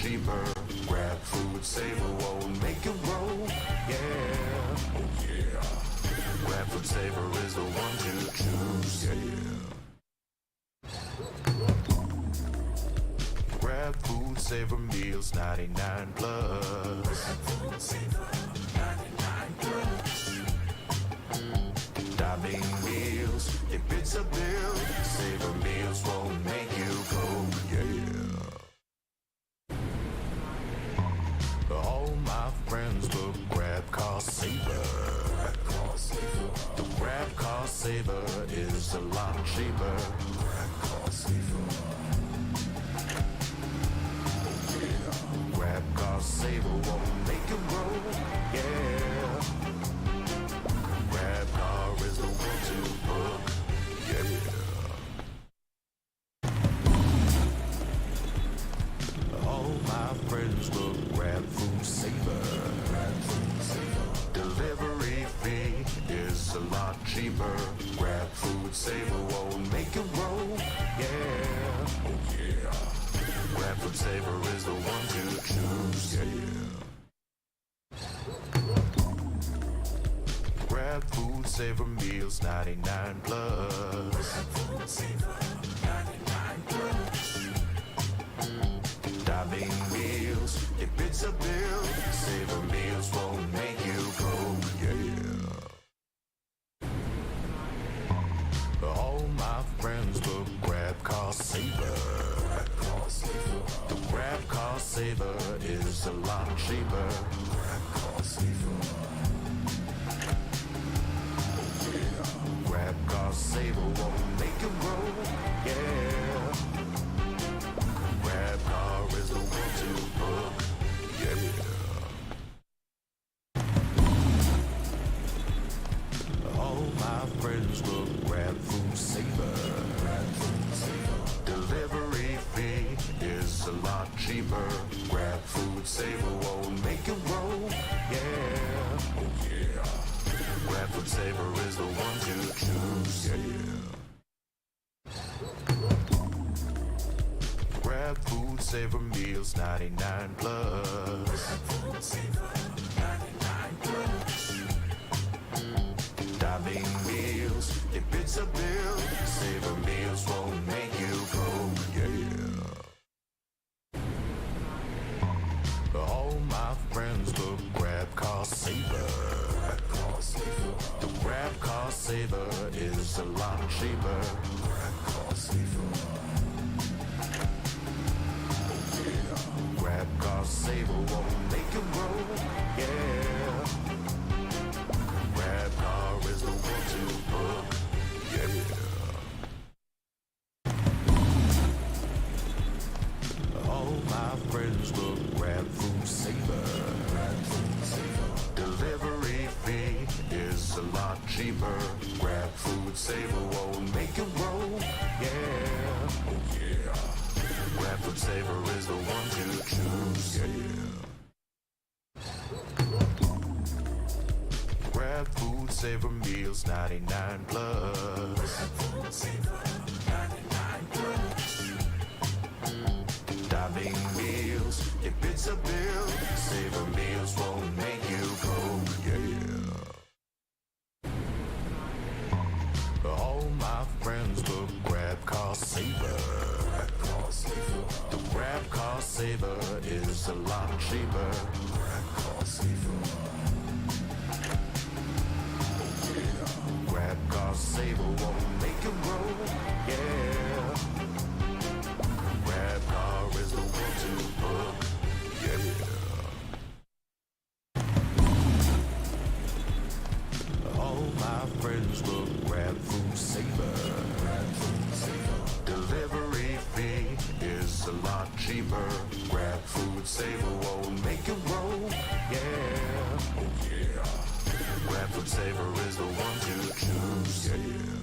cheaper. Grab food, saver won't make it roll. Yeah, oh yeah. Grab food saver is the one to choose. Yeah. Grab food saver meals 99 plus. Grab food saver 99 plus. Diving meals, if it's a bill, saver meals won't make you go. Yeah. All my friends will grab cost saver. The grab cost saver is a lot cheaper. Grab cost saver. Grab cost saver won't make it roll. Yeah. Grab car is the one to book. Yeah. All my friends will grab food saver. Delivery fee is a lot cheaper. Grab food saver won't make it roll. Yeah, oh yeah. Grab food saver is the one to choose. Yeah. Grab food saver meals 99 plus. Grab food saver 99 plus. Diving meals, if it's a bill, saver meals won't make you go. Yeah. All my friends will grab cost saver. The grab cost saver is a lot cheaper. Grab cost saver. Grab cost saver won't make it roll. Yeah. Grab car is the one to book. Yeah. All my friends will grab food saver. Delivery fee is a lot cheaper. Grab food saver won't make it roll. Yeah, oh yeah. Grab food saver is the one to choose. Yeah. Grab food saver meals 99 plus. Grab food saver 99 plus. Diving meals, if it's a bill, saver meals won't make you go. Yeah. All my friends will grab cost saver. The grab cost saver is a lot cheaper. Grab cost saver. Grab cost saver won't make it roll. Yeah. Grab car is the one to book. Yeah. All my friends will grab food saver. Delivery fee is a lot cheaper. Grab food saver won't make it roll. Yeah, oh yeah. Grab food saver is the one to choose. Yeah. Grab food saver meals 99 plus. Grab food saver 99 plus. Diving meals, if it's a bill, saver meals won't make you go. Yeah. All my friends will grab cost saver. The grab cost saver is a lot cheaper. Grab cost saver. Grab cost saver won't make it roll. Yeah. Grab car is the one to book. Yeah. All my friends will grab food saver. Delivery fee is a lot cheaper. Grab food saver won't make it roll. Yeah, oh yeah. Grab food saver is the one to choose. Yeah.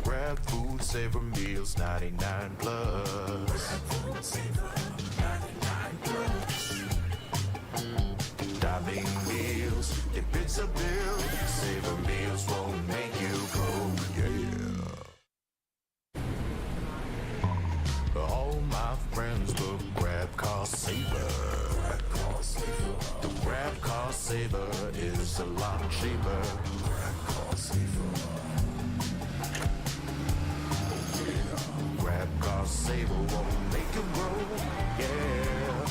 Grab food saver meals 99 plus. Grab food saver 99 plus. Diving meals, if it's a bill, saver meals won't make you go. Yeah. car saver. The grab car saver is a lot cheaper. Grab car saver. Grab car saver won't make you roll. Yeah.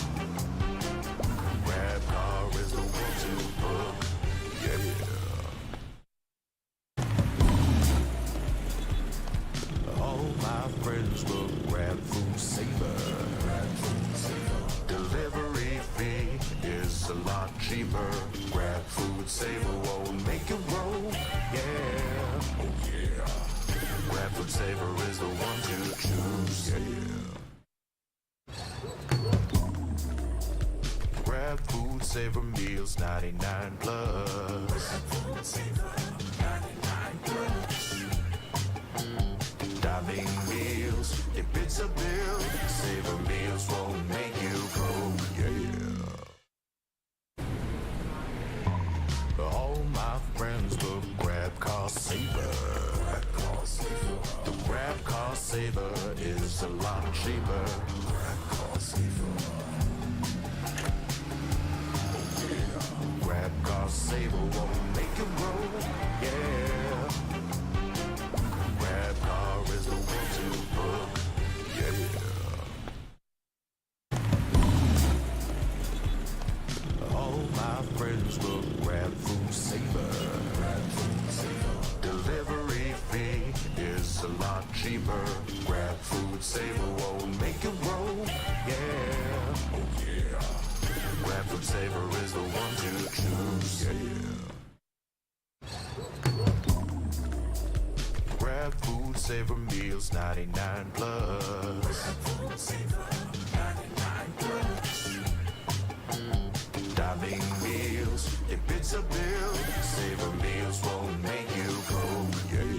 Grab car is the one to book. Yeah. All my friends will grab food saver. Delivery fee is a lot cheaper. Grab food saver won't make you roll. Yeah. Oh yeah. Grab food saver is the one to choose. Yeah. Grab food saver meals 99 plus. Grab food saver 99 plus. Diving meals, if it's a bill, saver meals won't make you broke, yeah. All my friends will grab car saver. The grab car saver is a lot cheaper. Grab car saver. Grab car saver won't make you roll, yeah. Grab car is the one to book, yeah. All my friends will grab food saver. Delivery fee is a lot cheaper. Grab food saver won't make you roll, yeah. Oh yeah. Grab food saver is the one to choose, yeah. Grab food saver meals 99 plus. Grab food saver 99 plus. Diving meals, if it's a bill, saver meals won't make you broke, yeah.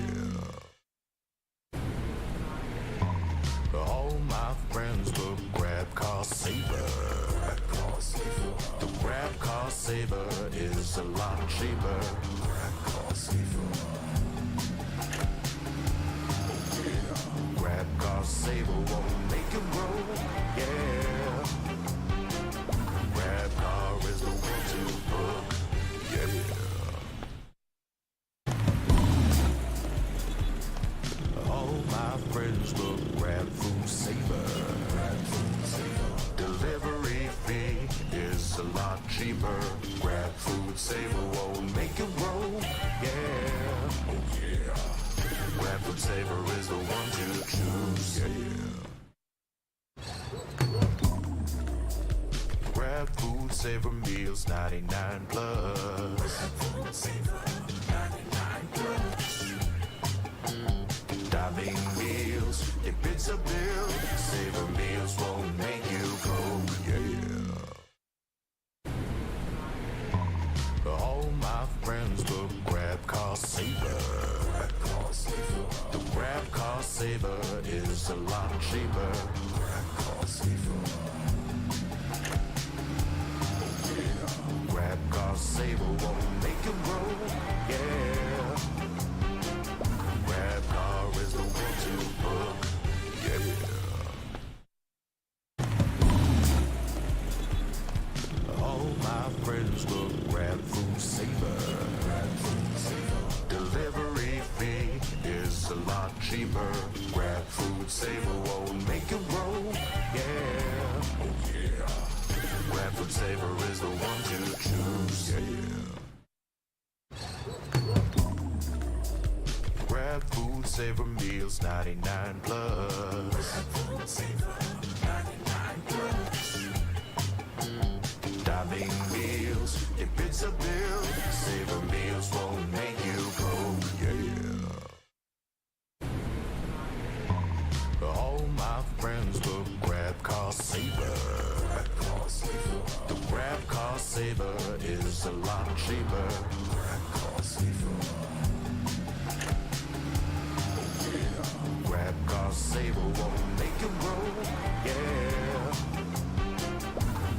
All my friends will grab car saver. The grab car saver is a lot cheaper. Grab car saver. Grab car saver won't make you roll, yeah. Grab car is the one to book, yeah. All my friends will grab food saver. Delivery fee is a lot cheaper. Grab food saver won't make you roll, yeah. Oh yeah. Grab food saver is the one to choose, yeah. Grab food saver meals 99 plus. Grab food saver 99 plus. Diving meals, if it's a bill, saver meals won't make you broke, yeah. All my friends will grab car saver. The grab car saver is a lot cheaper. Grab car saver. Grab car saver won't make you roll, yeah. Grab car is the one to book, yeah. All my friends will grab food saver. Delivery fee is a lot cheaper. Grab food saver won't make you roll, yeah. Oh yeah. Grab food saver is the one to choose, yeah. Grab food saver meals 99 plus. Grab food saver 99 plus. Diving meals, if it's a bill, saver meals won't make you broke, yeah. All my friends will grab car saver. The grab car saver is a lot cheaper. Grab car saver. Grab car saver won't make you roll, yeah.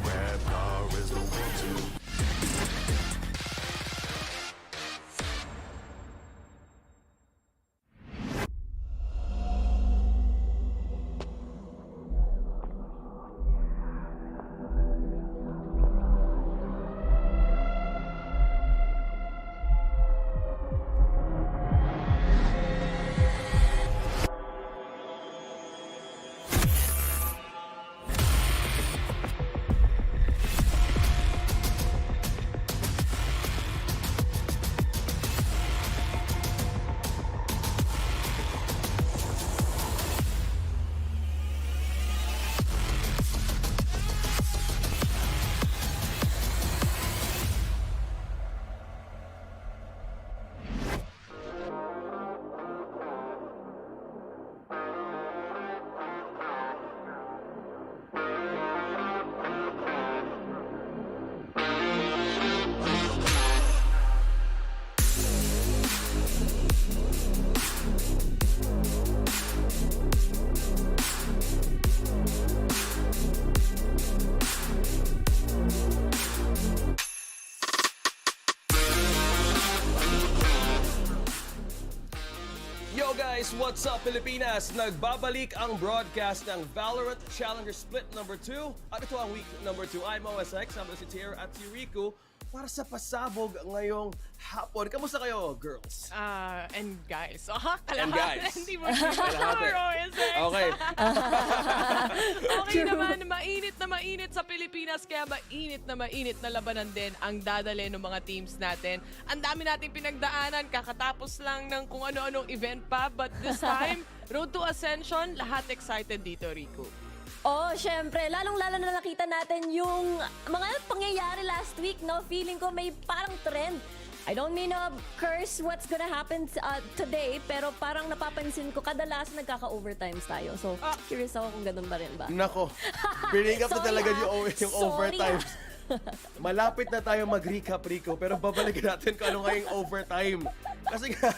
Grab car is the one to. Yo guys, what's up Pilipinas? Nagbabalik ang broadcast ng VALORANT Challengers Split number 2. At ito ang week number 2. I'm OSX, sama si Tierra at si Rico para sa pasabog ngayong hapon. Kamusta kayo, girls? And guys. And guys. Hindi mo sure, OSX. Okay. Okay naman, mainit sa Pilipinas, kaya mainit na labanan din ang dadali ng mga teams natin. Ang dami nating pinagdaanan, kakatapos lang ng kung ano-anong event pa, but this time, Road to Ascension, lahat excited dito, Rico. Oh, syempre. Lalong-lalo na nakita natin yung mga pangyayari last week, no? Feeling ko may parang trend. I don't mean to curse what's gonna happen today, pero parang napapansin ko kadalasan nagkaka-overtimes tayo. So, curious ako kung ganun ba rin ba? Nako, bring up na talaga yung Sorry, overtime. Malapit na tayo mag-recap, Rico, pero babalikan natin kung ano nga yung overtime. Kasi nga,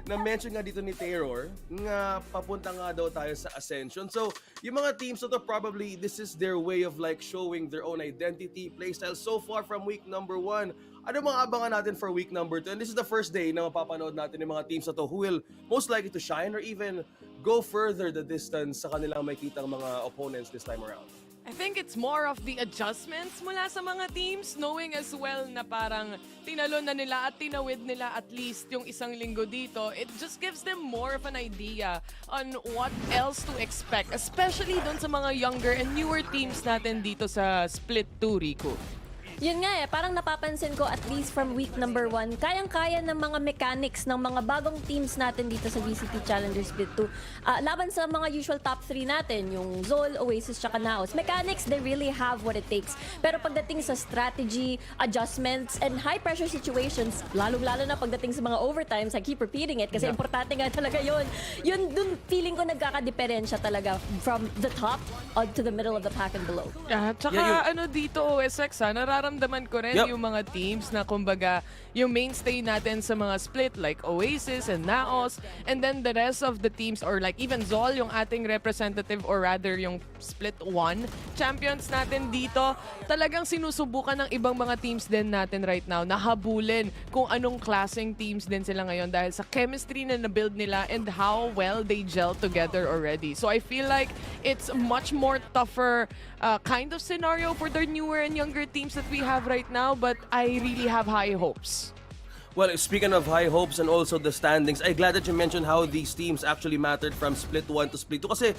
na-mention nga dito ni Terror nga papunta nga daw tayo sa Ascension. So, yung mga teams na to, probably this is their way of like showing their own identity, playstyle so far from week number 1. Ano mga abangan natin for week number 2? And this is the first day na mapapanood natin yung mga teams na to who will most likely to shine or even go further the distance sa kanilang makikita mga opponents this time around. I think it's more of the adjustments mula sa mga teams, knowing as well na parang tinalo na nila at tinawid nila at least yung isang linggo dito. It just gives them more of an idea on what else to expect, especially doon sa mga younger and newer teams natin dito sa Split 2, Rico. Yun nga parang napapansin ko at least from week number 1, kayang-kaya ng mga mechanics ng mga bagong teams natin dito sa VCT Challengers Split 2. Laban sa mga usual top 3 natin, yung Zol, Oasis, tsaka Naos. Mechanics, they really have what it takes. Pero pagdating sa strategy, adjustments, and high-pressure situations, lalong-lalo na pagdating sa mga overtimes, I keep repeating it kasi importante nga talaga yun. Yun, dun feeling ko nagkakadiferensya talaga from the top to the middle of the pack and below. Tsaka dito, OSX, nararamdaman ko rin yung mga teams na kumbaga yung mainstay natin sa mga split like Oasis and Naos, and then the rest of the teams or like even Zol, yung ating representative or rather yung Split 1 champions natin dito, talagang sinusubukan ng ibang mga teams din natin right now na habulin kung anong klaseng teams din sila ngayon dahil sa chemistry na na-build nila and how well they gel together already. So I feel like it's much more tougher kind of scenario for the newer and younger teams that we have right now, but I really have high hopes. Well, speaking of high hopes and also the standings, I'm glad that you mentioned how these teams actually mattered from Split 1 to Split 2. Kasi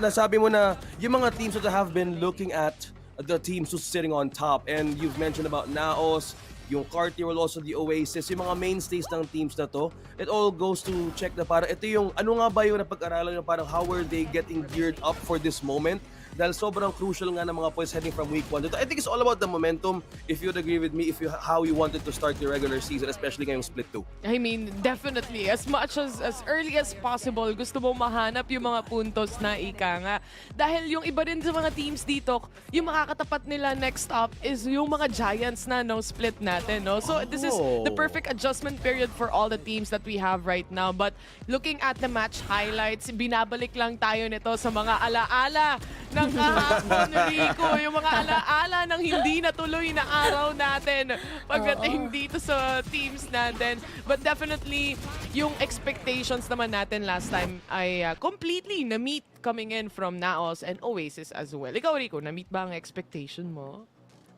nasabi mo na yung mga teams that have been looking at the teams who's sitting on top. And you've mentioned about Naos, yung Carti, well also the Oasis, yung mga mainstays ng teams na to. It all goes to check na parang ito yung, ano nga ba yung napag-aralan yung parang how are they getting geared up for this moment? Dahil sobrang crucial nga ng mga points heading from week 1 to 2. I think it's all about the momentum, if you'd agree with me, how you wanted to start your regular season, especially ngayong Split 2. I mean, definitely. As much as early as possible, gusto mo mahanap yung mga puntos na ika nga. Dahil yung iba rin sa mga teams dito, yung makakatapat nila next up is yung mga giants na split natin. No? So this is the perfect adjustment period for all the teams that we have right now. But looking at the match highlights, binabalik lang tayo nito sa mga alaala ng kahapon, Rico. Yung mga alaala ng hindi natuloy na araw natin pagdating dito sa teams natin. But definitely, yung expectations naman natin last time ay completely na-meet coming in from Naos and Oasis as well. Ikaw, Rico, na-meet ba ang expectation mo?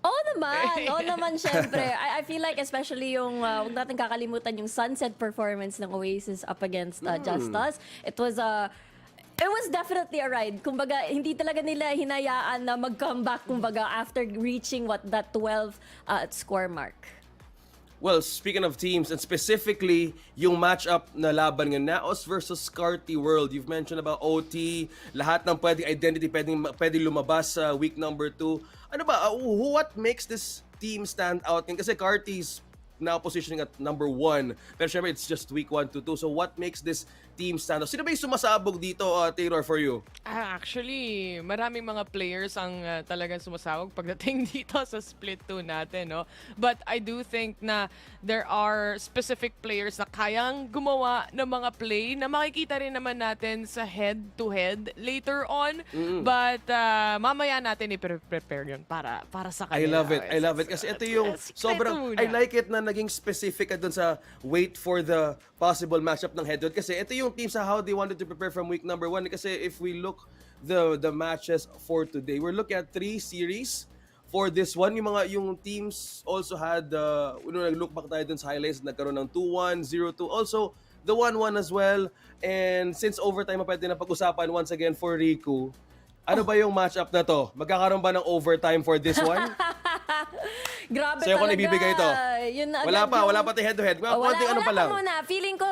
Oo naman, syempre. I feel like especially yung, huwag natin kakalimutan yung sunset performance ng Oasis up against Just Us. It was definitely a ride. Kumbaga, hindi talaga nila hinayaan na mag-comeback, kumbaga, after reaching that 12 score mark. Well, speaking of teams, and specifically yung matchup na laban ng Naos versus Carti World. You've mentioned about OT, lahat ng pwedeng identity pwedeng lumabas sa week number 2. Ano ba, what makes this team stand out? Kasi Carti's now positioning at number 1. Pero syempre, it's just week 1 to 2. So what makes this team stand out? Sino ba yung sumasabog dito, Taylor, for you? Actually, maraming mga players ang talagang sumasabog pagdating dito sa Split 2 natin. No? But I do think na there are specific players na kayang gumawa ng mga play na makikita rin naman natin sa head-to-head later on. But mamaya natin i-prepare yun para sa kanila. I love it. Kasi ito yung sobrang, I like it na naging specific ka dun sa wait for the possible matchup ng head-to-head? Kasi ito yung teams sa how they wanted to prepare from week number 1. Kasi if we look the matches for today, we're looking at 3 series for this one. Yung teams also had, nag-look back tayo dun sa highlights, nagkaroon ng 2-1, 0-2. Also, the 1-1 as well. And since overtime, pwede na pag-usapan once again for Riku. Ano ba yung matchup na to? Magkakaroon ba ng overtime for this one? Grabe Sa'yo ko talaga. nabibigay ito. Yun na Wala agad pa, yung- wala pa tayo head-to-head. Oh, Konting ano pa lang. Wala pa muna. Feeling ko,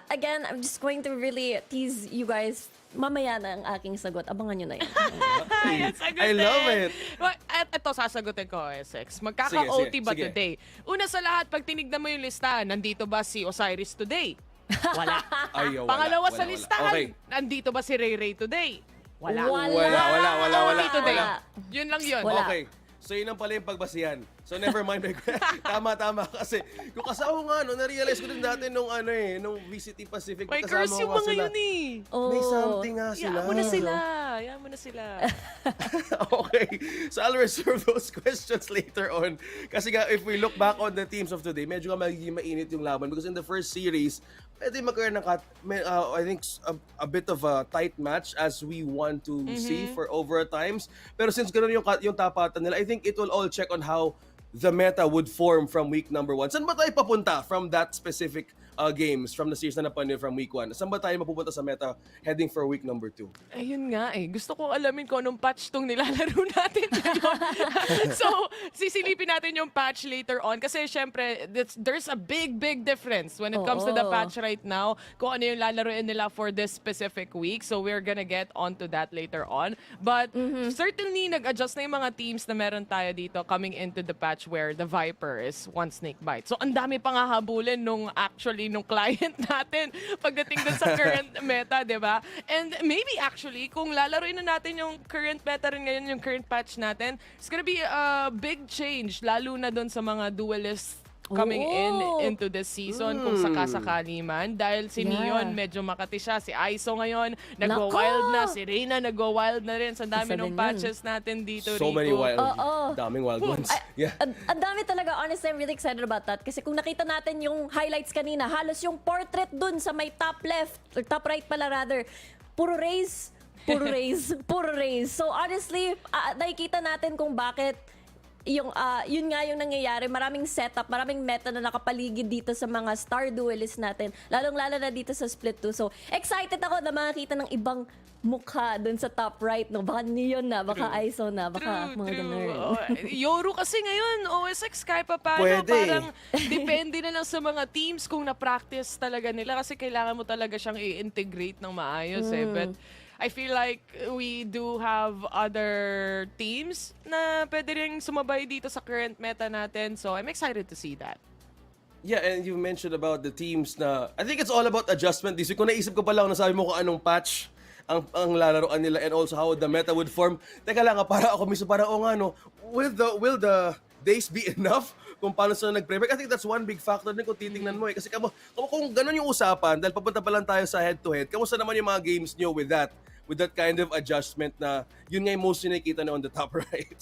again, I'm just going to really tease you guys. Mamaya na ang aking sagot. Abangan nyo na yun. Ayan, sagutin. I love it. At ito, sasagutin ko, SX. Magkaka-OT Sige, ba sige. today? Una sa lahat, pag tinignan mo yung listahan, nandito ba si Osiris today? Wala. Ay, wala, Pangalawa sa wala. listahan, Okay. nandito ba si Ray Ray today? Wala. Wala. OT today. Wala. Yun lang yun. Wala. Okay. So yun ang pala yung pagbasihan. So never mind. Tama. Kasi yung kasama ko nga, na-realize ko din dati nung VCT Pacific. May kasama curse ko yung nga mga sila. yun eh. May something nga sila. Hayaan mo na sila. Okay. So I'll reserve those questions later on. Kasi nga, if we look back on the teams of today, medyo nga magiging mainit yung laban. Because in the first series, pwede magkaroon ng I think a bit of a tight match as we want to see for overtimes. Pero since ganoon yung tapatan nila, I think it will all check on how the meta would form from week number 1. Saan ba tayo papunta from that specific games from the series na napanood from week 1? Saan ba tayo mapupunta sa meta heading for week number 2? Ayun nga eh. Gusto kong alamin kung anong patch tong nilalaro natin ngayon. So, sisilipin natin yung patch later on. Kasi syempre, there's a big difference when it comes to the patch right now. Kung ano yung lalaroin nila for this specific week. So, we're gonna get onto that later on. But certainly, nag-adjust na yung mga teams na meron tayo dito coming into the patch where the Viper is one snake bite. So, ang dami pang hahabulin nung client natin pagdating dun sa current meta, di ba? And maybe actually, kung lalaroin na natin yung current meta rin ngayon, yung current patch natin, it's gonna be a big change, lalo na dun sa mga duelists coming into this season kung sakasakali man. Dahil si Neon medyo makati siya. Si Aiso ngayon, nag-wild na. Si Reyna, nag-wild na rin. Sa dami ng patches natin dito, So Rico. many wild. Daming wild ones. Yeah. Ang dami talaga. Honestly, I'm really excited about that. Kasi kung nakita natin yung highlights kanina, halos yung portrait dun sa may top left, or top right pala rather, puro raise. So honestly, nakikita natin kung bakit yun nga yung nangyayari. Maraming setup, maraming meta na nakapaligid dito sa mga star duelists natin. Lalong-lalo na dito sa Split 2. So, excited ako na makakita ng ibang mukha dun sa top right. No? Baka Neon na, baka Aiso na, baka mga ganun. Yoru kasi ngayon, OSX kahit pa paano, Pwede. parang depende na lang sa mga teams kung na-practice talaga nila kasi kailangan mo talaga siyang i-integrate ng maayos eh. But I feel like we do have other teams na pwede rin sumabay dito sa current meta natin. So I'm excited to see that. Yeah, and you mentioned about the teams na, I think it's all about adjustment. This week, kung naisip ko pa lang, nasabi mo kung anong patch ang lalaroan nila and also how the meta would form. Teka lang, para ako mismo, parang will the days be enough kung paano sila nag-prepare? I think that's one big factor din kung titingnan mo eh. Kasi kung ganun yung usapan, dahil papunta pa lang tayo sa head-to-head, kamusta naman yung mga games nyo with that kind of adjustment na yun nga yung most nakikita na on the top right?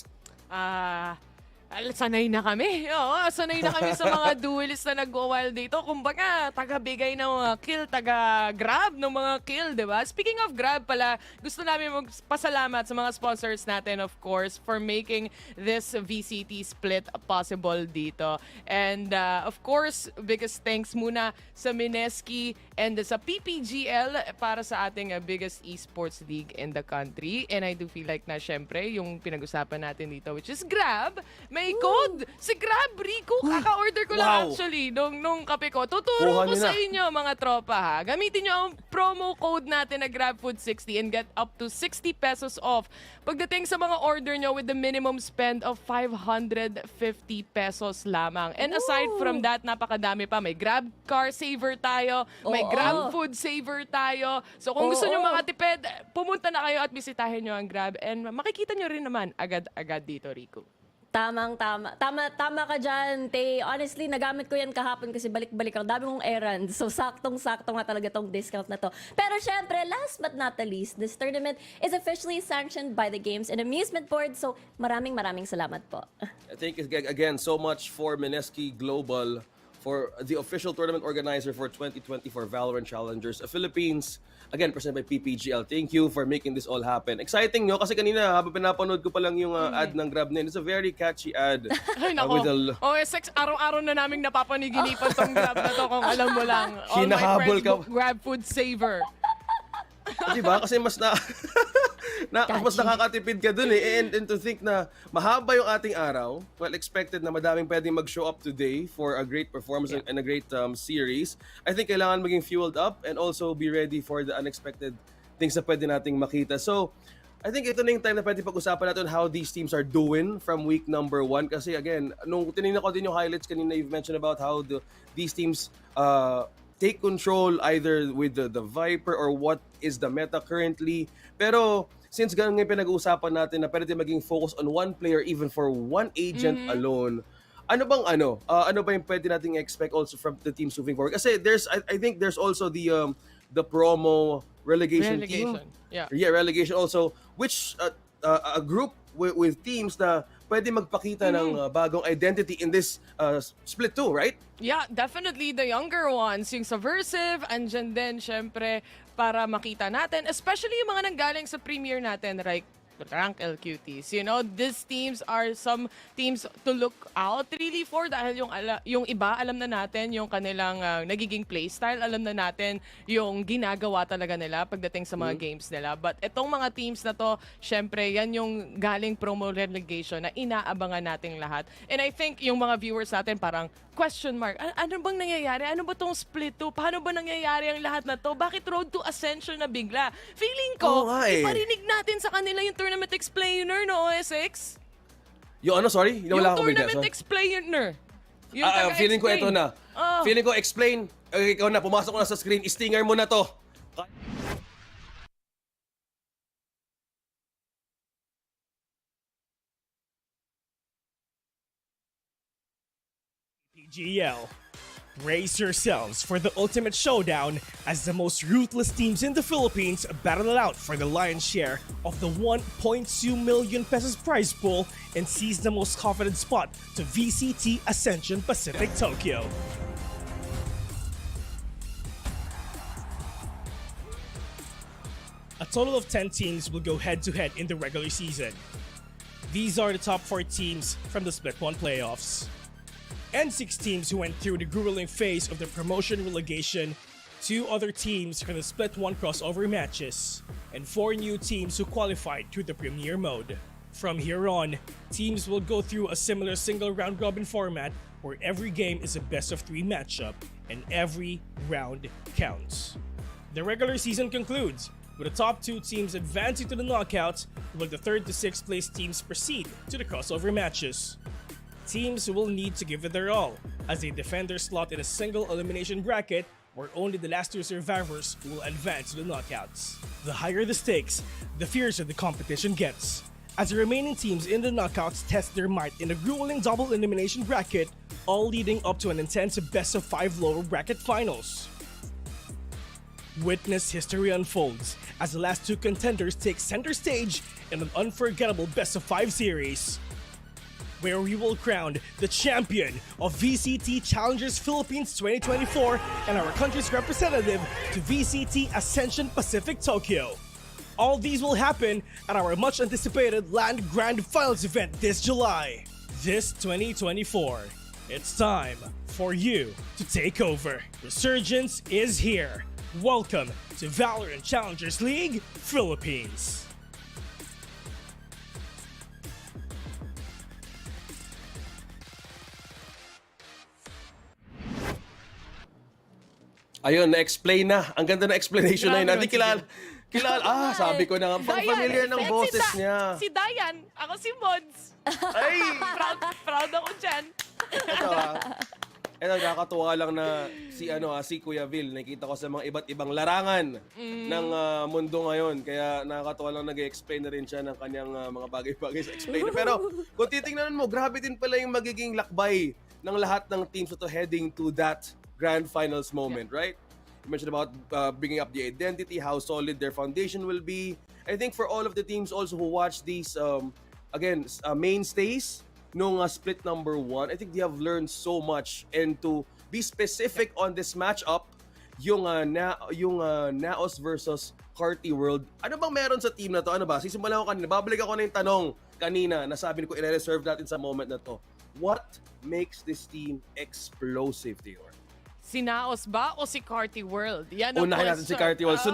Sanay na kami. Oo, sanay na kami sa mga duelists na nag-wild dito. Kumbaga, taga-bigay ng mga kill, taga-grab ng mga kill, di ba? Speaking of grab pala, gusto namin magpasalamat sa mga sponsors natin, of course, for making this VCT split possible dito. And, of course, biggest thanks muna sa Mineski and sa PPGL para sa ating biggest esports league in the country. And I do feel like na, syempre, yung pinag-usapan natin dito, which is Grab, may code! Si Grab, Rico, kaka-order ko lang actually nung kape ko. Tuturo ko sa inyo mga tropa ha. Gamitin nyo ang promo code natin na GrabFood60 and get up to 60 pesos off pagdating sa mga order nyo with the minimum spend of 550 pesos lamang. And aside from that, napakadami pa. May Grab Car Saver tayo, may Grab Food Saver tayo. So kung gusto nyo makatipid, pumunta na kayo at bisitahin nyo ang Grab and makikita nyo rin naman agad-agad dito, Rico. Tama ka dyan, Tay. Honestly, nagamit ko yan kahapon kasi balik-balik ang dami kong errands. So, saktong-sakto nga talaga tong discount na to. Pero syempre, last but not the least, this tournament is officially sanctioned by the Games and Amusement Board. So, maraming salamat po. Thank you again so much for Mineski Global, for the official tournament organizer for 2024 VALORANT Challengers Philippines. Again, presented by PPGL. Thank you for making this all happen. Exciting, no? Kasi kanina, habang pinapanood ko pa lang yung ad ng Grab na yun, it's a very catchy ad. Ay, nako. OSX, araw-araw na naming napapaniginipan tong Grab na to kung alam mo lang. All my Hinahabol friends ka. Grab food saver. Diba? Kasi mas mas nakakatipid ka dun eh. And to think na mahaba yung ating araw, well, expected na madaming pwedeng mag-show up today for a great performance and a great series. I think kailangan maging fueled up and also be ready for the unexpected things na pwede nating makita. So, I think ito na yung time na pwede pag-usapan natin how these teams are doing from week number 1. Kasi again, nung tinignan ko din yung highlights kanina, you've mentioned about how these teams take control either with the Viper or what is the meta currently. Pero since ganun nga yung pinag-uusapan natin na pwede maging focus on one player even for one agent alone, ano ba yung pwede nating expect also from the teams moving forward? Kasi I think there's also the promo relegation team. Yeah, relegation also, which a group with teams na pwede magpakita ng bagong identity in this split 2, right? Yeah, definitely the younger ones, yung subversive, andyan din syempre para makita natin, especially yung mga nanggaling sa premier natin, like rank LQTs. You know, these teams are some teams to look out really for dahil yung iba, alam na natin yung kanilang nagiging playstyle, alam na natin yung ginagawa talaga nila pagdating sa mga games nila. But itong mga teams na to, syempre, yan yung galing promo relegation na inaabangan nating lahat. And I think yung mga viewers natin parang question mark, ano bang nangyayari? Ano ba tong split 2? Paano ba nangyayari ang lahat na to? Bakit road to Ascension na bigla? Feeling ko, iparinig natin sa kanila yung tournament explainer, no, OSX? Yung ano, sorry? Yung Wala akong tournament bigla, explainer. Yung feeling ko taga-explain. ito na. Feeling ko explain. Ikaw na, pumasok ko na sa screen. Stinger mo na to. PGL. Brace yourselves for the ultimate showdown as the most ruthless teams in the Philippines battle it out for the lion's share of the 1.2 million pesos prize pool and seize the most confident spot to VCT Ascension Pacific Tokyo. A total of 10 teams will go head-to-head in the regular season. These are the top 4 teams from the Split 1 playoffs. And 6 teams who went through the grueling phase of the promotion relegation, 2 other teams from the Split 1 crossover matches, and 4 new teams who qualified through the Premier mode. From here on, teams will go through a similar single round robin format where every game is a best of 3 matchup and every round counts. The regular season concludes with the top 2 teams advancing to the knockouts, while the 3rd to 6th place teams proceed to the crossover matches. Teams will need to give it their all as they defend their slot in a single elimination bracket where only the last 2 survivors will advance to the knockouts. The higher the stakes, the fiercer the competition gets, as the remaining teams in the knockouts test their might in a grueling double elimination bracket, all leading up to an intense best of 5 lower bracket finals. Witness history unfolds as the last 2 contenders take center stage in an unforgettable best of 5 series, where we will crown the champion of VCT Challengers Philippines 2024 and our country's representative to VCT Ascension Pacific Tokyo. All these will happen at our much anticipated Land Grand Finals event this July. This 2024, it's time for you to take over. Resurgence is here. Welcome to VALORANT Challengers League Philippines. Ayun, na-explain na. Ang ganda na explanation na yun. Grabe, Hindi sabi ko na nga, familiar ng boses niya. Si Dayan, ako si Mods. Ay! Proud ako dyan. Ito And nakakatuwa lang na si Kuya Vil, nakita ko sa mga iba't ibang larangan ng mundo ngayon. Kaya nakakatuwa lang nag-explain na rin siya ng kanyang mga bagay-bagay sa explainer. Pero kung titingnan mo, grabe din pala yung magiging lakbay ng lahat ng teams na to heading to that grand finals moment, right? You mentioned about bringing up the identity, how solid their foundation will be. I think for all of the teams also who watch these, mainstays, nung split number 1, I think they have learned so much. And to be specific on this matchup, yung Naos versus Carti World, ano bang meron sa team na to? Ano ba? Sisimulan ko kanina. Babalik ako na yung tanong kanina na sabi ko i-reserve natin sa moment na to. What makes this team explosive, Taylor? Si Naos ba o si Carti World? Yan ang Unahin natin si Carti World. So,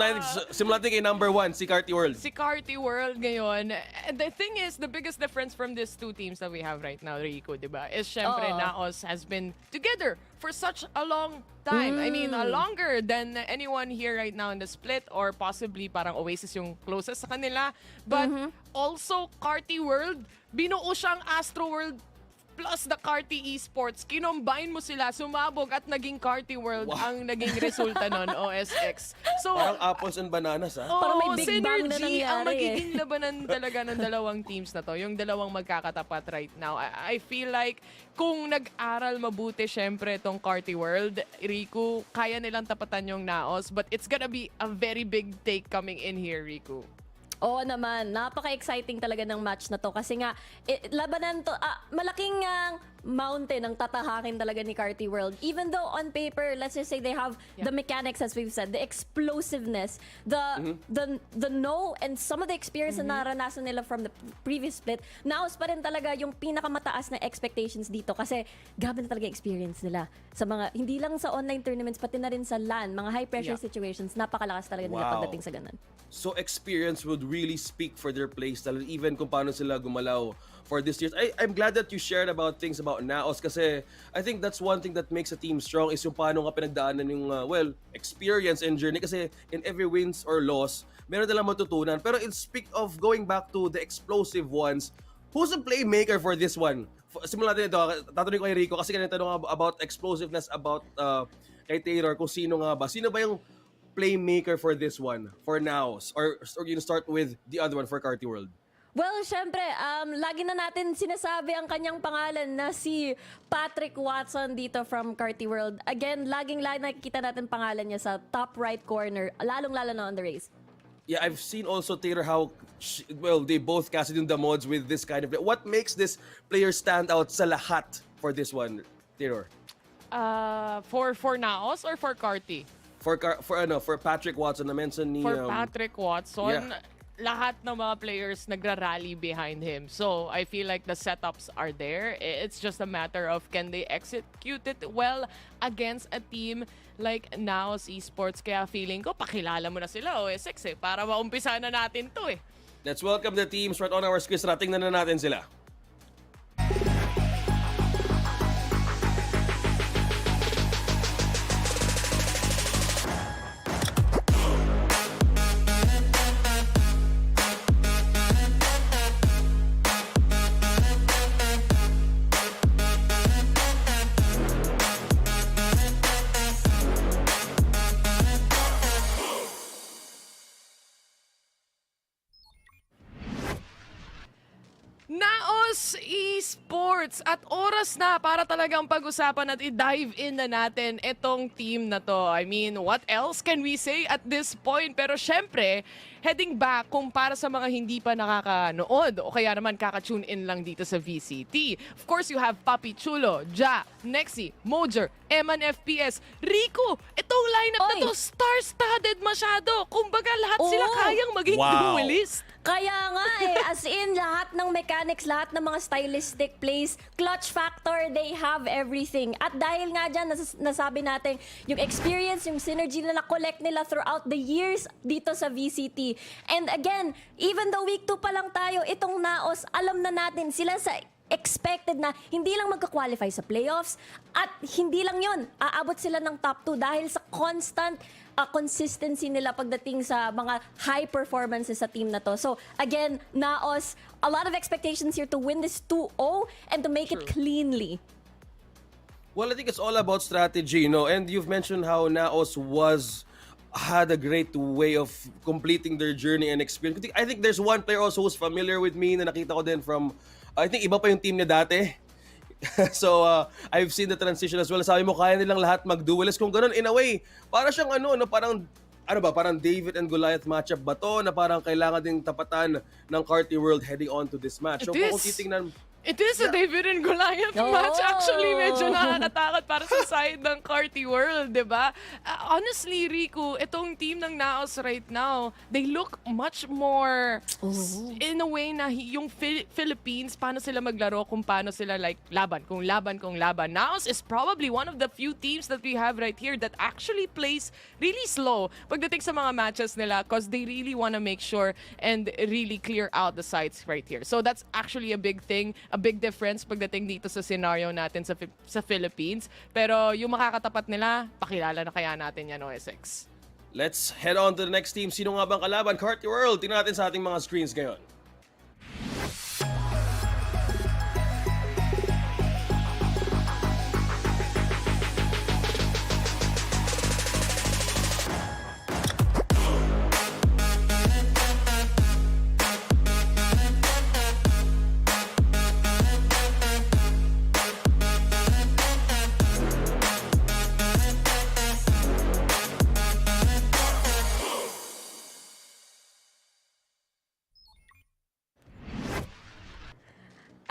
simulan natin kay number 1, si Carti World. Si Carti World ngayon. The thing is, the biggest difference from these two teams that we have right now, Rico, di ba? Is syempre Naos has been together for such a long time. I mean, longer than anyone here right now in the split, or possibly parang Oasis yung closest sa kanila. But also, Carti World, binuo siyang Astro World plus the Carti Esports, kinombine mo sila, sumabog at naging Carti World ang naging resulta nun, OSX. So, Parang apples and bananas, ha? Parang may big bang na synergy ang nangyari magiging labanan talaga ng dalawang teams na to. Yung dalawang magkakatapat right now. I feel like kung nag-aral mabuti syempre itong Carti World, Riku, kaya nilang tapatan yung Naos, but it's gonna be a very big take coming in here, Riku. Oo naman, napaka-exciting talaga ng match na to kasi nga labanan to, malaking mountain ang tatahakin talaga ni Carti World. Even though on paper, let's just say they have the mechanics as we've said, the explosiveness, the know and some of the experience na naranasan nila from the previous split, Naos pa rin talaga yung pinakamataas na expectations dito kasi grabe na talaga experience nila sa mga, hindi lang sa online tournaments, pati na rin sa LAN, mga high pressure situations, napakalakas talaga nila pagdating sa ganun. So experience would really speak for their playstyle, even kung paano sila gumalaw for this year. I'm glad that you shared about things about Naos kasi I think that's one thing that makes a team strong is yung paano nga pinagdaanan yung, experience and journey kasi in every wins or loss, meron nilang matutunan. Pero in speak of going back to the explosive ones, who's the playmaker for this one? Simulan natin ito. Tatanungin ko kay Rico kasi kanina tanong about explosiveness, about kay Taylor, kung sino nga ba. Sino ba yung playmaker for this one, for Naos? Or you start with the other one for Carti World? Well, syempre, lagi na natin sinasabi ang kanyang pangalan na si Patrick Watson dito from Carti World. Again, laging nakikita natin pangalan niya sa top right corner, lalong-lalo na on the race. Yeah, I've seen also, Taylor, how, they both casted in the mods with this kind of play. What makes this player stand out sa lahat for this one, Taylor? For Naos or for Carti? For Patrick Watson, na mention ni... For Patrick Watson, lahat ng mga players nagra-rally behind him. So, I feel like the setups are there. It's just a matter of can they execute it well against a team like Naos Esports. Kaya feeling ko, pakilala mo na sila, OSX para maumpisa na natin to Let's welcome the teams right on our screen. Tingnan na natin sila. Naos Esports! At oras na para talagang pag-usapan at i-dive in na natin itong team na to. I mean, what else can we say at this point? Pero syempre, heading back kung para sa mga hindi pa nakakanood o kaya naman kaka-tune in lang dito sa VCT. Of course, you have Papi Chulo, Ja, Nexi, Mojer, Eman FPS, Rico. Itong lineup na to, star-studded masyado. Kumbaga, lahat sila kayang maging duelist. Kaya nga as in lahat ng mechanics, lahat ng mga stylistic plays, clutch factor, they have everything. At dahil nga dyan, nasabi natin, yung experience, yung synergy na na-collect nila throughout the years dito sa VCT. And again, even though week 2 pa lang tayo, itong Naos, alam na natin, sila sa expected na hindi lang magka-qualify sa playoffs at hindi lang yun, aabot sila ng top 2 dahil sa constant consistency nila pagdating sa mga high performances sa team na to. So again, Naos, a lot of expectations here to win this 2-0 and to make it cleanly. Well, I think it's all about strategy, and you've mentioned how Naos had a great way of completing their journey and experience. I think there's one player also who's familiar with me na nakita ko din from, I think iba pa yung team niya dati. So, I've seen the transition as well. Sabi mo, kaya nilang lahat mag-duelist. Kung ganun, in a way, para siyang parang David and Goliath matchup ba to na parang kailangan ding tapatan ng Carti World heading on to this match. So, kung titingnan, It is a David and Goliath match. Actually, medyo nakakatakot para sa side ng Carti World, di ba? Honestly, Riku, itong team ng Naos right now, they look much more in a way na yung Philippines, paano sila maglaro, kung paano sila laban. Naos is probably one of the few teams that we have right here that actually plays really slow pagdating sa mga matches nila because they really want to make sure and really clear out the sides right here. So that's actually a big thing, a big difference pagdating dito sa scenario natin sa Philippines. Pero yung makakatapat nila, pakilala na kaya natin yan, OSX. let's head on to the next team. Sino nga bang kalaban? Carti World. Tingnan natin sa ating mga screens ngayon.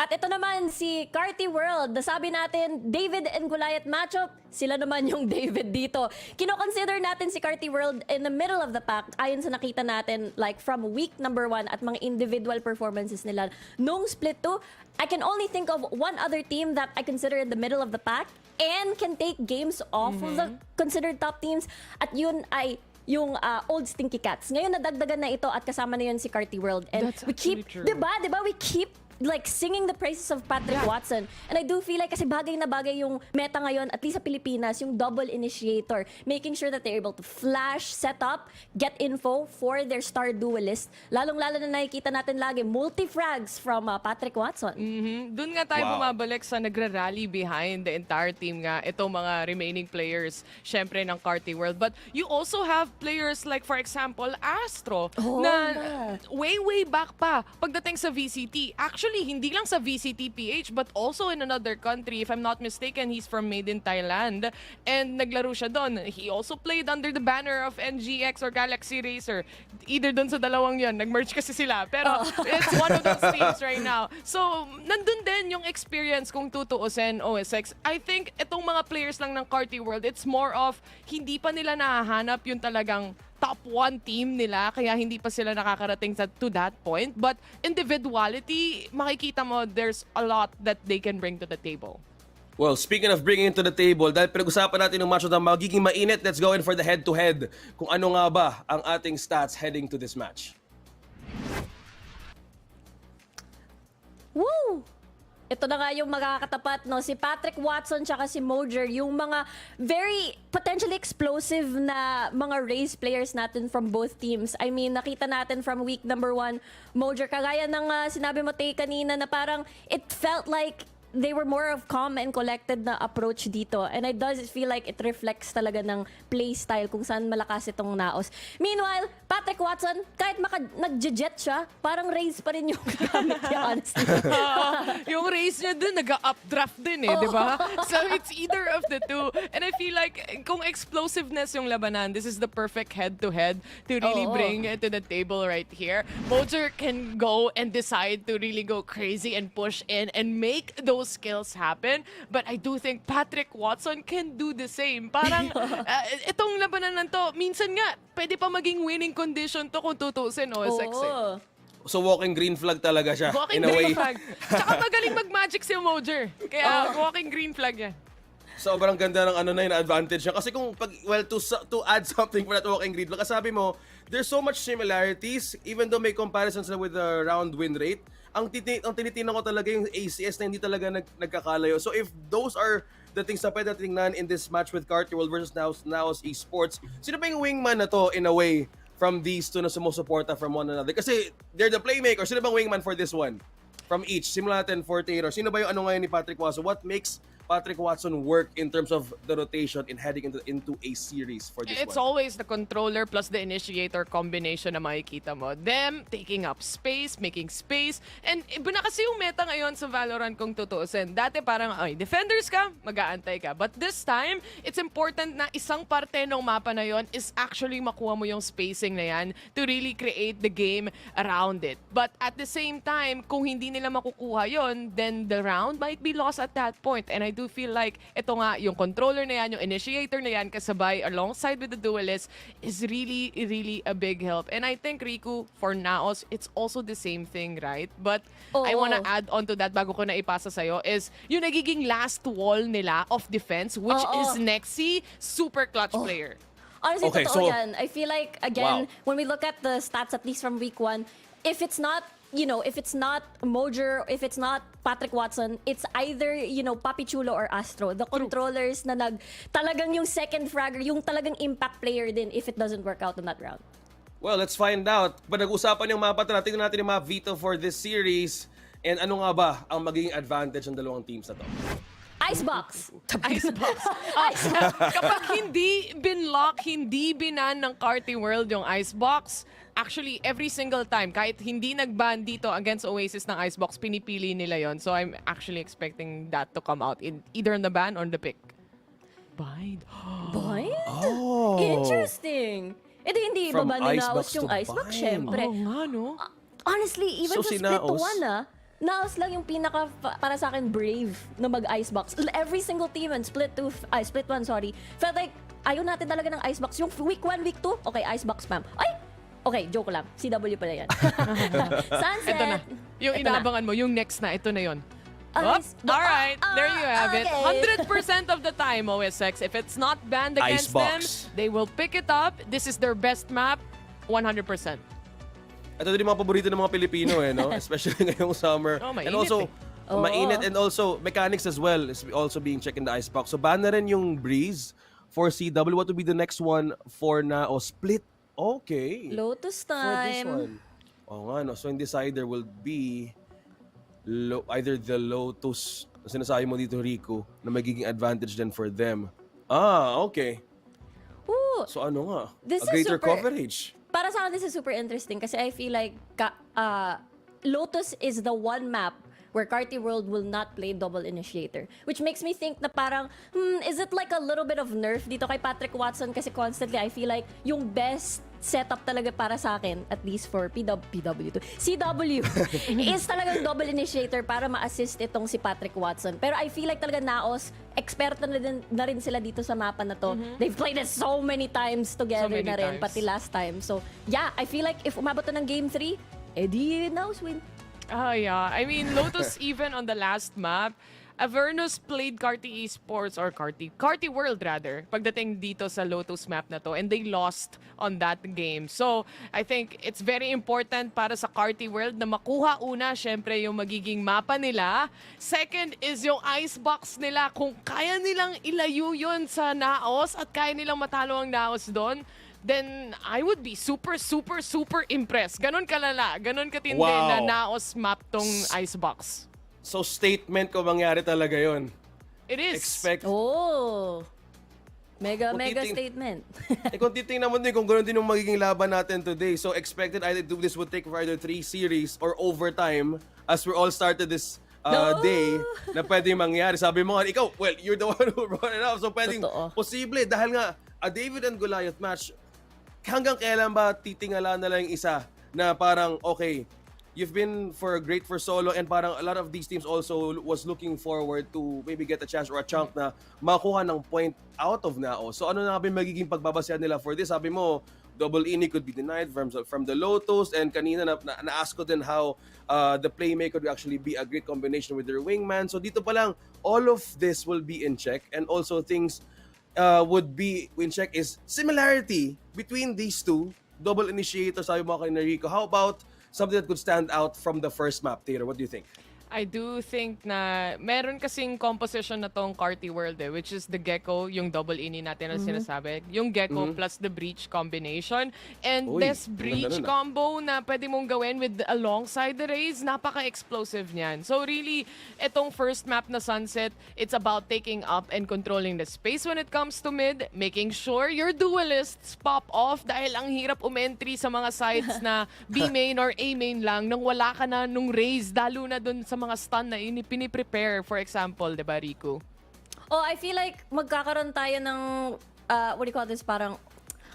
At ito naman si Carti World. Nasabi natin, David and Goliath matchup. Sila naman yung David dito. Kino-consider natin si Carti World in the middle of the pack ayon sa nakita natin like from week number 1 at mga individual performances nila. Nung split 2, I can only think of one other team that I consider in the middle of the pack and can take games off of the considered top teams. At yun ay yung old Stinky Cats. Ngayon nadagdagan na ito at kasama na yun si Carti World. And That's we keep, actually true. diba? We keep like singing the praises of Patrick Watson. And I do feel like kasi bagay na bagay yung meta ngayon, at least sa Pilipinas, yung double initiator. Making sure that they're able to flash, set up, get info for their star duelist. Lalong-lalo na nakikita natin lagi, multi-frags from Patrick Watson. Doon nga tayo bumabalik sa nagra-rally behind the entire team nga, itong mga remaining players, syempre ng Carti World. But you also have players like, for example, Astro, na way back pa, pagdating sa VCT. Actually, hindi lang sa VCT PH, but also in another country. If I'm not mistaken, he's from Made in Thailand. And naglaro siya doon. He also played under the banner of NGX or Galaxy Racer. Either doon sa dalawang yon, nag-merge kasi sila. Pero it's one of those teams right now. So, nandun din yung experience kung tutuusin, OSX. I think itong mga players lang ng Carti World, it's more of hindi pa nila nahahanap yung talagang top 1 team nila, kaya hindi pa sila nakakarating to that point. But individuality, makikita mo, there's a lot that they can bring to the table. Well, speaking of bringing it to the table, dahil pinag-usapan natin yung match na magiging mainit, let's go in for the head-to-head. Kung ano nga ba ang ating stats heading to this match. Woo! Ito na nga yung makakatapat, no? Si Patrick Watson tsaka si Mojer, yung mga very potentially explosive na mga race players natin from both teams. I mean, nakita natin from week number 1, Mojer, kagaya ng sinabi mo, Tay, kanina na parang it felt like they were more of calm and collected na approach dito. And it does feel like it reflects talaga ng play style kung saan malakas itong Naos. Meanwhile, Patrick Watson, kahit nag-jet siya, parang race pa rin yung gamit niya, honestly. Yung race niya dun, nag-updraft din di ba? So it's either of the two. And I feel like kung explosiveness yung labanan, this is the perfect head-to-head to really bring it to the table right here. Mojer can go and decide to really go crazy and push in and make those skills happen. But I do think Patrick Watson can do the same. Parang itong labanan na to, minsan nga, pwede pa maging winning condition to kung tutusin, OSX. So walking green flag talaga siya, Walking in a way. green flag. Tsaka magaling mag-magic si Mojer. Kaya walking green flag yan. Sobrang ganda ng yung advantage niya. Kasi kung, to add something for that walking green flag, sabi mo, there's so much similarities, even though may comparisons na with the round win rate. Ang tinitingnan ko talaga yung ACS na hindi talaga nagkakalayo. So if those are the things na pwede tingnan in this match with Carti World versus Naos Esports, sino ba yung wingman na to in a way from these two na sumusuporta from one another? Kasi they're the playmakers. Sino bang wingman for this one? From each. Simula natin for Taylor. Sino ba yung ngayon ni Patrick Watson? What makes Patrick Watson work in terms of the rotation in heading into a series for this It's one? always the controller plus the initiator combination na makikita mo. Them taking up space, making space. And iba na kasi yung meta ngayon sa Valorant kung tutuusin. Dati parang, ay, defenders ka, mag-aantay ka. But this time, it's important na isang parte ng mapa na yon is actually makuha mo yung spacing na yan to really create the game around it. But at the same time, kung hindi nila makukuha yon, then the round might be lost at that point. And I do feel like ito nga, yung controller na yan, yung initiator na yan, kasabay alongside with the duelist is really, really a big help. And I think, Riku, for Naos, it's also the same thing, right? But I wanna add on to that bago ko na ipasa sa'yo is yung nagiging last wall nila of defense, which is Nexi, super clutch player. Honestly, Okay, totoo so- yan. I feel like, again, Wow. when we look at the stats, at least from week 1, if it's not, you know, if it's not Mojer, if it's not Patrick Watson, it's either, you know, Papi Chulo or Astro. The controllers na talagang yung second fragger, yung talagang impact player din if it doesn't work out in that round. Well, let's find out. Pag nag-usapan yung mapa, tingnan natin yung map veto for this series. And ano nga ba ang magiging advantage ng dalawang teams na to? Icebox! Icebox. Kapag hindi binlock, hindi binan ng Carti World yung Icebox, actually, every single time, kahit hindi nag-ban dito against Oasis ng Icebox, pinipili nila yon. So I'm actually expecting that to come out in either on the ban or the pick. Bind. Bind? Oh. Interesting! Hindi From ba ni Icebox Naos yung to Icebox? Bind. Syempre. Oo nga, no? Honestly, even So sa si Split to Naos- 1, Naos lang yung pinaka para sa akin brave na mag-Icebox. Every single team in Split 1, sorry, felt like ayaw natin talaga ng Icebox. Yung week 1, week 2, okay, Icebox spam. Ay! Okay, joke lang. CW pala yan. Sunset. Ito na. Yung Ito na. inaabangan mo, yung next na, ito na yon. Ice- Alright, there you have it. okay. 100% of the time, OSX, if it's not banned against them, Icebox. they will pick it up. This is their best map, 100%. Ito din yung mga paborito ng mga Pilipino no? Especially ngayong summer. Oh, mainit and also, Oo. mainit and also mechanics as well is also being checked in the Icebox. So ban na rin yung Breeze for CW. What will be the next one for Naos? Split. Okay. Lotus For this time. one. Oo nga, no? So in decider will be either the Lotus na sinasabi mo dito, Rico, na magiging advantage din for them. Ah, okay. Ooh, So ano nga? This A is greater super- coverage. para sa akin, this is super interesting kasi I feel like Lotus is the one map where Carti World will not play double initiator. Which makes me think na parang, is it like a little bit of nerf dito kay Patrick Watson? Kasi constantly, I feel like yung best setup talaga para sa akin, at least for PW2, CW, is talagang double initiator para ma-assist itong si Patrick Watson. Pero I feel like talaga Naos, expert na rin sila dito sa mapa na to. They've played it so many times together So many na rin, times. pati last time. So, yeah, I feel like if umabot na ng Game 3, edi Naos win. Yeah. I mean, Lotus even on the last map, Avernus played Carti Esports or Carti World rather, pagdating dito sa Lotus map na to, and they lost on that game. So, I think it's very important para sa Carti World na makuha una, syempre, yung magiging mapa nila. Second is yung icebox nila. Kung kaya nilang ilayo yun sa Naos at kaya nilang matalo ang Naos doon, then I would be super, super, super impressed. Ganon kalala, ganon katindi Wow. na Naos map tong icebox. So statement ko mangyari talaga yon. It is. Expect. Oh! Mega Kung titing- statement. Kung titingnan mo din kung ganoon din yung magiging laban natin today. So expected either this would take for either 3 series or overtime as we all started this No! day na pwedeng mangyari. Sabi mo nga, ikaw, well, you're the one who brought it up. So pwedeng Totoo. posible dahil nga a David and Goliath match, hanggang kailan ba titingala na lang yung isa na parang, okay, you've been great for solo and parang a lot of these teams also was looking forward to maybe get a chance or a chunk na makuha ng point out of Naos. So ano na ba yung magiging pagbabasehan nila for this? Sabi mo, double ini could be denied from the Lotus, and kanina na-ask ko din how the playmaker would actually be a great combination with their wingman. So dito pa lang, all of this will be in check, and also things would be in check is similarity between these two double initiators. Sabi mo kay Rico, how about something that could stand out from the first map, Taylor? What do you think? I do think na meron kasing composition na tong Carti World which is the Gecko, yung double ini natin na sinasabi. Yung Gecko plus the Breach combination. And Uy, this ganda Breach nun, combo na pwede mong gawin with alongside the Raze, napaka-explosive niyan. So really, itong first map na Sunset, it's about taking up and controlling the space when it comes to mid, making sure your duelists pop off dahil ang hirap umentry sa mga sides na B main or A main lang nang wala ka na nung Raze, lalo na dun sa mga stun na piniprepare, for example, di ba, Riku? Oh, I feel like magkakaroon tayo ng, what do you call this, parang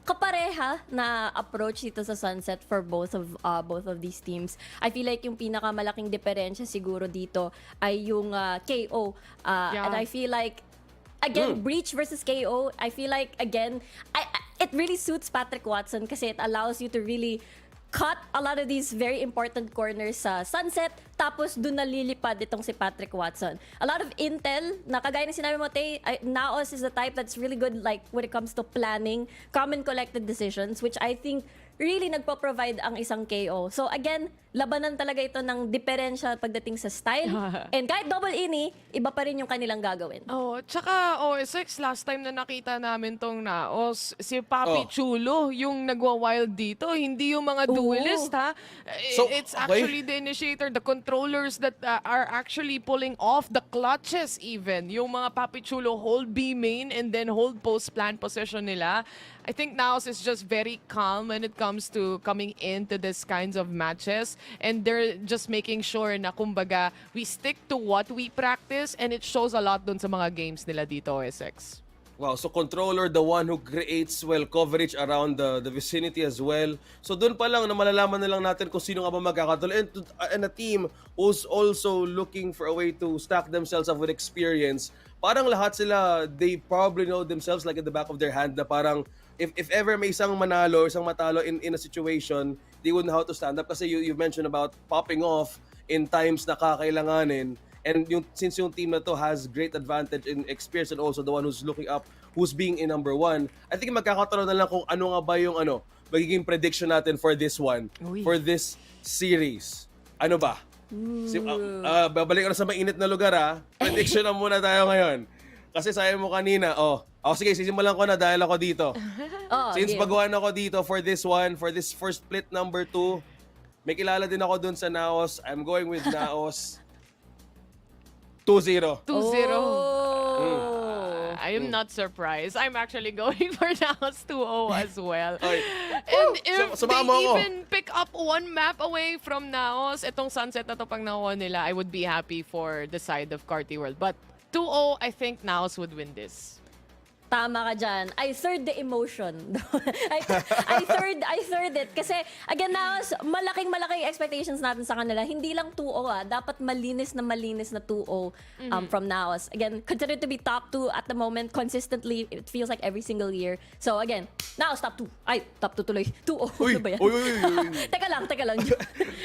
kapareha na approach dito sa Sunset for both of these teams. I feel like yung pinakamalaking diferensya siguro dito ay yung KO. And I feel like, again, Breach versus KO, I feel like, again, it really suits Patrick Watson kasi it allows you to really cut a lot of these very important corners sa Sunset, tapos dun nalilipad itong si Patrick Watson. A lot of intel, na kagaya ng sinabi mo, Tay, Naos is the type that's really good like when it comes to planning, calm and collected decisions, which I think really nagpo-provide ang isang KO. So again, labanan talaga ito ng diferensya pagdating sa style. And kahit double ini, iba pa rin yung kanilang gagawin. Oh, tsaka OSX, last time na nakita namin tong Naos, si Papi Chulo yung nagwa-wild dito, hindi yung mga duelist ha. So, It's okay. actually the initiator, the controllers that are actually pulling off the clutches even. Yung mga Papi Chulo hold B main and then hold post plan position nila. I think Naos is just very calm when it comes to coming into this kinds of matches. And they're just making sure na kumbaga, we stick to what we practice and it shows a lot dun sa mga games nila dito, OSX. Wow, so controller, the one who creates coverage around the vicinity as well. So doon pa lang na malalaman na lang natin kung sino nga ba magkakatulad. And a team who's also looking for a way to stack themselves up with experience. Parang lahat sila, they probably know themselves like in the back of their hand na parang if ever may isang manalo, isang matalo in a situation, they would know how to stand up. Kasi you mentioned about popping off in times na kakailanganin. And since yung team na to has great advantage in experience and also the one who's looking up, who's being in number one, I think magkakataon na lang kung ano nga ba yung magiging prediction natin for this one, for this series. Ano ba? Babalik ko na sa mainit na lugar Prediction na muna tayo ngayon. Kasi sabi mo kanina, sige, sisimulan ko na dahil ako dito. Since baguhan ako dito for this one, for this first split number 2, may kilala din ako dun sa Naos. I'm going with Naos 2-0. 2-0. I am not surprised. I'm actually going for Naos 2-0 as well. And if they even pick up one map away from Naos, itong Sunset na to pang nakuha nila, I would be happy for the side of Carti World. But 2-0, I think Naos would win this. Tama ka dyan. I third the emotion. I third it. Kasi, again, Naos, malaking expectations natin sa kanila. Hindi lang 2-0 Dapat malinis na 2-0 from Naos. Again, considered to be top 2 at the moment. Consistently, it feels like every single year. So, again, Naos top 2. Ay, top 2 tuloy. 2-0. Ano ba yan? Teka lang.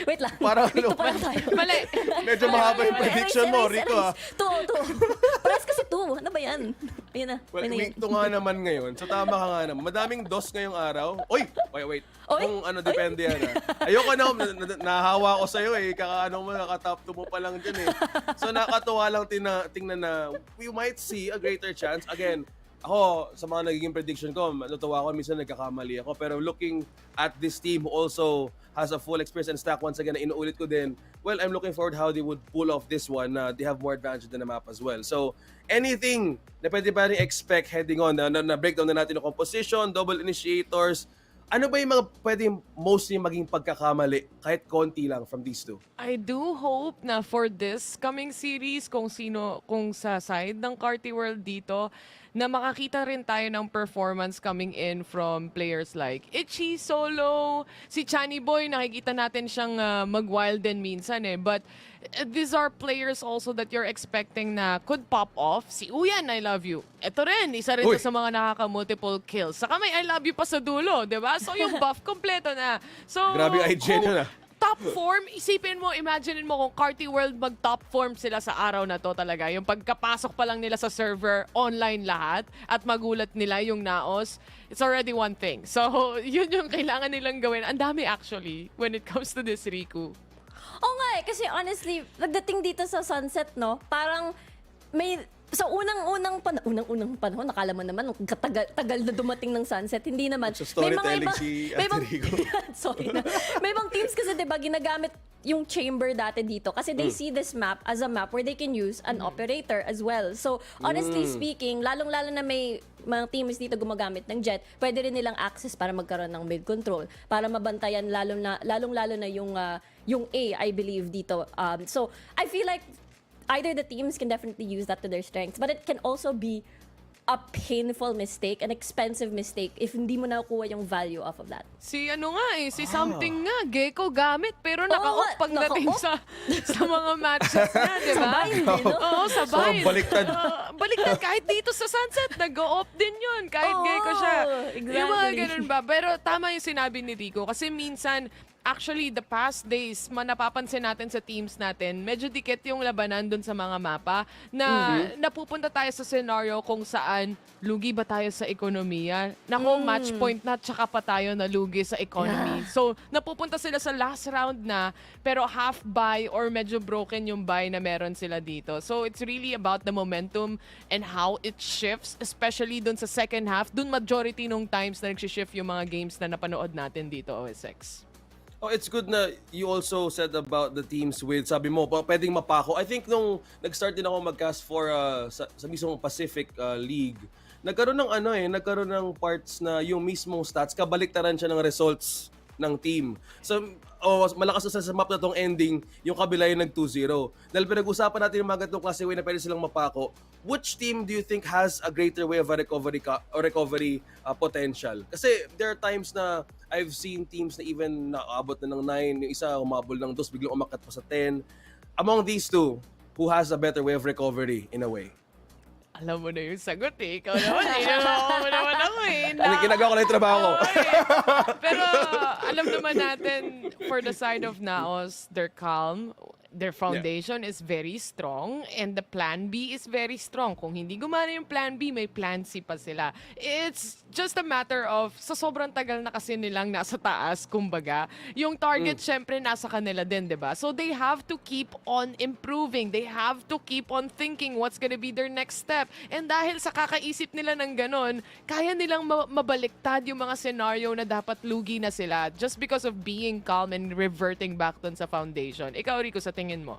Wait lang. Parang Dito pa lang tayo. Mali. Medyo mahaba yung prediction mo, Rico 2-0. Pares kasi 2. Ano ba yan? Ayun na. Well, Ayun na yun. week 2 nga naman ngayon. So tama ka nga naman. Madaming dos ngayong araw. Wait. Kung depende yan Ayoko nahawa ko sa'yo kaka-top 2 mo pa lang dyan So nakatuwa lang tingnan na we might see a greater chance. Again, ako, sa mga nagiging prediction ko, natuwa ako, minsan nagkakamali ako. Pero looking at this team who also has a full experience and stack once again, na inuulit ko din, well, I'm looking forward how they would pull off this one. They have more advantage than the map as well. So, anything na pwede pa rin expect heading on, na breakdown na natin ng composition, double initiators, ano ba yung mga pwede mostly maging pagkakamali kahit konti lang from these two? I do hope na for this coming series, kung sa side ng Carti World dito, na makakita rin tayo ng performance coming in from players like Itchy, Solo, si Chani Boy, nakikita natin siyang mag-wild din minsan But these are players also that you're expecting na could pop off. Si Uyan, I love you. Ito rin, isa rin to sa mga nakaka-multiple kills. Saka may I love you pa sa dulo, di ba? So yung buff kompleto na. So, grabe yung IGN yun top form, isipin mo, imaginein mo kung Carti World mag-top form sila sa araw na to talaga. Yung pagkapasok pa lang nila sa server, online lahat, at magulat nila yung Naos, it's already one thing. So, yun yung kailangan nilang gawin. Ang dami actually, when it comes to this, Riku. Oo nga kasi honestly, pagdating dito sa sunset, no, parang may sa unang-unang panahon, nakala mo naman, tagal na dumating ng sunset. Hindi naman. Sa storytelling si Ate Rico. Sorry na. May ibang teams kasi, diba, ginagamit yung chamber dati dito. Kasi they see this map as a map where they can use an operator as well. So, honestly speaking, lalong-lalo na may mga teams dito gumagamit ng jet, pwede rin nilang access para magkaroon ng mid control, para mabantayan lalong-lalo na yung A, I believe, dito. So, I feel like either the teams can definitely use that to their strengths, but it can also be a painful mistake, an expensive mistake if hindi mo nakuha yung value off of that. Si something nga, Gecko gamit, pero naka-off pagdating sa mga matches niya, di ba? Sabay, hindi, no? Oo, sabay. So, baliktad. Baliktad, kahit dito sa sunset, nag-off din yun, kahit Oo, Gecko siya. exactly. Yung mga ganun ba? Pero tama yung sinabi ni Rico, kasi minsan, actually, the past days, napapansin natin sa teams natin, medyo dikit yung labanan dun sa mga mapa na napupunta tayo sa scenario kung saan lugi ba tayo sa ekonomiya. Nako, match point na, tsaka pa tayo nalugi sa economy. So, napupunta sila sa last round na, pero half buy or medyo broken yung buy na meron sila dito. So, it's really about the momentum and how it shifts, especially dun sa second half. Dun majority nung times na nag-shift yung mga games na napanood natin dito, OSX. Oh, it's good na you also said about the teams with, sabi mo, pwedeng mapako. I think nung nag-start din ako mag-cast for sa mismong Pacific League, nagkaroon ng parts na yung mismong stats, kabaliktaran siya ng results ng team. So, malakas na sa map na tong ending, yung kabila yung nag-2-0. Dahil pinag-usapan natin yung mga ganitong klase way na pwede silang mapako, which team do you think has a greater way of a recovery potential? Kasi there are times na I've seen teams na even nakaabot na ng 9, yung isa umabol ng 2, biglang umakat pa sa 10. Among these two, who has a better way of recovery in a way? Alam mo na yung sagot eh. Ikaw naman eh. Alam mo naman ako eh. Ginagawa ko na yung trabaho ko. Pero alam naman natin, for the side of Naos, they're calm. Their foundation is very strong and the plan B is very strong. Kung hindi gumana yung plan B, may plan C pa sila. It's just a matter of, sa sobrang tagal na kasi nilang nasa taas, kumbaga, yung target syempre nasa kanila din, di ba? So they have to keep on improving. They have to keep on thinking what's gonna be their next step. And dahil sa kakaisip nila ng ganon, kaya nilang mabaliktad yung mga scenario na dapat lugi na sila just because of being calm and reverting back dun sa foundation. Ikaw, Rico, sa tingin mo?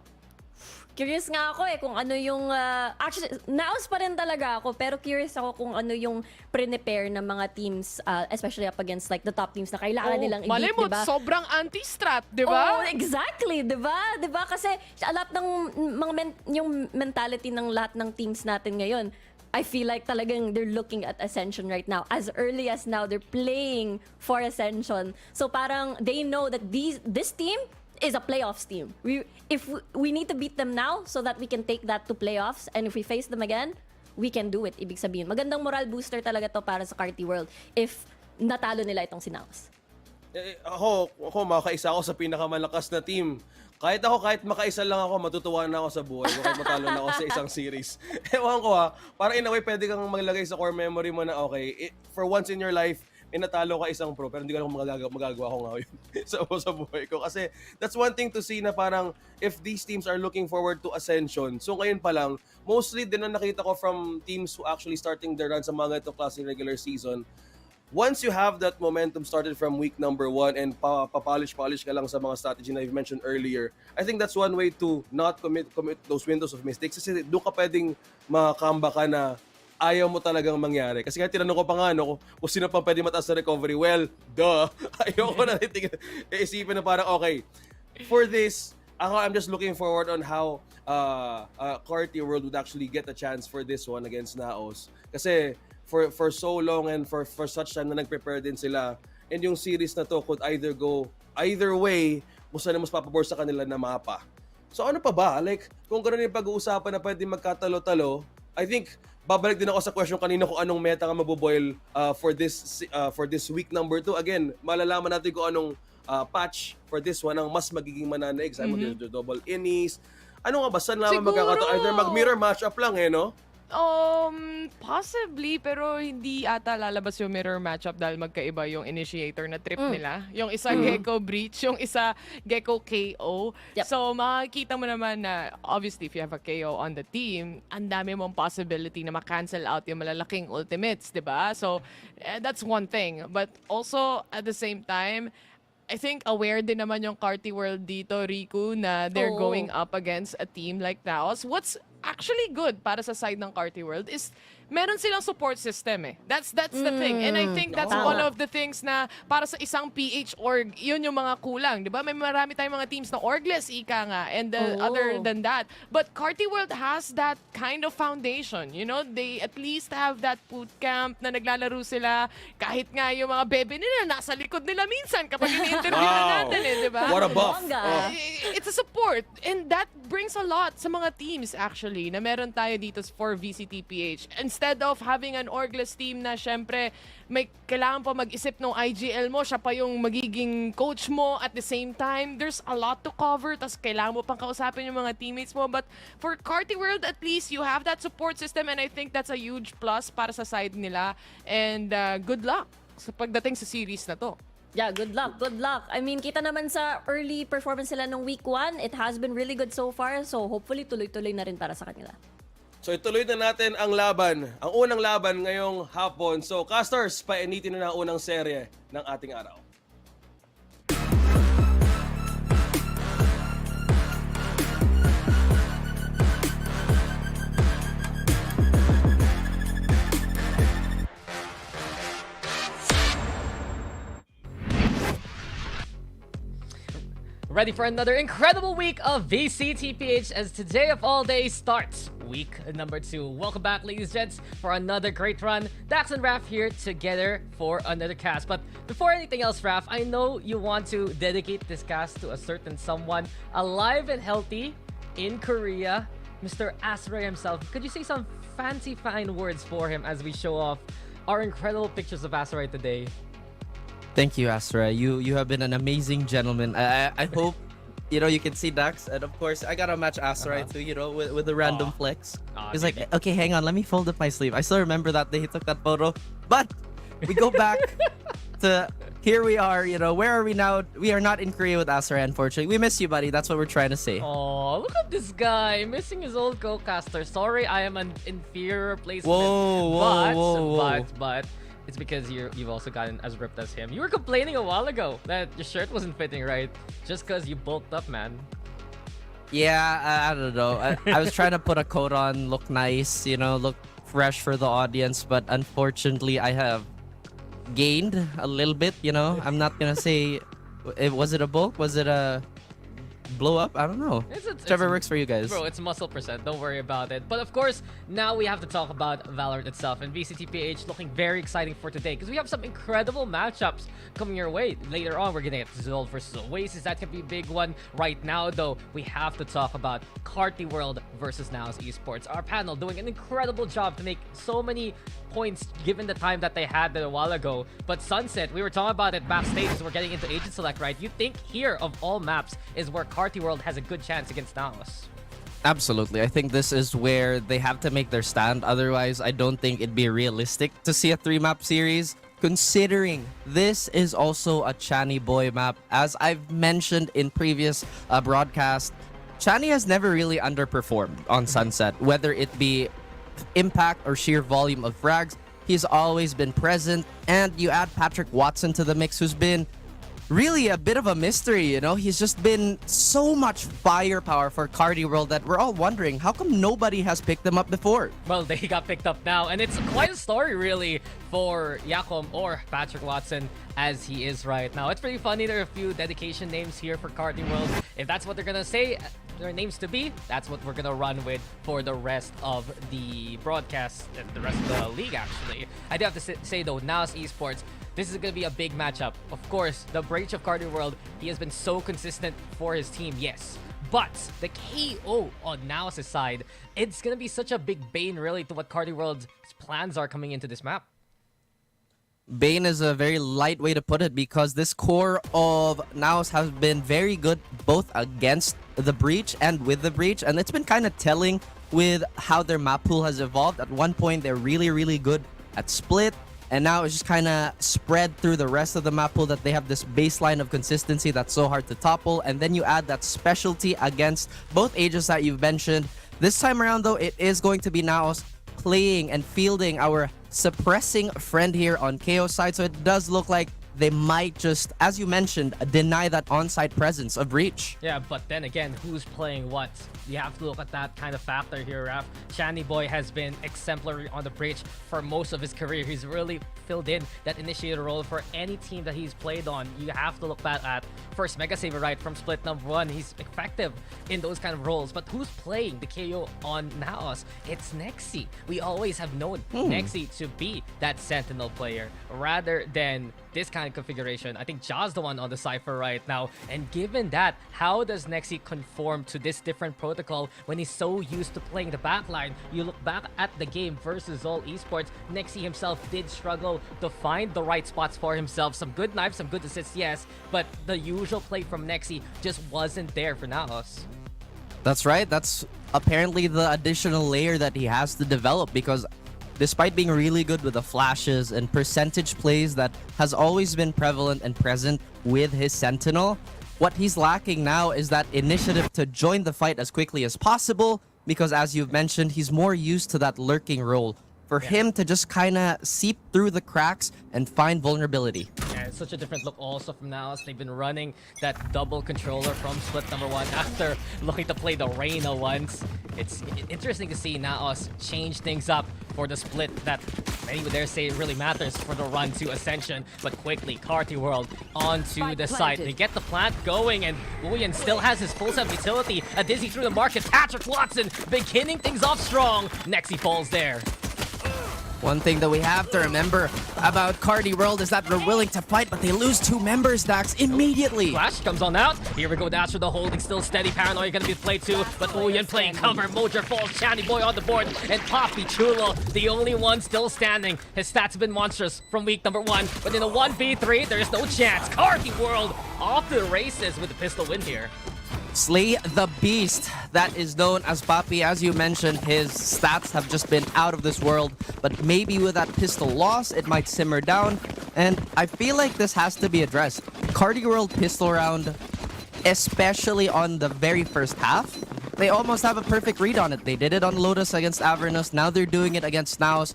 Curious nga ako kung ano yung... actually, naos pa rin talaga ako, pero curious ako kung ano yung prepare ng mga teams, especially up against like the top teams na kailangan nilang Malay i-beat, mo, diba? sobrang anti-strat, di ba? Oh, exactly, 'di ba? 'Di ba? Kasi a lot ng mga yung mentality ng lahat ng teams natin ngayon, I feel like talagang they're looking at Ascension right now. As early as now, they're playing for Ascension. So parang they know that this team is a playoffs team. We need to beat them now so that we can take that to playoffs, and if we face them again, we can do it. Ibig sabihin, magandang moral booster talaga to para sa Carti World if natalo nila itong si Naos. Ako makaisa ako sa pinakamalakas na team. Kahit makaisa lang ako, matutuwa na ako sa buhay ko kahit matalo na ako sa isang series. Ewan ko parang in a way pwede kang maglagay sa core memory mo na okay, for once in your life, natalo ka isang pro, pero hindi ko alam kung magagawa ko ngayon sa buhay ko. Kasi that's one thing to see na parang if these teams are looking forward to Ascension, so ngayon pa lang, mostly din na nakita ko from teams who actually starting their run sa mga ito klase regular season, once you have that momentum started from week number 1 and polish ka lang sa mga strategy na you've mentioned earlier, I think that's one way to not commit those windows of mistakes. Kasi doon ka pwedeng makamba ka na ayaw mo talagang mangyari. Kasi kaya tinanong ko pa nga, kung sino pa pwede mataas na recovery. Well, duh. Ayaw ko na isipin na parang, okay, for this, I'm just looking forward on how Carti World would actually get a chance for this one against Naos. Kasi for so long and for such time na nag-prepare din sila, and yung series na to could either go either way kung saan mas papabor sa kanila na mapa. So ano pa ba? Like, kung gano'n yung pag-uusapan na pwede magkatalo-talo, I think babalik din ako sa question kanina kung anong meta nga maboboil for this week number 2. Again, malalaman natin kung anong patch for this one ang mas magiging mananaig. Sabi mo, double innies. Ano nga ba? Saan naman magkakataon? Either mag-mirror matchup lang no? Possibly, pero hindi ata lalabas yung mirror matchup dahil magkaiba yung initiator na trip nila. Yung isa Gecko Breach, yung isa Gecko KO. Yep. So makikita mo naman na obviously if you have a KO on the team, ang dami mong possibility na ma-cancel out yung malalaking ultimates, di ba? So that's one thing. But also at the same time, I think aware din naman yung Carti World dito, Riku, na they're Oo. going up against a team like Naos. What's actually good para sa side ng Carti World is meron silang support system eh. That's the thing. And I think that's Tama. one of the things na para sa isang PH org, yun yung mga kulang. Di ba? May marami tayong mga teams na orgless, ika nga. And other than that. But Carti World has that kind of foundation. You know, they at least have that boot camp na naglalaro sila. Kahit nga yung mga bebe nila, nasa likod nila minsan kapag ini-interview na natin eh. Di ba? What a buff. Bongga. It's a support. And that brings a lot sa mga teams actually na meron tayo dito for VCT PH. Instead of having an orgless team na syempre may kailangan pa mag-isip ng IGL mo, siya pa yung magiging coach mo at the same time, there's a lot to cover, tas kailangan mo pang kausapin yung mga teammates mo. But for Carti World, at least you have that support system and I think that's a huge plus para sa side nila. And good luck sa pagdating sa series na to. Yeah, good luck, good luck. I mean, kita naman sa early performance nila nung week 1, it has been really good so far. So hopefully tuloy-tuloy na rin para sa kanila. So ituloy na natin ang laban, ang unang laban ngayong hapon. So casters, painitin na ang unang serye ng ating araw. Ready for another incredible week of VCT PH as today of all days starts week number 2. Welcome back, ladies and gents, for another great run. Dax and Raph here together for another cast. But before anything else, Raph, I know you want to dedicate this cast to a certain someone alive and healthy in Korea, Mr. Asra himself. Could you say some fancy fine words for him as we show off our incredible pictures of Asra today? Thank you, Astra. You have been an amazing gentleman. I hope you can see Dax, and of course I gotta match Astra too. With the random flex. He's like, okay, hang on, let me fold up my sleeve. I still remember that day he took that photo. But we go back to here we are. Where are we now? We are not in Korea with Astra, unfortunately. We miss you, buddy. That's what we're trying to say. Oh, look at this guy missing his old co-caster. Sorry, I am an inferior placement. But it's because you've also gotten as ripped as him. You were complaining a while ago that your shirt wasn't fitting right, just because you bulked up, man. Yeah, I don't know. I was trying to put a coat on, look nice, look fresh for the audience, but unfortunately I have gained a little bit. I'm not gonna say, was it a bulk? Was it a blow up? I don't know. Whichever works for you guys. Bro, it's muscle percent. Don't worry about it. But of course, now we have to talk about Valorant itself. And VCTPH looking very exciting for today because we have some incredible matchups coming your way. Later on, we're going to get Zold versus Oasis. That could be a big one. Right now, though, we have to talk about Carti World versus Naos Esports. Our panel doing an incredible job to make so many points given the time that they had a while ago. But Sunset, we were talking about it backstage as we're getting into Agent Select, right? You think here of all maps is where Carti World has a good chance against Naos. Absolutely. I think this is where they have to make their stand. Otherwise, I don't think it'd be realistic to see a 3-map series, considering this is also a Chani boy map. As I've mentioned in previous broadcasts, Chani has never really underperformed on Sunset, whether it be impact or sheer volume of frags. He's always been present, and you add Patrick Watson to the mix, who's been really a bit of a mystery. He's just been so much firepower for Carti World that we're all wondering how come nobody has picked him up before. Well, they got picked up now, and it's quite a story really for Yakom or Patrick Watson as he is right now. It's pretty funny. There are a few dedication names here for Carti World. If that's what they're gonna say their names to be, that's what we're gonna run with for the rest of the broadcast and the rest of the league. Actually, I do have to say though, Naos Esports, this is going to be a big matchup. Of course, the Breach of Carti World, he has been so consistent for his team, yes. But the KO on Naos' side, it's going to be such a big bane really to what Carti World's plans are coming into this map. Bane is a very light way to put it because this core of Naos has been very good both against the Breach and with the Breach. And it's been kind of telling with how their map pool has evolved. At one point, they're really, really good at Split, and now it's just kind of spread through the rest of the map pool that they have this baseline of consistency that's so hard to topple, and then you add that specialty against both ages that you've mentioned. This time around, though, it is going to be Naos playing and fielding our suppressing friend here on KO side, so it does look like they might just, as you mentioned, deny that on-site presence of Reach. Yeah, but then again, who's playing what? You have to look at that kind of factor here, Raph. Channy Boy has been exemplary on the bridge for most of his career. He's really filled in that initiator role for any team that he's played on. You have to look back at first Mega Saver, right, from Split number 1. He's effective in those kind of roles. But who's playing the KO on Naos? It's Nexi. We always have known Nexi to be that Sentinel player rather than this kind of configuration. I think Ja's the one on the Cypher right now. And given that, how does Nexi conform to this different protocol when he's so used to playing the backline? You look back at the game versus all Esports, Nexi himself did struggle to find the right spots for himself. Some good knives, some good assists, yes, but the usual play from Nexi just wasn't there for Naos. That's right. That's apparently the additional layer that he has to develop, because despite being really good with the flashes and percentage plays that has always been prevalent and present with his Sentinel, what he's lacking now is that initiative to join the fight as quickly as possible, because as you've mentioned, he's more used to that lurking role. For him to just kind of seep through the cracks and find vulnerability. Yeah, it's such a different look also from Naos. They've been running that double controller from Split number 1 after looking to play the Reyna once. It's interesting to see Naos change things up for the Split that many would dare say really matters for the run to Ascension. But quickly, Carti World onto the site. They get the plant going, and Uyen still has his full set of utility. A dizzy through the market. Patrick Watson beginning things off strong. Nexi falls there. One thing that we have to remember about Carti World is that they're willing to fight, but they lose 2 members, Dax, immediately. Flash comes on out. Here we go, Dash with the holding, still steady. Paranoia gonna be played too, but Uyen playing cover. Mojer falls, Channy Boy on the board, and Poppy Chulo, the only one still standing. His stats have been monstrous from week number 1, but in a 1v3, there's no chance. Carti World off to the races with the pistol win here. Slay the Beast, that is known as Papi. As you mentioned, his stats have just been out of this world, but maybe with that pistol loss, it might simmer down, and I feel like this has to be addressed. Carti World pistol round, especially on the very first half, they almost have a perfect read on it. They did it on Lotus against Avernus, now they're doing it against Naos.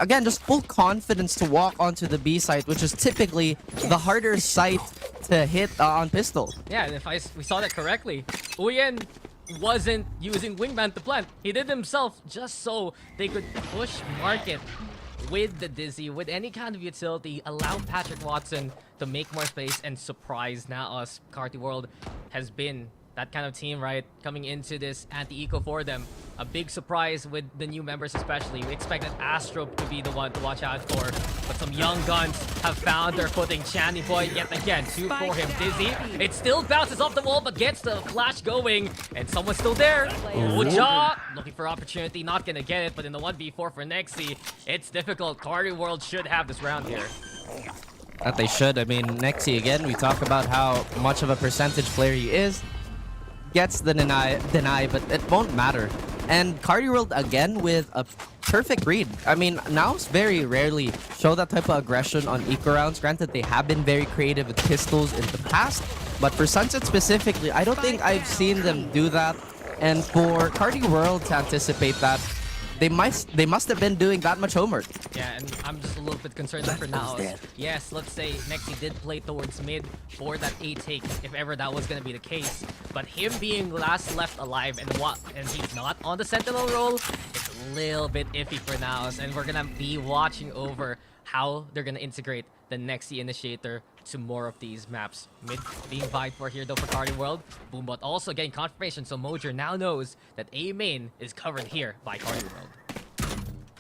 Again, just full confidence to walk onto the B site, which is typically the harder site to hit on pistol. Yeah, and if we saw that correctly, Uyen wasn't using Wingman to plant. He did himself just so they could push market with the Dizzy, with any kind of utility, allow Patrick Watson to make more space and surprise Naos. Carti World has been that kind of team, right? Coming into this anti-eco for them. A big surprise with the new members especially. We expected Astro to be the one to watch out for, but some young guns have found their footing. Channy Boy yet again, 2 for him. Dizzy, it still bounces off the wall, but gets the flash going, and someone's still there. Uja, looking for opportunity, not gonna get it, but in the 1v4 for Nexi, it's difficult. Carti World should have this round here. That they should. I mean, Nexi, again, we talk about how much of a percentage player he is. Gets the deny, but it won't matter. And Carti World again with a perfect read. I mean, Naos very rarely show that type of aggression on eco rounds. Granted, they have been very creative with pistols in the past, but for Sunset specifically, I don't think I've seen them do that. And for Carti World to anticipate that, they must have been doing that much homework. Yeah, and I'm just a little bit concerned for now. Yes, let's say Nexi did play towards mid for that A take, if ever that was gonna be the case. But him being last left alive and he's not on the Sentinel role, it's a little bit iffy for now. And we're gonna be watching over how they're gonna integrate the Nexi initiator to more of these maps. Mid being vied for here though for Carti World. Boombot also getting confirmation, so Mojer now knows that A main is covered here by Carti World.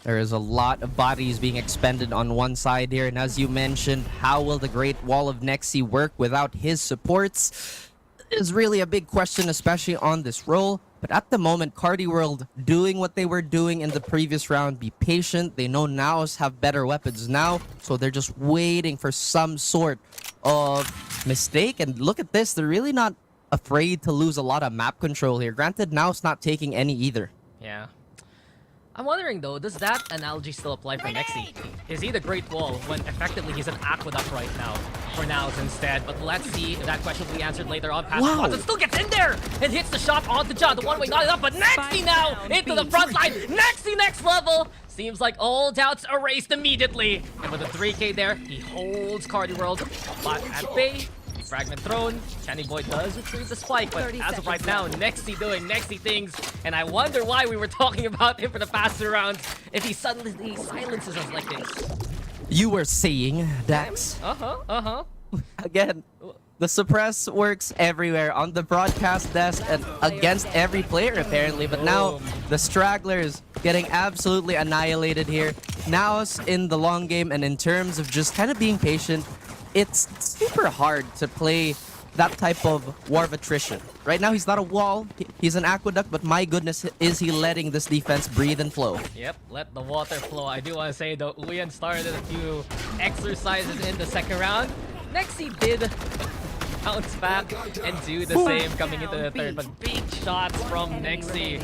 There is a lot of bodies being expended on one side here, and as you mentioned, how will the Great Wall of Nexi work without his supports is really a big question, especially on this role. But at the moment, Carti World doing what they were doing in the previous round. Be patient. They know Naos have better weapons now, so they're just waiting for some sort of mistake. And look at this. They're really not afraid to lose a lot of map control here. Granted, Naos not taking any either. Yeah. I'm wondering though, does that analogy still apply for Nexi? Is he the Great Wall when effectively he's an aqueduct right now for Naos instead? But let's see if that question will be answered later on. Patrick Watson still gets in there and hits the shot onto John. The one way not enough, but Nexi now into the front line. Nexi next level. Seems like all doubts erased immediately. And with a 3K there, he holds Carti World, but at bay. Fragment thrown. Channy Boy does retrieve the spike, but as of right now, Nexi doing Nexi things. And I wonder why we were talking about him for the past 2 rounds if he suddenly silences us like this. You were saying, Dax. Again, the suppress works everywhere on the broadcast desk and against every player apparently, but now the stragglers getting absolutely annihilated here. Naos in the long game, and in terms of just kind of being patient, it's super hard to play that type of war of attrition. Right now, he's not a wall, he's an aqueduct, but my goodness, is he letting this defense breathe and flow. Yep, let the water flow. I do want to say, though, Uyan started a few exercises in the second round. Nexi did bounce back and do the same coming into the third, but big shots from Nexi.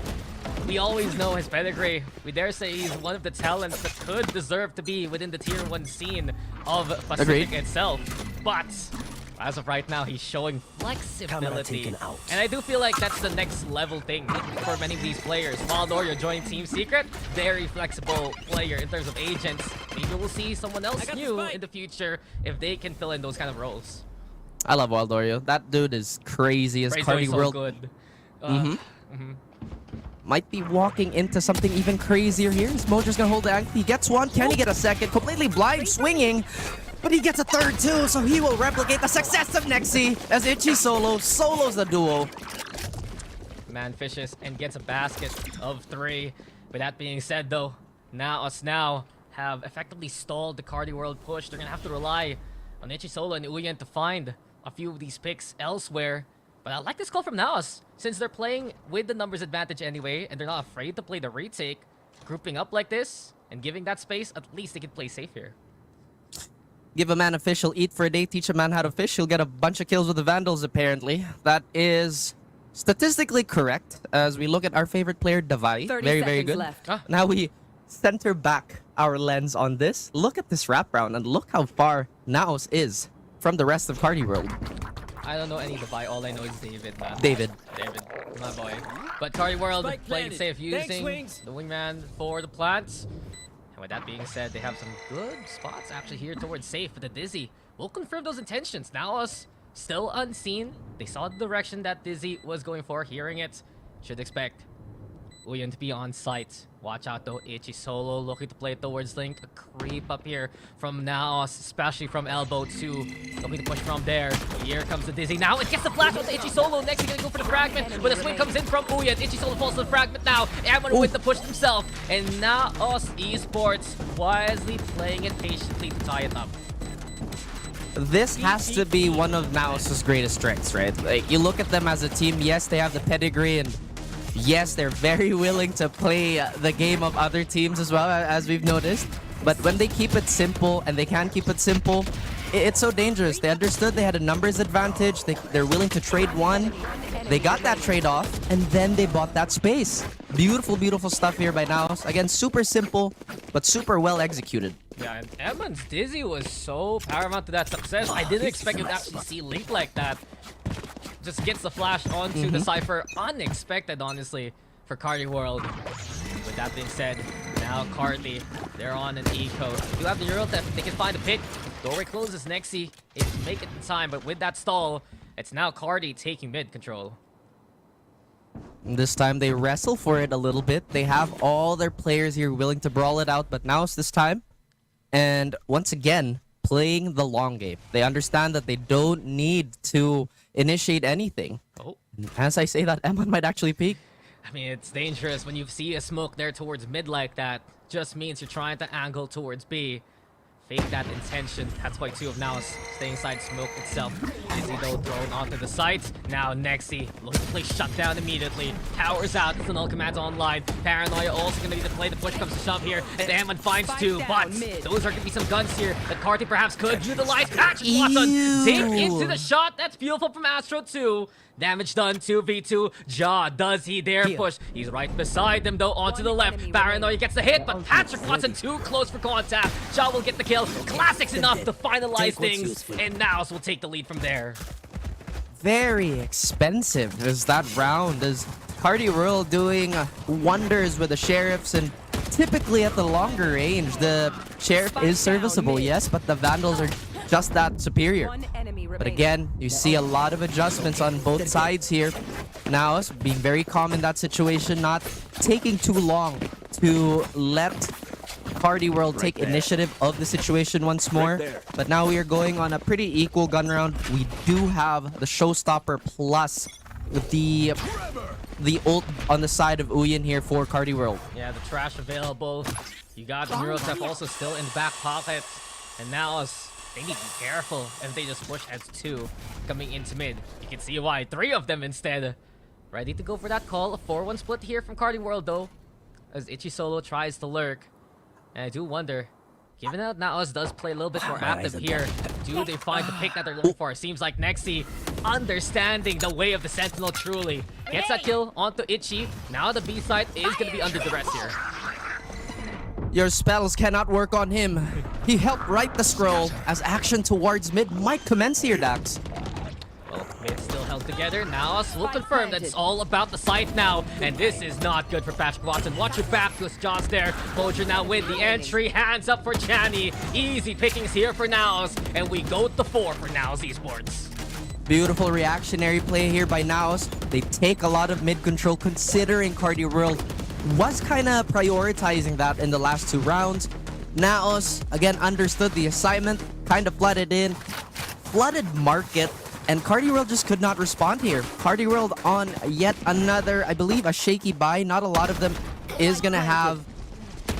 We always know his pedigree. We dare say he's one of the talents that could deserve to be within the tier 1 scene of Pacific itself. But as of right now, he's showing flexibility. And I do feel like that's the next level thing for many of these players. VALORANT joining Team Secret, very flexible player in terms of agents. Maybe we'll see someone else new in the future if they can fill in those kind of roles. I love Waldorio. That dude is crazy as Carti so World. Good. Might be walking into something even crazier here. Is Mojo's gonna hold the angle? He gets one. Can he get a second? Completely blind swinging, but he gets a third too, so he will replicate the success of Nexi as Itchy solos the duo. Man fishes and gets a basket of 3. With that being said though, Naos now have effectively stalled the Carti World push. They're gonna have to rely on Itchy Solo and Uyan to find a few of these picks elsewhere. But I like this call from Naos, since they're playing with the numbers advantage anyway, and they're not afraid to play the retake. Grouping up like this, and giving that space, at least they can play safe here. Give a man a fish, he'll eat for a day. Teach a man how to fish, he'll get a bunch of kills with the Vandals, apparently. That is statistically correct, as we look at our favorite player, Davai. Very good. Left. Now we center back our lens on this. Look at this wraparound, and look how far Naos is from the rest of Carti World. I don't know any Dubai. All I know is David, man. David, my boy. But Carti World playing it safe using the wingman for the plants. And with that being said, they have some good spots actually here towards safe. But the Dizzy will confirm those intentions. Naos still unseen. They saw the direction that Dizzy was going for. Hearing it, should expect Uyan to be on site. Watch out though, Itchy Solo looking to play towards Link. A creep up here from Naos, especially from Elbow 2. Looking to push from there. Here comes the Dizzy. Now it gets the flash with Itchy Solo. Next he's gonna go for the fragment, but the swing comes in from Uyan. Itchy Solo falls to the fragment now. Avernus with the push himself. And Naos Esports wisely playing it patiently to tie it up. this has to be one of Naos' greatest strengths, right? Like, you look at them as a team, yes, they have the pedigree, and yes, they're very willing to play the game of other teams as well, as we've noticed. But when they keep it simple, and they can keep it simple, it's so dangerous. They understood they had a numbers advantage. They're willing to trade one. They got that trade off, and then they bought that space. Beautiful, beautiful stuff here by Naos. Again, super simple, but super well executed. Yeah, and Edmund's Dizzy was so paramount to that success. I didn't expect him to actually see Link like that. Just gets the flash onto the Cypher. Unexpected, honestly, for Carti World. With that being said, now Carti, they're on an eco. They do have the Euro Theft. They can find a pick. Doorway closes. Nexi able to make it in time, but with that stall, it's now Carti taking mid control. This time they wrestle for it a little bit. They have all their players here willing to brawl it out, but Naos this time. And once again, playing the long game. They understand that they don't need to initiate anything. Oh. As I say that, Emma might actually peek. I mean, it's dangerous when you see a smoke there towards mid like that. Just means you're trying to angle towards B. fake that intention. That's why two of Naos stay inside smoke itself. Izzy though thrown onto the site. Now Nexi looks to play shut down immediately. Powers out, the null command's online. Paranoia also gonna need to play. The push comes to shove here. And Damon finds two, but those are gonna be some guns here that Carti perhaps could utilize. Patrick Watson dig into the shot. That's beautiful from Astro 2. Damage done, 2v2. Ja, does he dare push? He's right beside them though, onto the left. Paranoia gets the hit, but Patrick Watson too close for contact. Ja will get the kill. Classics enough to finalize things, and Naos will take the lead from there. Very expensive is that round, as Carti World doing wonders with the Sheriffs, and typically at the longer range, the Sheriff is serviceable, yes, but the Vandals are just that superior. But again, you see a lot of adjustments on both sides here. Naos being very calm in that situation, not taking too long to let Carti World take initiative of the situation once more. But now we are going on a pretty equal gun round. We do have the Showstopper plus the ult on the side of Uyin here for Carti World. Yeah, the trash available. You got Neurotep also still in the back pocket. And Naos, they need to be careful if they just push as two coming into mid. You can see why. Three of them instead. Ready to go for that call. A 4-1 split here from Carti World though, as Ichi Solo tries to lurk. And I do wonder, given that Naos does play a little bit more active here, do they find the pick that they're looking for? It seems like Nexi understanding the way of the Sentinel truly. Gets that kill onto Ichi. Now the B side is going to be under duress here. Your spells cannot work on him. He helped write the scroll as action towards mid might commence here, Dax. Well, mid still held together. Naos will confirm that it's all about the site now. And this is not good for Patrick Watson. Watch your back, Gus John's there. Mojo now with the entry. Hands up for Chani. Easy pickings here for Naos. And we go to 4 for Naos Esports. Beautiful reactionary play here by Naos. They take a lot of mid control considering Carti World was kind of prioritizing that in the last 2 rounds. Naos, again, understood the assignment, kind of flooded in, flooded market, and Carti World just could not respond here. Carti World on yet another, I believe, a shaky buy. Not a lot of them is going to have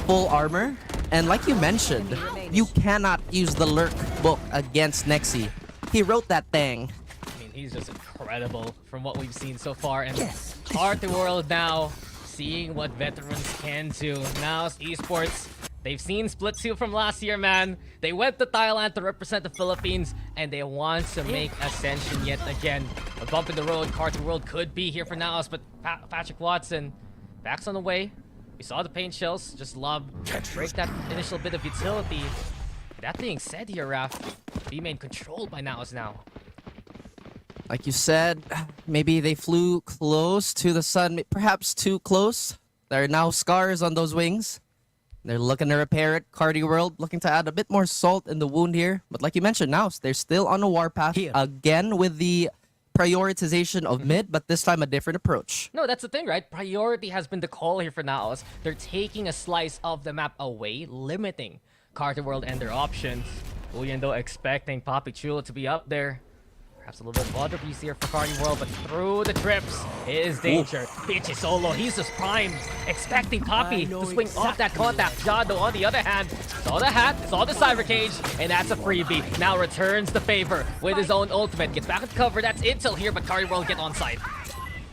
full armor. And like you mentioned, you cannot use the lurk book against Nexi. He wrote that thing. I mean, he's just incredible from what we've seen so far. And Carti World now seeing what veterans can do. Naos Esports, they've seen Split 2 from last year, man. They went to Thailand to represent the Philippines, and they want to make Ascension yet again. A bump in the road, Carti World could be here for Naos, but Patrick Watson, back's on the way. We saw the paint shells, just love break that initial bit of utility. That being said here, Raf, B-main controlled by Naos now. Like you said, maybe they flew close to the sun, perhaps too close. There are now scars on those wings. They're looking to repair it. Carti World looking to add a bit more salt in the wound here. But like you mentioned, now they're still on a warpath. Again with the prioritization of mid, but this time a different approach. No, that's the thing, right? Priority has been the call here for Naos. They're taking a slice of the map away, limiting Carti World and their options. Uyen though expecting Papi Chulo to be up there. Perhaps a little bit of water piece here for Carti World, but through the trips is danger. Ichi Solo, he's just primed, expecting Papi to swing off that contact. Jado, on the other hand, saw the hat, saw the Cyber Cage, and that's a freebie. Now returns the favor with his own ultimate. Gets back into cover, that's intel here, but Carti World get on site.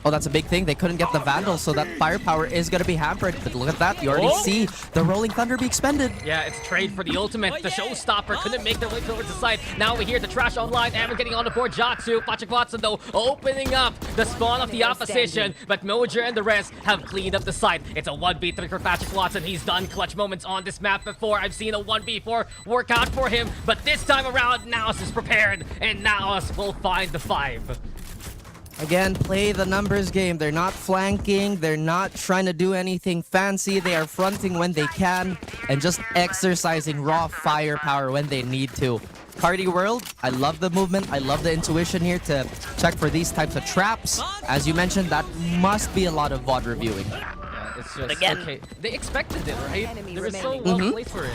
Oh, that's a big thing. They couldn't get the Vandal, so that firepower is going to be hampered. But look at that. You already see the Rolling Thunder be expended. Yeah, it's a trade for the ultimate. The Showstopper couldn't make their way towards the site. Now we hear the trash online. Amber getting on the board. Jatsu, Patrick Watson, though, opening up the spawn of the opposition. But Mojer and the rest have cleaned up the site. It's a 1v3 for Patrick Watson. He's done clutch moments on this map before. I've seen a 1v4 work out for him. But this time around, Naos is prepared. And Naos will find the 5. Again, play the numbers game. They're not flanking. They're not trying to do anything fancy. They are fronting when they can and just exercising raw firepower when they need to. Carti World, I love the movement. I love the intuition here to check for these types of traps. As you mentioned, that must be a lot of VOD reviewing. Yeah, it's just, okay. They expected it, right? They were so well placed for it.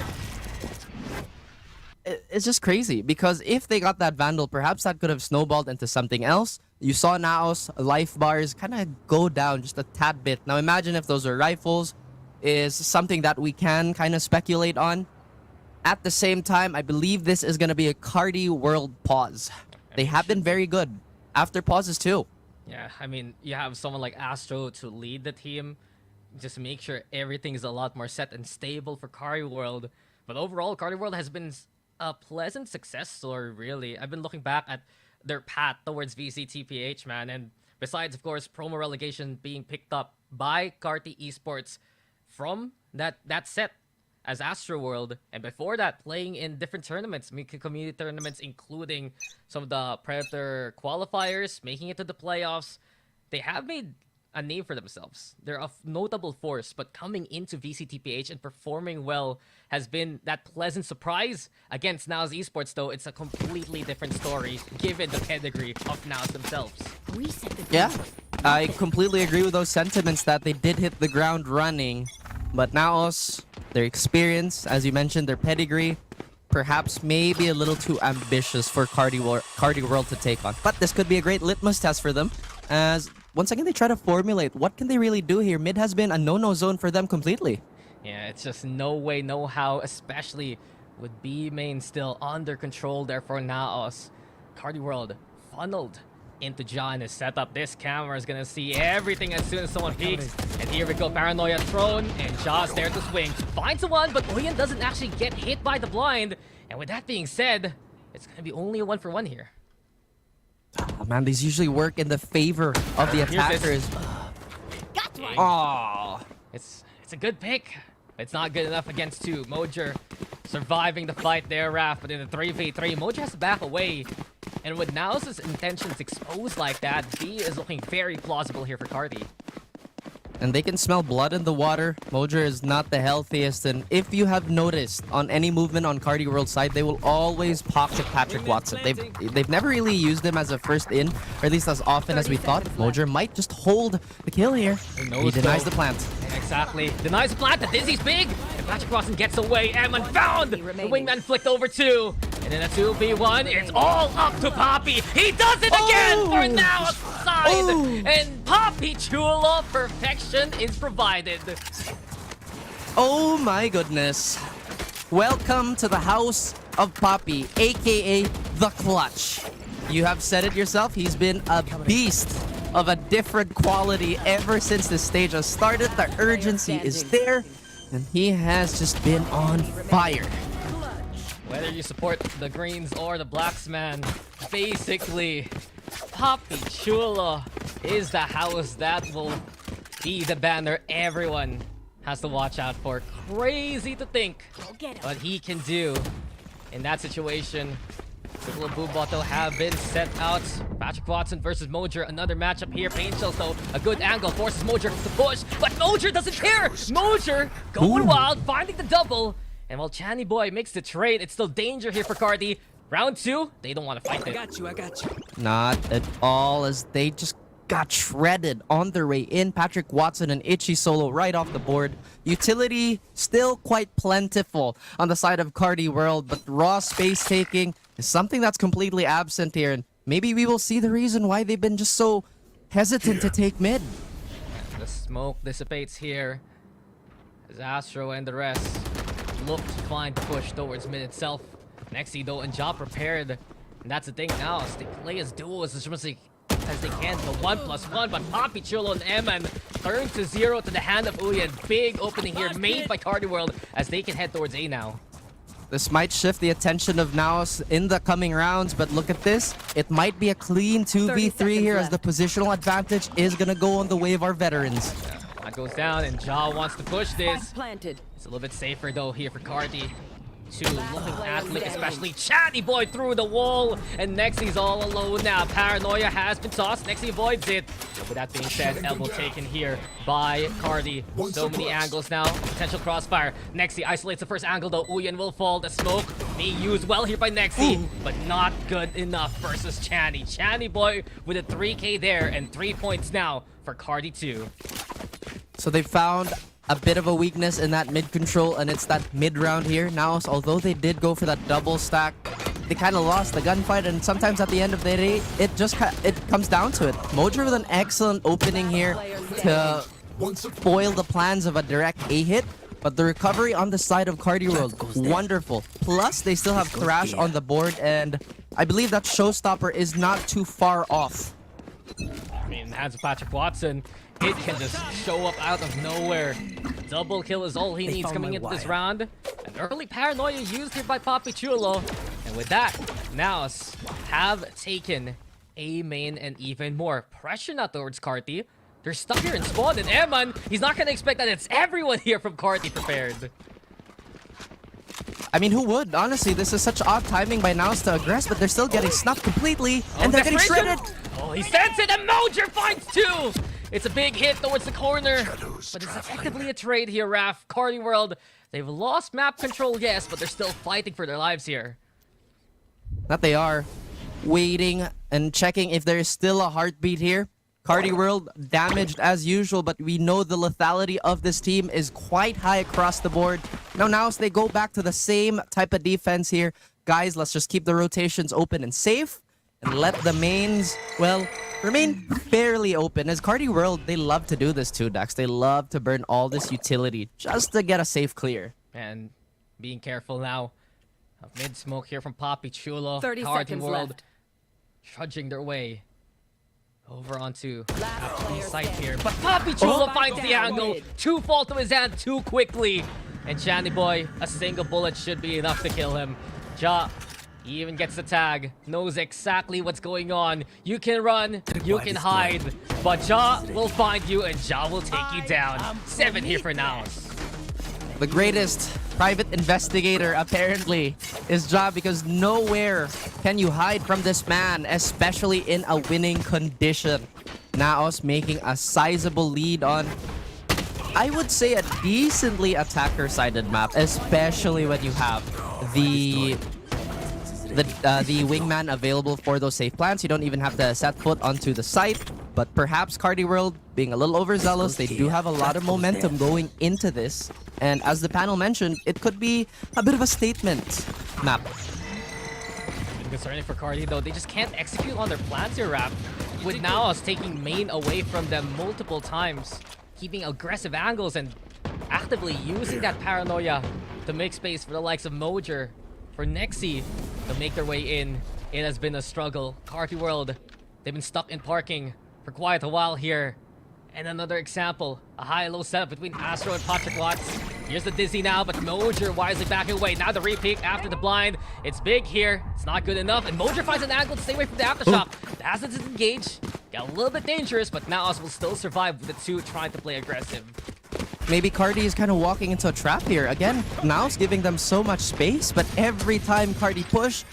It's just crazy because if they got that Vandal, perhaps that could have snowballed into something else. You saw Naos life bars kind of go down just a tad bit. Now imagine if those are rifles, is something that we can kind of speculate on. At the same time, I believe this is going to be a Carti World pause. They have been very good after pauses too. Yeah, I mean, you have someone like Astro to lead the team, just make sure everything is a lot more set and stable for Carti World. But overall, Carti World has been a pleasant success story, really. I've been looking back at their path towards VCT PH, man, and besides, of course, promo relegation being picked up by Carti Esports from that set as Astro World, and before that, playing in different tournaments, community tournaments, including some of the Predator qualifiers, making it to the playoffs. They have made a name for themselves. They're a notable force, but coming into VCTPH and performing well has been that pleasant surprise. Against Naos Esports, though, it's a completely different story, given the pedigree of Naos themselves. Yeah, I completely agree with those sentiments that they did hit the ground running. But Naos, their experience, as you mentioned, their pedigree, perhaps maybe a little too ambitious for Carti World to take on. But this could be a great litmus test for them, as once again they try to formulate what can they really do here. Mid has been a no-no zone for them completely. Yeah, it's just no way, no how, especially with B main still under control there for Naos. Carti World funneled into John his setup. This camera is gonna see everything as soon as someone peeks. And here we go, Paranoia thrown, and Jaw's there to swing. Finds one, but Oyen doesn't actually get hit by the blind. And with that being said, it's gonna be only a 1-for-1 here. Oh, man, these usually work in the favor of the attackers. Oh, It's a good pick. It's not good enough against 2. Mojer surviving the fight there, Raph, but in the 3v3, Mojer has to back away. And with Naos' intentions exposed like that, B is looking very plausible here for Carti. and they can smell blood in the water. Mojer is not the healthiest, and if you have noticed on any movement on Carti World side, they will always pocket Patrick Watson. They've never really used him as a first in, or at least as often as we thought. Mojer might just hold the kill here. He denies the plant. Exactly. Denies the plant. The Dizzy's big. And Patrick Watson gets away. Edmund found. The wingman flicked over 2. And in a 2v1, it's all up to Poppy. He does it again for now outside. And Poppy Chulo, perfection is provided. Oh my goodness. Welcome to the house of Poppy, aka The Clutch. You have said it yourself, he's been a beast of a different quality ever since the stage has started. The urgency is there, and he has just been on fire. Whether you support the Greens or the Blacks, man, basically, Poppy Chulo is the house that will be the banner everyone has to watch out for. Crazy to think what he can do in that situation. Triple Boobot though have been set out. Patrick Watson versus Mojer, another matchup here. Pain Shells though, a good angle, forces Mojer to push, but Mojer doesn't care! Mojer going wild, finding the double. And while Channy Boy makes the trade, it's still danger here for Carti. Round 2, they don't want to fight it. I got you. Not at all, as they just got shredded on their way in. Patrick Watson and Itchy solo right off the board. Utility still quite plentiful on the side of Carti World, but raw space taking is something that's completely absent here, and maybe we will see the reason why they've been just so hesitant to take mid. The smoke dissipates here as Astro and the rest look to find the push towards mid itself. Nexi though and Job prepared, and that's the thing now, as they play as duos as much as they can for 1+1, but Poppy Chulo and Eman turn to 0 to the hand of Uyan. Big opening here made by Carti World as they can head towards A now. This might shift the attention of Naos in the coming rounds, but look at this. It might be a clean 2v3 here, as the positional advantage is going to go on the way of our veterans. That goes down, and Ja wants to push this. Planted. It's a little bit safer though here for Carti. 2 looking athlete, especially Chatty Boy through the wall, and Nexi's all alone now. Paranoia has been tossed. Nexi avoids it. But with that being said, elbow taken here by Carti. So many angles now. Potential crossfire. Nexi isolates the first angle though. Uyan will fall. The smoke being used well here by Nexi, but not good enough versus Channy. Channy Boy with a 3K there and 3 points now for Carti 2. So they found a bit of a weakness in that mid control, and it's that mid round here. Now, although they did go for that double stack, they kind of lost the gunfight, and sometimes at the end of the day, it comes down to it. Mojer with an excellent opening here to foil the plans of a direct A hit, But the recovery on the side of Carti World, wonderful. Plus, they still have Thrash on the board, and I believe that Showstopper is not too far off. I mean, in the hands of Patrick Watson, it can just show up out of nowhere. Double kill is all he needs coming into this round. An early paranoia used here by Papi Chulo. And with that, Naos have taken A main and even more. Pressure now towards Carti. They're stuck here in spawn, and Eman, he's not going to expect that it's everyone here from Carti prepared. I mean, who would? Honestly, this is such odd timing by Naos to aggress, but they're still getting snuffed completely, and they're getting shredded. Oh, he sends it, and Mojer finds two! It's a big hit towards the corner, but it's effectively a trade here, Raf. Carti World, they've lost map control, yes, but they're still fighting for their lives here. That they are. Waiting and checking if there is still a heartbeat here. Carti World damaged as usual, but we know the lethality of this team is quite high across the board. Now they go back to the same type of defense here. Guys, let's just keep the rotations open and safe and let the mains, well, remain fairly open. As Carti World, they love to do this too, Dax. They love to burn all this utility just to get a safe clear. And being careful now. Mid-smoke here from Papi Chulo. 30 Carti seconds World left. trudging their way over onto the site here. But Papi Chulo finds the angle. Two fall to his hand too quickly. And Channy Boy, a single bullet should be enough to kill him. Ja, he even gets the tag. Knows exactly what's going on. You can run, you can hide. But Ja will find you and Ja will take you down. 7 here for Naos. The greatest private investigator, apparently, is Ja, because nowhere can you hide from this man, especially in a winning condition. Naos making a sizable lead on, I would say, a decently attacker-sided map, especially when you have the wingman available for those safe plants. You don't even have to set foot onto the site. But perhaps Carti World, being a little overzealous, they do have a lot of momentum going into this. And as the panel mentioned, it could be a bit of a statement map. Concerning for Carti though, they just can't execute on their plans here, Rap. With Naos taking main away from them multiple times, keeping aggressive angles and actively using that paranoia to make space for the likes of Mojer, for Nexi to make their way in. It has been a struggle. Carti World, they've been stuck in parking for quite a while here. And another example, a high-low setup between Astro and Patrick Watts. Here's the Dizzy now, but Mojer wisely backing away. Now the repeat after the blind. It's big here. It's not good enough. And Mojer finds an angle to stay away from the aftershock. As it's engaged, got a little bit dangerous, but Naos will still survive with the two trying to play aggressive. Maybe Carti is kind of walking into a trap here. Again, Naos giving them so much space, but every time Carti push,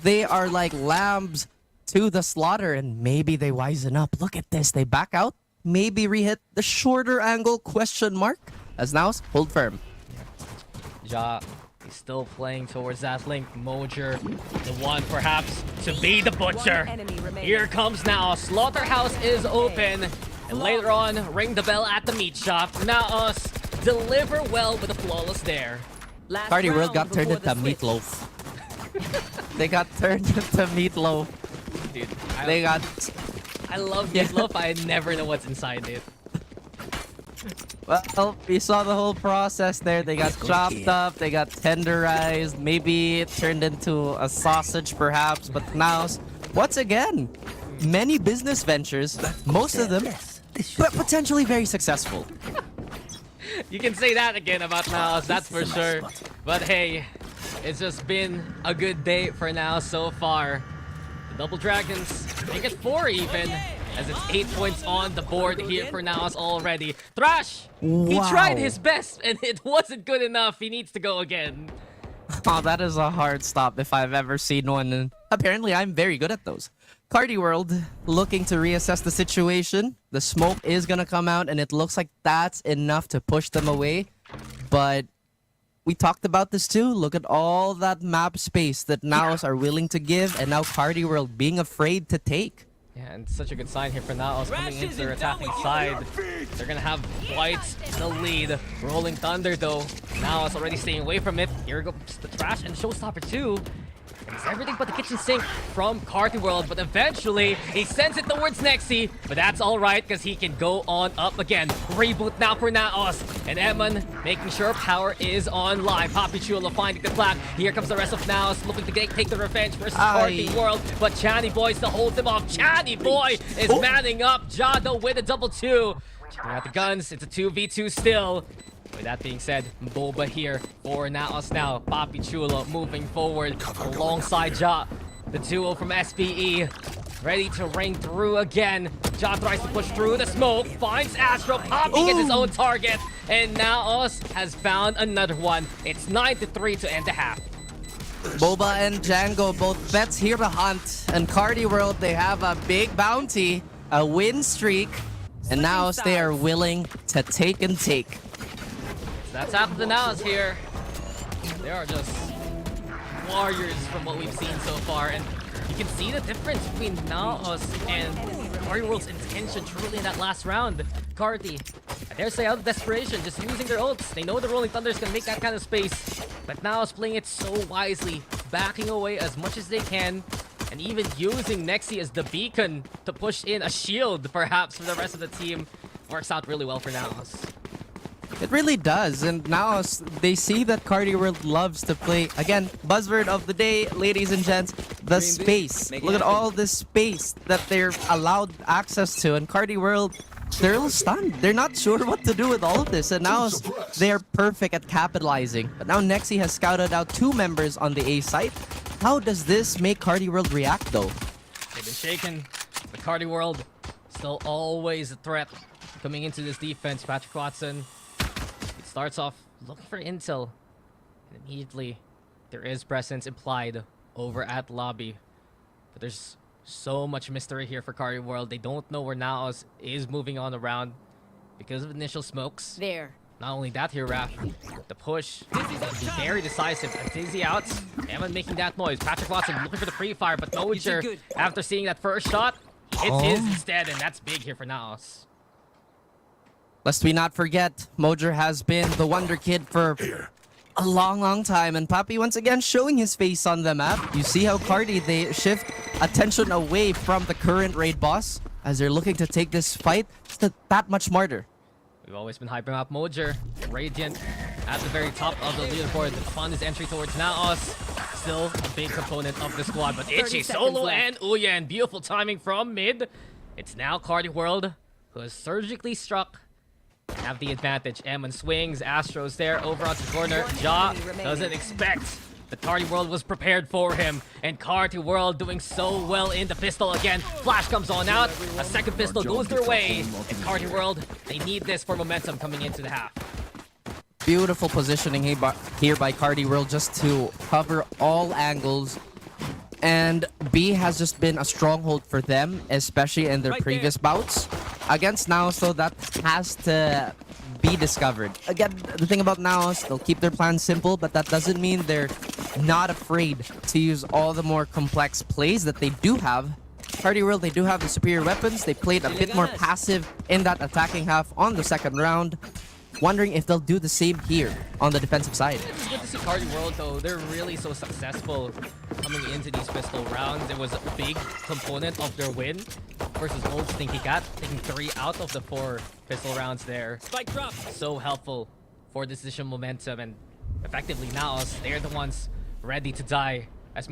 they are like lambs to the slaughter, and maybe they wisen up. Look at this. They back out. Maybe rehit the shorter angle question mark as Naos hold firm. Ja is still playing towards that link. Mojer, the one perhaps to be the butcher. Here comes now. Slaughterhouse is open. And later on, ring the bell at the meat shop. Naos deliver well with a flawless dare. Carti World got turned into meatloaf. They got turned into meatloaf. Dude, I love meatloaf. I never know what's inside it. Well, we saw the whole process there. They got chopped up, they got tenderized, maybe it turned into a sausage perhaps, but now, once again, many business ventures, most of them, but potentially very successful. You can say that again about Naos, that's for sure. But hey, it's just been a good day for now so far. The Double Dragons make it 4 even, as it's 8 points on the board here for Naos already. Thrash, he tried his best and it wasn't good enough. He needs to go again. Oh, that is a hard stop if I've ever seen one, and apparently I'm very good at those. Carti World looking to reassess the situation. The smoke is gonna come out and it looks like that's enough to push them away. But we talked about this too. Look at all that map space that Naos are willing to give, and now Carti World being afraid to take. Yeah, and such a good sign here for Naos coming into their attacking side. They're gonna have quite the lead. Rolling Thunder though. Naos already staying away from it. Here goes the Trash and Showstopper too. It's everything but the kitchen sink from Carti World, but eventually he sends it towards Nexi, but that's alright because he can go on up again. Reboot now for Naos, and Edmund making sure power is online. Papi Chulo finding the flag. Here comes the rest of Naos looking to take the revenge versus Carti World, but Channy Boy still holds him off. Channy Boy is manning up. Jado with a double 2. Checking out the guns, it's a 2v2 still. With that being said, Boba here for Naos now. Papi Chulo moving forward alongside Ja. The duo from SPE ready to ring through again. Ja tries to push through the smoke, finds Astro. Papi gets his own target, and Naos has found another one. It's 9-3 to end the half. Boba and Django both bets here to hunt. And Carti World, they have a big bounty, a win streak. And now they are willing to take and take. That's half of the Naos here. They are just warriors from what we've seen so far, and you can see the difference between Naos and Carti World's intention truly in that last round. Carti, I dare say out of desperation, just using their ults. They know the Rolling Thunder is gonna make that kind of space, but Naos playing it so wisely, backing away as much as they can, and even using Nexi as the beacon to push in a shield, perhaps, for the rest of the team. Works out really well for Naos. It really does, and now they see that Carti World loves to play. Again, buzzword of the day, ladies and gents, the space. Look at all this space that they're allowed access to, and Carti World, they're a little stunned. They're not sure what to do with all of this, and now they're perfect at capitalizing. But now Nexi has scouted out 2 members on the A site. How does this make Carti World react, though? They've been shaken. The Carti World still always a threat coming into this defense. Patrick Watson starts off looking for intel, and immediately there is presence implied over at lobby. But there's so much mystery here for Carti World. They don't know where Naos is moving on around because of initial smokes. There. Not only that here, Raph, the push will be very decisive. A Dizzy out, Evan making that noise. Patrick Watson looking for the pre-fire, but Mojer, after seeing that first shot, hits his instead, and that's big here for Naos. Lest we not forget, Mojer has been the Wonder Kid for a long time, and Papi once again showing his face on the map. You see how Carti, they shift attention away from the current raid boss as they're looking to take this fight that much smarter. We've always been hyping up Mojer, Radiant at the very top of the leaderboard upon his entry towards Naos. Still a big component of the squad, but Itchy, Solo, and Uyen. Beautiful timing from mid. It's now Carti World who has surgically struck. Have the advantage. Eamon swings. Astro's there over onto the corner. Ja doesn't expect. The Carti World was prepared for him. And Carti World doing so well in the pistol again. Flash comes on out. A second pistol goes their way. And Carti World, they need this for momentum coming into the half. Beautiful positioning here by Carti World just to cover all angles. And B has just been a stronghold for them, especially in their previous bouts. Against Naos, though, that has to be discovered. Again, the thing about Naos, they'll keep their plans simple, but that doesn't mean they're not afraid to use all the more complex plays that they do have. Carti World, they do have the superior weapons. They played a bit more passive in that attacking half on the second round. Wondering if they'll do the same here on the defensive side. It's good to see Carti World, though. They're really so successful coming into these pistol rounds. It was a big component of their win versus old Stinky Cat, taking 3 out of the 4 pistol rounds there. Spike drop. So helpful for decision momentum, and effectively Naos, they're the ones ready to die as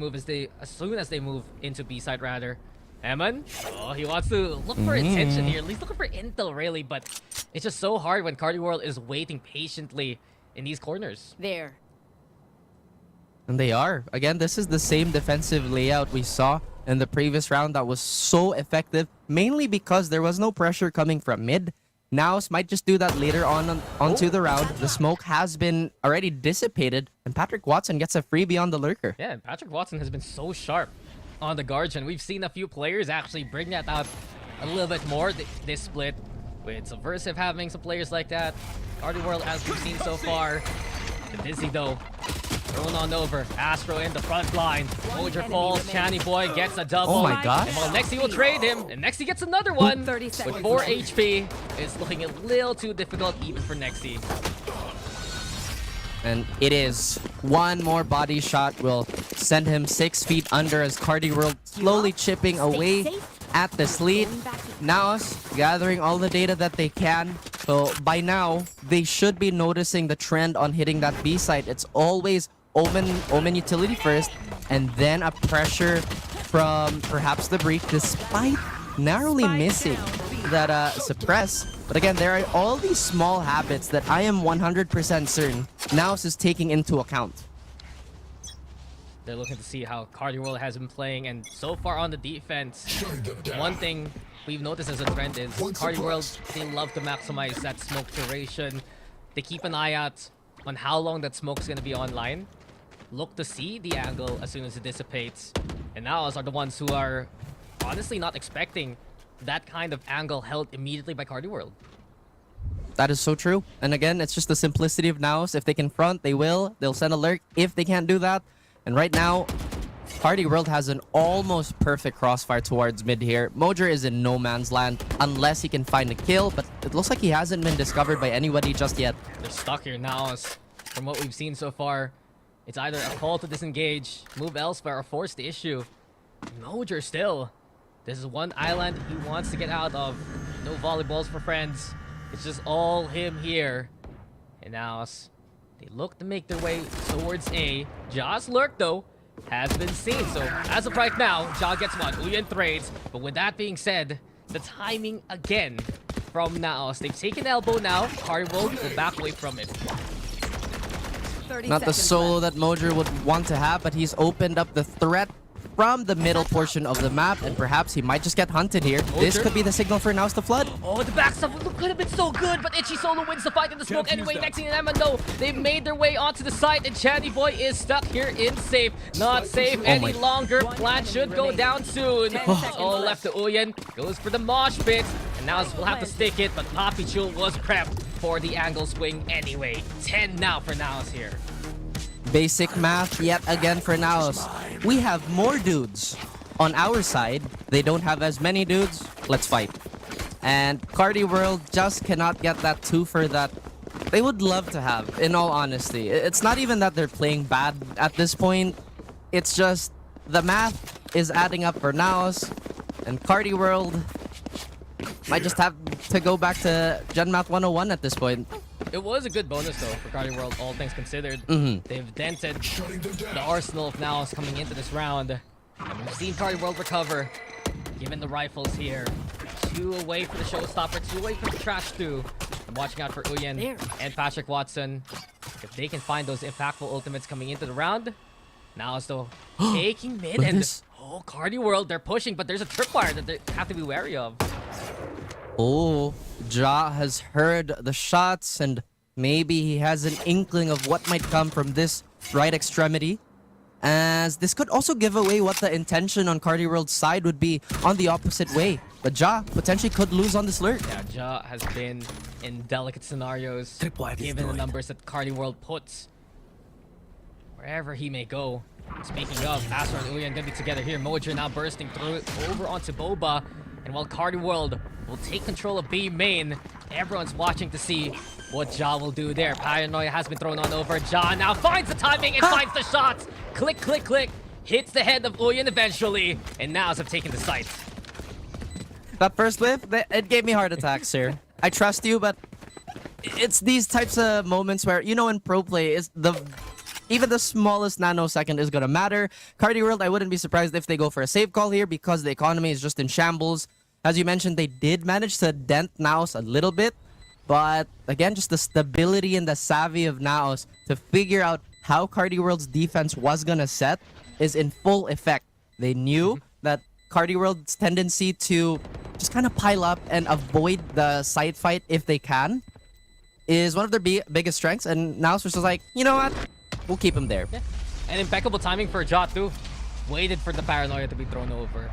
soon as they move into B side rather. Eamon, oh, he wants to look for attention here. He's looking for intel, really, but it's just so hard when Carti World is waiting patiently in these corners. There. And they are. Again, this is the same defensive layout we saw in the previous round that was so effective, mainly because there was no pressure coming from mid. Naos might just do that later onto the round. The smoke has been already dissipated, and Patrick Watson gets a freebie on the lurker. Yeah, and Patrick Watson has been so sharp on the Guardian. We've seen a few players actually bring that out a little bit more this split, with Subversive having some players like that. Carti World, as we've seen so far. The Dizzy, though, thrown on over. Astro in the front line. Mojer falls. Channy Boy gets a double. Oh my gosh. Well, Nexi will trade him, and Nexi gets another one. With 4 HP. It's looking a little too difficult even for Nexi. And it is. One more body shot will send him 6 feet under as Carti World slowly chipping away at this lead. Naos gathering all the data that they can. So by now, they should be noticing the trend on hitting that B site. It's always Omen utility first, and then a pressure from perhaps the Break, despite narrowly missing that suppress. But again, there are all these small habits that I am 100% certain Naos is taking into account. They're looking to see how Carti World has been playing, and so far on the defense, one thing we've noticed as a trend is Carti World, they love to maximize that smoke duration. They keep an eye out on how long that smoke's going to be online. Look to see the angle as soon as it dissipates. And Naos are the ones who are honestly not expecting that kind of angle held immediately by Carti World. That is so true. And again, it's just the simplicity of Naos. If they can front, they will. They'll send a lurk if they can't do that. And right now, Carti World has an almost perfect crossfire towards mid here. Mojer is in no man's land unless he can find a kill, but it looks like he hasn't been discovered by anybody just yet. They're stuck here now. From what we've seen so far, it's either a call to disengage, move elsewhere, or force the issue. Mojer still. This is one island he wants to get out of. No volleyballs for friends. It's just all him here. And now they look to make their way towards A. Ja's lurk, though, has been seen. So as of right now, Ja gets one. Uyen trades. But with that being said, the timing again from Naos. They've taken elbow now. Carti World will back away from it. Not the solo that Mojer would want to have, but he's opened up the threat from the middle portion of the map, and perhaps he might just get hunted here. This could be the signal for Naos to flood. Oh, the backstab could have been so good, but Itchy solo wins the fight in the smoke anyway. Next thing Emma know, they've made their way onto the site, and Channy Boy is stuck here in safe. Not safe any longer. Plan should go down soon. All left to Uyen. Goes for the mosh pit, and Naos will have to stick it, but Poppy Chul was prepped for the angle swing anyway. 10 now for Naos here. Basic math yet again for Naos. We have more dudes on our side. They don't have as many dudes. Let's fight. And Carti World just cannot get that twofer that they would love to have, in all honesty. It's not even that they're playing bad at this point. It's just the math is adding up for Naos, and Carti World might just have to go back to Gen Math 101 at this point. It was a good bonus, though, for Carti World, all things considered. They've dented the arsenal of Naos coming into this round. And we've seen Carti World recover, given the rifles here. 2 away for the showstopper, 2 away for the trash, too. I'm watching out for Uyen and Patrick Watson. If they can find those impactful ultimates coming into the round. Naos, though, taking mid. And oh, Carti World, they're pushing, but there's a tripwire that they have to be wary of. Oh, Ja has heard the shots, and maybe he has an inkling of what might come from this right extremity. As this could also give away what the intention on Carti World's side would be on the opposite way. But Ja potentially could lose on this lurk. Yeah, Ja has been in delicate scenarios, given the numbers that Carti World puts wherever he may go. Speaking of, Astra and Uyen gonna be together here. Mojer now bursting through it over onto Boba. And while Carti World will take control of B main, everyone's watching to see what Ja will do there. Paranoia has been thrown on over. Ja now finds the timing and finds the shots. Click, click, click. Hits the head of Uyen eventually. And Naos have taken the site. That first whiff, it gave me heart attacks, sir. I trust you, but it's these types of moments where, you know, in pro play, even the smallest nanosecond is going to matter. Carti World, I wouldn't be surprised if they go for a save call here because the economy is just in shambles. As you mentioned, they did manage to dent Naos a little bit. But again, just the stability and the savvy of Naos to figure out how Carti World's defense was going to set is in full effect. They knew that Carti World's tendency to just kind of pile up and avoid the side fight if they can is one of their biggest strengths. And Naos was just like, you know what? We'll keep him there. Yeah. And impeccable timing for Ja, too. Waited for the Paranoia to be thrown over.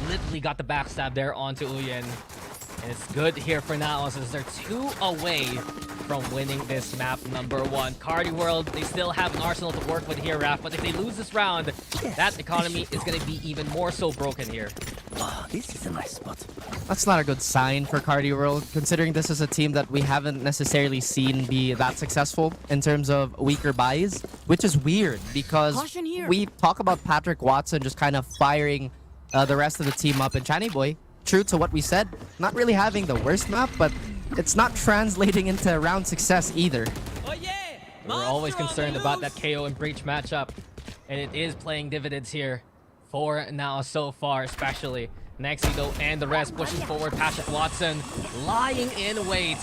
Literally got the backstab there onto Uyen. And it's good here for Naos as they're 2 away from winning this map #1. Carti World, they still have an arsenal to work with here, Raph. But if they lose this round, that economy is going to be even more so broken here. This is a nice spot. That's not a good sign for Carti World, considering this is a team that we haven't necessarily seen be that successful in terms of weaker buys, which is weird because Caution here. we talk about Patrick Watson just kind of firing the rest of the team up, and Chani Boy, true to what we said, not really having the worst map, but it's not translating into round success either. We're always concerned about that KO and Breach matchup, and it is playing dividends here for now so far, especially. Nexi though and the rest pushing forward. Patrick Watson lying in wait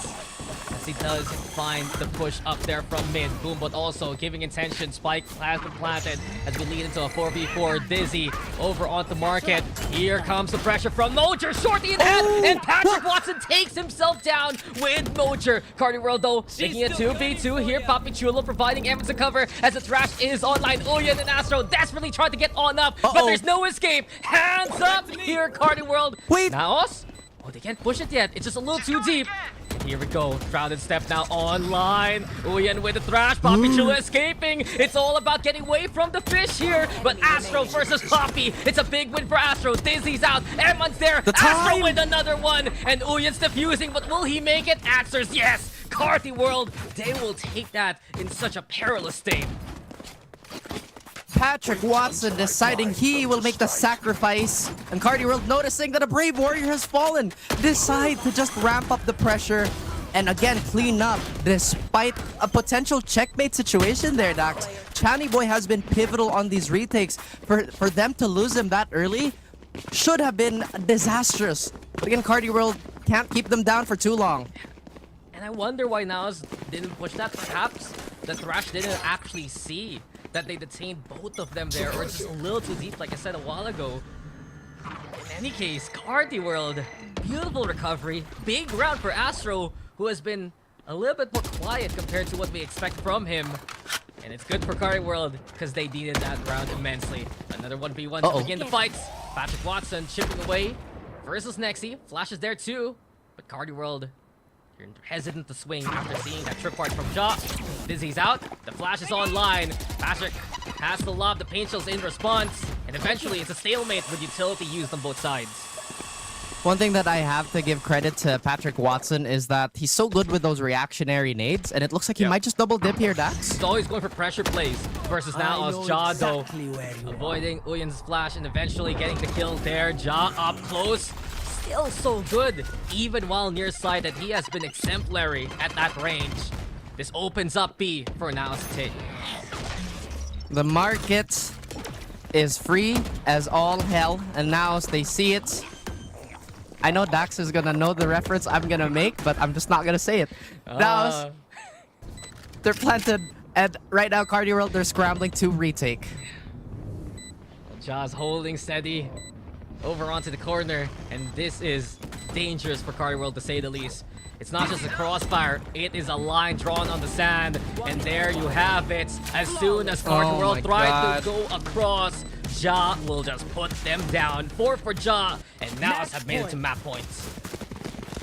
as he does find the push up there from mid. Boom, but also giving intention. Spike has been planted as we lead into a 4v4. Dizzy over onto Market. Here comes the pressure from Mojer. Shorty in hand, and Patrick Watson takes himself down with Mojer. Carti World though making a 2v2 here. Papi Chulo providing Evans a cover as the Thrash is online. Uyan and Astro desperately trying to get on up, but there's no escape. Hands up here, Carti World. Wait. Naos? Oh, they can't push it yet. It's just a little too deep. Here we go. Shrouded Step now online. Uyan with the Thrash. Papi Chulo escaping. It's all about getting away from the fish here. But Astro versus Papi. It's a big win for Astro. Dizzy's out. Eman's there. Astro with another one. And Uyan's defusing. But will he make it? Answers yes. Carti World, they will take that in such a perilous state. Patrick Watson deciding he will make the sacrifice, and Carti World noticing that a brave warrior has fallen, decide to just ramp up the pressure and again clean up despite a potential checkmate situation there, Dax. Chani Boy has been pivotal on these retakes. For them to lose him that early should have been disastrous. But again, Carti World can't keep them down for too long. And I wonder why Naos didn't push that. Perhaps the Thrash didn't actually see that they detained both of them there, or just a little too deep, like I said a while ago. In any case, Carti World, beautiful recovery. Big round for Astro, who has been a little bit more quiet compared to what we expect from him. And it's good for Carti World, because they needed that round immensely. Another 1v1 to begin the fights. Patrick Watson chipping away versus Nexi. Flash is there too, but Carti World, you're hesitant to swing after seeing that trip part from Ja. Dizzy's out. The flash is online. Patrick has to lob the paint shells in response. And eventually it's a stalemate with utility used on both sides. One thing that I have to give credit to Patrick Watson is that he's so good with those reactionary nades, and it looks like he might just double dip here, Dax. He's always going for pressure plays versus now as Ja though. Avoiding Uyan's flash and eventually getting the kill there. Ja up close. Still so good, even while nearsighted. He has been exemplary at that range. This opens up B for Naos to take. The market is free as all hell, and Naos, they see it. I know Dax is gonna know the reference I'm gonna make, but I'm just not gonna say it. Naos, they're planted, and right now, Carti World, they're scrambling to retake. Ja's holding steady over onto the corner, and this is dangerous for Carti World to say the least. It's not just a crossfire, it is a line drawn on the sand, and there you have it. As soon as Carti World tries to go across, Ja will just put them down. 4 for Ja, and Naos have made it to map points.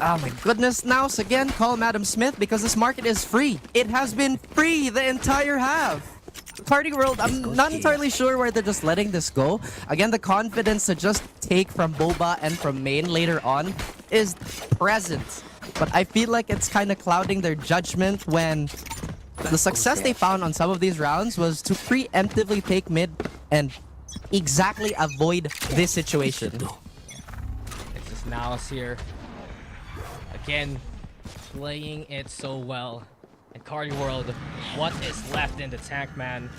Oh my goodness, Naos again, call Madam Smith because this market is free. It has been free the entire half. Carti World, I'm not entirely sure where they're just letting this go. Again, the confidence to just take from Boba and from main later on is present. But I feel like it's kind of clouding their judgment when the success they found on some of these rounds was to preemptively take mid and exactly avoid this situation. It's just Naos here. Again, playing it so well. And Carti World, what is left in the tank, man?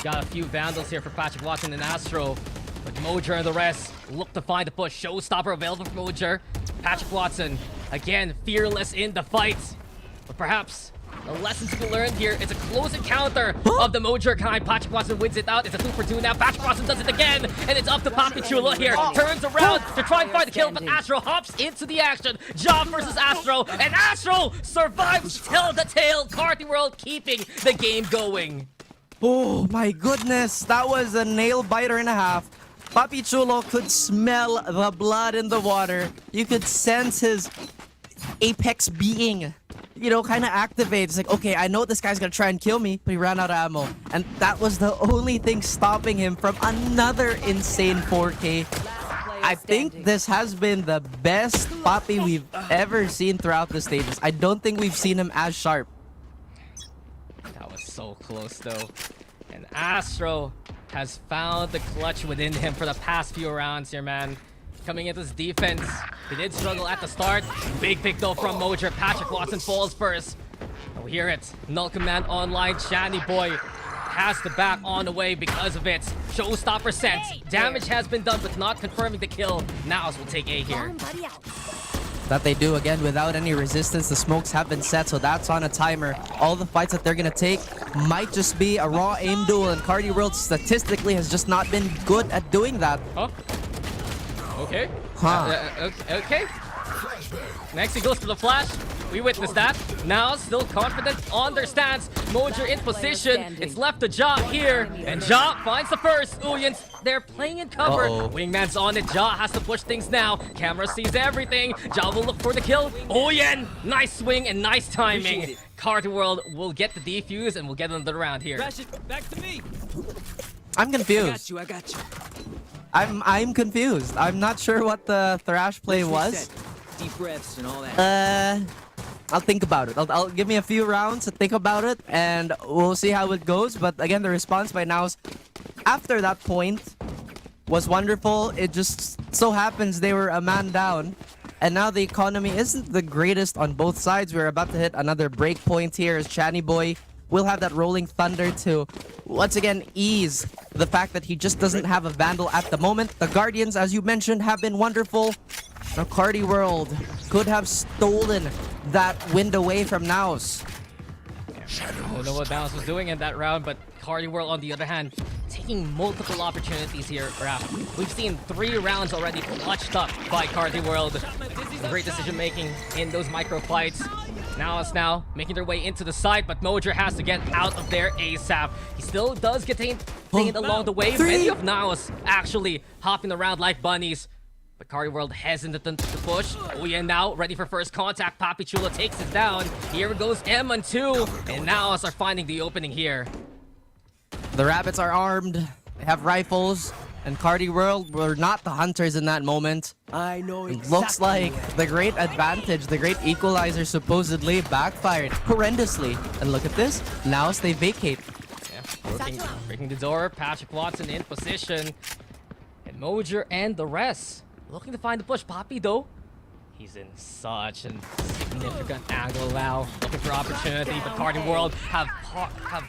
Got a few Vandals here for Patrick Watson and Astro. But Mojer and the rest look to find the push. Showstopper available for Mojer. Patrick Watson, again, fearless in the fight. But perhaps the lessons to be learned here, it's a close encounter of the Mojer kind. Patrick Watson wins it out. It's a 2 for 2 now. Patrick Watson does it again. And it's up to Papi Chulo here. Turns around to try and find the kill, but Astro hops into the action. Ja versus Astro. And Astro survives to tell the tale. Carti World keeping the game going. Oh my goodness, that was a nail biter and a half. Papi Chulo could smell the blood in the water. You could sense his apex being, you know, kind of activates. It's like, okay, I know this guy's gonna try and kill me, but he ran out of ammo. And that was the only thing stopping him from another insane 4K. I think this has been the best Poppy we've ever seen throughout the stages. I don't think we've seen him as sharp. That was so close though. And Astro has found the clutch within him for the past few rounds here, man. Coming into his defense, he did struggle at the start. Big pick though from Mojer. Patrick Watson falls first. And we hear it. Null Command online. Shani Boy has the back on the way because of it. Showstopper sent. Damage has been done, but not confirming the kill. Naos will take A here. That they do again without any resistance. The smokes have been set, so that's on a timer. All the fights that they're gonna take might just be a raw aim duel, and Carti World statistically has just not been good at doing that. Huh? Okay. Huh. Okay. Next he goes for the flash. We witnessed that. Now still confident on their stance. Mojer in position. It's left to Ja here. And Ja finds the first. Uyans, they're playing in cover. Wingman's on it. Ja has to push things now. Camera sees everything. Ja will look for the kill. Uyan, nice swing and nice timing. Carti World will get the defuse and we'll get another round here. Back to me. I'm confused. I got you. I'm confused. I'm not sure what the Thrash play was. Deep breaths and all that. I'll think about it. I'll give me a few rounds to think about it, and we'll see how it goes. But again, the response by Naos after that point was wonderful. It just so happens they were a man down, and now the economy isn't the greatest on both sides. We're about to hit another break point here as Chani Boy will have that rolling thunder to once again ease the fact that he just doesn't have a Vandal at the moment. The Guardians, as you mentioned, have been wonderful. Now Carti World could have stolen that wind away from Naos. I don't know what Naos was doing in that round, but Carti World, on the other hand, taking multiple opportunities here, Raph. We've seen 3 rounds already clutched up by Carti World. Great decision making in those micro fights. Naos now making their way into the side, but Mojer has to get out of there ASAP. He still does get detained along the way. Many of Naos actually hopping around like bunnies. But Carti World hesitant to push. Uyan now ready for first contact. Papi Chulo takes it down. Here goes M on 2. And Naos are finding the opening here. The Rabbits are armed. They have rifles. And Carti World were not the hunters in that moment. I know It looks like the great advantage, the great equalizer supposedly backfired horrendously. And look at this. Naos, they vacate. Yeah, breaking the door. Patrick Watson in position. And Mojer and the rest looking to find the push. Poppy, though, he's in such a significant angle now. Looking for opportunity, but Carti World have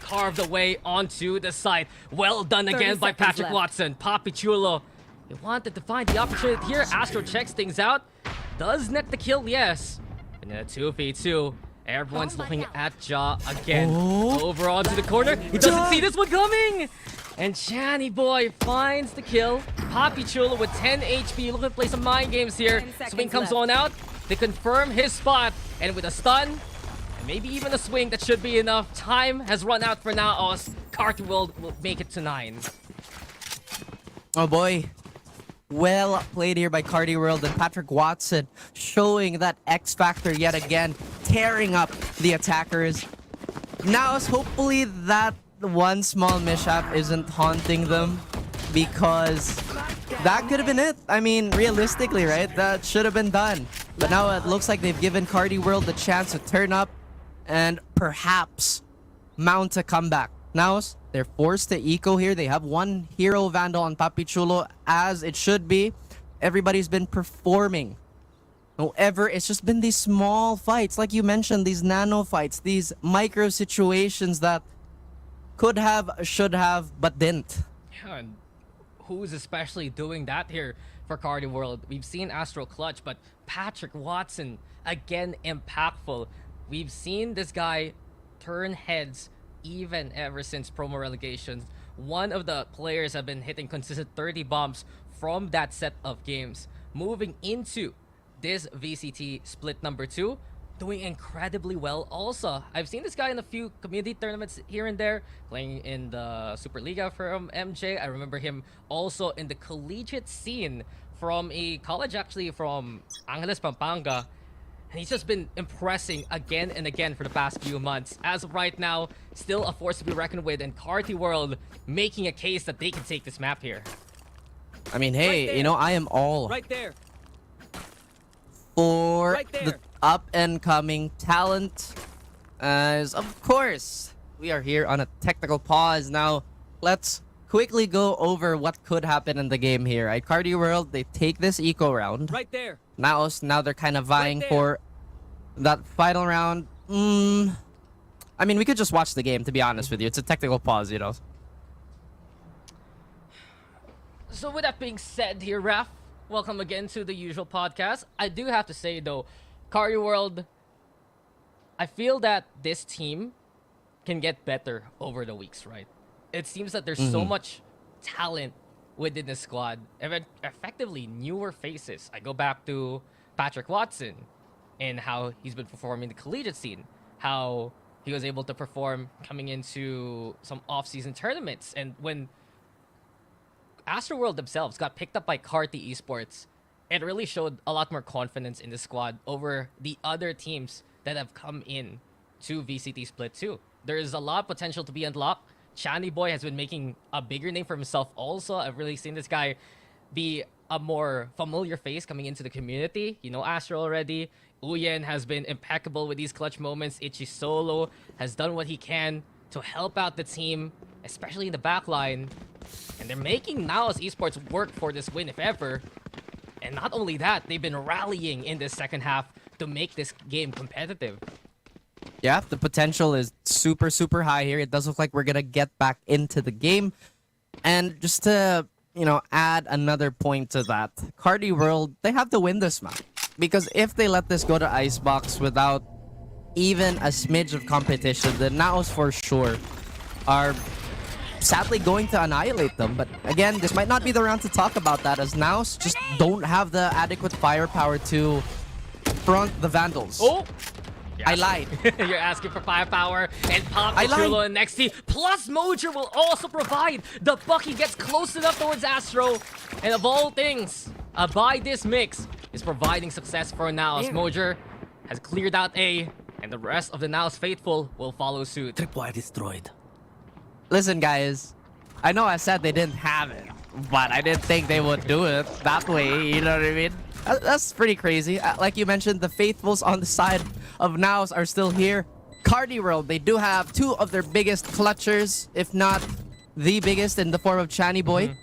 carved a way onto the side. Well done again by Patrick Watson. Poppy Chulo, he wanted to find the opportunity here. Astro checks things out. Does net the kill, yes. And then a 2v2. Everyone's looking at Ja again. Over onto the corner. He doesn't see this one coming! And Chani Boy finds the kill. Poppy Chulo with 10 HP. Looking to play some mind games here. Swing comes on out. They confirm his spot. And with a stun, and maybe even a swing, that should be enough. Time has run out for Naos. Carti World will make it to 9. Oh boy. Well played here by Carti World, and Patrick Watson showing that X factor yet again, tearing up the attackers. Naos, hopefully that one small mishap isn't haunting them, because that could have been it. I mean, realistically, right? That should have been done. But now it looks like they've given Carti World the chance to turn up and perhaps mount a comeback. Naos, they're forced to eco here. They have one hero Vandal on Papi Chulo, as it should be. Everybody's been performing. However, it's just been these small fights, like you mentioned, these nano fights, these micro situations that could have, should have, but didn't. Yeah, and who's especially doing that here for Carti World? We've seen Astro clutch, but Patrick Watson, again, impactful. We've seen this guy turn heads even ever since promo relegations. One of the players have been hitting consistent 30 bombs from that set of games. Moving into this VCT split number 2, doing incredibly well also. I've seen this guy in a few community tournaments here and there, playing in the Superliga from MJ. I remember him also in the collegiate scene from a college, actually from Angeles, Pampanga. And he's just been impressing again and again for the past few months. As of right now, still a force to be reckoned with, and Carti World making a case that they can take this map here. I mean, hey, you know, I am all Right there. for Right the there. up and coming talent. As of course, we are here on a technical pause. Now, let's quickly go over what could happen in the game here. Right? Carti World, they take this eco round. Right there. Naos, now they're kind of vying there. for that final round. I mean, we could just watch the game, to be honest with you. It's a technical pause, you know. So with that being said here, Raph, welcome again to the usual podcast. I do have to say though, Carti World, I feel that this team can get better over the weeks, right? It seems that there's so much talent within the squad. Effectively newer faces. I go back to Patrick Watson and how he's been performing the collegiate scene, how he was able to perform coming into some off-season tournaments, and when Astroworld themselves got picked up by Carti Esports, it really showed a lot more confidence in the squad over the other teams that have come in to VCT Split 2. There is a lot of potential to be unlocked. Chani Boy has been making a bigger name for himself also. I've really seen this guy be a more familiar face coming into the community. You know Astro already. Uyen has been impeccable with these clutch moments. Ichi Solo has done what he can to help out the team, especially in the backline. And they're making Naos Esports work for this win, if ever. And not only that, they've been rallying in this second half to make this game competitive. Yeah, the potential is super, super high here. It does look like we're going to get back into the game. And just to, you know, add another point to that, Carti World, they have to win this match. Because if they let this go to Icebox without even a smidge of competition, the Naos for sure are sadly going to annihilate them. But again, this might not be the round to talk about that, as Naos just don't have the adequate firepower to front the Vandals. Oh! I lied. You're asking for firepower, and Pop I lied. Chulo and Nexty, plus Mojer will also provide. The Bucky gets close enough towards Astro, and of all things, by this mix is providing success for Naos. Mojer has cleared out A, and the rest of the Naos faithful will follow suit. Tripwire destroyed. Listen, guys, I know I said they didn't have it, but I didn't think they would do it that way, you know what I mean? That's pretty crazy. Like you mentioned, the faithfuls on the side of Naos are still here. Carti World, they do have two of their biggest clutchers, if not the biggest, in the form of Chani Boy.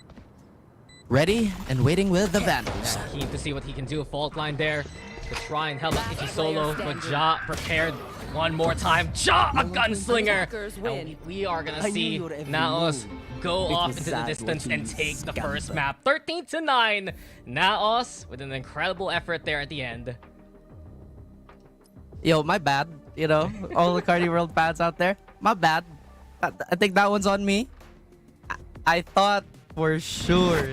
Ready and waiting with the Vandals. Keen to see what he can do. Fault line there to try and help Ichi Solo, but Ja prepared one more time. Ja, a gunslinger! And we are gonna see Naos go off into the distance and take the first map. 13-9! Naos with an incredible effort there at the end. Yo, my bad. You know, all the Carti World fans out there, my bad. I think that one's on me. I thought for sure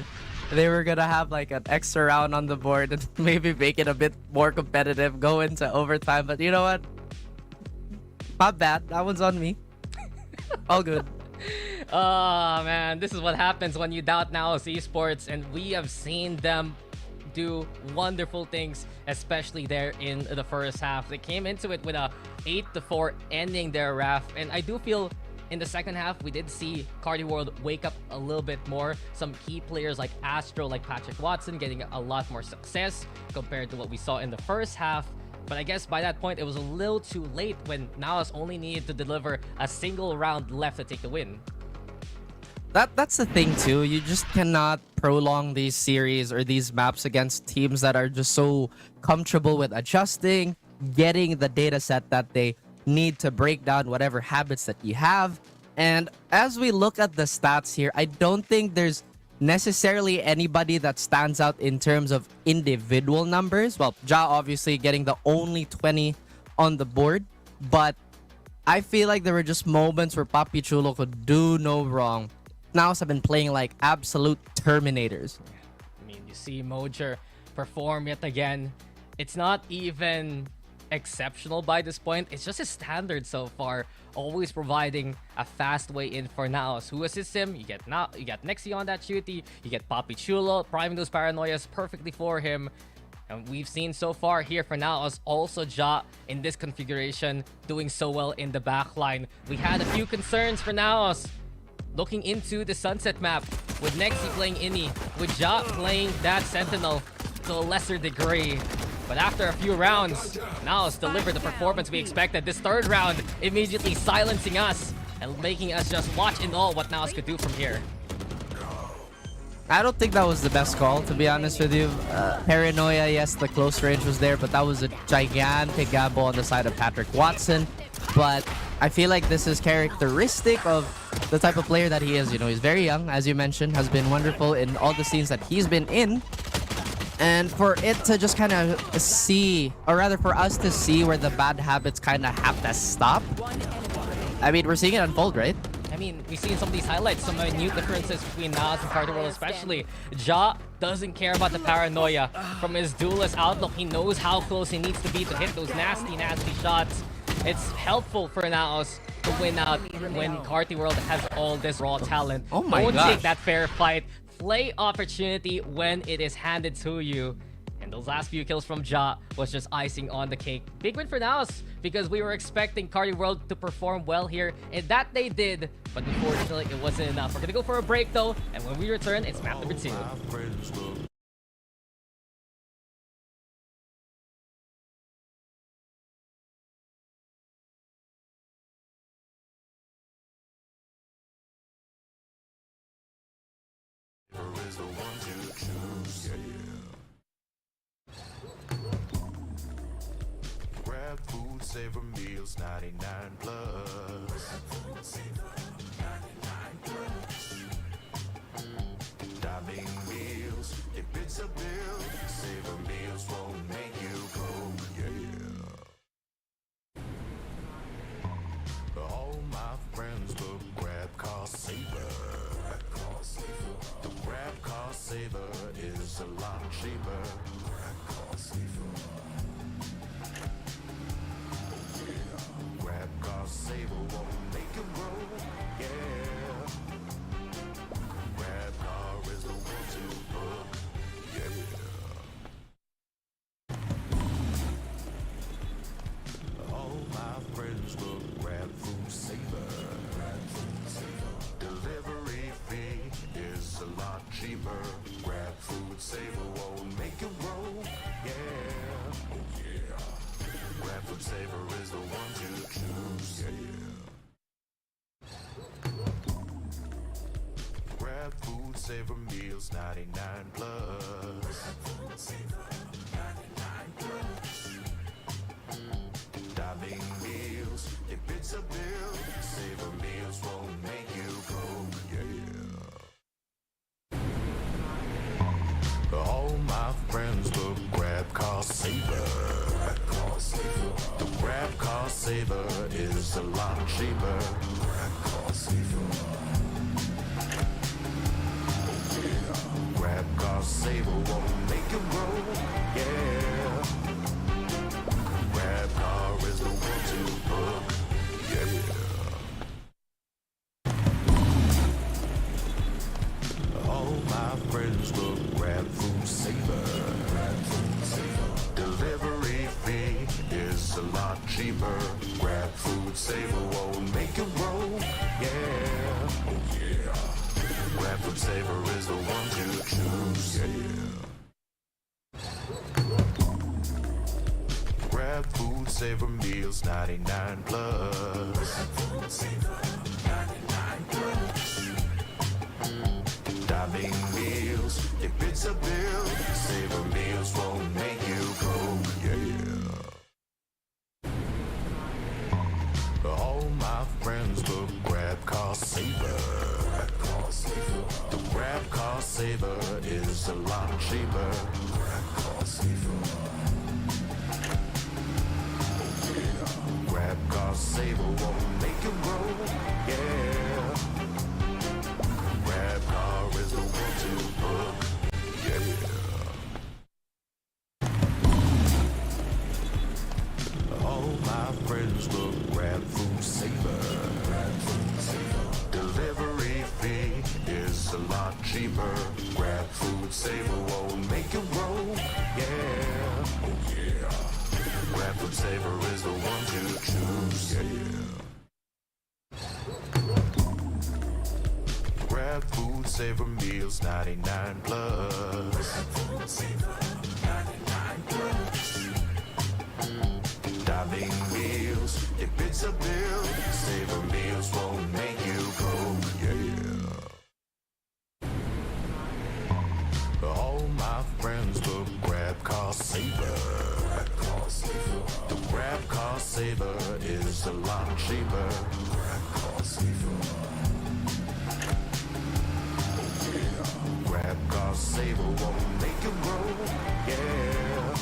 they were gonna have like an extra round on the board and maybe make it a bit more competitive, go into overtime. But you know what? My bad. That one's on me. All good. Oh man, this is what happens when you doubt Naos Esports, and we have seen them do wonderful things, especially there in the first half. They came into it with a 8-4 ending their RAF, and I do feel in the second half we did see Carti World wake up a little bit more. Some key players like Astro, like Patrick Watson, getting a lot more success compared to what we saw in the first half. But I guess by that point it was a little too late when Naos only needed to deliver a single round left to take the win. That's the thing too. You just cannot prolong these series or these maps against teams that are just so comfortable with adjusting, getting the data set that they need to break down whatever habits that you have. And as we look at the stats here, I don't think there's necessarily anybody that stands out in terms of individual numbers. Well, Ja obviously getting the only 20 on the board, but I feel like there were just moments where Papi Chulo could do no wrong. Naos have been playing like absolute Terminators. I mean, you see Mojer perform yet again. It's not even exceptional by this point. It's just his standard so far, always providing a fast way in for Naos. Who assists him? You get Nexi on that shooty. You get Papi Chulo priming those paranoias perfectly for him. And we've seen so far here for Naos also Ja in this configuration doing so well in the backline. We had a few concerns for Naos looking into the Sunset map. with Nexi playing Inni, with Ja playing that Sentinel to a lesser degree. But after a few rounds, Naos delivered the performance we expected. This third round immediately silencing us and making us just watch in awe what Naos could do from here. I don't think that was the best call, to be honest with you. Paranoia, yes, the close range was there, but that was a gigantic gamble on the side of Patrick Watson. But I feel like this is characteristic of the type of player that he is. You know, he's very young, as you mentioned, has been wonderful in all the scenes that he's been in. And for it to just kind of see, or rather for us to see where the bad habits kind of have to stop. I mean, we're seeing it unfold, right? I mean, we've seen some of these highlights, some minute differences between Naos and Carti World especially. Ja doesn't care about the paranoia. From his duelist outlook, he knows how close he needs to be to hit those nasty, nasty shots. It's helpful for Naos to win out when Carti World has all this raw talent. Oh my Don't gosh. take that fair fight. Play opportunity when it is handed to you. And those last few kills from Ja was just icing on the cake. Big win for Naos because we were expecting Carti World to perform well here, and that they did. But unfortunately, it wasn't enough. We're gonna go for a break though, and when we return, it's map number 2. My friends will is the one to choose. Grab food, savor meals, 99 plus. Dining meals, if it's a bill, savor meals won't make you go. All my friends will grab cost saver. The grab cost saver is a lot cheaper. Grab cost saver won't make you roll. Yeah. Grab car is the one to book. Yeah. All my friends will grab food saver. Delivery fee is a lot cheaper. Grab food saver won't make you roll. Yeah. Oh yeah. Grab food saver is the one to choose. Yeah. Grab food saver meals 99 plus. Dining meals, if it's a bill, saver meals won't make you go. Yeah. All my friends will grab cost saver. The grab cost saver is a lot cheaper. Grab cost saver won't make you roll. Yeah. Grab car is the one to book. Yeah. All my friends will grab food saver. Delivery fee is a lot cheaper. Grab food saver won't make you roll. Yeah. Oh yeah. Grab food saver is the one to choose. Yeah. Grab food saver meals 99 plus. Dining meals, if it's a bill, saver meals won't make you go. Yeah. All my friends will grab cost saver. The grab cost saver is a lot cheaper. Grab cost saver won't make you roll. Yeah. Grab car is the one to book. Yeah. All my friends will grab food saver. Delivery fee is a lot cheaper. Grab food saver won't make you roll. Yeah. Oh yeah. Grab food saver is the one to choose. Yeah. Grab food Saver Meals 99 plus. Dining meals, if it's a bill, Saver Meals won't make you broke. Yeah. All my friends will grab car saver. The grab car saver is a lot cheaper. Grab car saver won't make you broke. Yeah.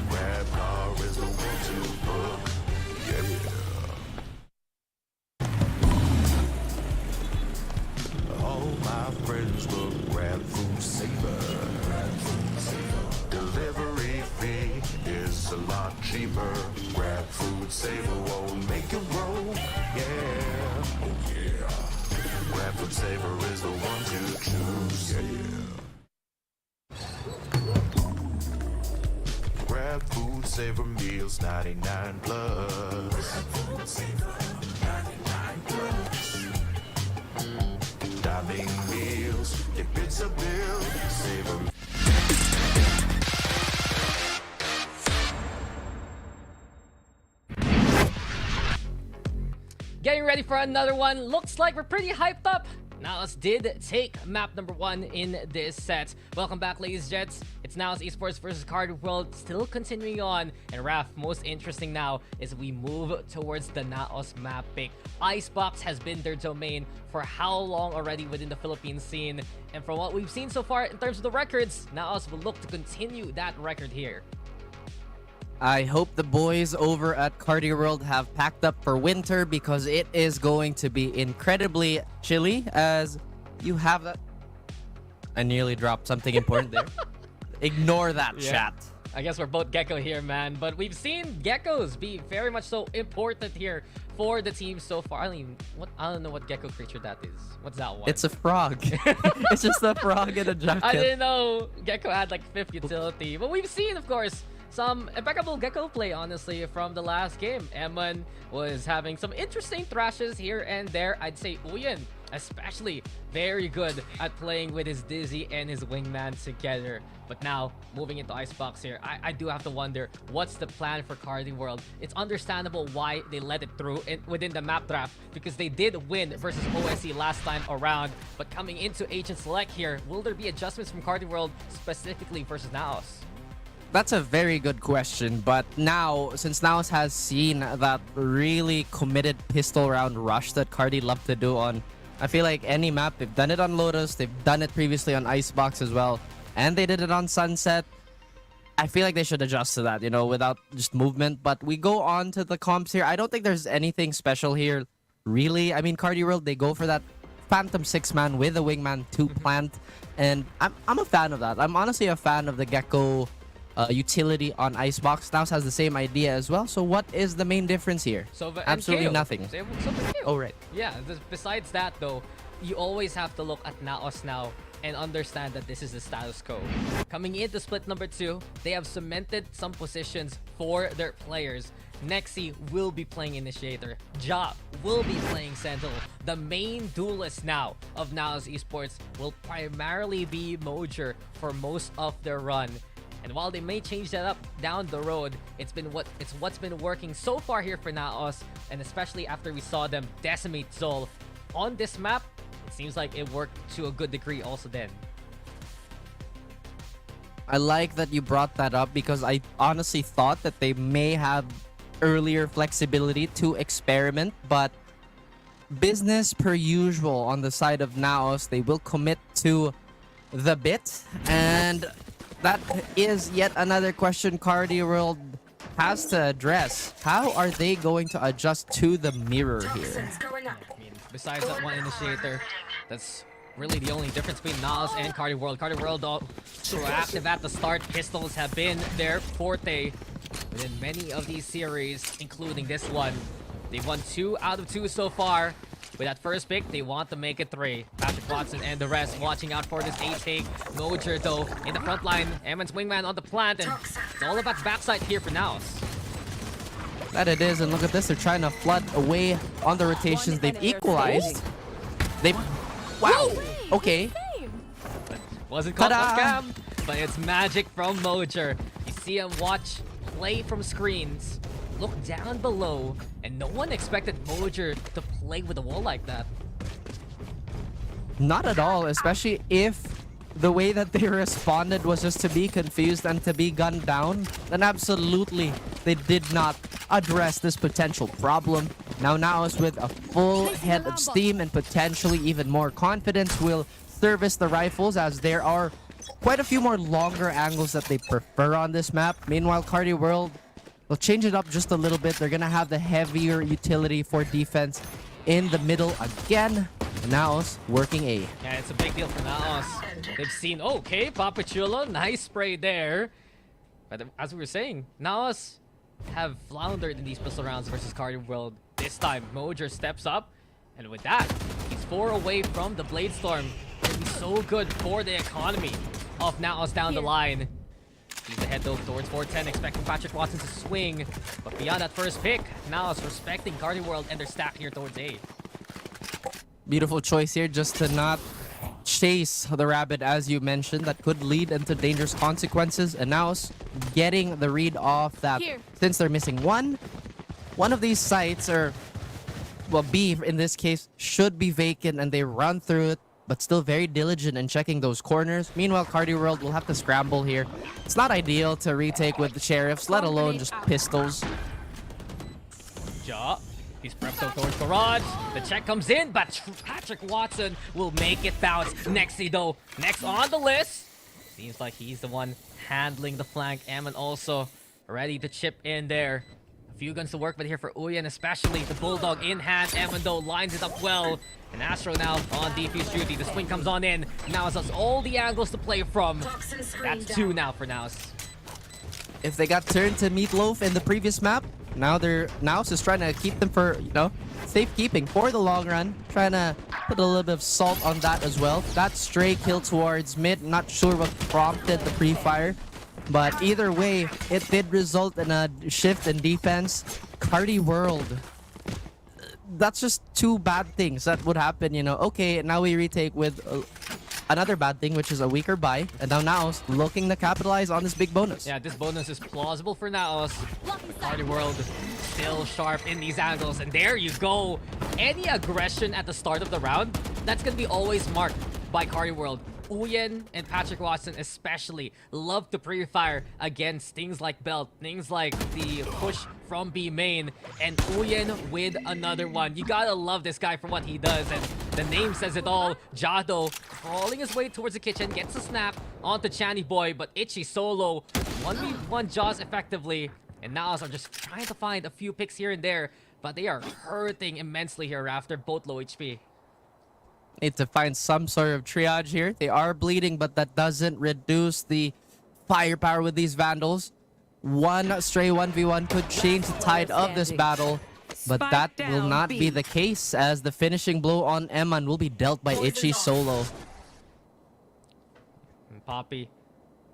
Grab car is the one to book. Yeah. All my friends will grab food saver. Delivery fee is a lot cheaper. Grab food saver won't make you broke. Yeah. Oh yeah. Grab food saver is the one to choose. Yeah. Grab food saver meals 99 plus. Dining meals, if it's a bill, saver. Getting ready for another one. Looks like we're pretty hyped up. Naos did take map number 1 in this set. Welcome back, ladies and gents. It's Naos Esports versus Carti World, still continuing on. And Raph, most interesting now is we move towards the Naos map pick. Icebox has been their domain for how long already within the Philippine scene? And from what we've seen so far in terms of the records, Naos will look to continue that record here. I hope the boys over at Carti World have packed up for winter because it is going to be incredibly chilly as you have that. I nearly dropped something important there. Ignore that, chat. I guess we're both Gecko here, man. But we've seen Geckos be very much so important here for the team so far. I don't know what Gecko creature that is. What's that one? It's a frog. It's just a frog in a jacket. I didn't know Gecko had like 5th utility. But we've seen, of course, some impeccable Gecko play, honestly, from the last game. Emon was having some interesting thrashes here and there. I'd say Uyen, especially, very good at playing with his Dizzy and his Wingman together. But now, moving into Icebox here, I do have to wonder, what's the plan for Carti World? It's understandable why they let it through within the map draft, because they did win versus OSC last time around. But coming into Agent Select here, will there be adjustments from Carti World specifically versus Naos? That's a very good question, but now, since Naos has seen that really committed pistol round rush that Carti love to do on, I feel like any map, they've done it on Lotus, they've done it previously on Icebox as well, and they did it on Sunset. I feel like they should adjust to that, you know, without just movement. But we go on to the comps here. I don't think there's anything special here, really. I mean, Carti World, they go for that Phantom 6-man with a Wingman 2 plant, and I'm a fan of that. I'm honestly a fan of the Gecko utility on Icebox. Naos has the same idea as well. So what is the main difference here? So absolutely nothing. Oh, right. Yeah, besides that though, you always have to look at Naos now and understand that this is the status quo. Coming into split number 2, they have cemented some positions for their players. Nexi will be playing Initiator. Ja will be playing Sentinel. The main duelist now of Naos Esports will primarily be Mojer for most of their run. And while they may change that up down the road, it's what's been working so far here for Naos, and especially after we saw them decimate Zol on this map, it seems like it worked to a good degree also then. I like that you brought that up because I honestly thought that they may have earlier flexibility to experiment, but business per usual on the side of Naos. They will commit to the bit, and that is yet another question Carti World has to address. How are they going to adjust to the mirror here? I mean, besides that one Initiator, that's really the only difference between Naos and Carti World. Carti World, proactive at the start. Pistols have been their forte within many of these series, including this one. They've won 2 out of 2 so far. With that first pick, they want to make it 3. Patrick Watson and the rest watching out for this A-take. Mojer, though, in the front line. Emon's Wingman on the plant, and it's all about backside here for Naos. That it is, and look at this. They're trying to flood away on the rotations. They've equalized. Wow. Okay. Wasn't caught on Ta-da! cam, but it's magic from Mojer. You see him watch play from screens, look down below, and no one expected Mojer to play with a wall like that. Not at all, especially if the way that they responded was just to be confused and to be gunned down. Then absolutely, they did not address this potential problem. Now Naos with a full head of steam and potentially even more confidence will service the rifles, as there are quite a few more longer angles that they prefer on this map. Meanwhile, Carti World will change it up just a little bit. They're gonna have the heavier utility for defense in the middle again. Naos working A. Yeah, it's a big deal for Naos. They've seen, okay, Papachulo, nice spray there. But as we were saying, Naos have floundered in these pistol rounds versus Carti World. This time, Mojer steps up, and with that, he's 4 away from the Blade Storm. It'll be so good for the economy of Naos down the line. He's ahead though towards 410, expecting Patrick Watson to swing. But beyond that first pick, Naos respecting Carti World and their stack here towards A. Beautiful choice here just to not chase the rabbit, as you mentioned. That could lead into dangerous consequences. And Naos getting the read off that since they're missing one of these sites, or well, B in this case, should be vacant, and they run through it, but still very diligent in checking those corners. Meanwhile, Carti World will have to scramble here. It's not ideal to retake with the sheriffs, let alone just pistols. Ja. He's prepped up towards garage. The check comes in, but Patrick Watson will make it bounce. Nexy though, next on the list. Seems like he's the one handling the flank. Ammon also ready to chip in there. A few guns to work with here for Uyen, especially the Bulldog in hand. Ammon though lines it up well. And Astro now on defuse duty. The swing comes on in. Naos has all the angles to play from. That's 2 now for Naos. If they got turned to Meatloaf in the previous map, now Naos is trying to keep them for, you know, safekeeping for the long run. Trying to put a little bit of salt on that as well. That stray kill towards mid, not sure what prompted the pre-fire. But either way, it did result in a shift in defense. Carti World, that's just 2 bad things that would happen, you know. Okay, now we retake with another bad thing, which is a weaker buy. And now Naos looking to capitalize on this big bonus. Yeah, this bonus is plausible for Naos. Carti World still sharp in these angles. And there you go. Any aggression at the start of the round, that's going to be always marked by Carti World. Uyen and Patrick Watson especially love to pre-fire against things like Belt, things like the push from B main, and Uyen with another one. You gotta love this guy for what he does, and the name says it all. Jado crawling his way towards the kitchen, gets a snap onto Channy Boy, but Itchy solo 1v1 Jaws effectively, and Naos are just trying to find a few picks here and there, but they are hurting immensely here after both low HP. Need to find some sort of triage here. They are bleeding, but that doesn't reduce the firepower with these Vandals. One stray 1v1 could change the tide of this battle, but that will not be the case, as the finishing blow on Eman will be dealt by Itchy solo. And Poppy,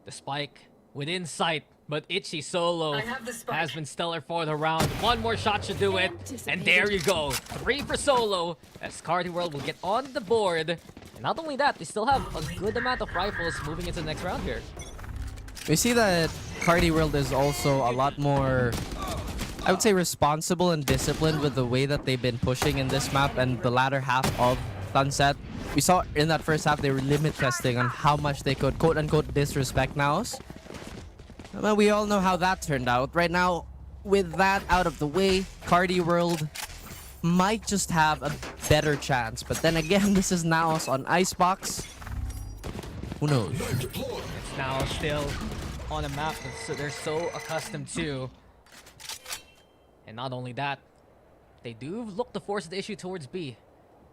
the spike within sight, but Itchy solo has been stellar for the round. One more shot should do it, and there you go. 3 for solo, as Carti World will get on the board. And not only that, they still have a good amount of rifles moving into the next round here. We see that Carti World is also a lot more, I would say, responsible and disciplined with the way that they've been pushing in this map and the latter half of Sunset. We saw in that first half they were limit testing on how much they could quote-unquote disrespect Naos. Well, we all know how that turned out. Right now, with that out of the way, Carti World might just have a better chance. But then again, this is Naos on Icebox. Who knows? It's now still on a map that they're so accustomed to. And not only that, they do look to force the issue towards B.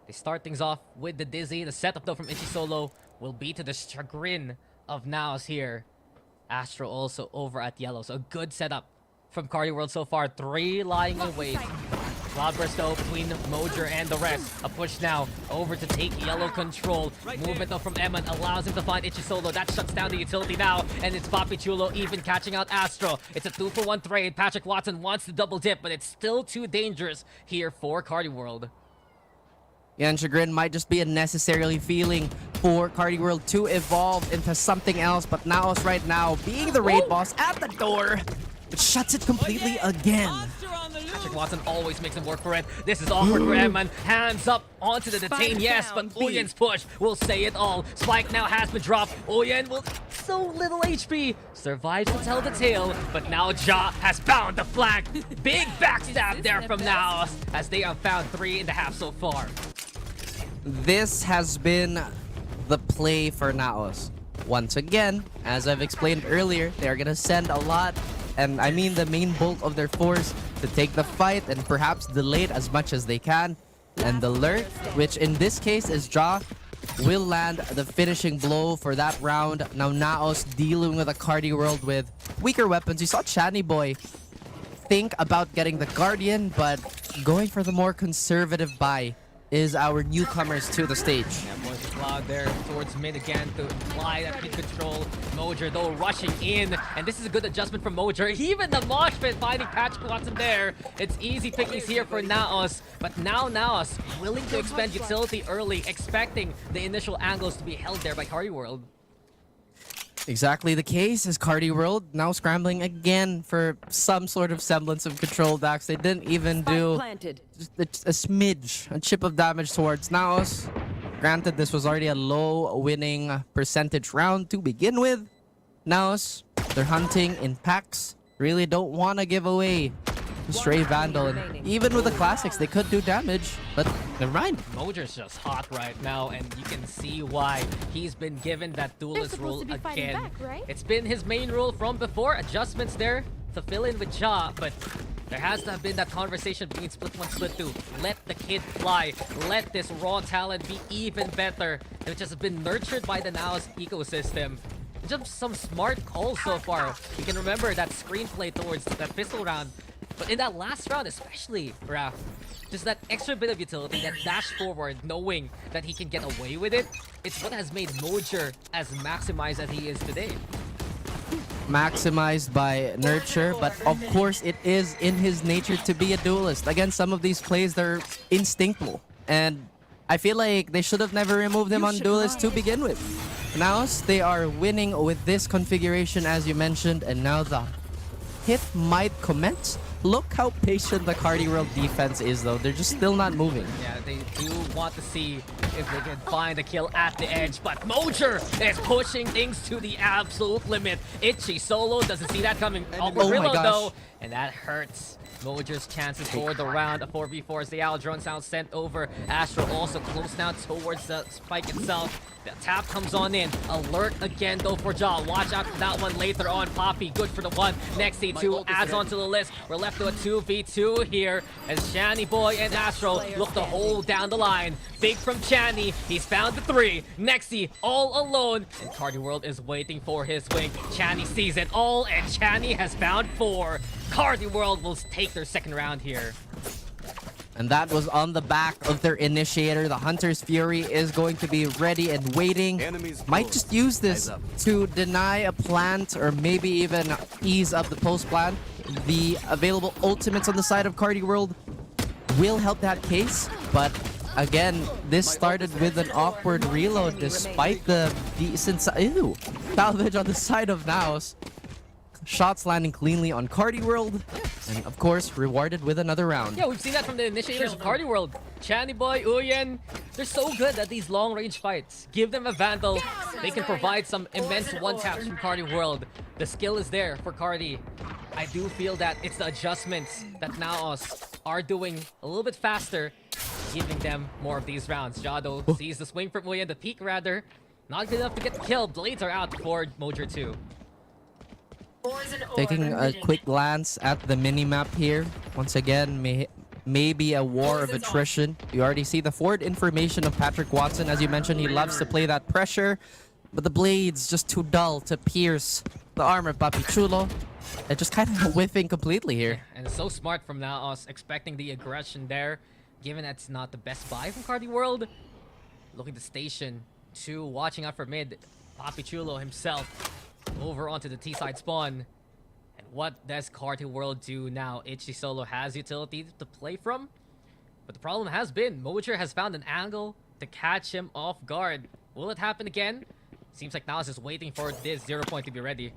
They start things off with the Dizzy. The setup though from Itchy solo will be to the chagrin of Naos here. Astro also over at yellow. So a good setup from Carti World so far. 3 lying in wait. Cloudburst though between Mojer and the rest. A push now over to take yellow control. Movement though from Eman allows him to find Itchy solo. That shuts down the utility now. And it's Papi Chulo even catching out Astro. It's a 2-for-1 trade. Patrick Watson wants to double dip, but it's still too dangerous here for Carti World. Yan Chagrin might just be a necessarily feeling for Carti World to evolve into something else, but Naos right now, being the raid boss at the door, it shuts it completely again. Patrick Watson always makes him work for it. This is awkward for Edman. Hands up onto the detain, yes, but Uyen's push will say it all. Spike now has been dropped. Uyen will so little HP. Survives to tell the tale, but now Ja has found the flank. Big backstab there from Naos as they have found 3.5 so far. This has been the play for Naos. Once again, as I've explained earlier, they're gonna send a lot, and I mean the main bulk of their force, to take the fight and perhaps delay it as much as they can. And the lurk, which in this case is Ja, will land the finishing blow for that round. Now Naos dealing with a Carti World with weaker weapons. You saw Chani Boy think about getting the Guardian, but going for the more conservative buy is our newcomers to the stage. Yeah, Boys Cloud there towards mid again to apply that pit control. Mojer though rushing in, and this is a good adjustment from Mojer. Even the mosh pit finding Patrick Watson there. It's easy pickings here for Naos, but now Naos willing to expend utility early, expecting the initial angles to be held there by Carti World. Exactly the case is Carti World now scrambling again for some sort of semblance of control. Dax, they didn't even do just a smidge, a chip of damage towards Naos. Granted, this was already a low winning percentage round to begin with. Naos, they're hunting in packs. Really don't want to give away Stray Vandal, and even with the classics, they could do damage, but never mind. Mojer's just hot right now, and you can see why he's been given that duelist rule again. It's been his main rule from before. Adjustments there to fill in with Ja, but there has to have been that conversation between Split 1, Split 2. Let the kid fly. Let this raw talent be even better, which has been nurtured by the Naos ecosystem. Just some smart calls so far. You can remember that screenplay towards that pistol round. But in that last round especially, Raph, just that extra bit of utility, that dash forward, knowing that he can get away with it, it's what has made Mojer as maximized as he is today. Maximized by nurture, but of course it is in his nature to be a duelist. Again, some of these plays, they're instinctual, and I feel like they should have never removed him on duelist to begin with. Now they are winning with this configuration, as you mentioned, and now the hit might commence. Look how patient the Carti World defense is, though. They're just still not moving. Yeah, they do want to see if they can find a kill at the edge, but Mojer is pushing things to the absolute limit. Itchy solo doesn't see that coming. Awkward reload, though, and that hurts Mojer's chances for the round. A 4v4 as the Owl drone sound sent over. Astro also close now towards the spike itself. The tap comes on in. Alert again though for Ja. Watch out for that one later on. Poppy good for the one. Next C2 adds on to the list. We're left to a 2v2 here as Chani Boy and Astro look to hold down the line. Big from Chani. He's found the 3. Nexi all alone. And Carti World is waiting for his wing. Chani sees it all and Chani has found 4. Carti World will take their second round here. And that was on the back of their initiator. The Hunter's Fury is going to be ready and waiting. Might just use this to deny a plant or maybe even ease up the post plant. The available ultimates on the side of Carti World will help that case, but again, this started with an awkward reload despite the decent salvage on the side of Naos. Shots landing cleanly on Carti World, and of course, rewarded with another round. Yeah, we've seen that from the initiators of Carti World. Chani Boy, Uyen, they're so good at these long-range fights. Give them a Vandal, they can provide some immense one-taps from Carti World. The skill is there for Carti. I do feel that it's the adjustments that Naos are doing a little bit faster, giving them more of these rounds. Jado sees the swing from Uyen, the peak rather. Not good enough to get the kill. Blades are out for Mojer 2. Taking a quick glance at the mini-map here. Once again, maybe a war of attrition. You already see the forward information of Patrick Watson. As you mentioned, he loves to play that pressure, but the blades just too dull to pierce the armor of Papi Chulo. It's just kind of whiffing completely here. And so smart from Naos, expecting the aggression there, given that's not the best buy from Carti World. Looking to station 2, watching out for mid. Papi Chulo himself over onto the T-side spawn. And what does Carti World do now? Itchy Solo has utility to play from, But the problem has been, Mojer has found an angle to catch him off guard. Will it happen again? Seems like Naos is waiting for this 0 point to be ready.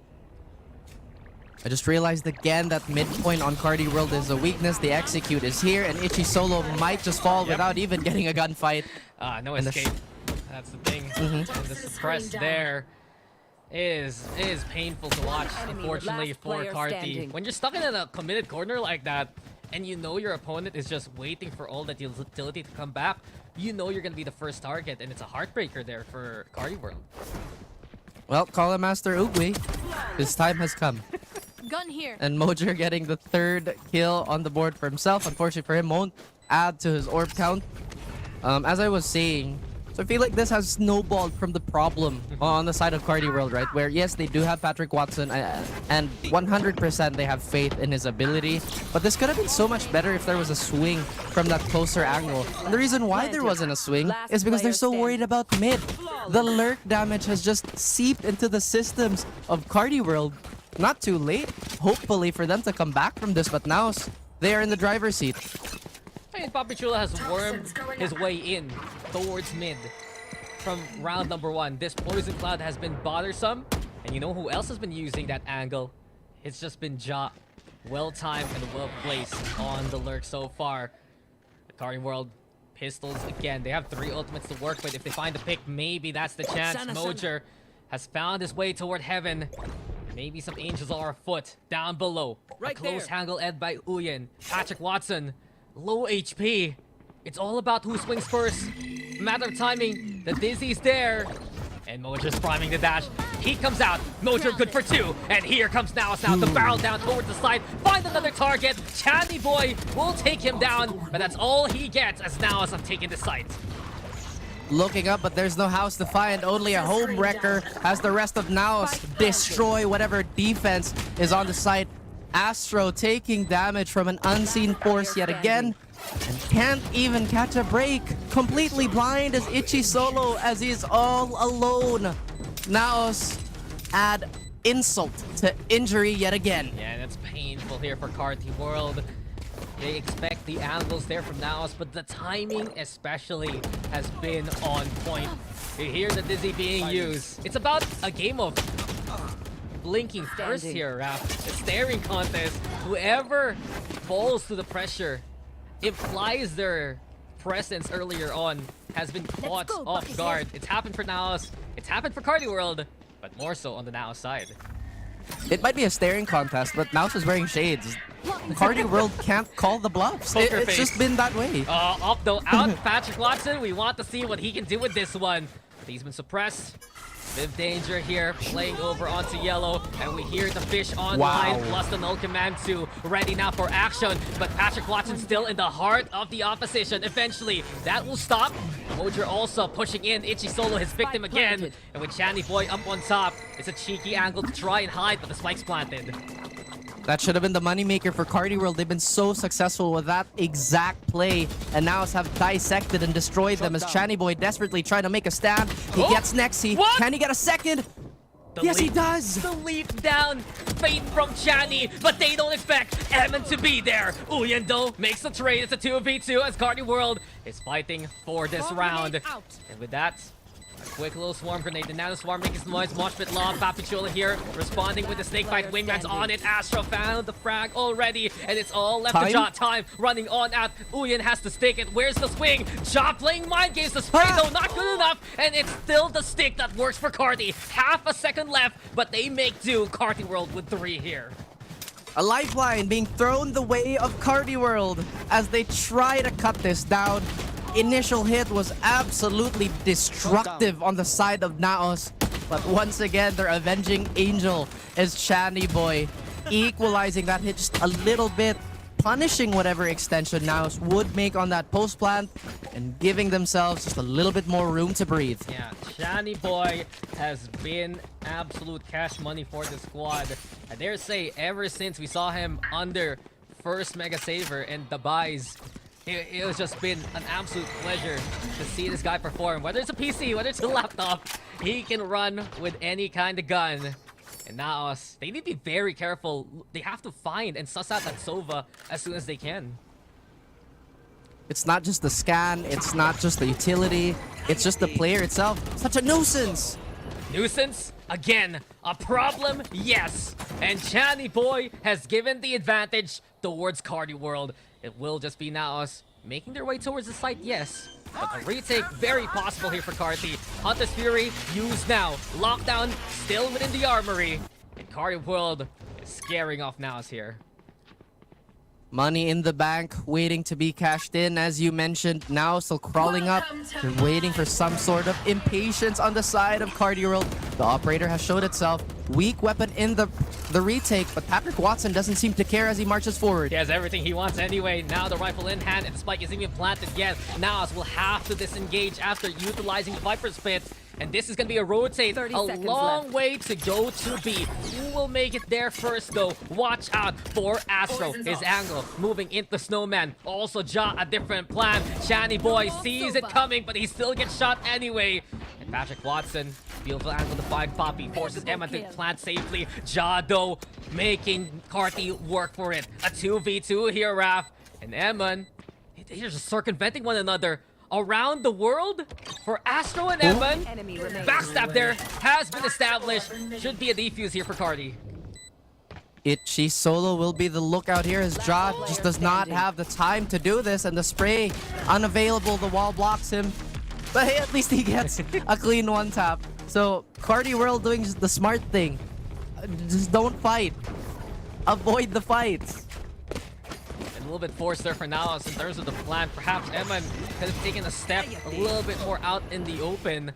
I just realized again that midpoint on Carti World is a weakness. The execute is here, and Ichi Solo might just fall without even getting a gunfight. No And the escape. That's the thing. And the suppress there is painful to watch, unfortunately, for Carti. When you're stuck in a committed corner like that, and you know your opponent is just waiting for all that utility to come back, you know you're going to be the first target, and it's a heartbreaker there for Carti World. Well, call him Master Ugwe. His time has come. Gun here. And Mojer getting the 3rd kill on the board for himself. Unfortunately for him, won't add to his orb count. As I was saying, so I feel like this has snowballed from the problem on the side of Carti World, right? Where, yes, they do have Patrick Watson, and 100% they have faith in his ability. But this could have been so much better if there was a swing from that closer angle. And the reason why there wasn't a swing is because they're so worried about mid. The lurk damage has just seeped into the systems of Carti World. Not too late, hopefully, for them to come back from this, but now they are in the driver's seat. I mean, Papichula has wormed his way in towards mid from round number 1. This Poison Cloud has been bothersome, and you know who else has been using that angle? It's just been Ja. Well-timed and well-placed on the lurk so far. The Carti World pistols again. They have 3 ultimates to work with. If they find the pick, maybe that's the chance. Mojer has found his way toward heaven. Maybe some angels are afoot down below. Right a close there. angle led by Uyen. Patrick Watson, low HP. It's all about who swings first. Matter of timing. The Dizzy's there. And Mojer's priming the dash. He comes out. Mojer good for 2. And here comes Naos now to barrel down towards the side. Find another target. Chandy Boy will take him down. But that's all he gets as Naos have taken the site. Looking up, but there's no house to find. Only a home wrecker as the rest of Naos destroy whatever defense is on the site. Astro taking damage from an unseen force yet again. And can't even catch a break. Completely blind is Ichi Solo as he's all alone. Naos add insult to injury yet again. Yeah, and it's painful here for Carti World. They expect the angles there from Naos, but the timing especially has been on point. You hear the Dizzy being used. It's about a game of blinking first here, Raph. A staring contest. Whoever falls to the pressure implies their presence earlier on has been caught off guard. It's happened for Naos. It's happened for Carti World, but more so on the Naos side. It might be a staring contest, but Naos is wearing shades. Carti World can't call the bluffs. Poker It's face. just been that way. Up though, out Patrick Watson. We want to see what he can do with this one. But he's been suppressed. Viv Danger here, playing over onto yellow, and we hear the fish online, plus the null command 2, ready now for action. But Patrick Watson still in the heart of the opposition. Eventually, that will stop. Mojer also pushing in Ichi Solo, his victim again. And with Chandy Boy up on top, it's a cheeky angle to try and hide, but the spike's planted. That should have been the moneymaker for Carti World. They've been so successful with that exact play, and now have dissected and destroyed them as Channy Boy desperately trying to make a stand. He gets Nexi. What? Can he get a second? Yes, he does. The leap down, fate from Channy, but they don't expect Emin to be there. Uyendo makes the trade. It's a 2v2 as Carti World is fighting for this round. And with that, a quick little swarm grenade. The nano swarm making some noise. Mosh pit lob. Papichula here responding with the snake bite. Wingman's on it. Astro found the frag already, and it's all left to Ja. Time running on out. Uyen has to stick it. Where's the swing? Ja playing mind games. The spray though not good enough, and it's still the stick that works for Carti. Half a second left, but they make do. Carti World with 3 here. A lifeline being thrown the way of Carti World as they try to cut this down. Initial hit was absolutely destructive on the side of Naos. But once again, their avenging angel is Channy Boy, equalizing that hit just a little bit, punishing whatever extension Naos would make on that post plant, and giving themselves just a little bit more room to breathe. Yeah, Channy Boy has been absolute cash money for the squad. I dare say, ever since we saw him under first Mega Saver and the buys, it has just been an absolute pleasure to see this guy perform. Whether it's a PC, whether it's a laptop, he can run with any kind of gun. And now, they need to be very careful. They have to find and suss out that Sova as soon as they can. It's not just the scan, it's not just the utility, it's just the player itself. Such a nuisance! Nuisance? Again, a problem? Yes. And Channy Boy has given the advantage towards Carti World. It will just be Naos making their way towards the site, yes. But a retake, very possible here for Carti. Hunter's Fury, used now. Lockdown, still within the armory. And Carti World is scaring off Naos here. Money in the bank, waiting to be cashed in, as you mentioned. Now still crawling up. They're waiting for some sort of impatience on the side of Carti World. The operator has showed itself. Weak weapon in the retake, but Patrick Watson doesn't seem to care as he marches forward. He has everything he wants anyway. Now the rifle in hand, and the spike isn't even planted yet. Naos will have to disengage after utilizing Viper's Pit. And this is going to be a rotate, a long way to go to B. Who will make it there first, though? Watch out for Astro. His angle moving into Snowman. Also, Ja, a different plan. Channy Boy sees it coming, but he still gets shot anyway. And Patrick Watson, beautiful angle to find Poppy. Forces Emma to plant safely. Ja, though, making Carti work for it. A 2v2 here, Raph. And Eman, they're just circumventing one another. Around the world for Astro and Evan. Backstab there has been established. Should be a defuse here for Carti. Itchy Solo will be the lookout here as Ja just does not have the time to do this, and the spray unavailable. The wall blocks him. But hey, at least he gets a clean one tap. So Carti World doing the smart thing. Just don't fight. Avoid the fights. A little bit forced there for Naos in terms of the plan. Perhaps Eman could have taken a step a little bit more out in the open,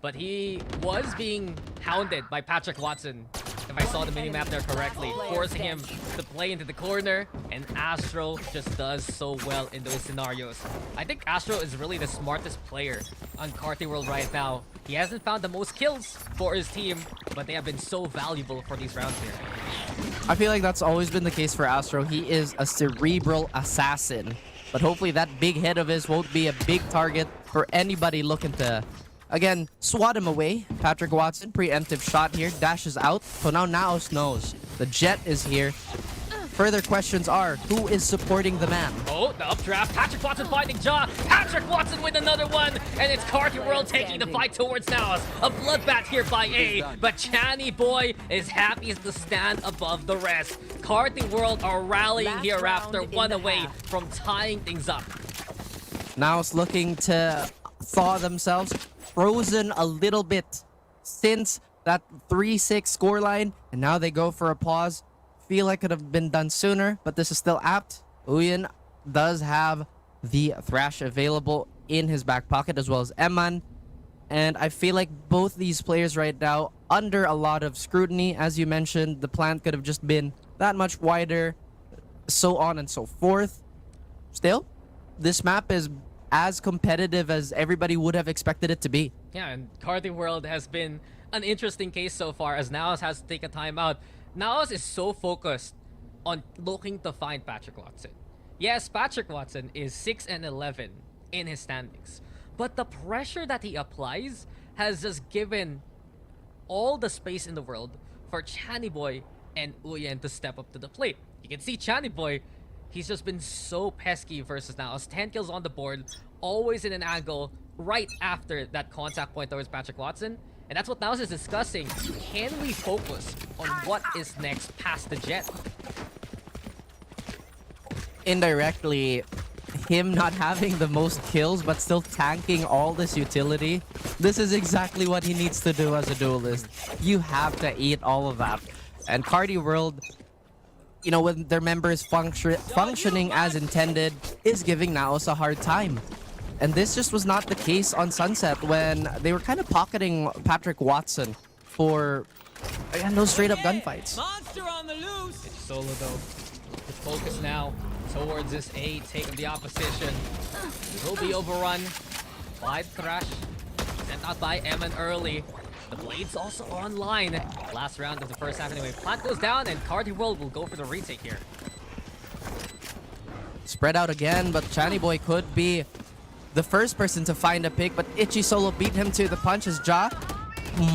but he was being hounded by Patrick Watson, if I saw the minimap there correctly, forcing him to play into the corner, and Astro just does so well in those scenarios. I think Astro is really the smartest player on Carti World right now. He hasn't found the most kills for his team, but they have been so valuable for these rounds here. I feel like that's always been the case for Astro. He is a cerebral assassin. But hopefully that big head of his won't be a big target for anybody looking to, again, swat him away. Patrick Watson, preemptive shot here, dashes out. So now Naos knows. The jet is here. Further questions are, who is supporting the man? Oh, the updraft. Patrick Watson finding Ja. Patrick Watson with another one. And it's Carti World taking the fight towards Naos. A bloodbath here by A. But Channy Boy is happy to stand above the rest. Carti World are rallying here after one away from tying things up. Naos looking to thaw themselves. Frozen a little bit since that 3-6 scoreline. And now they go for a pause. Feel like it could have been done sooner, but this is still apt. Uyen does have the Thrash available in his back pocket, as well as Eman. And I feel like both these players right now under a lot of scrutiny. As you mentioned, the plant could have just been that much wider, so on and so forth. Still, this map is as competitive as everybody would have expected it to be. Yeah, and Carti World has been an interesting case so far, as Naos has to take a timeout. Naos is so focused on looking to find Patrick Watson. Yes, Patrick Watson is 6-11 in his standings, but the pressure that he applies has just given all the space in the world for Channy Boy and Uyen to step up to the plate. You can see Channy Boy, he's just been so pesky versus Naos. 10 kills on the board, always in an angle right after that contact point towards Patrick Watson. And that's what Naos is discussing. Can we focus on what is next past the jet? Indirectly, him not having the most kills but still tanking all this utility, this is exactly what he needs to do as a duelist. You have to eat all of that. And Carti World, you know, when their members functioning as intended, is giving Naos a hard time. And this just was not the case on Sunset when they were kind of pocketing Patrick Watson for, again, those straight up gunfights. Monster on the loose. It's Solo though. The focus now towards this A, taking the opposition. Will be overrun by Thrash. Sent out by Eman early. The Blade's also online. Last round of the first half anyway. Plant goes down and Carti World will go for the retake here. Spread out again, but Channy Boy could be the first person to find a pick, but Itchy Solo beat him to the punch as Ja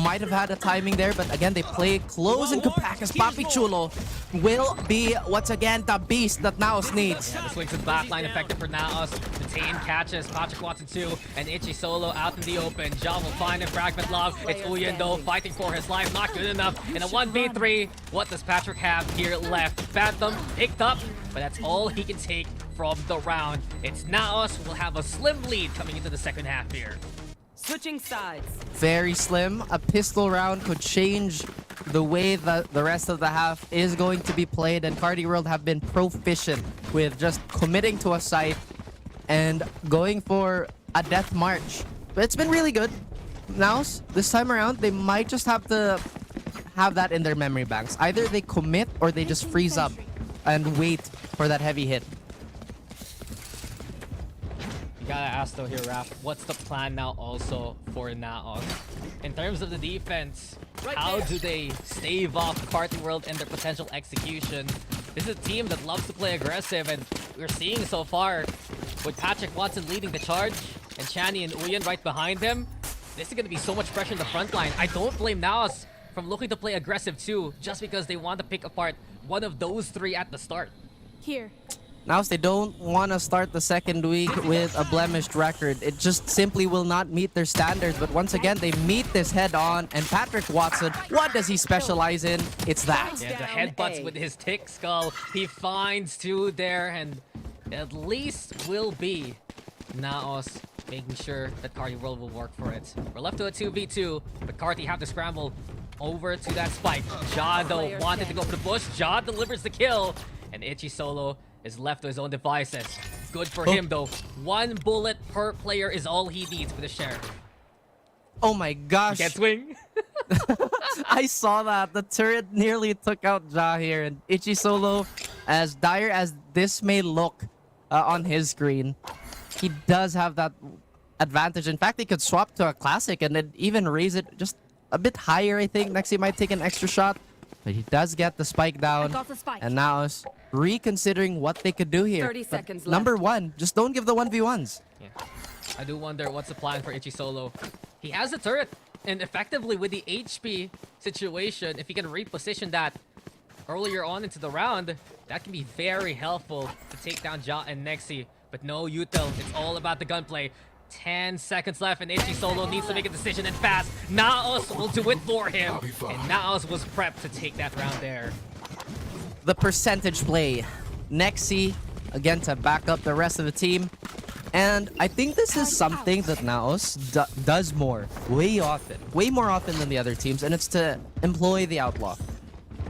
might have had a timing there, but again, they play it close and compact as Papi Chulo will be, once again, the beast that Naos needs. The swings to the backline effective for Naos. Detain catches Patrick Watson 2 and Itchy Solo out in the open. John will find a fragment love. It's Uyen though fighting for his life. Not good enough. In a 1v3, what does Patrick have here left? Phantom picked up, but that's all he can take from the round. It's Naos will have a slim lead coming into the second half here. Switching sides. Very slim. A pistol round could change the way that the rest of the half is going to be played, and Carti World have been proficient with just committing to a site and going for a death march. But it's been really good. Now, this time around, they might just have to have that in their memory banks. Either they commit or they just freeze up and wait for that heavy hit. Gotta ask though here, Raph, what's the plan now also for Naos? In terms of the defense, how do they stave off Carti World and their potential execution? This is a team that loves to play aggressive, and we're seeing so far with Patrick Watson leading the charge and Chani and Uyen right behind him. This is gonna be so much pressure in the front line. I don't blame Naos from looking to play aggressive too, just because they want to pick apart one of those three at the start. Here. Now, they don't want to start the second week with a blemished record. It just simply will not meet their standards. But once again, they meet this head on. And Patrick Watson, what does he specialize in? It's that. Yeah, the headbutts with his tick skull. He finds two there, and at least will be Naos making sure that Carti World will work for it. We're left to a 2v2, but Carti have to scramble over to that spike. Ja, though, wanted to go for the bush. Ja delivers the kill, and Itchy Solo is left to his own devices. Good for him, though. One bullet per player is all he needs for the sheriff. Oh my gosh. Get swing. I saw that. The turret nearly took out Ja here. And Itchy Solo, as dire as this may look on his screen, he does have that advantage. In fact, he could swap to a classic and then even raise it just a bit higher, I think. Next, he might take an extra shot. But he does get the spike down. And now is reconsidering what they could do here. 30 seconds left. Number one, just don't give the 1v1s. Yeah. I do wonder what's the plan for Itchy Solo. He has a turret, and effectively with the HP situation, if he can reposition that earlier on into the round, that can be very helpful to take down Ja and Nexi. But no util, it's all about the gunplay. 10 seconds left, and Itchy Solo needs to make a decision, and fast. Naos will do it for him, and Naos was prepped to take that round there. The percentage play. Nexi, again, to back up the rest of the team. And I think this is something that Naos does way more often than the other teams, and it's to employ the outlaw.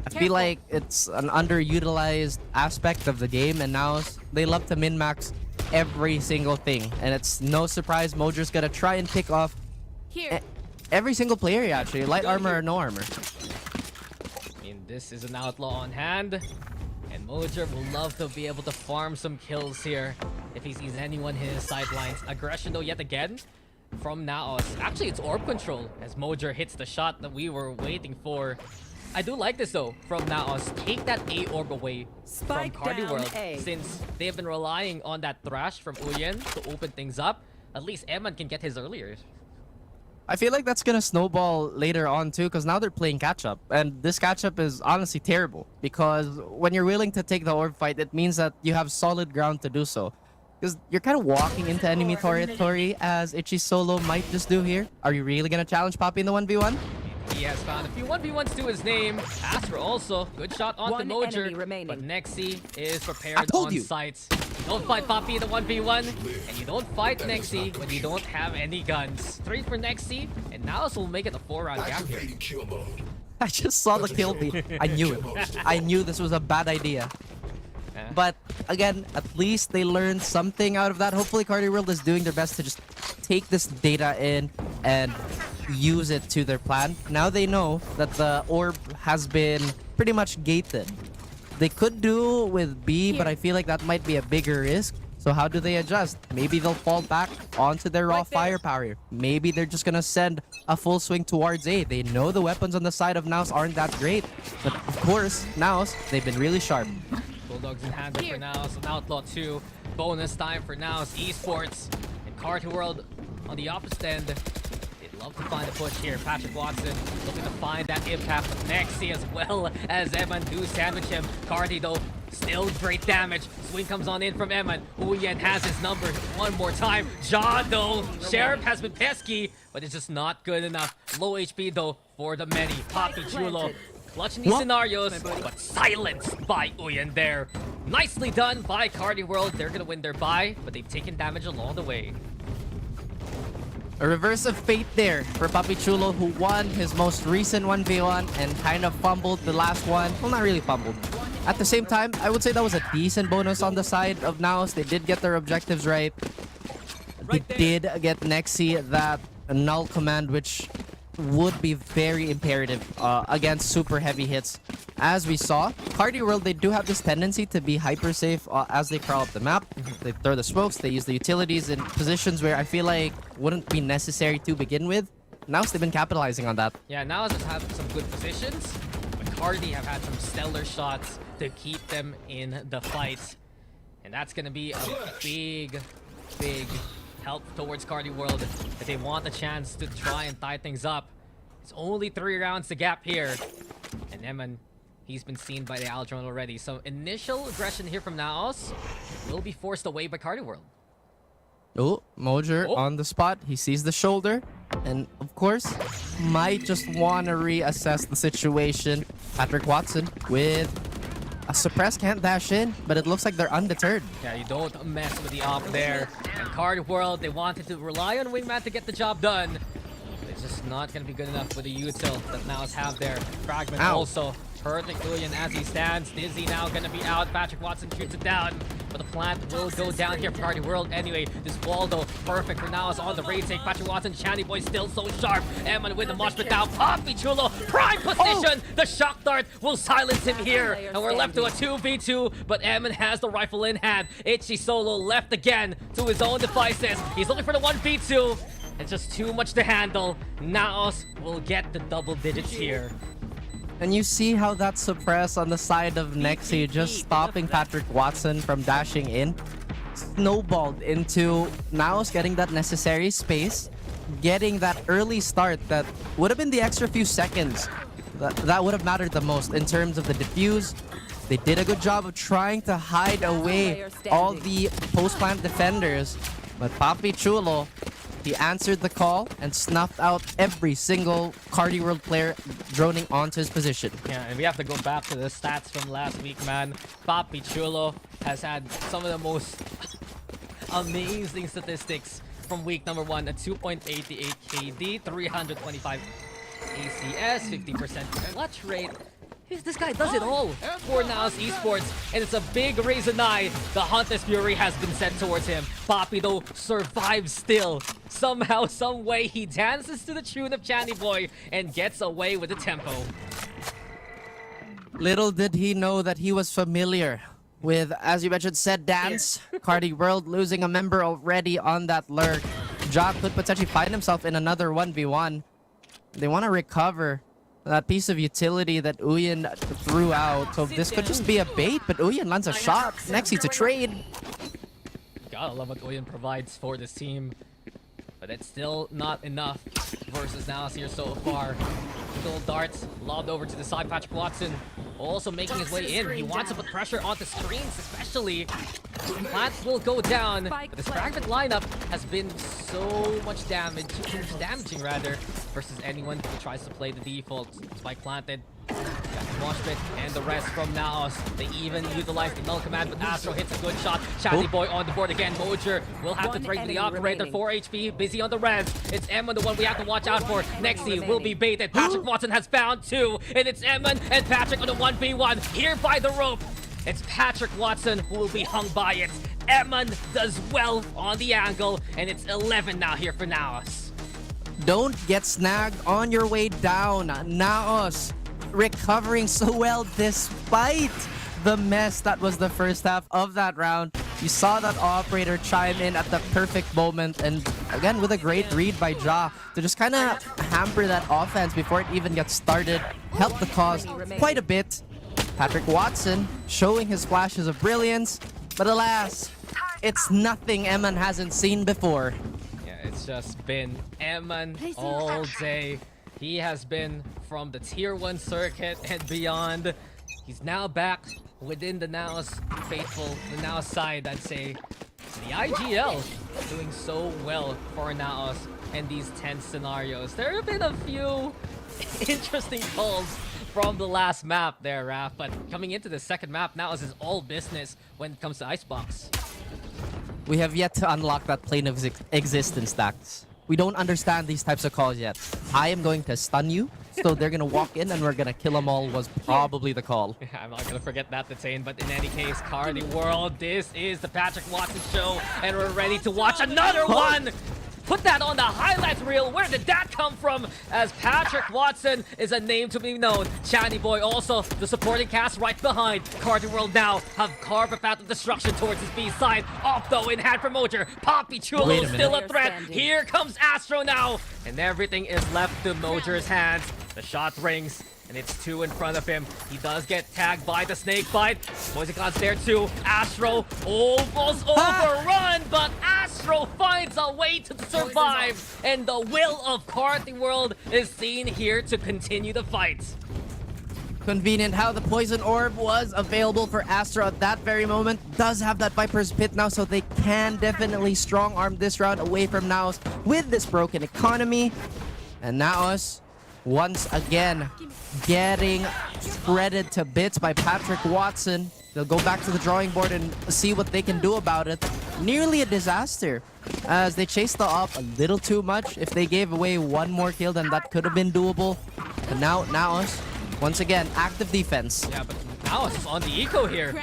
I feel like it's an underutilized aspect of the game, and Naos, they love to min-max every single thing. And it's no surprise Mojer's gonna try and pick off every single player, actually, light armor or no armor. I mean, this is an outlaw on hand, and Mojer will love to be able to farm some kills here if he sees anyone hit his sidelines. Aggression, though, yet again from Naos. Actually, it's orb control as Mojer hits the shot that we were waiting for. I do like this, though, from Naos. Take that A orb away from Carti World, since they have been relying on that thrash from Uyen to open things up. At least Eman can get his earlier. I feel like that's gonna snowball later on too, because now they're playing catch-up. And this catch-up is honestly terrible, because when you're willing to take the orb fight, it means that you have solid ground to do so. Because you're kind of walking into enemy territory, as Itchy Solo might just do here. Are you really gonna challenge Papi in the 1v1? He has found a few 1v1s to his name. Astra also. Good shot onto Mojer. But Nexi is prepared on sights. You don't fight Papi in the 1v1. And you don't fight Nexi when you don't have any guns. 3 for Nexi. And Naos will make it a 4-round gap here. I just saw the kill feed. I knew it. I knew this was a bad idea. But again, at least they learned something out of that. Hopefully Carti World is doing their best to just take this data in and use it to their plan. Now they know that the orb has been pretty much gated. They could do with B, but I feel like that might be a bigger risk. So how do they adjust? Maybe they'll fall back onto their raw firepower. Maybe they're just gonna send a full swing towards A. They know the weapons on the side of Naos aren't that great. But of course, Naos, they've been really sharp. Bulldogs in hand for Naos, an Outlaw 2. Bonus time for Naos Esports. And Carti World on the opposite end. Love to find a push here. Patrick Watson looking to find that impact with Nexi as well as Eman do sandwich him. Carti though, still great damage. Swing comes on in from Eman. Uyen has his number one more time. Ja though, Sheriff has been pesky, but it's just not good enough. Low HP though for the many. Papi Chulo clutching these scenarios, but silenced by Uyen there. Nicely done by Carti World. They're gonna win their bye, but they've taken damage along the way. A reverse of fate there for Papi Chulo, who won his most recent 1v1 and kind of fumbled the last one. Well, not really fumbled. At the same time, I would say that was a decent bonus on the side of Naos. They did get their objectives right. They did get Nexi that null command, which would be very imperative against super heavy hits. As we saw, Carti World, they do have this tendency to be hyper safe as they crawl up the map. They throw the smokes, they use the utilities in positions where I feel like wouldn't be necessary to begin with. Now they've been capitalizing on that. Yeah, Naos has had some good positions, but Carti have had some stellar shots to keep them in the fight. And that's going to be a big help towards Carti World if they want a chance to try and tie things up. It's only 3 rounds to gap here. And Eman, he's been seen by the Aldron already. So initial aggression here from Naos will be forced away by Carti World. Oh, Mojer on the spot. He sees the shoulder. And of course, might just want to reassess the situation. Patrick Watson with a suppress, can't dash in, but it looks like they're undeterred. Yeah, you don't mess with the op there. And Carti World, they wanted to rely on Wingman to get the job done. It's just not going to be good enough with the util that Naos have there. Fragment also hurting Uyen as he stands. Dizzy now going to be out. Patrick Watson shoots it down. But the plant will go down here for Carti World anyway. This wall though, perfect for Naos on the raid take. Patrick Watson, Channy Boy still so sharp. Eman with the mosh pit down. Papi Chulo, prime position. The shock dart will silence him here. And we're left to a 2v2, but Eman has the rifle in hand. Itchy Solo left again to his own devices. He's looking for the 1v2. It's just too much to handle. Naos will get the double digits here. And you see how that suppress on the side of Nexi, just stopping Patrick Watson from dashing in, snowballed into Naos getting that necessary space, getting that early start that would have been the extra few seconds. That would have mattered the most in terms of the defuse. They did a good job of trying to hide away all the post-plant defenders. But Papi Chulo, he answered the call and snuffed out every single Carti World player droning onto his position. Yeah, and we have to go back to the stats from last week, man. Papi Chulo has had some of the most amazing statistics from week number 1 at 2.88 KD, 325 ACS, 50% clutch rate. This guy does it all for Naos Esports, and it's a big reason why the Hunter's Fury has been sent towards him. Papi though survives still. Somehow, some way, he dances to the tune of Channy Boy and gets away with the tempo. Little did he know that he was familiar with, as you mentioned, said dance. Carti World losing a member already on that lurk. Ja could potentially find himself in another 1v1. They want to recover that piece of utility that Uyen threw out. So this could just be a bait, but Uyen lands a shot. Nexi to trade. Gotta love what Uyen provides for this team. But it's still not enough versus Naos here so far. Little darts lobbed over to the side. Patrick Watson also making his way in. He wants to put pressure on the screens, especially. Plants will go down. But this fragment lineup has been so much damaging rather, versus anyone who tries to play the default. Spike planted. Got the mosh pit and the rest from Naos. They even utilize the null command, but Astro hits a good shot. Channy Boy on the board again. Mojer will have to break the operator. 4 HP, busy on the res. It's Eman, the one we have to watch out for. Nexi will be baited. Patrick Watson has found 2, and it's Eman and Patrick on the 1v1 here by the rope. It's Patrick Watson who will be hung by it. Eman does well on the angle, and it's 11 now here for Naos. Don't get snagged on your way down. Naos recovering so well despite the mess that was the first half of that round. You saw that operator chime in at the perfect moment, and again with a great read by Ja to just kind of hamper that offense before it even gets started. Helped the cause quite a bit. Patrick Watson showing his flashes of brilliance, but alas, it's nothing Eman hasn't seen before. Yeah, it's just been Eman all day. He has been from the Tier 1 circuit and beyond. He's now back within the Naos faithful, the Naos side, I'd say. The IGL doing so well for Naos in these tense scenarios. There have been a few interesting calls from the last map there, Raph, but coming into the second map, Naos is all business when it comes to Icebox. We have yet to unlock that plane of existence, Dax. We don't understand these types of calls yet. I am going to stun you, so they're gonna walk in and we're gonna kill them all was probably the call. I'm not gonna forget that, Detain, but in any case, Carti World, this is the Patrick Watson show, and we're ready to watch another one! Put that on the highlights reel. Where did that come from? As Patrick Watson is a name to be known. Channy Boy also the supporting cast right behind. Carti World now have carved a path of destruction towards his B side. Off though in hand for Mojer. Poppy Chulo still a threat. Here comes Astro now. And everything is left to Mojer's hands. The shot rings. And it's 2 in front of him. He does get tagged by the snake bite. Moisecon's there too. Astro almost overrun, but Astro finds a way to survive. And the will of Carti World is seen here to continue the fight. Convenient how the poison orb was available for Astro at that very moment. Does have that Viper's Pit now, so they can definitely strong arm this round away from Naos with this broken economy. And Naos, once again, getting shredded to bits by Patrick Watson. They'll go back to the drawing board and see what they can do about it. Nearly a disaster as they chased the up a little too much. If they gave away one more kill, then that could have been doable. But now Naos, once again, active defense. Yeah, but Naos is on the eco here.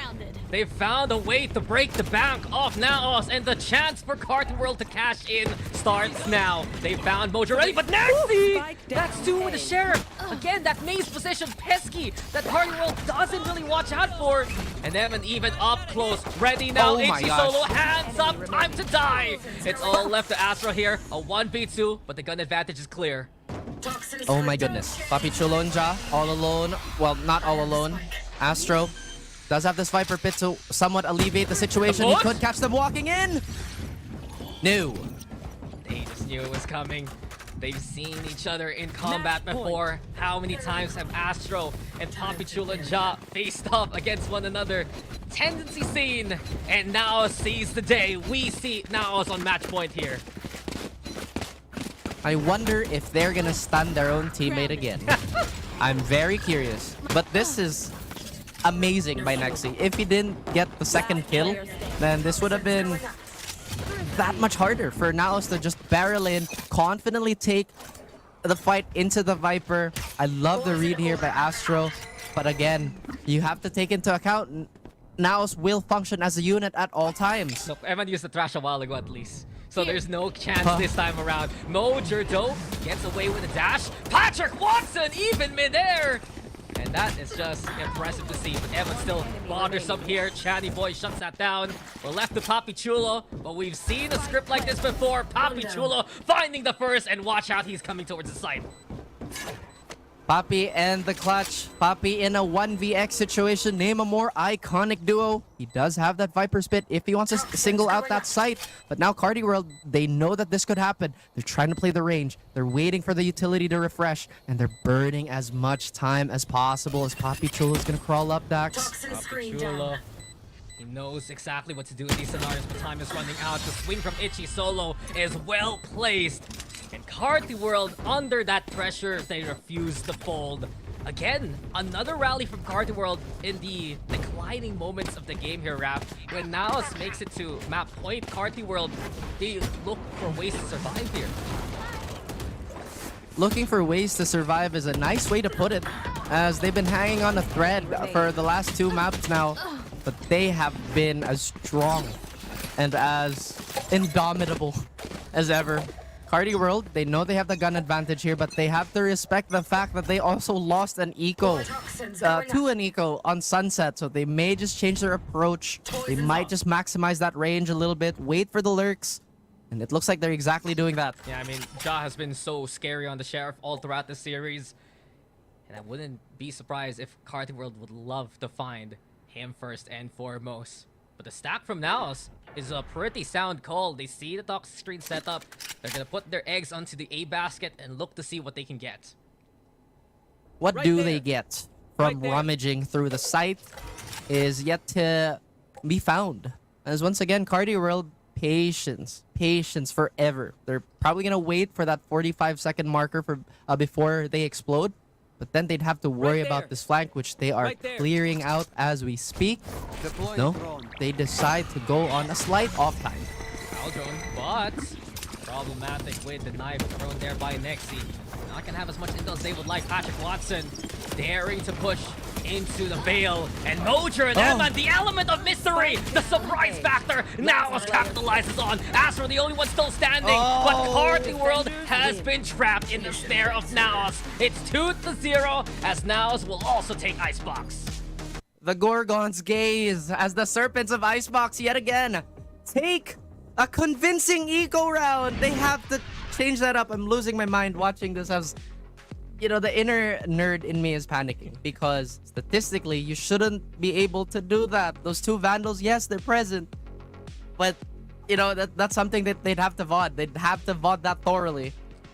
They found a way to break the bank off Naos, and the chance for Carti World to cash in starts now. They found Mojo ready, but Nancy! That's 2 with the Sheriff. Again, that maze position pesky that Carti World doesn't really watch out for. And Evan even up close, ready now. Oh my HC gosh. Solo, hands up, time to die. It's all left to Astro here, a 1v2, but the gun advantage is clear. Oh my goodness. Papi Chulo and Ja, all alone. Well, not all alone. Astro does have this Viper Pit to somewhat alleviate the situation. He could catch them walking in. No. They just knew it was coming. They've seen each other in combat before. How many times have Astro and Papi Chulo and Ja faced off against one another? Tendency seen, and Naos sees the day. We see Naos on match point here. I wonder if they're gonna stun their own teammate again. I'm very curious. But this is amazing by Nexi. If he didn't get the second kill, then this would have been that much harder for Naos to just barrel in, confidently take the fight into the Viper. I love the read here by Astro. But again, you have to take into account Naos will function as a unit at all times. Look, Evan used the trash a while ago at least. So there's no chance this time around. Mojer though gets away with a dash. Patrick Watson even midair. And that is just impressive to see. But Evan still bothersome here. Channy Boy shuts that down. We're left to Papi Chulo, but we've seen a script like this before. Papi Chulo finding the first, and watch out, he's coming towards the site. Papi and the clutch. Papi in a 1vx situation. Name a more iconic duo. He does have that Viper Spit if he wants to single out that site. But now Carti World, they know that this could happen. They're trying to play the range. They're waiting for the utility to refresh. And they're burning as much time as possible as Papi Chulo is going to crawl up, Dax. Papi Chulo, he knows exactly what to do in these scenarios, but time is running out. The swing from Itchy Solo is well placed. And Carti World, under that pressure, they refuse to fold. Again, another rally from Carti World in the declining moments of the game here, Raph. When Naos makes it to map point, Carti World, they look for ways to survive here. Looking for ways to survive is a nice way to put it, as they've been hanging on a thread for the last 2 maps now. But they have been as strong and as indomitable as ever. Carti World, they know they have the gun advantage here, but they have to respect the fact that they also lost an eco, to an eco on Sunset, so they may just change their approach. They might just maximize that range a little bit, wait for the lurks, and it looks like they're exactly doing that. Yeah, I mean, Ja has been so scary on the Sheriff all throughout the series, and I wouldn't be surprised if Carti World would love to find him first and foremost. But the stack from Naos is a pretty sound call. They see the toxic screen set up. They're gonna put their eggs onto the A basket and look to see what they can get. What Right do there. they get from Right there. rummaging through the site is yet to be found. As once again, Carti World, patience forever. They're probably gonna wait for that 45-second marker for before they explode, but then they'd have to worry Right about there. this flank, which they are Right there. clearing out as we speak. Deploy No, drone. they decide to go on a slight off time. Foul drone, but problematic with the knife thrown there by Nexi. Not gonna have as much intel as they would like. Patrick Watson daring to push into the Veil, and Mojer and Emma, the element of mystery, the surprise factor, now capitalizes on. Astro, the only one still standing, but Carti World has been trapped in the snare of Naos. It's 2-0, as Naos will also take Icebox. The Gorgons gaze as the Serpents of Icebox yet again take a convincing eco round. They have to change that up. I'm losing my mind watching this as, you know, the inner nerd in me is panicking because statistically you shouldn't be able to do that. Those two Vandals, yes, they're present, but you know, that's something that they'd have to VOD. They'd have to VOD that thoroughly.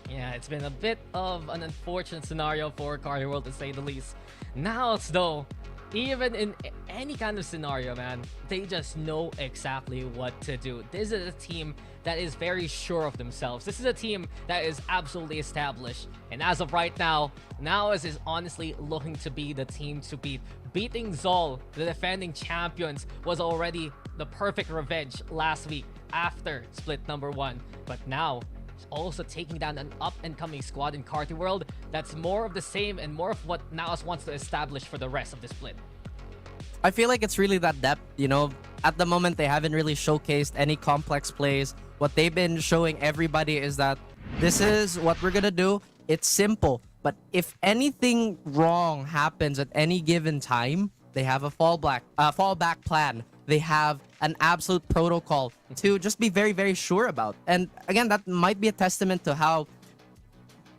Yeah, it's been a bit of an unfortunate scenario for Carti World to say the least. Naos though, even in any kind of scenario, man, they just know exactly what to do. This is a team that is very sure of themselves. This is a team that is absolutely established. And as of right now, Naos is honestly looking to be the team to beat. Beating Zol, the defending champions, was already the perfect revenge last week after split number 1. But now, also taking down an up-and-coming squad in Carti World that's more of the same and more of what Naos wants to establish for the rest of the split. I feel like it's really that depth, you know. At the moment, they haven't really showcased any complex plays. What they've been showing everybody is that this is what we're gonna do. It's simple, but if anything wrong happens at any given time, they have a fallback plan. They have an absolute protocol to just be very, very sure about. And again, that might be a testament to how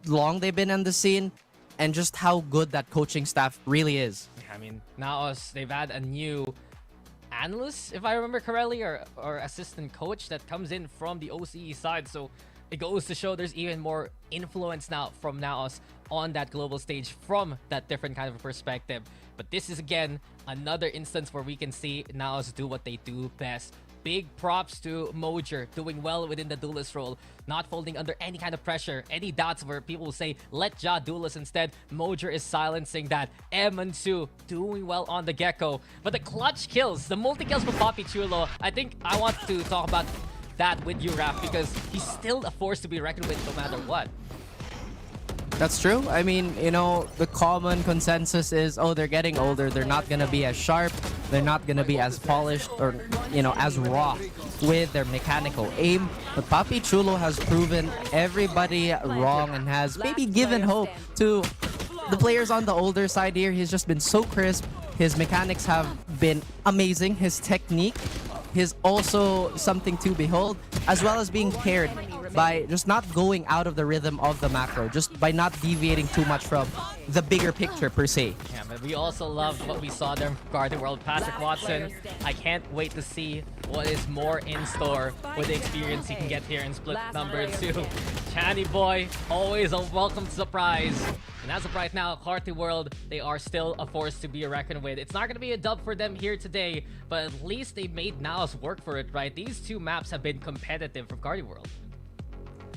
long they've been on the scene and just how good that coaching staff really is. I mean, Naos, they've had a new analyst, if I remember correctly, or assistant coach that comes in from the OCE side. So it goes to show there's even more influence now from Naos on that global stage from that different kind of perspective. But this is, again, another instance where we can see Naos do what they do best. Big props to Mojer, doing well within the duelist role, not folding under any kind of pressure, any doubts where people will say, let Ja duelist instead. Mojer is silencing that. M2 doing well on the Gecko. But the clutch kills, the multi-kills for Papi Chulo, I think I want to talk about that with you, Raph, because he's still a force to be reckoned with no matter what. That's true. I mean, you know, the common consensus is, oh, they're getting older. They're not going to be as sharp. They're not going to be as polished or, you know, as raw with their mechanical aim. But Papi Chulo has proven everybody wrong and has maybe given hope to the players on the older side here. He's just been so crisp. His mechanics have been amazing. His technique is also something to behold, as well as being paired by just not going out of the rhythm of the macro, just by not deviating too much from the bigger picture per se. Yeah, but we also love what we saw there from Carti World. Patrick Watson, I can't wait to see what is more in store with the experience he can get here in split number 2. Channy Boy, always a welcome surprise. And as of right now, Carti World, they are still a force to be reckoned with. It's not going to be a dub for them here today, but at least they made Naos work for it, right? These two maps have been competitive for Carti World.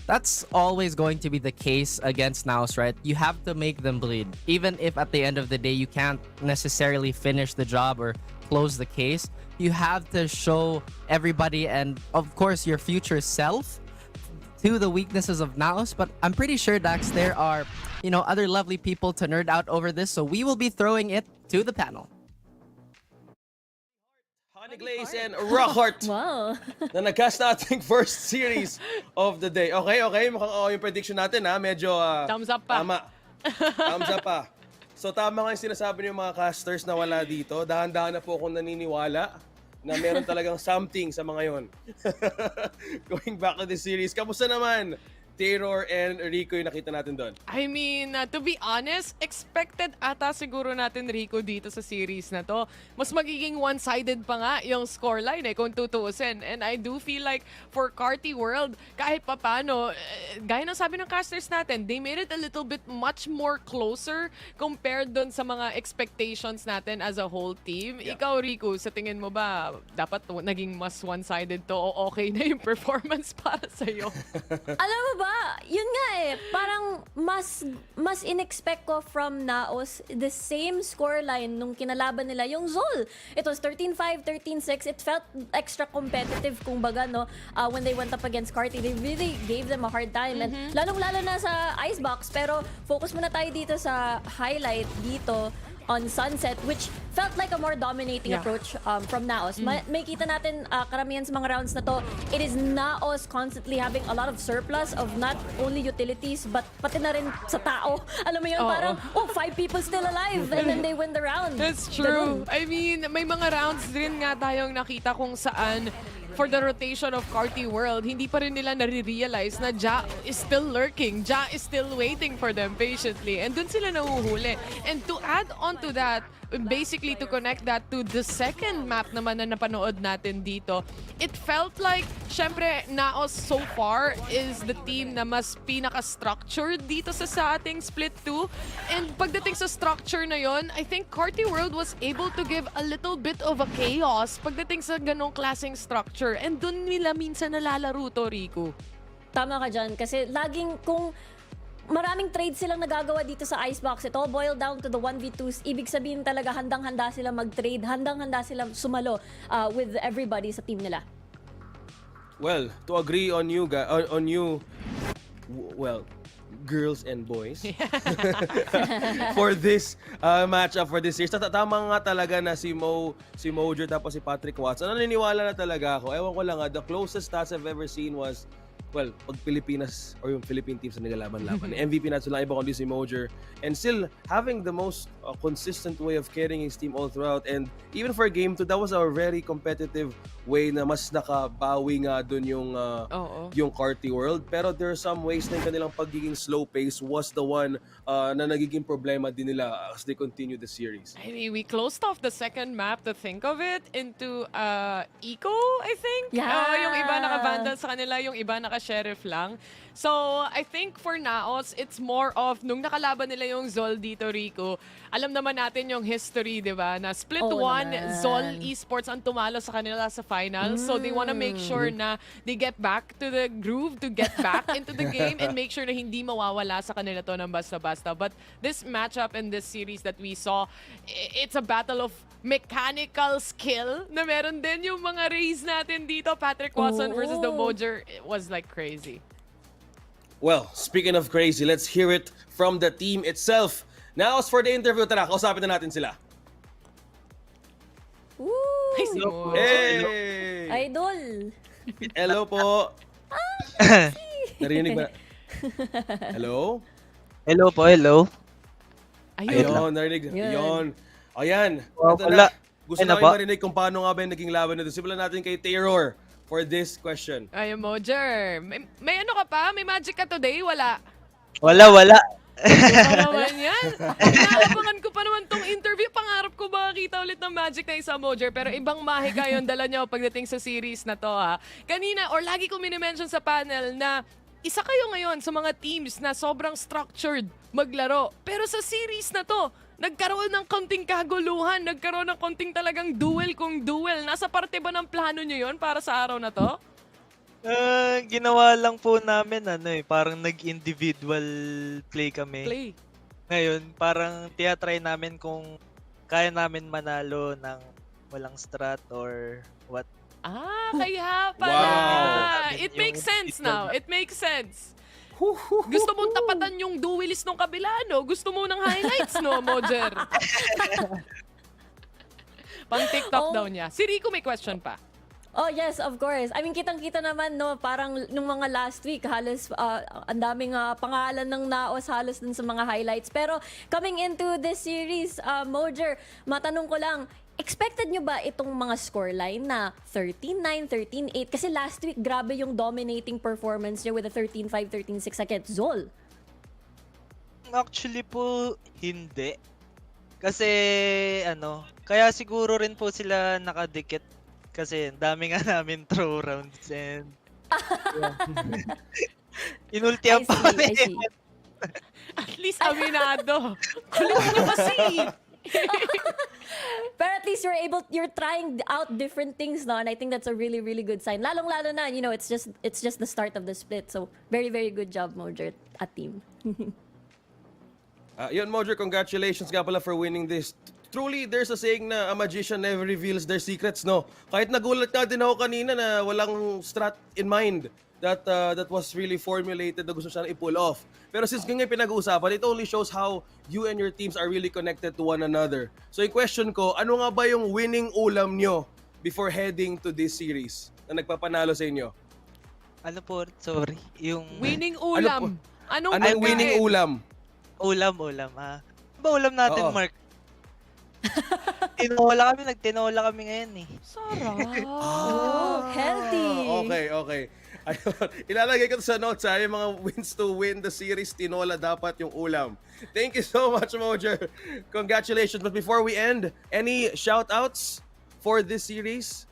That's always going to be the case against Naos, right? You have to make them bleed. Even if at the end of the day, you can't necessarily finish the job or close the case, you have to show everybody and, of course, your future self to the weaknesses of Naos. But I'm pretty sure, Dax, there are, you know, other lovely people to nerd out over this, so we will be throwing it to the panel. Glaze and Rockhart Wow. na nag-cast nating first series of the day. Okay. Mukhang yung prediction natin, ha? Medyo Thumbs up pa. Tama. Thumbs up pa. So tama nga yung sinasabi ng mga casters na wala dito. Dahan-dahan na po akong naniniwala na meron talagang something sa mga yon. Going back to the series. Kamusta naman Terror and Rico yung nakita natin doon? I mean, to be honest, expected ata siguro natin Rico dito sa series na to. Mas magiging one-sided pa nga yung scoreline kung tutuusin. And I do feel like for Carti World, kahit papano, gaya ng sabi ng casters natin, they made it a little bit much more closer compared doon sa mga expectations natin as a whole team. Yeah. Ikaw, Rico, sa tingin mo ba, dapat naging mas one-sided to o okay na yung performance para sa'yo? Alam mo ba, yun nga parang mas in-expect ko from Naos the same scoreline nung kinalaban nila yung Zol. It was 13-5, 13-6. It felt extra competitive kumbaga, no? When they went up against Carti, they really gave them a hard time. And lalong-lalo na sa Icebox. Pero focus muna tayo dito sa highlight dito on Sunset, which felt like a more dominating approach from Naos. May kita natin karamihan sa mga rounds na to, it is Naos constantly having a lot of surplus of not only utilities, but pati na rin sa tao. Alam mo yun, parang, 5 people still alive, and then they win the round. That's true. I mean, may mga rounds din nga tayong nakita kung saan for the rotation of Carti World, hindi pa rin nila nare-realize na Ja is still lurking. Ja is still waiting for them patiently. And dun sila nahuhuli. And to add on to that, basically to connect that to the second map naman na napanood natin dito, it felt like, syempre, Naos so far is the team na mas pinaka-structured dito sa ating Split 2. And pagdating sa structure na yon, I think Carti World was able to give a little bit of a chaos pagdating sa ganong klaseng structure. And dun nila minsan nalalaro to, Rico. Tama ka dyan, kasi laging kung maraming trades silang nagagawa dito sa Icebox, it all boiled down to the 1v2s. Ibig sabihin talaga handang-handa sila mag-trade, handang-handa sila sumalo with everybody sa team nila. Well, to agree on you, girls and boys, for this matchup, for this series. Tama nga talaga na si Mojer tapos si Patrick Watson. Naniniwala na talaga ako. Ewan ko lang, the closest stats I've ever seen was, well, pag Pilipinas or yung Philippine teams na nagalaban-laban. MVP na sila, iba kundi si Mojer. And still having the most consistent way of carrying his team all throughout. And even for game 2, that was a very competitive way na mas nakabawi nga dun yung Carti World. Pero there are some ways na yung kanilang pagiging slow pace was the one na nagiging problema din nila as they continue the series. I mean, we closed off the second map, to think of it, into Eco, I think. Yeah. Yung iba naka-vandal sa kanila, yung iba naka-sheriff lang. So, I think for Naos, it's more of, nung nakalaban nila yung Zol dito, Rico, alam naman natin yung history, di ba? Na Split 1, Zol Esports ang tumalo sa kanila sa finals. So, they wanna make sure na they get back to the groove, to get back into the game, and make sure na hindi mawawala sa kanila to ng basta-basta. But this matchup and this series that we saw, it's a battle of mechanical skill na meron din yung mga rays natin dito. Patrick Watson versus the Mojer. It was like crazy. Well, speaking of crazy, let's hear it from the team itself. Now, as for the interview, tara, kausapin na natin sila. Ay, si Mojer. Hey! Idol! Hello po! Narinig ba? Hello? Hello po, hello. Ayun, narinig. Ayun. Ayan. Oh, Ito wala. na. Gusto Ayun na namin po. marinig kung paano nga ba yung naging laban nito. Simulan natin kay Terror for this question. Ay, Mojer. May ano ka pa? May magic ka today? Wala. Wala. Ano naman yan? Inaabangan ko pa naman tong interview. Pangarap ko makakita ulit ng magic na isa, Mojer. Pero ibang mahika yung dala nyo pagdating sa series na to, ha? Kanina, or lagi ko minimension sa panel na isa kayo ngayon sa mga teams na sobrang structured maglaro. Pero sa series na to, nagkaroon ng konting kaguluhan, nagkaroon ng konting talagang duel kung duel. Nasa parte ba ng plano nyo yon para sa araw na to? Ginawa lang po namin, parang nag-individual play kami. Play. Ngayon, parang tiyatry namin kung kaya namin manalo ng walang strat or what. Kaya pala. Wow. It makes sense now. It makes sense. Gusto mong tapatan yung duelist nung kabila, no? Gusto mo ng highlights, no, Mojer? Pang TikTok daw niya. Si Rico may question pa. Oh yes, of course. I mean, kitang-kita naman, no, parang nung mga last week, halos ang daming pangalan ng Naos halos dun sa mga highlights. Pero coming into this series, Mojer, matanong ko lang, expected nyo ba itong mga scoreline na 13-9, 13-8? Kasi last week, grabe yung dominating performance nyo with a 13-5, 13-6 against Zol. Actually po, hindi. Kasi kaya siguro rin po sila nakadikit kasi ang dami nga namin throw rounds and inultihan pa I see. At least aminado. Kulit nyo kasi. Pero at least you're trying out different things, no? And I think that's a really, really good sign. Lalong-lalo na, it's just the start of the split. So, very, very good job, Mojer, at team. Yun, Mojer, congratulations nga pala for winning this. Truly, there's a saying na a magician never reveals their secrets, no? Kahit nagulat nga din ako kanina na walang strat in mind that was really formulated na gusto siya i-pull off. Pero since ganyan pinag-uusapan, it only shows how you and your teams are really connected to one another. So yung question ko, ano nga ba yung winning ulam nyo before heading to this series na nagpapanalo sa inyo? ano po, sorry, yung Winning Ano ulam. po? Anong Ano yung winning pagkain? ulam? ulam. Ano ba ulam natin, Oo. Mark? Nagtinola kami ngayon eh. Sarap. Oh, healthy. Okay. Ayun. Ilalagay ko to sa notes ha, yung mga wins to win the series, tinola dapat yung ulam. Thank you so much, Mojer. Congratulations. But before we end, any shout-outs for this series?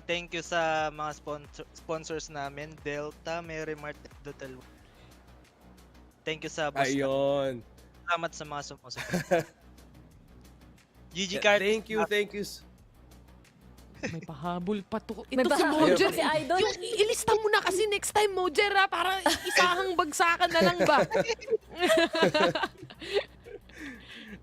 Thank you sa mga sponsors namin, Delta, Merrimart, Dotal. Thank you sa boss. Ayun. Salamat sa mga sumusuporta. GG Carti. Thank you. May pahabol pa to. May Ito si pahabol Mojer. pa si Idol. Yung ilista mo na kasi next time, Mojer, ha? Para isahang bagsakan na lang ba?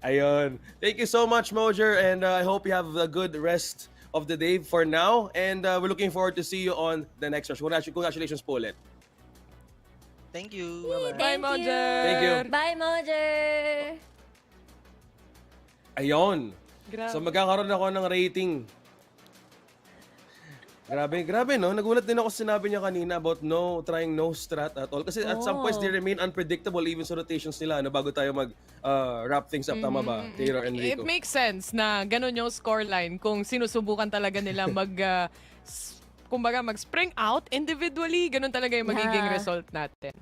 Ayun. Thank you so much, Mojer, and I hope you have a good rest of the day for now, and we're looking forward to see you on the next rush. Congratulations po ulit. Thank you. Bye, Thank you. Mojer. Thank you. Bye, Mojer. Ayun. Grabe. So magkakaroon ako ng rating. Grabe no. Nagulat din ako sa sinabi niya kanina about trying no strat at all. Kasi at some points, they remain unpredictable even sa rotations nila bago tayo wrap things up. Tama ba, Taylor and It Rico? makes sense na ganun yung scoreline kung sinusubukan talaga nila kumbaga mag-spring out individually, ganun talaga yung magiging Yeah. result natin.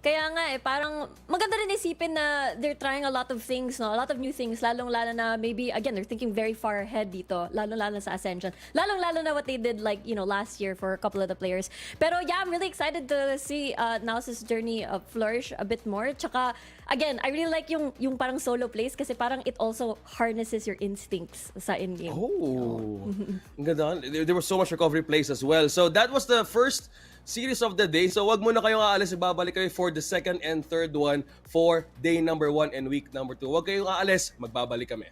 Kaya nga parang maganda rin isipin na they're trying a lot of things, no? A lot of new things, lalong-lalo na maybe, again, they're thinking very far ahead dito, lalong-lalo sa Ascension. Lalong-lalo na what they did last year for a couple of the players. Pero yeah, I'm really excited to see Naos' journey flourish a bit more. Tsaka, again, I really like yung parang solo plays kasi parang it also harnesses your instincts sa in-game. Oh, ang ganda. There was so much recovery plays as well. So that was the first series of the day. So wag muna kayong aalis. Babalik kayo for the second and third one for day number 1 and week number 2. Wag kayong aalis. Magbabalik kami.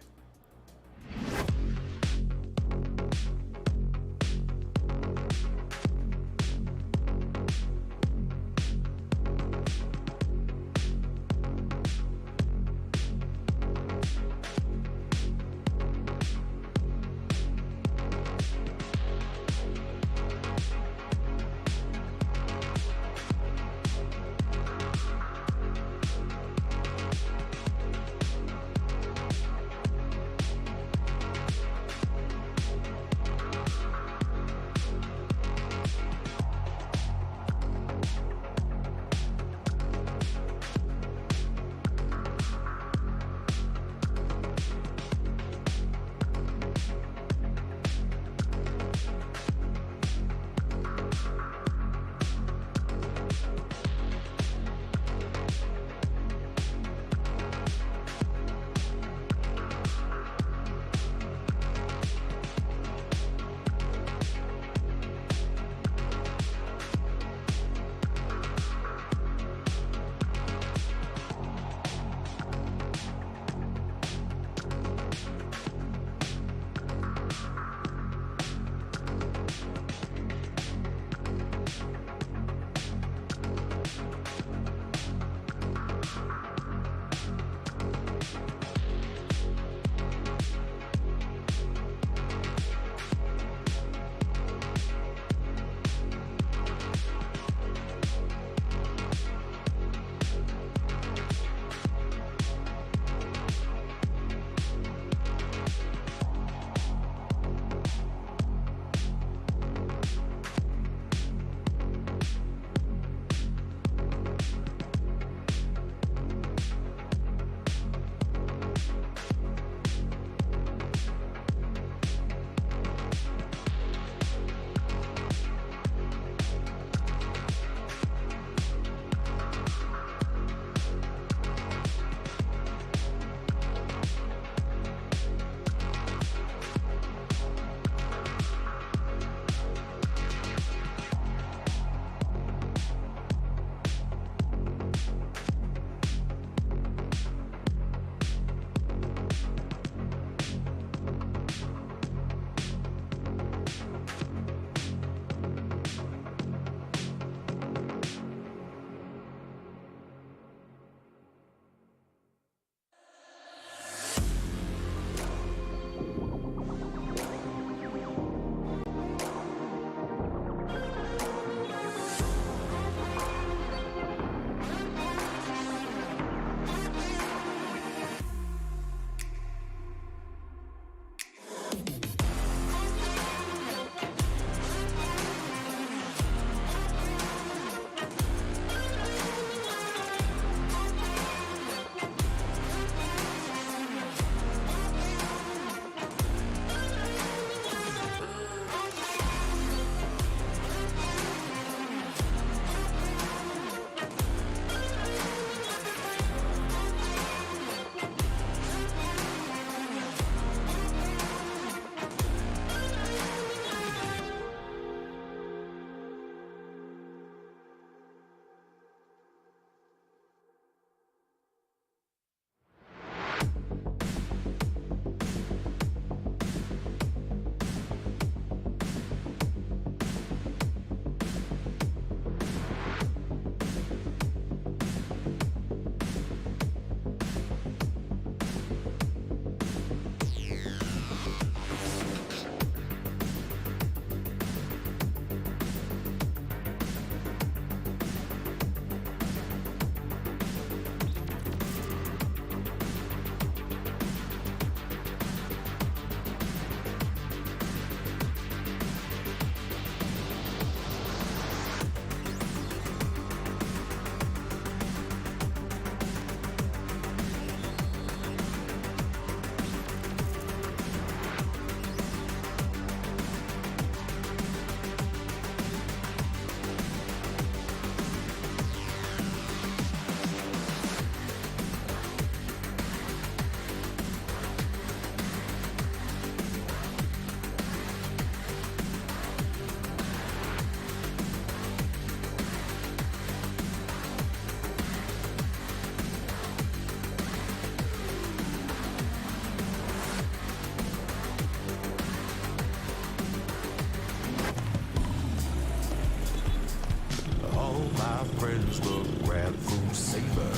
my friends look, grab food saver.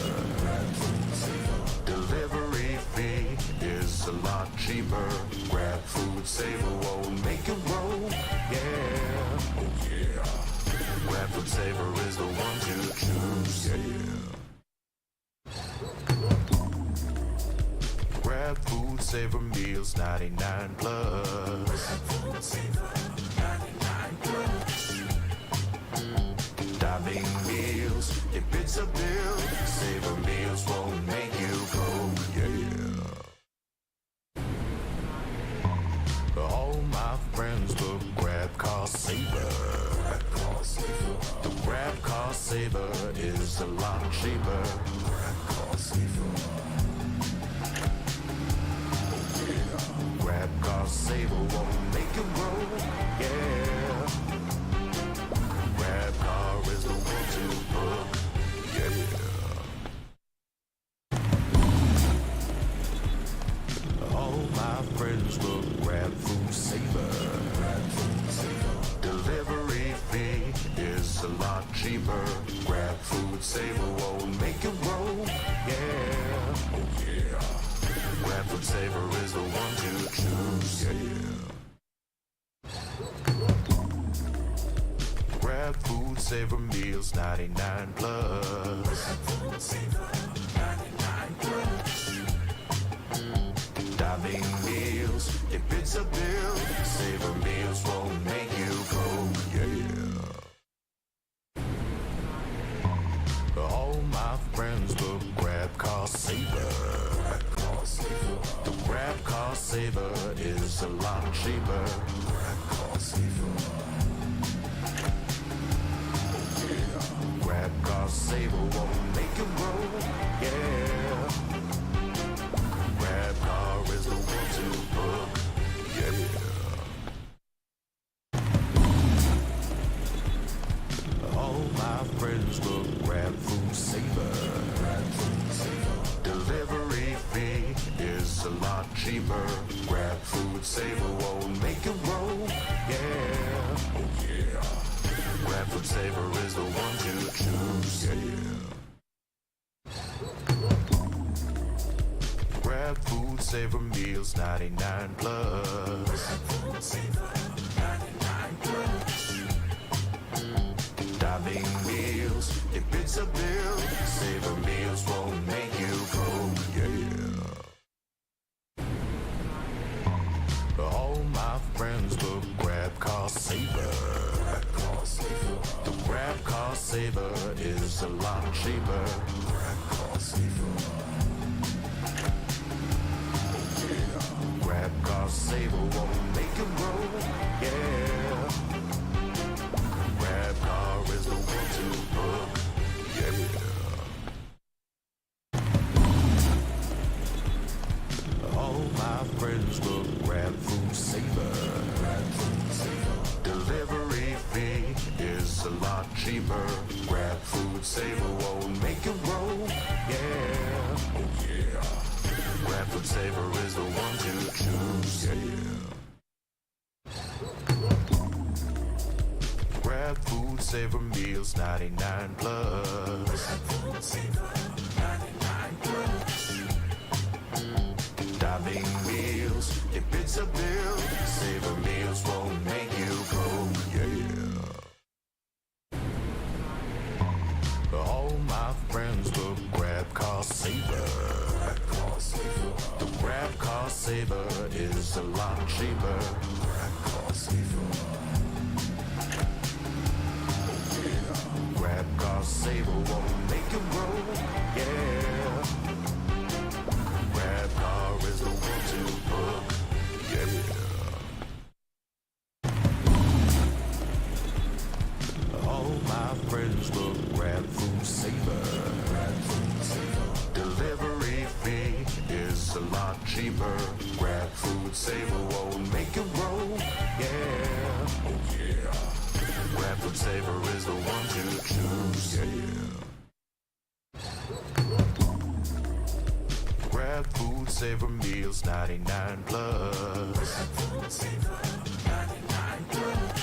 Delivery fee is a lot cheaper. Grab food saver won't make it roll. Yeah, oh yeah. Grab food saver is the one to choose. Yeah. Grab food saver meals 99 plus. Grab food saver 99 plus. Diving meals, if it's a bill, saver meals won't make you go. Yeah. All my friends look, grab cost saver. The grab cost saver is a lot cheaper. Grab cost saver. Grab cost saver won't make it roll. Yeah. Grab car is the one to book. Yeah. All my friends look, grab food saver. Delivery fee is a lot cheaper. Grab food saver won't make it roll. Yeah, oh yeah. Grab food saver is the one to choose. Yeah. Grab food saver meals 99 plus. Grab food saver 99 plus. Diving meals, if it's a bill, saver meals won't make you go. Yeah. All my friends look, grab cost saver. The grab cost saver is a lot cheaper. Grab cost saver. Grab cost saver won't make it roll. Yeah. Grab car is the one to book. Yeah. All my friends look, grab food saver. Delivery fee is a lot cheaper. Grab food saver won't make it roll. Yeah, oh yeah. Grab food saver is the one to choose. Yeah. Grab food saver meals 99 plus. Grab food saver 99 plus. Diving meals, if it's a bill, saver meals won't make you go. Yeah. All my friends look, grab cost saver. The grab cost saver is a lot cheaper. Grab cost saver. Grab cost saver won't make it roll. Yeah. Grab car is the one to book. Yeah. All my friends look, grab food saver. Delivery fee is a lot cheaper. Grab food saver won't make it roll. Yeah, oh yeah. Grab food saver is the one to choose. Yeah. Grab food saver meals 99 plus. Grab food saver 99 plus. Diving meals, if it's a bill, saver meals won't make you go. Yeah. All my friends look, grab cost saver. The grab cost saver is a lot cheaper. Grab cost saver. Grab cost saver won't make it roll. Yeah. Grab car is the one to book. Yeah. All my friends look, grab food saver. Delivery fee is a lot cheaper. Grab food saver won't make it roll. Yeah, oh yeah. Grab food saver is the one to choose. Yeah. Grab food saver meals 99 plus. Grab food saver 99 plus.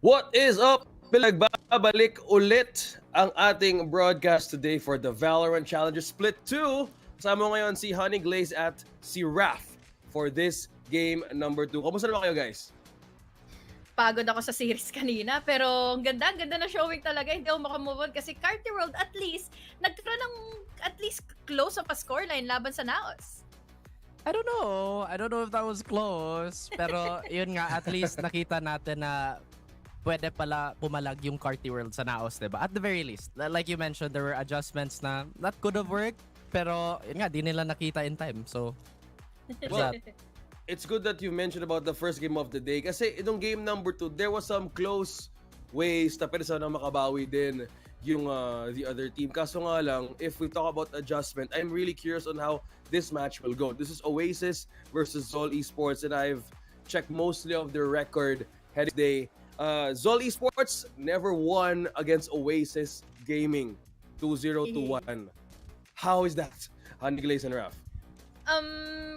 What is up? Pinagbabalik ulit ang ating broadcast today for the VALORANT Challengers Split 2. Kasama mo ngayon si Honey Glaze at si Raph for this game number 2. Kamusta naman kayo, guys? Pagod ako sa series kanina, pero ang ganda na showing talaga. Hindi ako makamove on kasi Carti World at least nagkaroon ng at least close up a scoreline laban sa Naos. I don't know if that was close. Pero yun nga, at least nakita natin na pwede pala pumalag yung Carti World sa Naos, diba? At the very least. Like you mentioned, there were adjustments na that could have worked. Pero yun nga, di nila nakita in time. So, Well, it's good that you mentioned about the first game of the day kasi itong game number 2, there was some close ways na pwede sana makabawi din yung the other team. Kaso nga lang, if we talk about adjustment, I'm really curious on how this match will go. This is Oasis versus Zol Esports, and I've checked mostly of their record heading today. Zol Esports never won against Oasis Gaming 2-0 to 1. How is that, Honey Glaze and Raph?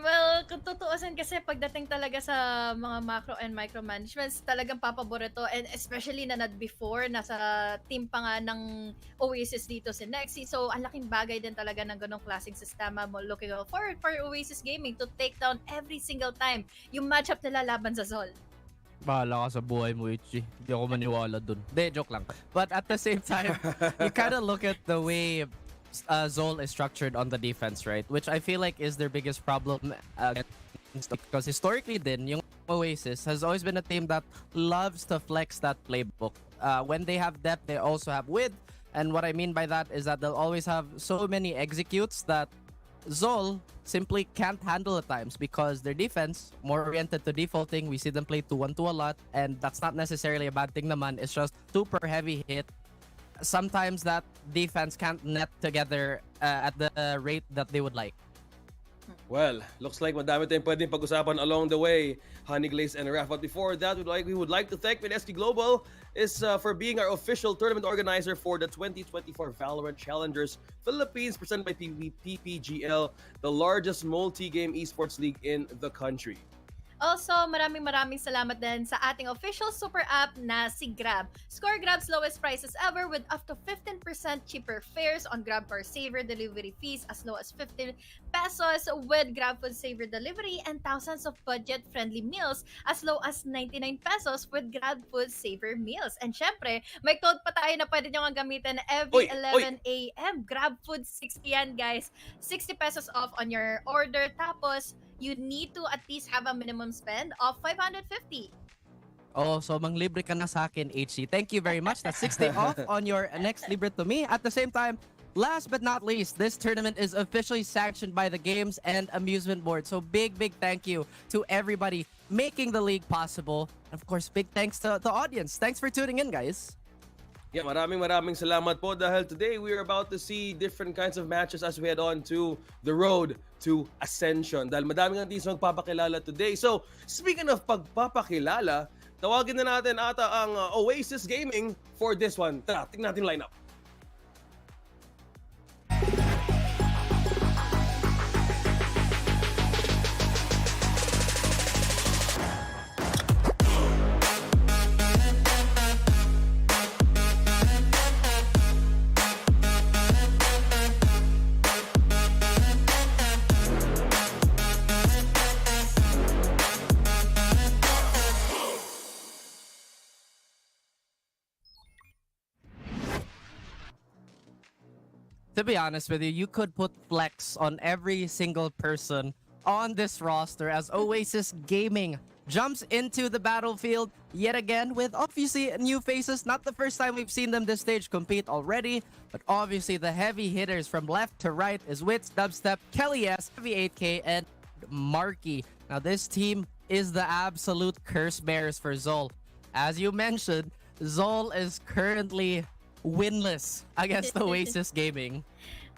Well, kung tutuusin kasi pagdating talaga sa mga macro and micro managements, talagang papaborito, and especially na not before, nasa team pa nga ng Oasis dito si Nexi. So, ang laking bagay din talaga ng ganong klaseng sistema mo looking forward for Oasis Gaming to take down every single time yung matchup nila laban sa Zol. bahala ka sa buhay mo, Ichi. Hindi ako maniwala dun. De, joke lang. But at the same time, you kind of look at the way Zol is structured on the defense, right? Which I feel like is their biggest problem. Because historically din, yung Oasis has always been a team that loves to flex that playbook. When they have depth, they also have width. And what I mean by that is that they'll always have so many executes that Zol simply can't handle at times because their defense, more oriented to defaulting, we see them play 2-1-2 a lot, and that's not necessarily a bad thing naman. It's just super heavy hit. Sometimes that defense can't net together at the rate that they would like. Well, looks like madami tayong pwedeng pag-usapan along the way, Honey Glaze and Raph. But before that, we would like to thank Mineski Global for being our official tournament organizer for the 2024 VALORANT Challengers Philippines presented by PPGL, the largest multi-game esports league in the country. Also, maraming salamat din sa ating official super app na si Grab. Score Grab's lowest prices ever with up to 15% cheaper fares on Grab for Saver delivery fees as low as 15 pesos with Grab Food Saver delivery, and thousands of budget-friendly meals as low as 99 pesos with Grab Food Saver meals. And syempre, may code pa tayo na pwede nyo nga gamitin every 11 a.m. Grab Food 60 yan, guys. 60 pesos off on your order. Tapos, you need to at least have a minimum spend of 550. Oh, so manglibre ka na sa akin, HC. Thank you very much. That's 60 off on your next libre to me. At the same time, last but not least, this tournament is officially sanctioned by the Games and Amusement Board. So big thank you to everybody making the league possible. And of course, big thanks to the audience. Thanks for tuning in, guys. Yeah, maraming salamat po dahil today we are about to see different kinds of matches as we head on to the road to Ascension. Dahil madaming ang teams magpapakilala today. So, speaking of pagpapakilala, tawagin na natin ata ang Oasis Gaming for this one. Tara, tingnan natin lineup. To be honest with you, you could put flex on every single person on this roster as Oasis Gaming jumps into the battlefield yet again with obviously new faces. Not the first time we've seen them this stage compete already, but obviously the heavy hitters from left to right is Wits, Dubstep, Kelly S, Heavy 8K, and Marky. Now this team is the absolute curse bearers for Zol. As you mentioned, Zol is currently winless against Oasis Gaming.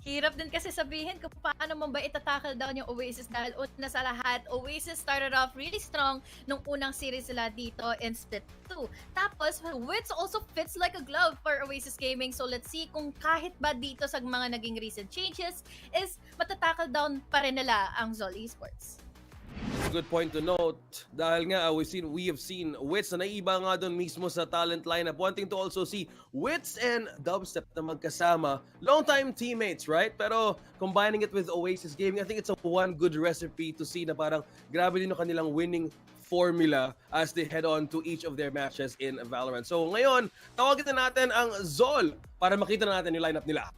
Hirap din kasi sabihin kung paano mo ba itatakal down yung Oasis dahil una sa lahat, Oasis started off really strong nung unang series sila dito in Split 2. Tapos, Wits also fits like a glove for Oasis Gaming. So let's see kung kahit ba dito sa mga naging recent changes is matatakal down pa rin nila ang Zol Esports. It's a good point to note dahil nga we have seen Wits na naiiba nga doon mismo sa talent lineup. Wanting to also see Wits and Dubstep na magkasama. Long-time teammates, right? Pero combining it with Oasis Gaming, I think it's a one good recipe to see na parang grabe din yung kanilang winning formula as they head on to each of their matches in Valorant. So ngayon, tawagin na natin ang Zol para makita na natin yung lineup nila.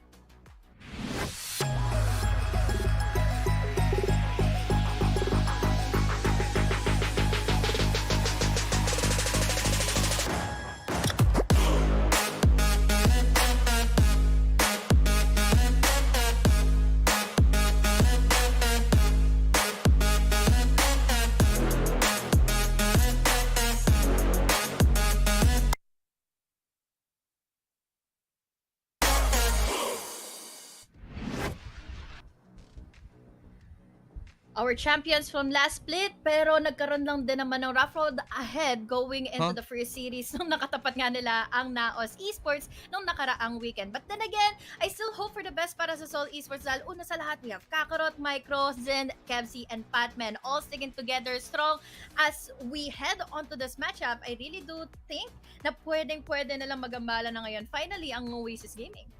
Our champions from last split, pero nagkaroon lang din naman ng rough road ahead going into the first series nung nakatapat nga nila ang Naos Esports nung nakaraang weekend. But then again, I still hope for the best para sa Seoul Esports dahil una sa lahat, we have Kakarot, Micro, Zen, Kevzi, and Patman all sticking together strong as we head onto this matchup. I really do think na pwedeng-pwede nilang magambala na ngayon finally ang Oasis Gaming.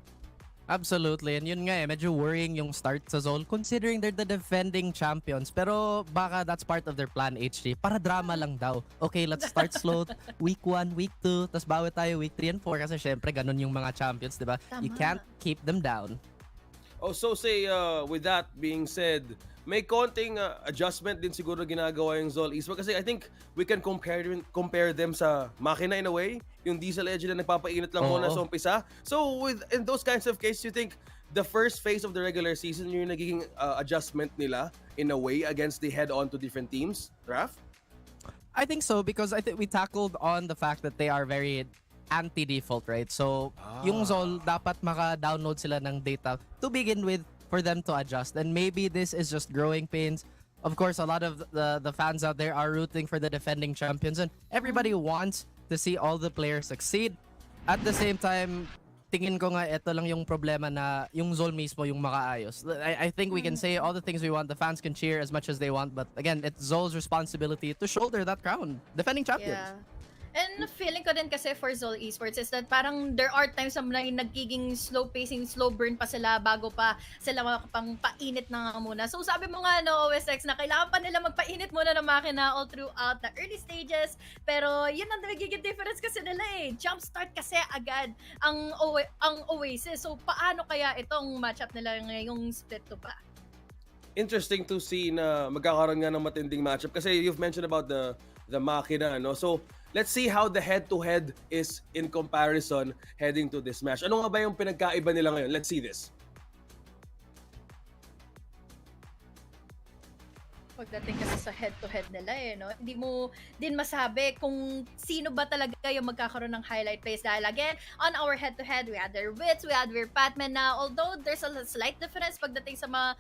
Absolutely. And yun nga medyo worrying yung start sa Zol considering they're the defending champions. Pero baka that's part of their plan, HG. Para drama lang daw. Okay, let's start slow. Week 1, week 2, tas bawi tayo week 3 and 4 kasi syempre ganun yung mga champions, di ba? You can't keep them down. So say, with that being said, may konting adjustment din siguro ginagawa yung Zol Esports kasi I think we can compare them sa makina in a way. Yung Diesel Edge na nagpapainit lang muna sa umpisa. So in those kinds of cases, you think the first phase of the regular season yung nagiging adjustment nila in a way against the head-on to different teams, Raf? I think so because I think we tackled on the fact that they are very anti-default, right? So, yung Zol, dapat maka-download sila ng data to begin with for them to adjust. And maybe this is just growing pains. Of course, a lot of the fans out there are rooting for the defending champions and everybody wants to see all the players succeed. At the same time, tingin ko nga ito lang yung problema na yung Zol mismo yung makaayos. I think we can say all the things we want. The fans can cheer as much as they want. But again, it's Zol's responsibility to shoulder that crown. Defending champions. Yeah. And feeling ko din kasi for Zol Esports is that parang there are times na nagiging slow pacing, slow burn pa sila bago pa sila makapang painit na nga muna. So sabi mo nga no, OSX, na kailangan pa nila magpainit muna ng makina all throughout the early stages. Pero yun ang nagiging difference kasi nila eh. Jump start kasi agad ang Oasis. So paano kaya itong matchup nila ngayong split to pa? Interesting to see na magkakaroon nga ng matinding matchup kasi you've mentioned about the makina, no? So let's see how the head-to-head is in comparison heading to this match. Ano nga ba yung pinagkaiba nila ngayon? Let's see this. Pagdating kasi sa head-to-head nila eh, no? Hindi mo din masabi kung sino ba talaga yung magkakaroon ng highlight plays. Dahil again, on our head-to-head, we had their Wits, we had their Patman na although there's a slight difference pagdating sa mga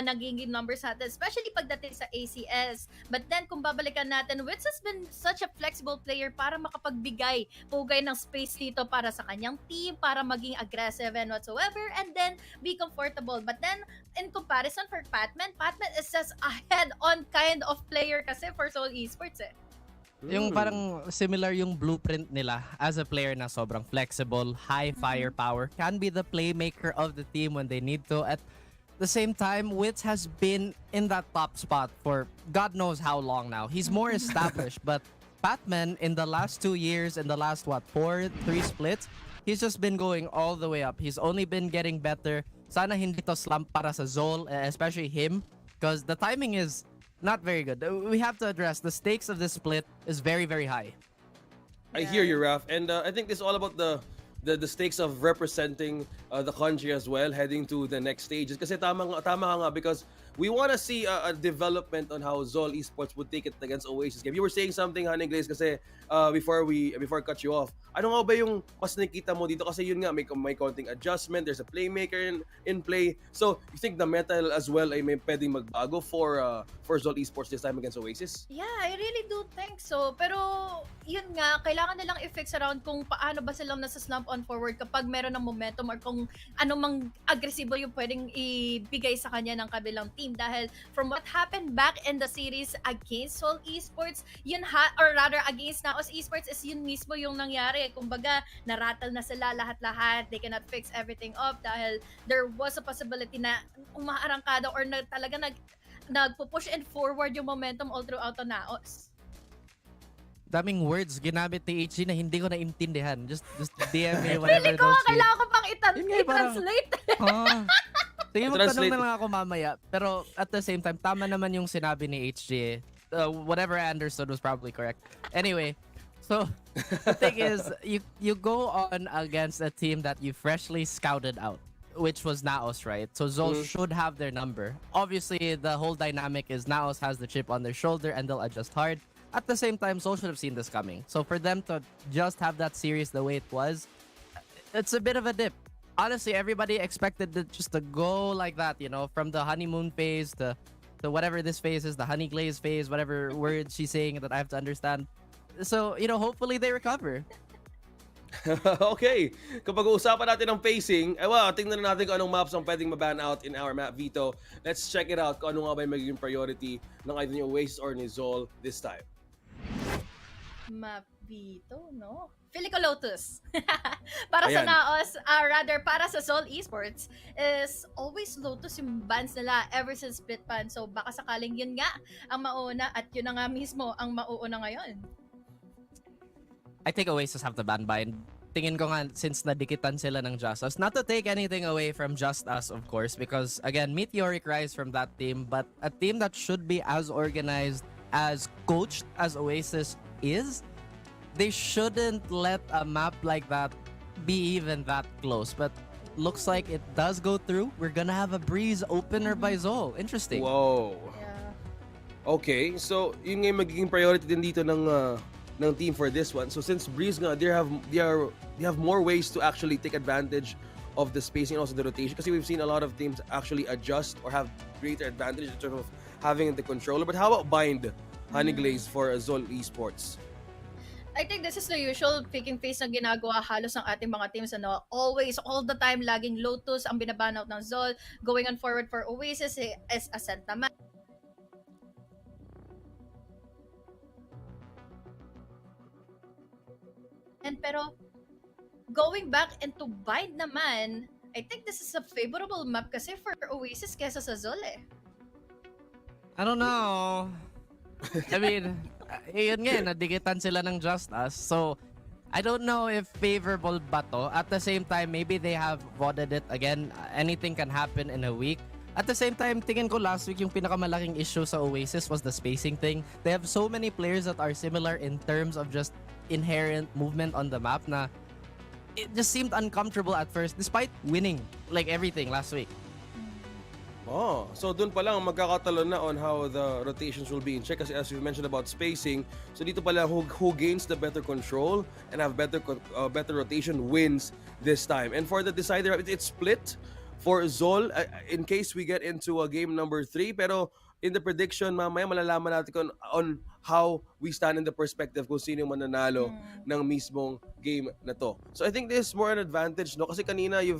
nagiging numbers natin, especially pagdating sa ACS. But then, kung babalikan natin, Wits has been such a flexible player para makapagbigay pugay ng space dito para sa kanyang team, para maging aggressive and whatsoever, and then be comfortable. But then, in comparison for Patman is just a head-on kind of player kasi for Seoul Esports eh. Yung parang similar yung blueprint nila as a player na sobrang flexible, high firepower, can be the playmaker of the team when they need to. At the same time, Wits has been in that top spot for God knows how long now. He's more established, but Patman in the last 2 years, in the last 3 splits, he's just been going all the way up. He's only been getting better. Sana hindi to slump para sa Zol, especially him, because the timing is not very good. We have to address the stakes of this split is very, very high. I hear you, Raf. And I think this is all about the stakes of representing the country as well, heading to the next stages. Kasi tama nga because we want to see a development on how Zol Esports would take it against Oasis game. You were saying something, Honey Glaze, kasi before I cut you off. Ano nga ba yung mas nakita mo dito? Kasi yun nga, may konting adjustment, there's a playmaker in play. So, you think the metal as well ay may pwedeng magbago for Zol Esports this time against Oasis? Yeah, I really do think so. Pero, yun nga, kailangan nilang i-fix around kung paano ba silang nasa slump on forward kapag meron ng momentum or kung ano mang agresibo yung pwedeng ibigay sa kanya ng kabilang team. Dahil from what happened back in the series against Seoul Esports, or rather against Naos Esports, is yun mismo yung nangyari. Kumbaga, narattle na sila lahat-lahat. They cannot fix everything up dahil there was a possibility na umaarangkada or talaga nagpo-push and forward yung momentum all throughout the Naos. Daming words ginamit ni HG na hindi ko naintindihan. Just DM me whatever Feeling ko those feel. kailangan ko pang Yun nga, parang- i-translate. Sige, magtanong Translate. na lang ako mamaya. Pero at the same time, tama naman yung sinabi ni HG. Whatever I understood was probably correct. Anyway, so the thing is, you go on against a team that you freshly scouted out, which was Naos, right? So Zol should have their number. Obviously, the whole dynamic is Naos has the chip on their shoulder and they'll adjust hard. At the same time, Zol should have seen this coming. So for them to just have that series the way it was, it's a bit of a dip. Honestly, everybody expected it just to go like that, you know, from the honeymoon phase to whatever this phase is, the honey glaze phase, whatever word she's saying that I have to understand. So, you know, hopefully they recover. Okay, kapag uusapan natin ng pacing, tingnan na natin kung anong maps ang pwedeng maban out in our map veto. Let's check it out kung ano nga ba yung magiging priority ng either ni Oasis or ni Zol this time. Mapito, no? Feeling ko Lotus. Para sa Ayan. Naos, rather para sa Seoul Esports, is always Lotus yung bans nila ever since split ban. So baka sakaling yun nga ang mauna at yun na nga mismo ang mauuna ngayon. I think Oasis have the ban bind. Tingin ko nga since nadikitan sila ng Just Us. Not to take anything away from Just Us, of course, because again, meteoric rise from that team, but a team that should be as organized, as coached as Oasis is, they shouldn't let a map like that be even that close. But looks like it does go through. We're gonna have a Breeze opener by Zol. Interesting. Whoa. Yeah. Okay, so yun nga yung magiging priority din dito ng team for this one. So since Breeze nga, they have more ways to actually take advantage of the spacing and also the rotation. Kasi we've seen a lot of teams actually adjust or have greater advantage in terms of having the controller. But how about bind Honey Glaze for Zol Esports? I think this is the usual picking face na ginagawa halos ng ating mga teams. Ano? Always, all the time, laging Lotus ang binaban out ng Zol. Going on forward for Oasis is Ascent naman. Pero going back into Bind naman, I think this is a favorable map kasi for Oasis kesa sa Zol eh. I don't know. I mean, yun nga, nadikitan sila ng Just Us. So, I don't know if favorable ba to. At the same time, maybe they have voted it again. Anything can happen in a week. At the same time, tingin ko last week yung pinakamalaking issue sa Oasis was the spacing thing. They have so many players that are similar in terms of just inherent movement on the map na it just seemed uncomfortable at first despite winning like everything last week. Oh, so dun pa lang magkakatalon na on how the rotations will be in check kasi as you mentioned about spacing, so dito pa lang who gains the better control and have better rotation wins this time. And for the decider, it's split for Zol in case we get into a game number 3, pero in the prediction mamaya malalaman natin on how we stand in the perspective kung sino yung mananalo ng mismong game na to. So I think this is more an advantage, no? Kasi kanina you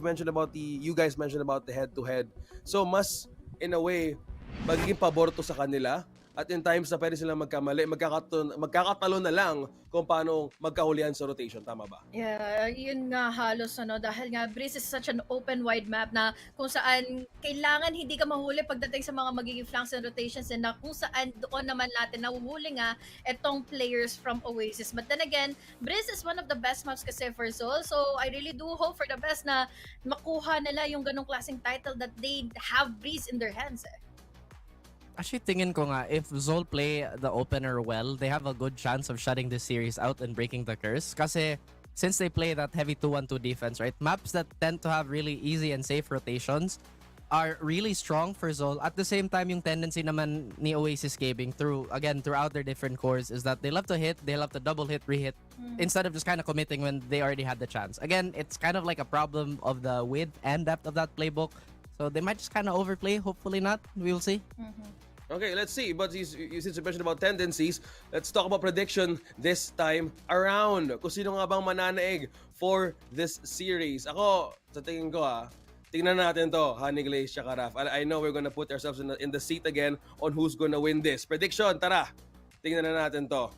guys mentioned about the head-to-head. So mas, in a way, magiging pabor to sa kanila. At in times na pwede silang magkamali, magkakatalo na lang kung paano magkahulihan sa rotation. Tama ba? Yeah, yun nga halos dahil nga Breeze is such an open wide map na kung saan kailangan hindi ka mahuli pagdating sa mga magiging flanks and rotations and na kung saan doon naman natin nahuhuli nga etong players from Oasis. But then again, Breeze is one of the best maps kasi for Zol, so I really do hope for the best na makuha nila yung ganong klaseng title that they have Breeze in their hands eh. Actually, tingin ko nga, if Zol play the opener well, they have a good chance of shutting this series out and breaking the curse. Kasi since they play that heavy 2-1-2 defense, right? Maps that tend to have really easy and safe rotations are really strong for Zol. At the same time, yung tendency naman ni Oasis Gaming throughout their different cores is that they love to hit, they love to double hit, re-hit, instead of just kind of committing when they already had the chance. Again, it's kind of like a problem of the width and depth of that playbook. So they might just kind of overplay. Hopefully not. We'll see. Okay, let's see. But since you mentioned about tendencies, let's talk about prediction this time around. Kung sino nga bang mananaig for this series. Ako, sa tingin ko tingnan natin to, Honey Glaze tsaka Raf. I know we're gonna put ourselves in the seat again on who's gonna win this. Prediction, tara. Tingnan na natin to.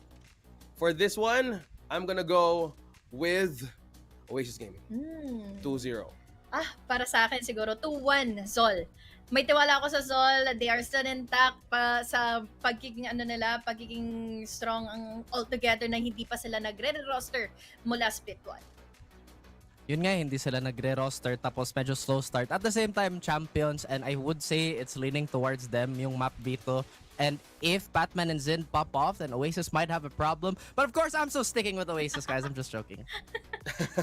For this one, I'm gonna go with Oasis Gaming. 2-0. Para sa akin siguro 2-1 Zol. May tiwala ako sa Zol. They are still intact pa sa pagiging pagiging strong ang altogether na hindi pa sila nagre-roster mula Split 1. Yun nga, hindi sila nagre-roster tapos medyo slow start. At the same time, champions, and I would say it's leaning towards them, yung map dito. And if Batman and Zin pop off, then Oasis might have a problem. But of course, I'm still sticking with Oasis, guys. I'm just joking.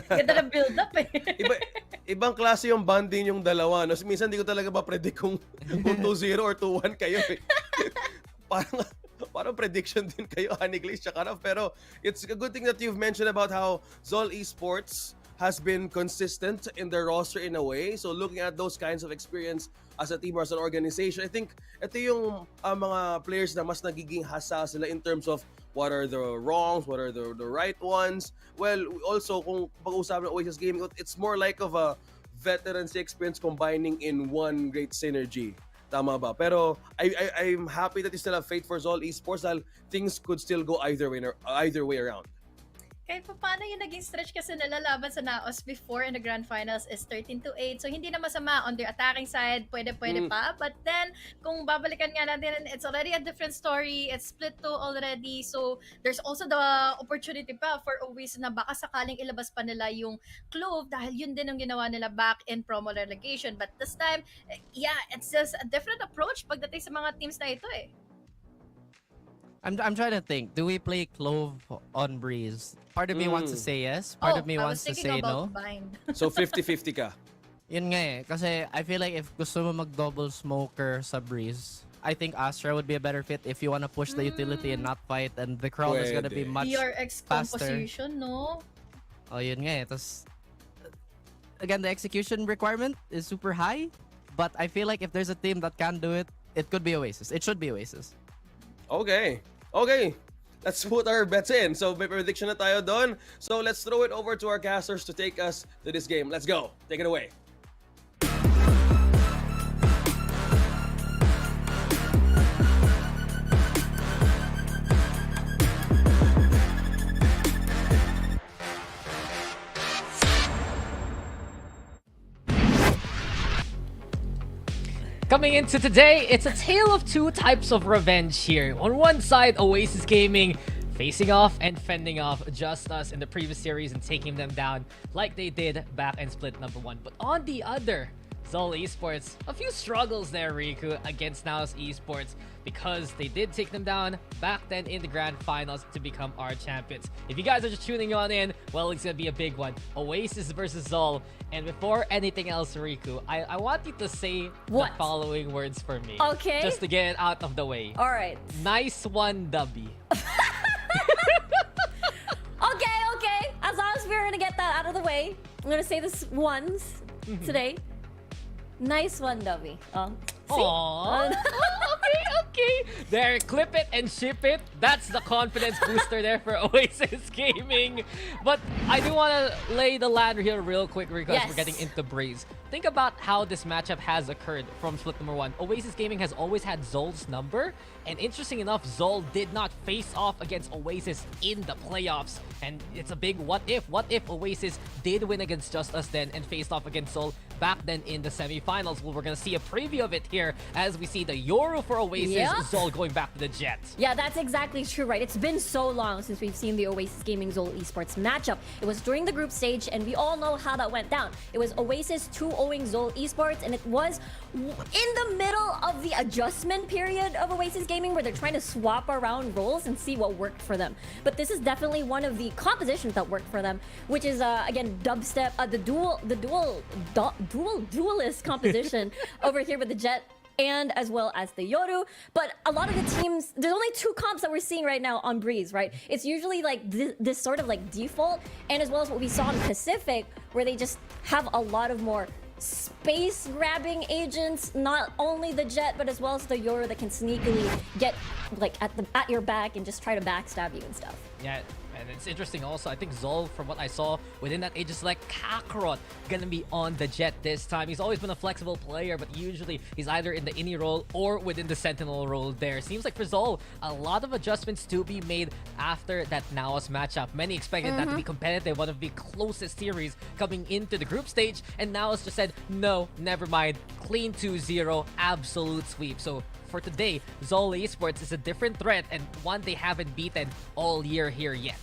Ganda ng build-up eh. Ibang klase yung bonding yung dalawa. No? Minsan hindi ko talaga ma-predict kung 2-0 or 2-1 kayo. Parang prediction din kayo, Honey Glaze tsaka Raf. Pero it's a good thing that you've mentioned about how Zol Esports has been consistent in their roster in a way. So looking at those kinds of experience as a team or as an organization, I think ito yung mga players na mas nagiging hasa sila in terms of what are the wrongs, what are the right ones. Well, also kung pag-uusapan ng Oasis Gaming, it's more like of a veterancy experience combining in one great synergy. Tama ba? Pero I'm happy that you still have faith for Zol Esports dahil things could still go either way around. Kahit pa paano yung naging stretch kasi nalalaban sa Naos before in the grand finals is 13-8. So hindi na masama on their attacking side, pwede pa. But then, kung babalikan nga natin, it's already a different story. It's split 2 already. So there's also the opportunity pa for Oasis na baka sakaling ilabas pa nila yung Clove dahil yun din ang ginawa nila back in promo relegation. But this time, it's just a different approach pagdating sa mga teams na ito eh. I'm trying to think. Do we play Clove on Breeze? Part of me wants to say yes. Part of me wants to say no. So 50-50 ka? Yun nga eh. Kasi I feel like if gusto mo mag-double smoker sa Breeze, I think Astra would be a better fit if you wanna push the utility and not fight, and the Chrome is gonna be much DRX faster. composition, no? Oh, yun nga eh. Tas, again, the execution requirement is super high, but I feel like if there's a team that can do it, it could be Oasis. It should be Oasis. Okay. Let's put our bets in. So may prediction na tayo doon. So let's throw it over to our casters to take us to this game. Let's go. Take it away. Coming into today, it's a tale of two types of revenge here. On one side, Oasis Gaming facing off and fending off Just Us in the previous series and taking them down like they did back in Split number 1. But on the other, Zol Esports, a few struggles there, Riku, against Naos Esports because they did take them down back then in the grand finals to become our champions. If you guys are just tuning on in, well, it's gonna be a big one. Oasis versus Zol. And before anything else, Riku, I want you to say the following words for me. Okay. Just to get it out of the way. All right. Nice one, Dubby. Okay. As long as we're gonna get that out of the way, I'm gonna say this once today. Nice one, Dubby. Aww. Okay. There, clip it and ship it. That's the confidence booster there for Oasis Gaming. But I do want to lay the ladder here real quick because we're getting into Breeze. Think about how this matchup has occurred from split number 1. Oasis Gaming has always had Zol's number. And interesting enough, Zol did not face off against Oasis in the playoffs. And it's a big what if. What if Oasis did win against Just Us then and faced off against Zol back then in the semifinals? Well, we're going to see a preview of it here as we see the Yoru for Oasis, Zol going back to the Jet. Yeah, that's exactly true, right? It's been so long since we've seen the Oasis Gaming Zol Esports matchup. It was during the group stage, and we all know how that went down. It was Oasis 2-0ing Zol Esports, and it was in the middle of the adjustment period of Oasis Gaming where they're trying to swap around roles and see what worked for them. But this is definitely one of the compositions that worked for them, which is, again, dubstep, the duelist composition over here with the Jet and as well as the Yoru. But a lot of the teams, there's only 2 comps that we're seeing right now on Breeze, right? It's usually like this sort of like default, and as well as what we saw in Pacific, where they just have a lot of more space grabbing agents, not only the Jet but as well as the Yoru that can sneakily get like at your back and just try to backstab you and stuff. Yeah, and it's interesting also. I think Zol, from what I saw within that Aegis Select, Kakarot gonna be on the Jet this time. He's always been a flexible player, but usually he's either in the Ini role or within the Sentinel role there. Seems like for Zol, a lot of adjustments to be made after that Naos matchup. Many expected that to be competitive, one of the closest series coming into the group stage, and Naos just said, no, never mind, clean 2-0, absolute sweep. So for today, Zol Esports is a different threat and one they haven't beaten all year here yet.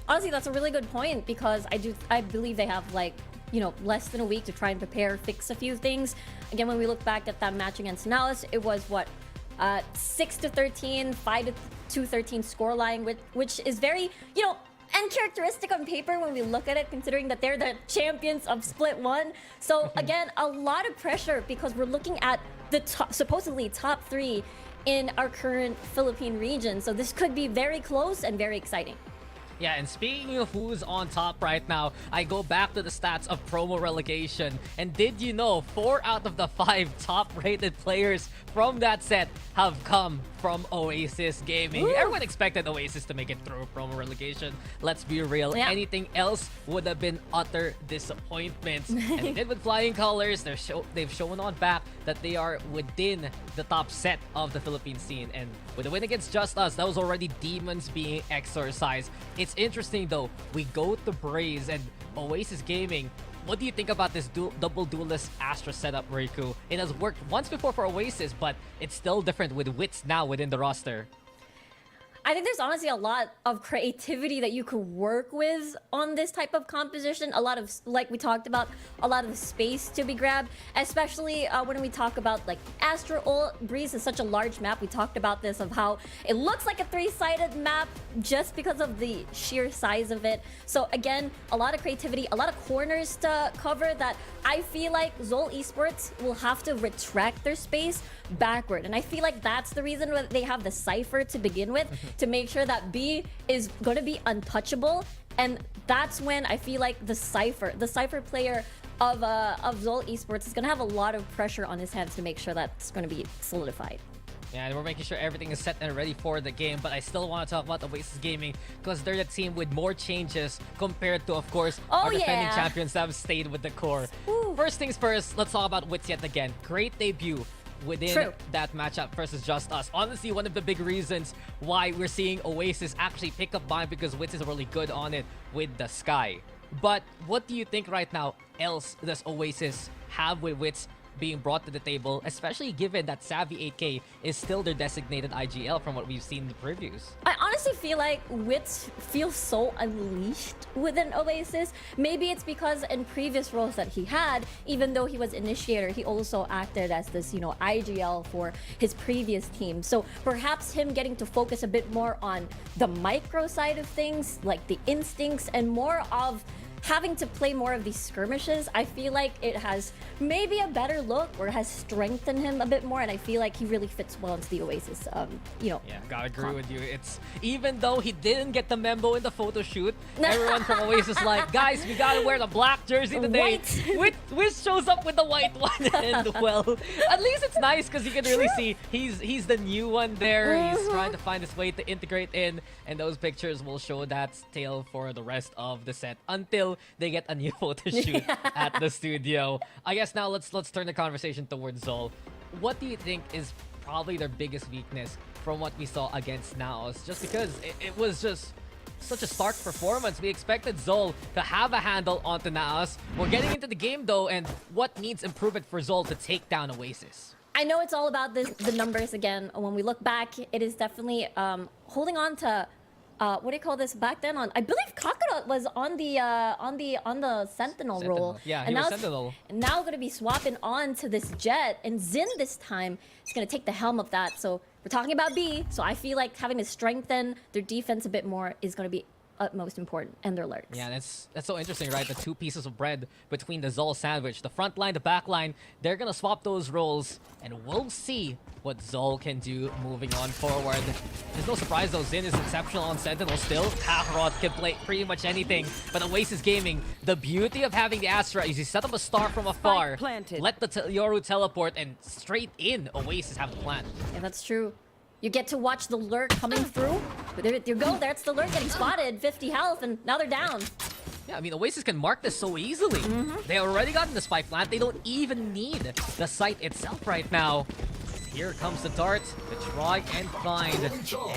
Honestly, that's a really good point because I believe they have like, you know, less than a week to try and prepare, fix a few things. Again, when we look back at that match against Naos, it was what, 6-13, 5-2-13 scoreline, which is very, you know, uncharacteristic on paper when we look at it, considering that they're the champions of Split 1. So again, a lot of pressure because we're looking at the supposedly top 3 in our current Philippine region. So this could be very close and very exciting. Yeah, and speaking of who's on top right now, I go back to the stats of promo relegation. And did you know 4 out of the 5 top-rated players from that set have come from Oasis Gaming? Woo! Everyone expected Oasis to make it through promo relegation. Let's be real. Yeah. Anything else would have been utter disappointment. And they did with flying colors. They've shown on back that they are within the top set of the Philippine scene. And with the win against Just Us, that was already demons being exorcised. It's interesting though, we go to Braze and Oasis Gaming. What do you think about this double duelist Astra setup, Riku? It has worked once before for Oasis, but it's still different with Wits now within the roster. I think there's honestly a lot of creativity that you could work with on this type of composition. A lot of, like we talked about, a lot of space to be grabbed, especially when we talk about like Astra Ult. Breeze is such a large map. We talked about this of how it looks like a 3-sided map just because of the sheer size of it. So again, a lot of creativity, a lot of corners to cover that I feel like Zol Esports will have to retract their space backward. And I feel like that's the reason why they have the Cypher to begin with, to make sure that B is going to be untouchable. And that's when I feel like the Cypher player of Zol Esports is going to have a lot of pressure on his hands to make sure that's going to be solidified. Yeah, and we're making sure everything is set and ready for the game, but I still want to talk about Oasis Gaming because they're the team with more changes compared to, of course, our defending champions that have stayed with the core. Ooh. First things first, let's talk about Wits yet again. Great debut within that matchup versus Just Us. Honestly, one of the big reasons why we're seeing Oasis actually pick up Bind because Wits is really good on it with the Sky. But what do you think right now else does Oasis have with Wits being brought to the table, especially given that Savvy 8K is still their designated IGL from what we've seen in the previews? I honestly feel like Wits feels so unleashed within Oasis. Maybe it's because in previous roles that he had, even though he was initiator, he also acted as this, you know, IGL for his previous team. So perhaps him getting to focus a bit more on the micro side of things, like the instincts, and more of having to play more of these skirmishes, I feel like it has maybe a better look or has strengthened him a bit more, and I feel like he really fits well into the Oasis, you know. Yeah, gotta agree with you. It's even though he didn't get the memo in the photo shoot, everyone from Oasis like, guys, we gotta wear the black jersey today. Wiz shows up with the white one, and well, at least it's nice because you can really see he's the new one there. He's trying to find his way to integrate in, and those pictures will show that tale for the rest of the set until they get a new photo shoot at the studio. I guess now let's turn the conversation towards Zol. What do you think is probably their biggest weakness from what we saw against Naos? Just because it was just such a stark performance. We expected Zol to have a handle onto Naos. We're getting into the game though, and what needs improvement for Zol to take down Oasis? I know it's all about the numbers again. When we look back, it is definitely holding on to what do you call this back then? I believe Kakarot was on the Sentinel role. Yeah, and he was now Sentinel. Now going to be swapping on to this Jet, and Xin this time is going to take the helm of that. So we're talking about B. So I feel like having to strengthen their defense a bit more is going to be utmost important, and their lurks. Yeah, that's so interesting, right? The two pieces of bread between the Zol sandwich. The front line, the back line, they're gonna swap those roles, and we'll see what Zol can do moving on forward. There's no surprise though, Xin is exceptional on Sentinel still. Kakarot can play pretty much anything, but Oasis Gaming, the beauty of having the Astra is you set up a star from afar, planted. let the Yoru teleport, and straight in Oasis have the plan. Yeah, that's true. You get to watch the lurk coming through. But there you go, that's the lurk getting spotted, 50 health, and now they're down. Yeah, I mean, Oasis can mark this so easily. They already gotten the spy plant. They don't even need the site itself right now. Here comes the dart to try and find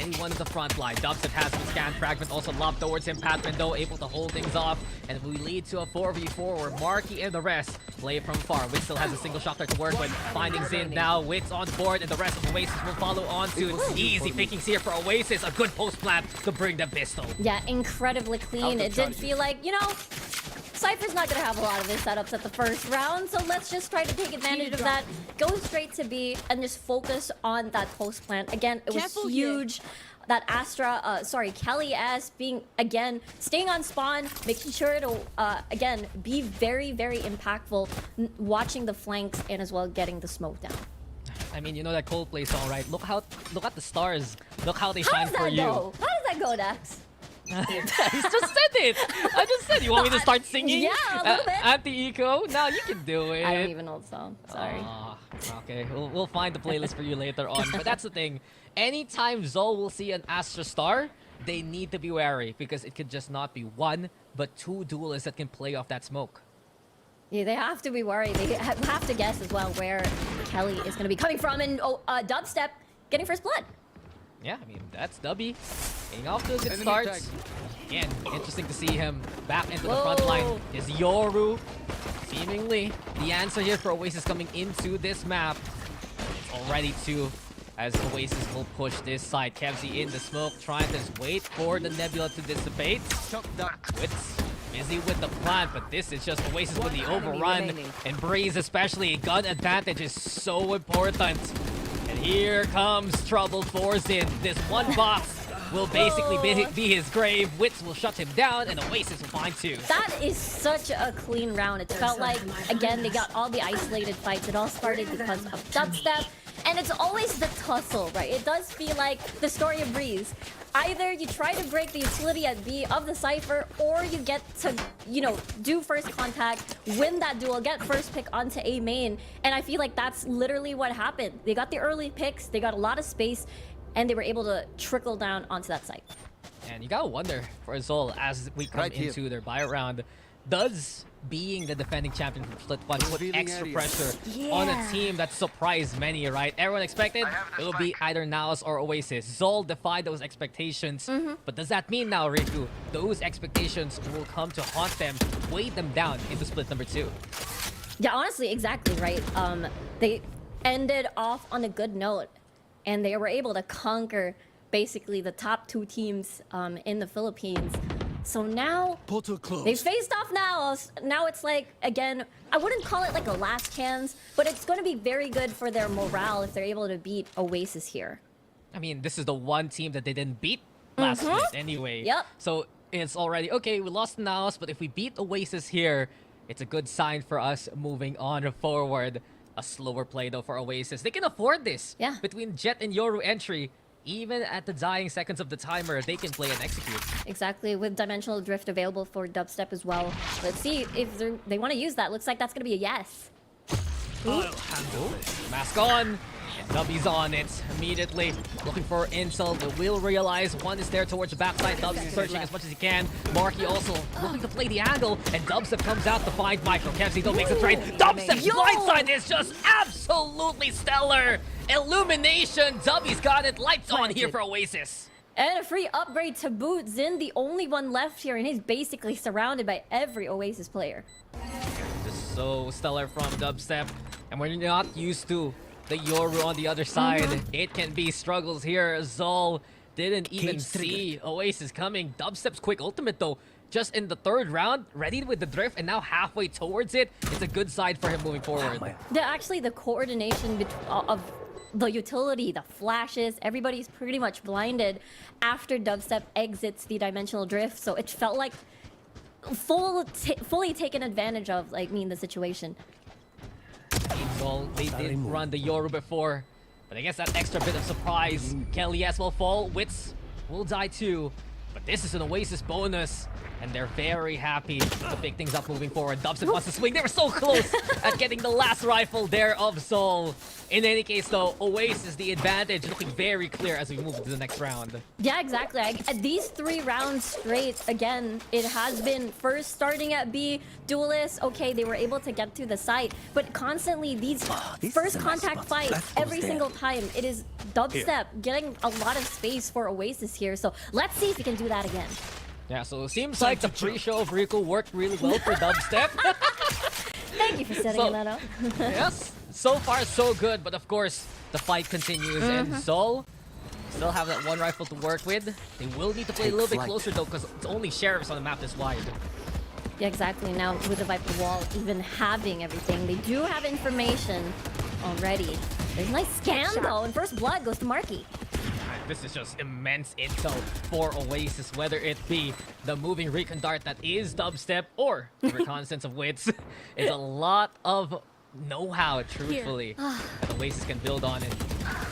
anyone in the front line. Dubstep has some scan fragment also lobbed towards him. Patman though able to hold things off, and we lead to a 4v4 where Marky and the rest play from far. Wit still has a single shot there to work with. Finding Xin now. Wit's on board, and the rest of Oasis will follow on soon. Easy pickings here for Oasis. A good post plant to bring the pistol. Yeah, incredibly clean. It did feel like, you know, Cypher's not going to have a lot of his setups at the first round, so let's just try to take advantage of that. Go straight to B and just focus on that post plant. Again, it was Careful huge. That Astra, Kelly S being, again, staying on spawn, making sure to, again, be very, very impactful, watching the flanks and as well getting the smoke down. I mean, you know that Coldplay song, right? Look at the stars. Look how they How shine does for that you. go? How does that go, Dax? I just said it. I just said, you want me to start singing? Yeah, a little bit. Anti-eco? No, you can do it. I don't even know the song. Sorry. Okay, we'll find the playlist for you later on. But that's the thing. Anytime Zol will see an Astra Star, they need to be wary because it could just not be one, but two duelists that can play off that smoke. Yeah, they have to be worried. They have to guess as well where Kelly is going to be coming from. And Dubstep getting first blood. Yeah, I mean, that's Dubby. Getting off to a good start. Again, interesting to see him back into the front line. Is Yoru seemingly the answer here for Oasis coming into this map. It's already two as Oasis will push this side. Kevzi in the smoke, trying to just wait for the Nebula to dissipate. Wit's busy with the plant, but this is just Oasis with the overrun. And Breeze especially, gun advantage is so important. And here comes trouble for Xin. This one box will basically be his grave. Wits will shut him down, and Oasis will find two. That is such a clean round. It felt like, again, they got all the isolated fights. It all started because of Dubstep. And it's always the tussle, right? It does feel like the story of Breeze. Either you try to break the utility at B of the Cypher, or you get to, you know, do first contact, win that duel, get first pick onto A main. And I feel like that's literally what happened. They got the early picks, they got a lot of space, and they were able to trickle down onto that site. And you gotta wonder for Zol as we come into their buy round, does being the defending champion from Split 1 put extra pressure on a team that surprised many, right? Everyone expected it would be either Naos or Oasis. Zol defied those expectations. But does that mean now, Riku, those expectations will come to haunt them, weigh them down into Split number 2? Yeah, honestly, exactly right. They ended off on a good note, and they were able to conquer basically the top two teams in the Philippines. So now they faced off Naos. Now it's like, again, I wouldn't call it like a last chance, but it's going to be very good for their morale if they're able to beat Oasis here. I mean, this is the one team that they didn't beat last week anyway. Yep. So it's already, okay, we lost Naos, but if we beat Oasis here, it's a good sign for us moving on forward. A slower play though for Oasis. They can afford this. Yeah. Between Jet and Yoru entry, even at the dying seconds of the timer, they can play and execute. Exactly, with Dimensional Drift available for Dubstep as well. Let's see if they want to use that. Looks like that's going to be a yes. Mask on. And Dubby's on it immediately. Looking for intel, but will realize one is there towards the backside. Dubs is searching as much as he can. Marky also looking to play the angle, and Dubstep comes out to find Micro. Kevzi though makes a trade. Dubstep's blindside is just absolutely stellar. Illumination. Dubby's got it. Lights on here for Oasis. And a free upgrade to boot. Xin, the only one left here, and he's basically surrounded by every Oasis player. Just so stellar from Dubstep. And we're not used to the Yoru on the other side. It can be struggles here. Zol didn't even see Oasis coming. Dubstep's quick ultimate though just in the third round, ready with the drift, and now halfway towards it. It's a good side for him moving forward. Actually, the coordination of the utility, the flashes, everybody's pretty much blinded after Dubstep exits the dimensional drift. So it felt like fully taken advantage of, like, the situation. They did run the Yoru before, but I guess that extra bit of surprise. Kelly S will fall, Wits will die too, but this is an Oasis bonus, and they're very happy to pick things up moving forward. Dubstep wants to swing. They were so close at getting the last rifle there of Sol. In any case, though, Oasis the advantage, looking very clear as we move to the next round. Yeah, exactly. These 3 rounds straight, again, it has been first starting at B, Duelist, okay, they were able to get to the site, but constantly these first contact fights, every single time, it is Dubstep getting a lot of space for Oasis here, so let's see if we can do that again. Yeah, so it seems like the pre-show of Rico worked really well for Dubstep. Thank you for setting that up. Yes, so far so good, but of course, the fight continues, and Sol still have that one rifle to work with. They will need to play a little bit closer though, because it's only Sheriffs on the map this wide. Yeah, exactly. Now, with the Viper Wall even having everything, they do have information already. There's a nice scan though, and first blood goes to Marky. This is just immense intel for Oasis, whether it be the moving recon dart that is Dubstep or the reconnaissance of Wits. It's a lot of know-how, truthfully, that Oasis can build on it.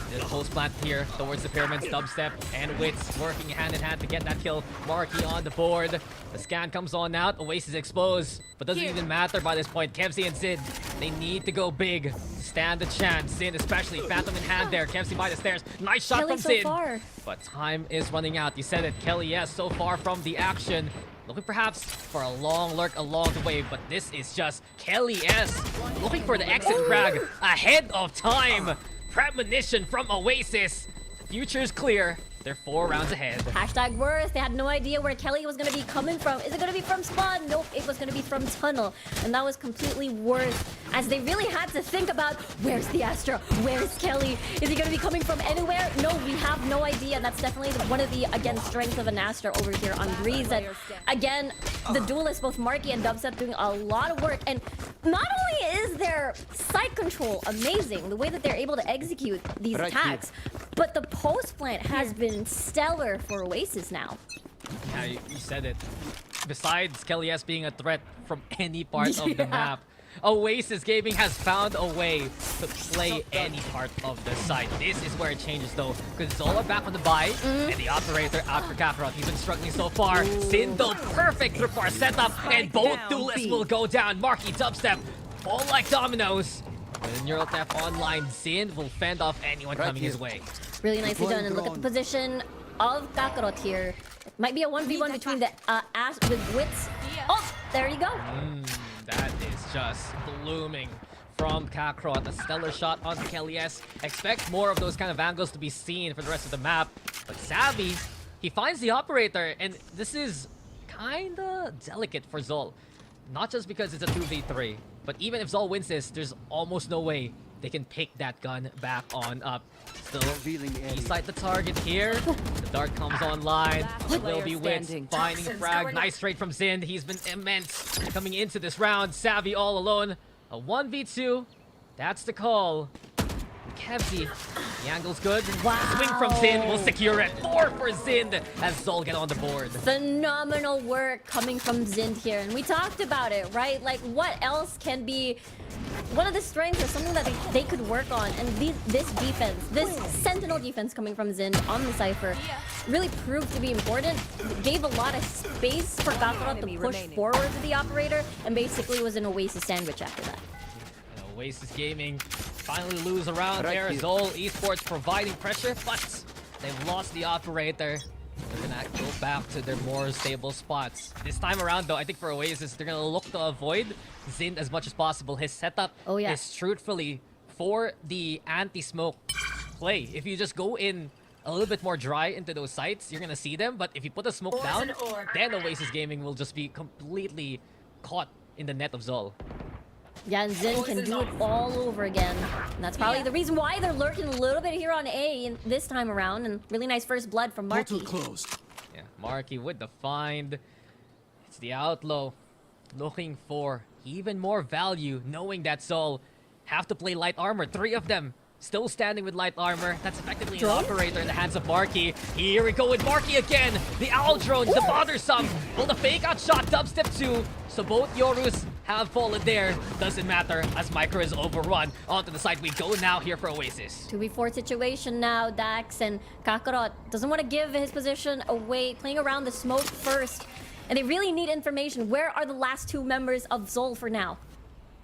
There's a host plant here towards the pyramids. Dubstep and Wits working hand in hand to get that kill. Marky on the board. The scan comes on out. Oasis exposed, but doesn't even matter by this point. Kevsey and Sid, they need to go big to stand the chance. Sid especially, Phantom in hand there. Kevsey by the stairs. Nice shot Kelly from Sid. so far. But time is running out. You said it, Kelly, yes, so far from the action. Looking perhaps for a long lurk along the way, but this is just Kelly S. looking for the exit frag ahead of time. Premonition from Oasis. Future is clear. They're 4 rounds ahead. Hashtag worst. They had no idea where Kelly was going to be coming from. Is it going to be from spawn? Nope, it was going to be from tunnel. And that was completely worse, as they really had to think about, where's the Astra? Where's Kelly? Is he going to be coming from anywhere? No, we have no idea. That's definitely one of the, again, strengths of an Astra over here on Breeze. And again, the duelists, both Marky and Dubstep, doing a lot of work. And not only is their site control amazing, the way that they're able to execute these attacks, but the post plant has been stellar for Oasis now. Yeah, you said it. Besides Kelly S being a threat from any part of the map, Oasis Gaming has found a way to play any part of the site. This is where it changes though, because Zola back on the buy, and the operator out for Kakarot. He's been struggling so far. Sin though, perfect tripwire setup, and both duelists will go down. Marky, Dubstep, all like dominoes. With Neural Theft online, Zin will fend off anyone coming his way. Really nicely done. And look at the position of Kakarot here. It might be a 1v1 between the Ash with Wits. Oh, there you go. That is just blooming from Kakarot. A stellar shot onto Kelly S. Expect more of those kind of angles to be seen for the rest of the map. But Savvy, he finds the operator, and this is kinda delicate for Zol. Not just because it's a 2v3, but even if Zol wins this, there's almost no way they can pick that gun back on up. Still, he sight the target here. The dart comes online. It will be Wits finding a frag. Nice trade from Zin. He's been immense coming into this round. Savvy all alone. A 1v2. That's the call. Kevsey, the angle's good. Wow. Swing from Zin will secure it. 4 for Zin as Zol get on the board. Phenomenal work coming from Zind here. And we talked about it, right? Like, what else can be one of the strengths or something that they could work on? And this defense, this Sentinel defense coming from Zind on the Cypher really proved to be important. It gave a lot of space for Kakarot to push forward with the operator, and basically was an Oasis sandwich after that. Oasis Gaming finally lose around there. Zol Esports providing pressure, but they've lost the operator. They're gonna go back to their more stable spots. This time around though, I think for Oasis, they're gonna look to avoid Zind as much as possible. His setup is truthfully for the anti-smoke play. If you just go in a little bit more dry into those sites, you're gonna see them. But if you put a smoke down, then Oasis Gaming will just be completely caught in the net of Zol. Yeah, and Zin can do it all over again. And that's probably the reason why they're lurking a little bit here on A this time around. And really nice first blood from Marky. Closed. Yeah, Marky with the find. It's the Outlaw looking for even more value, knowing that Sol have to play light armor. 3 of them still standing with light armor. That's effectively an operator in the hands of Marky. Here we go with Marky again. The Owl Drone, the bothersome. Well, the fake out shot, dubstep 2. So both Yorus have fallen there. Doesn't matter as Micro is overrun. Onto the side we go now here for Oasis. 2v4 situation now. Dax and Kakarot doesn't want to give his position away, playing around the smoke first. And they really need information. Where are the last 2 members of Zol for now?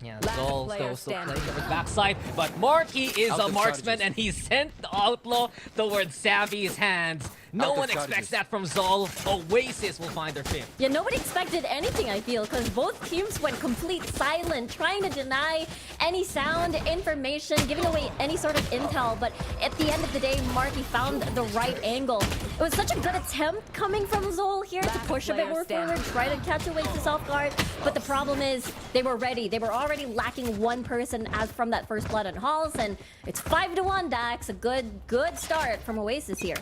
Yeah, Last Zol player still playing standing. over his backside, but Marky is Out a of marksman charges. and he sent the Outlaw towards Savvy's hands. No Out of one charges. expects that from Zol. Oasis will find their 5th. Yeah, nobody expected anything, I feel, because both teams went complete silent, trying to deny any sound, information, giving away any sort of intel. But at the end of the day, Marky found the right angle. It was such a good attempt coming from Zol here to Last push a bit player more standing. forward, try to catch Oasis off guard. But the problem is, they were ready. They were already lacking one person as from that first blood on Halls, and it's 5-1, Dax. A good start from Oasis here.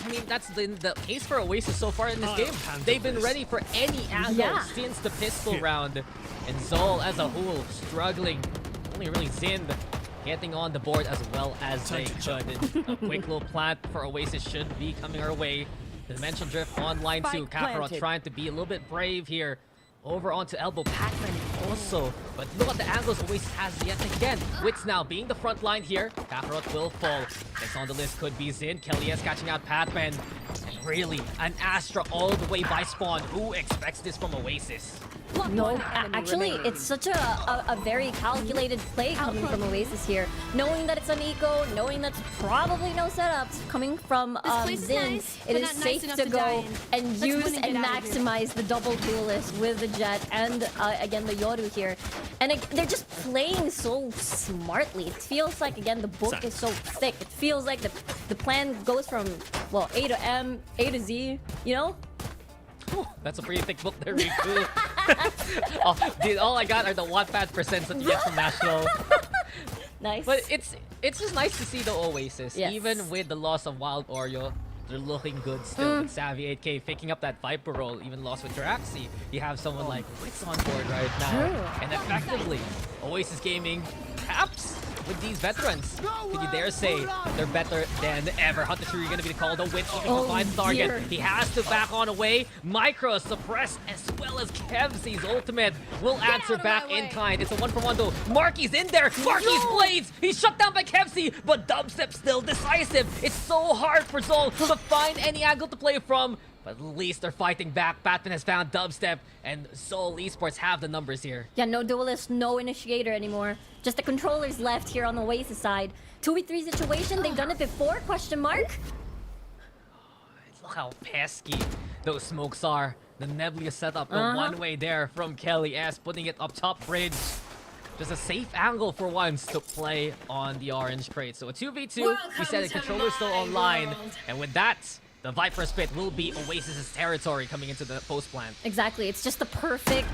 I mean, that's been the case for Oasis so far in this I'll game. handle They've been this. ready for any angle Yeah. since the pistol round. And Zol as a whole struggling. Only really Zind getting on the board as well as they could. And a quick little plant for Oasis should be coming our way. The Dimensional Drift online too. Spike Kakarot planted. trying to be a little bit brave here. Over onto elbow. Pac-Man also. But look at the angles Oasis has yet again. Wits now being the front line here. Kakarot will fall. Next on the list could be Zin. Kelly is catching out Pac-Man. And really, an Astra all the way by spawn. Who expects this from Oasis? No, One enemy actually, remaining. it's such a very calculated play coming from Oasis here. Knowing that it's an eco, knowing that's probably no setups coming from place is Zin, nice, it but is not nice safe enough to to go die in. and Let's use win and and get out of here. maximize the double duelist with the Jet and again the Yoru here. And they're just playing so smartly. It feels like, again, the book is so thick. It feels like the plan goes from, well, A to M, A to Z, you know? Whew, that's a pretty thick book there, Riku. Oh, dude, all I got are the Wattpad percents that you get from National. Nice. But it's just nice to see the Oasis. Yes. Even with the loss of Wild Oreo, they're looking good still with Savvy 8K picking up that Viper role, even lost with Jiraxi. You have someone like Wits on board right now. True. And effectively, Oasis Gaming, perhaps with these veterans, can you dare say they're better than ever? Hunter Shuri gonna be called. The Wits looking to find the target. dear. He has to back on away. Micro suppressed as well as Kevzi's ultimate will answer out of back my in way. kind. It's a 1-for-1 though. Marky's in there. Marky's blades. He's shut down by Kevzi, but Dubstep still decisive. It's so hard for Zol to find any angle to play from. But at least they're fighting back. Batman has found Dubstep, and Zol Esports have the numbers here. Yeah, no duelist, no initiator anymore. Just the controllers left here on the Oasis side. 2v3 situation, they've done it before, question mark? Look how pesky those smokes are. The Nebula setup, the one-way there from Kelly S, putting it up top bridge. Just a safe angle for once to play on the orange crate. So a 2v2, we said the controller's still online. And with that, the Viper Spit will be Oasis's territory coming into the post plant. Exactly, it's just the perfect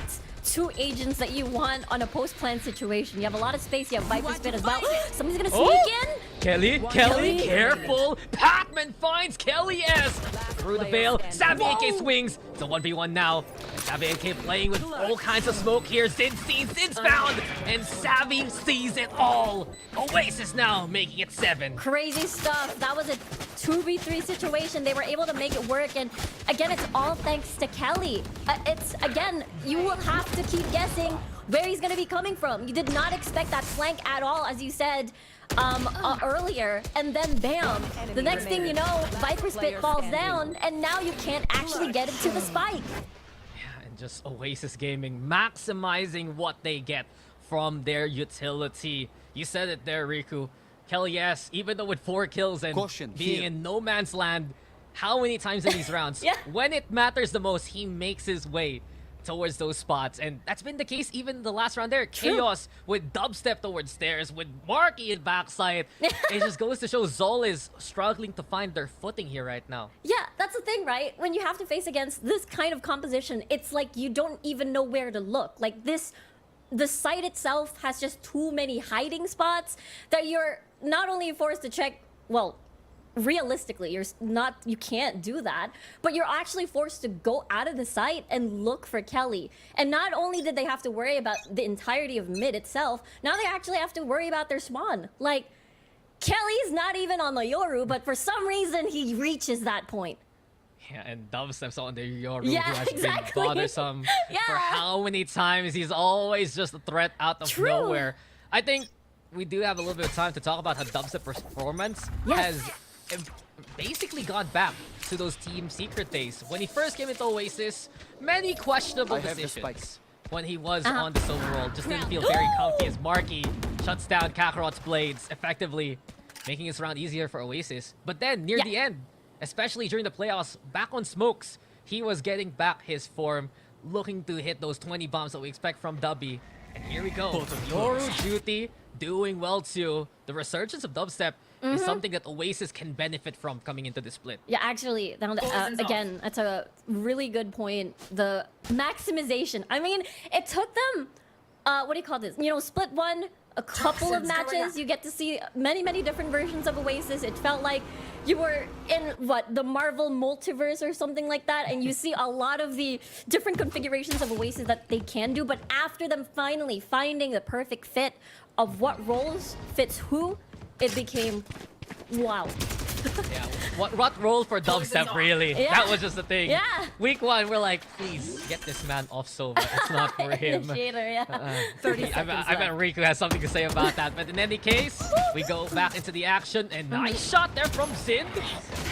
2 agents that you want on a post-plan situation. You have a lot of space, you have Viper Spit as well. Somebody's gonna sneak in! Kelly, careful! Pac-Man finds Kelly S! Through the veil, Savvy AK swings. It's a 1v1 now. Savvy AK playing with all kinds of smoke here. Zin sees, Zin's found! And Savvy sees it all! Oasis now making it 7. Crazy stuff. That was a 2v3 situation. They were able to make it work, and again, it's all thanks to Kelly. It's, again, you will have to keep guessing where he's gonna be coming from. You did not expect that flank at all, as you said earlier, and then bam, the next thing you know, Viper Spit falls down, and now you can't actually get it to the spike. Yeah, and just Oasis Gaming maximizing what they get from their utility. You said it there, Riku. Kelly S, even though with 4 kills and Caution, being here. in no man's land, how many times in these rounds, Yeah. when it matters the most, he makes his way towards those spots. And that's been the case even the last round there. True. Chaos with Dubstep towards stairs, with Marky in backside. It just goes to show Zol is struggling to find their footing here right now. Yeah, that's the thing, right? When you have to face against this kind of composition, it's like you don't even know where to look. Like this, the site itself has just too many hiding spots that you're not only forced to check, well, realistically, you can't do that, but you're actually forced to go out of the site and look for Kelly. And not only did they have to worry about the entirety of mid itself, now they actually have to worry about their spawn. Like, Kelly's not even on the Yoru, but for some reason he reaches that point. Yeah, and Dubstep's on the Yoru, Yeah, who has exactly. been bothersome Yeah. for how many times. He's always just a threat out of True. nowhere. I think we do have a little bit of time to talk about how Dubstep's performance has basically gone back to those Team Secret days. When he first came into Oasis, many questionable decisions when he was on this overall. Just didn't feel very comfy as Marky shuts down Kakarot's blades, effectively making his round easier for Oasis. But then, near the end, especially during the playoffs, back on Smokes, he was getting back his form, looking to hit those 20 bombs that we expect from Dubby. And here we go. Yoru Duty doing well too. The resurgence of Dubstep is something that Oasis can benefit from coming into the split. Yeah, actually, again, that's a really good point. The maximization. I mean, it took them, what do you call this? You know, split one, a couple of matches. You get to see many different versions of Oasis. It felt like you were in, the Marvel multiverse or something like that, and you see a lot of the different configurations of Oasis that they can do, but after them finally finding the perfect fit of what roles fits who, it became wow. Yeah, what role for Dubstep, really? Yeah. That was just the thing. Yeah. Week one, we're like, please, get this man off Sova. It's not for him. Initiator, yeah. 30 I seconds bet left. Riku has something to say about that. But in any case, we go back into the action. And nice shot there from Zin.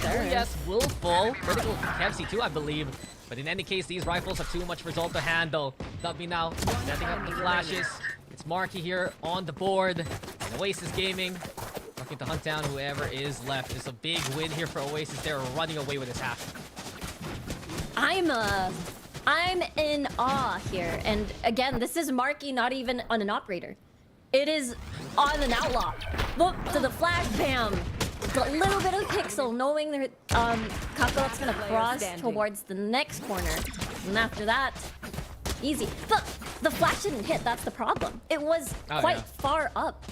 Yes, will fall. Critical Kevsi too, I believe. But in any case, these rifles have too much result to handle. Dubby now setting up the flashes. It's Marky here on the board. And Oasis Gaming looking to hunt down whoever is left. It's a big win here for Oasis. They're running away with this half. I'm in awe here. And again, this is Marky not even on an operator. It is on an outlaw. Look to the flash, bam. A little bit of pixel, knowing that Kakarot's gonna cross towards the next corner. And after that, easy. The flash didn't hit, that's the problem. It was quite far up.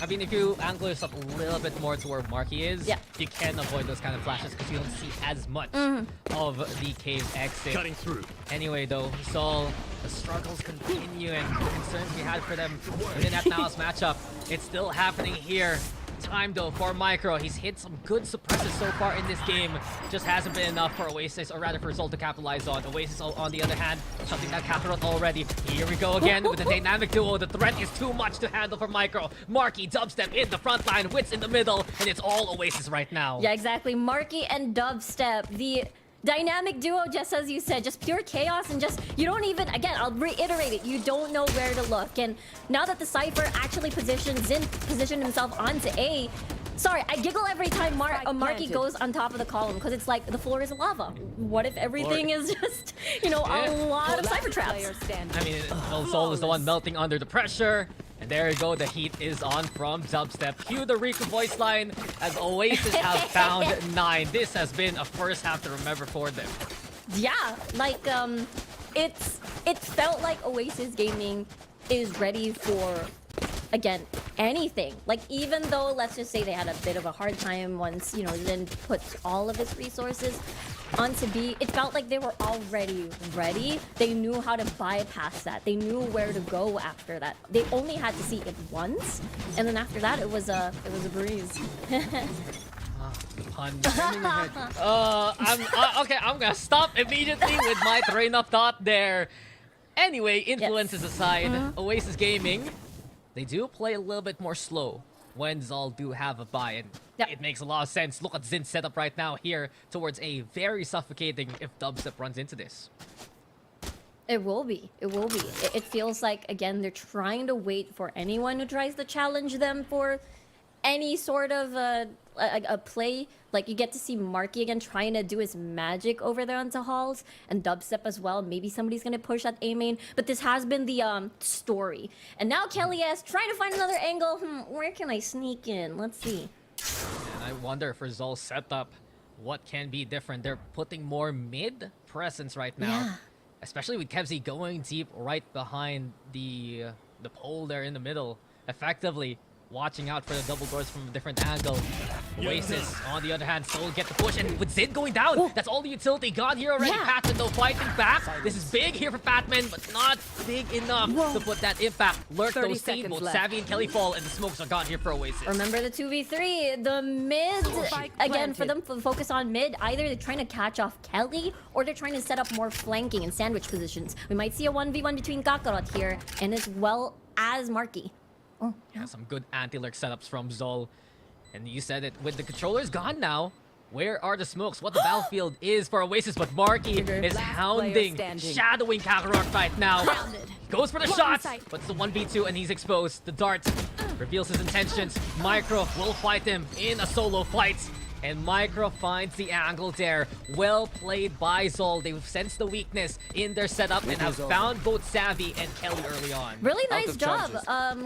I mean, if you angle yourself a little bit more to where Marky is, you can avoid those kind of flashes because you don't see as much of the cave exit. Cutting through. Anyway, though, we saw the struggles continue and the concerns we had for them within that Naos matchup. It's still happening here. Time though for Micro. He's hit some good suppressors so far in this game. Just hasn't been enough for Oasis, or rather for Zol to capitalize on. Oasis, on the other hand, shutting down Kakarot already. Here we go again with the dynamic duo. The threat is too much to handle for Micro. Marky, Dubstep in the front line, Wits in the middle, and it's all Oasis right now. Yeah, exactly. Marky and Dubstep, the dynamic duo, just as you said, just pure chaos, and just, you don't even, again, I'll reiterate it, you don't know where to look. And now that the Cypher actually positioned himself onto A, sorry, I giggle every time Marky goes on top of the column, because it's like, the floor is lava. What if everything is just, you know, a lot of Cypher traps? I mean, Soul is the one melting under the pressure. And there you go, the heat is on from Dubstep. Cue the Riku voice line as Oasis have found 9. This has been a first half to remember for them. Yeah, like, it felt like Oasis Gaming is ready for, again, anything. Like, even though, let's just say they had a bit of a hard time once, you know, Lin put all of his resources onto B, it felt like they were already ready. They knew how to bypass that. They knew where to go after that. They only had to see it once, and then after that, it was a breeze. Pun. Okay, I'm gonna stop immediately with my train of thought there. Anyway, influences aside, Oasis Gaming, they do play a little bit more slow when Zal do have a buy, and it makes a lot of sense. Look at Zin's setup right now here towards A. Very suffocating if Dubstep runs into this. It will be. It will be. It feels like, again, they're trying to wait for anyone who tries to challenge them for any sort of a play. Like, you get to see Marky again trying to do his magic over there onto halls, and Dubstep as well. Maybe somebody's gonna push that A main, but this has been the story. And now Kelly is trying to find another angle. Where can I sneak in? Let's see. And I wonder for Zol's setup, what can be different? They're putting more mid presence right now, especially with Kevzi going deep right behind the pole there in the middle. Effectively, watching out for the double doors from a different angle. Oasis, on the other hand, Soul get the push, and with Zin going down, that's all the utility gone here already. Yeah. Patman, though, fighting back. This is big here for Patman, but not big enough to put that impact. Lurk 30 those team. seconds Both left. Savvy and Kelly fall, and the smokes are gone here for Oasis. Remember the 2v3, the mid, Spike again, for planted. them to focus on mid, either they're trying to catch off Kelly, or they're trying to set up more flanking and sandwich positions. We might see a 1v1 between Kakarot here, and as well as Marky. Oh, Yeah, some good anti-lurk setups from Zol. And you said it, with the controllers gone now, where are the smokes? What the battlefield is for Oasis, but Marky is Last hounding, player standing. shadowing Kakarot right now. Goes for the shots, sight. but it's the 1v2 and he's exposed. The dart reveals his intentions. Micro will fight him in a solo fight. And Micro finds the angle there. Well played by Zol. They've sensed the weakness in their setup and have found both Savvy and Kelly early on. really nice job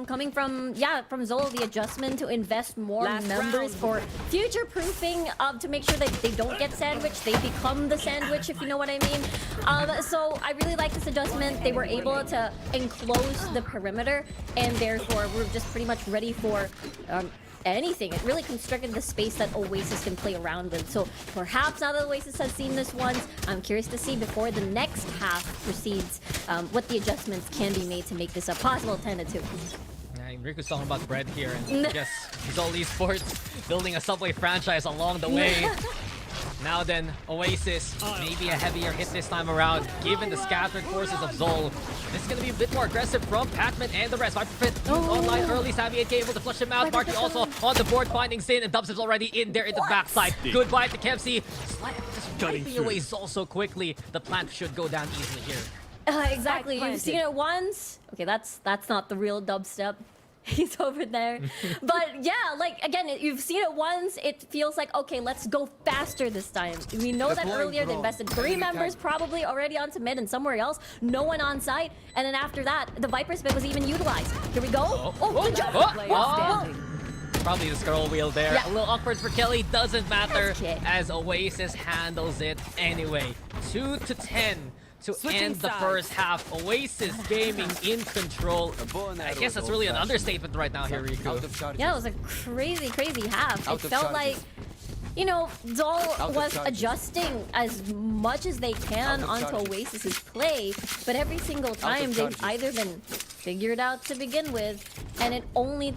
coming from Zol, the adjustment to invest more Last members round. for future-proofing to make sure that they don't get sandwiched, they become the sandwich, if you know what I mean. So I really like this adjustment. They were able to enclose the perimeter, and therefore we're just pretty much ready for anything. It really constricted the space that Oasis can play around with. So perhaps now that Oasis has seen this once, I'm curious to see before the next half proceeds what the adjustments can be made to make this a possible 10-2. Yeah, Riku's talking about bread here, and I guess Zol Esports building a Subway franchise along the way. Now then, Oasis, maybe a heavier hit this time around, given the scattered forces of Zol. This is going to be a bit more aggressive from Patman and the rest. Viper Fit online early, Savvy AK able to flush him out. Marky also on the board, finding Zin, and Dubs is already in there in the backside. Good bite to Kempsey. Just wiping away Zol so quickly. The plant should go down easily here. Exactly. You've seen it once. Okay, that's not the real dubstep. He's over there. But yeah, like again, you've seen it once. It feels like, okay, let's go faster this time. We know that earlier they invested 3 members probably already onto mid and somewhere else. No one on site. And then after that, the Viper Spit was even utilized. Here we go. Good job. Player standing. Probably the scroll wheel there. Yeah. A little awkward for Kelly. Doesn't matter Okay. as Oasis handles it anyway. 2-10 to Switching end the sides. first half. Oasis Gaming in control. I guess that's really an understatement right now here, Riku. Yeah, it was a crazy, crazy half. It felt like, you know, Zol was adjusting as much as they can onto Oasis's play, but every single time they've either been figured out to begin with, and it only,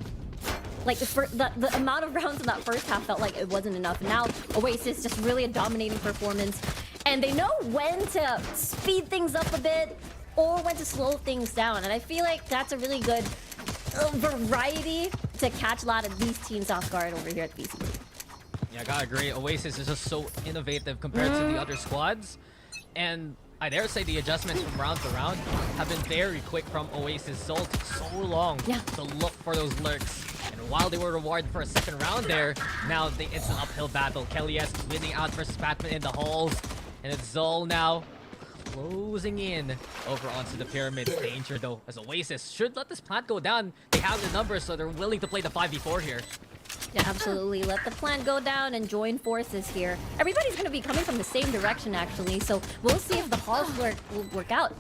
like, the amount of rounds in that first half felt like it wasn't enough. Now, Oasis just really a dominating performance, and they know when to speed things up a bit or when to slow things down, and I feel like that's a really good variety to catch a lot of these teams off guard over here at VCT. Yeah, I gotta agree. Oasis is just so innovative compared to the other squads. And I dare say the adjustments from round to round have been very quick from Oasis. Zol took so long to look for those lurks. And while they were rewarded for a second round there, now it's an uphill battle. Kelly-S winning out versus Patman in the halls. And it's Zol now closing in over onto the pyramid. Danger though, as Oasis should let this plant go down. They have the numbers, so they're willing to play the 5v4 here. Yeah, absolutely. Let the plant go down and join forces here. Everybody's going to be coming from the same direction, actually, so we'll see if the halls will work out.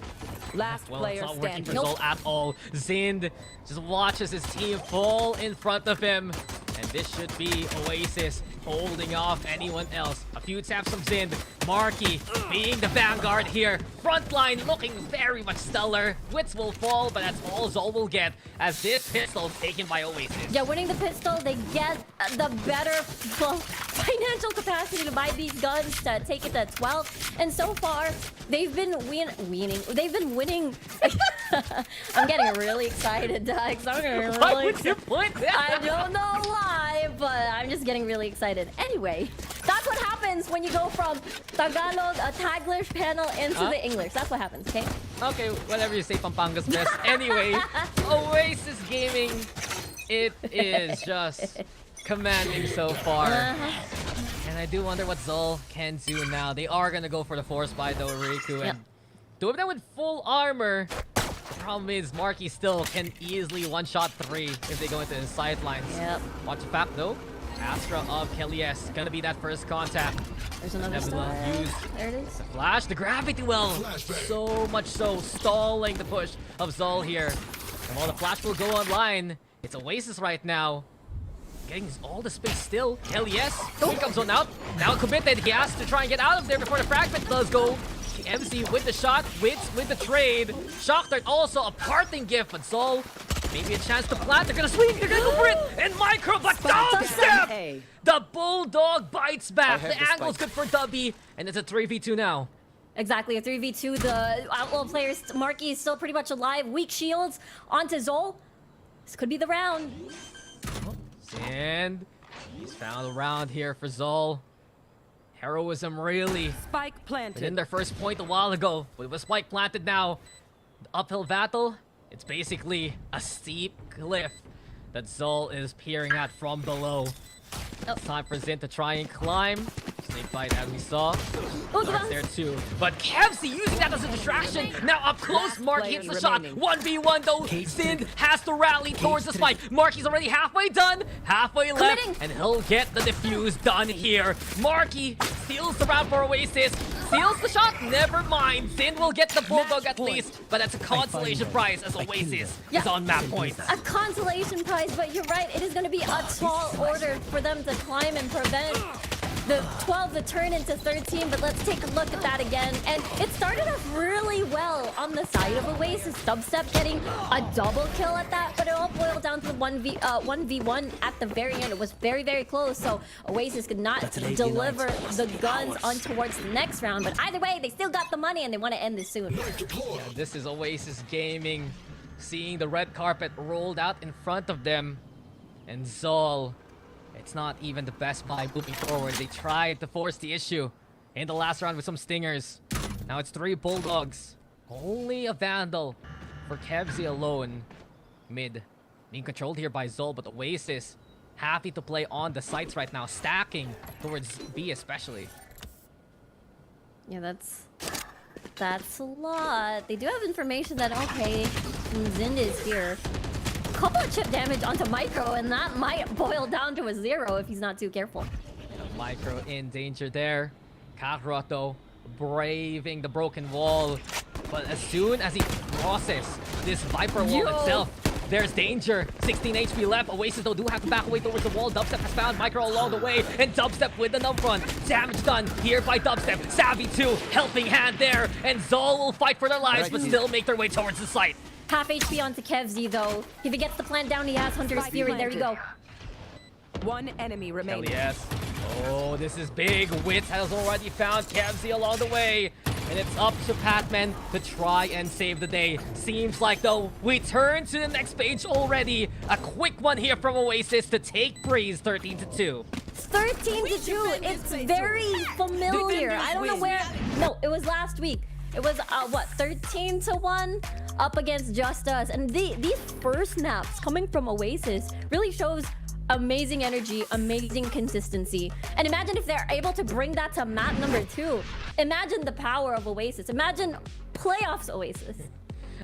Last Well, player it's not working standing. for Zol at all. Zind just watches his team fall in front of him. And this should be Oasis holding off anyone else. A few taps from Zind. Marky being the vanguard here. Frontline looking very much stellar. Wits will fall, but that's all Zol will get as this pistol is taken by Oasis. Yeah, winning the pistol, they get the better financial capacity to buy these guns to take it to 12. And so far, they've been winning. I'm getting really excited, Dax. I'm getting really Why would you put that? I don't know why, but I'm just getting really excited. Anyway, that's what happens when you go from Tagalog, a Taglish panel, into the English. That's what happens, okay? Okay, whatever you say, Pampanga's best. Anyway, Oasis Gaming, it is just commanding so far. And I do wonder what Zol can do now. They are gonna go for the force buy though, Riku, and 2 of them with full armor. The problem is Marky still can easily one-shot 3 if they go into his sidelines. Yep. Watch the fact though. Astra of Kelly-S gonna be that first contact. There's another Nebula star. used There it is. Flash, the gravity well. So much so, stalling the push of Zol here. And while the flash will go online, It's Oasis right now. Getting all the space still. Hell yes. Here comes one out. Now committed. He has to try and get out of there before the fragment does go. MC with the shot, Wits with the trade. Shock Dart also a parting gift, but Zol, maybe a chance to plant. They're gonna swing, they're gonna go for it! And Micro, but dubstep! Hey. The Bulldog bites back. I have The the angle's spike. good for Dubby, and it's a 3v2 now. Exactly, a 3v2. The Outlaw players, Marky is still pretty much alive. Weak shields onto Zol. This could be the round. And he's found a round here for Zol. Heroism really Spike planted. within their first point a while ago. With a spike planted now, the uphill battle, it's basically a steep cliff that Zol is peering at from below. It's time for Zin to try and climb. Snake bite as we saw. Darts there too. But Kevsey using that as a distraction. Now up close, Mark hits the shot. 1v1 though. Zin has to rally towards the spike. Marky's already halfway done. Halfway left. Committing. And he'll get the defuse done here. Marky steals the round for Oasis. Steals the shot. Never mind. Zin will get the Bulldog at least. But that's a consolation prize as Oasis is on map point. A consolation prize, but you're right. It is going to be a tall order for them to climb and prevent the 12 to turn into 13, but let's take a look at that again. And it started off really well on the side of Oasis. Dubstep getting a double kill at that, but it all boiled down to 1v1 at the very end. It was very, very close, so Oasis could not deliver the guns on towards the next round. But either way, they still got the money and they want to end this soon. Yeah, this is Oasis Gaming, seeing the red carpet rolled out in front of them. And Zol, it's not even the best buy moving forward. They tried to force the issue in the last round with some stingers. Now it's 3 Bulldogs. Only a Vandal for Kevsey alone. Mid being controlled here by Zol, but Oasis happy to play on the sites right now, stacking towards B especially. Yeah, that's a lot. They do have information that, okay, Zind is here. Couple of chip damage onto Micro, and that might boil down to a 0 if he's not too careful. Micro in danger there. Kakarot though, braving the broken wall. But as soon as he crosses this Viper wall itself, there's danger. 16 HP left. Oasis though do have to back away towards the wall. Dubstep has found Micro along the way. And Dubstep with the numb front. Damage done here by Dubstep. Savvy too, helping hand there. And Zol will fight for their lives, but still make their way towards the site. Half HP onto Kevsey, though. If he gets the plant down, he has Hunter's Fury. There you go. One enemy Hell remaining. yes. Oh, this is big. Wits has already found Kevsey along the way. And it's up to Patman to try and save the day. Seems like, though, we turn to the next page already. A quick one here from Oasis to take Breeze 13-2. 13-2. It's very familiar. I don't know where. No, it was last week. It was, what, 13-1 up against Just Us. And these first maps coming from Oasis really shows amazing energy, amazing consistency. And imagine if they're able to bring that to map number 2. Imagine the power of Oasis. Imagine playoffs Oasis.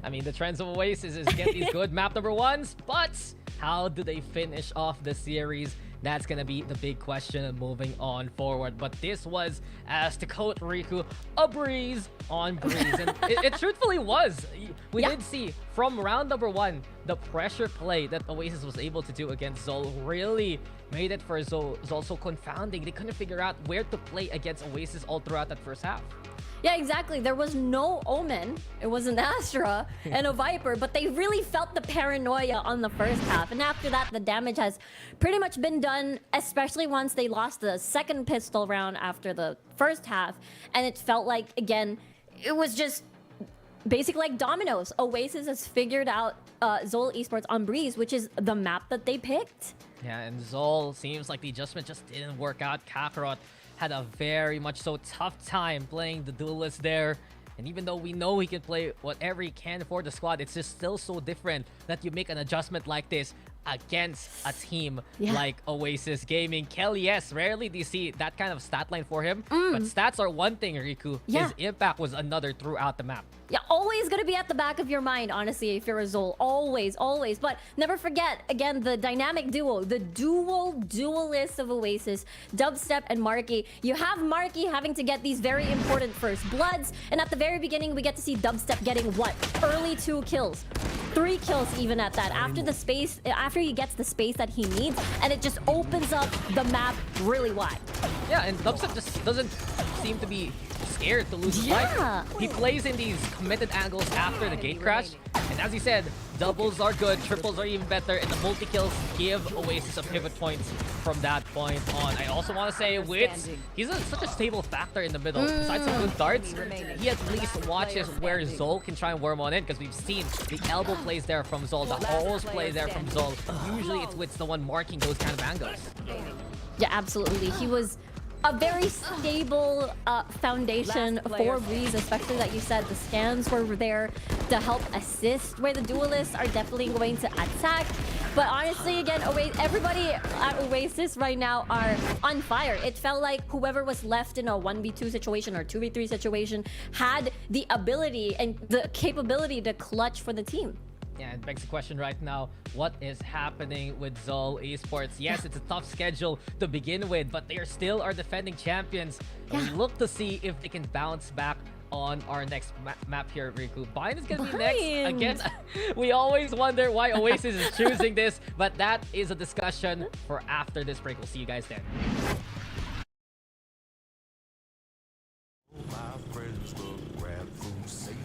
I mean, the trends of Oasis is get these good map number 1s, but how do they finish off the series? That's gonna be the big question moving on forward. But this was, as to quote Riku, a breeze on breeze. And it truthfully was. We did see from round number 1, the pressure play that Oasis was able to do against Zol really made it for Zol so confounding. They couldn't figure out where to play against Oasis all throughout that first half. Yeah, exactly. There was no Omen. It was an Astra and a Viper, but they really felt the paranoia on the first half. And after that, the damage has pretty much been done, especially once they lost the second pistol round after the first half. And it felt like, again, it was just basically like dominoes. Oasis has figured out Zol Esports on Breeze, which is the map that they picked. Yeah, and Zol seems like the adjustment just didn't work out. Kakarot had a very much so tough time playing the duelist there. And even though we know he can play whatever he can for the squad, it's just still so different that you make an adjustment like this against a team like Oasis Gaming. Kelly, yes, rarely do you see that kind of stat line for him. But stats are one thing, Riku. His impact was another throughout the map. Yeah, always gonna be at the back of your mind, honestly, if you're a Zol. Always, always. But never forget, again, the dynamic duo, the duelist of Oasis, Dubstep and Marky. You have Marky having to get these very important first bloods, and at the very beginning, we get to see Dubstep getting what? Early 2 kills. 3 kills even at that. After he gets the space that he needs, and it just opens up the map really wide. Yeah, and Dubstep just doesn't seem to be scared to lose a fight. He plays in these committed angles after the gate crash, and as he said, doubles are good, triples are even better, and the multi-kills give Oasis a pivot point from that point on. I also want to say Wits, he's such a stable factor in the middle. Besides some good darts, he at least watches where Zol can try and worm on in, because we've seen the elbow plays there from Zol, the almost play there from Zol. Usually it's Wits the one marking those kind of angles. Yeah, absolutely. He was a very stable foundation for Breeze, especially that you said the scans were there to help assist where the duelists are definitely going to attack. But honestly, again, everybody at Oasis right now are on fire. It felt like whoever was left in a 1v2 situation or 2v3 situation had the ability and the capability to clutch for the team. Yeah, it begs the question right now, what is happening with Zol Esports? Yes, it's a tough schedule to begin with, but they are still our defending champions. And we look to see if they can bounce back on our next map here at Riku. Bind is going to be next. Again, we always wonder why Oasis is choosing this, but that is a discussion for after this break. We'll see you guys then. My friends will grab food saver.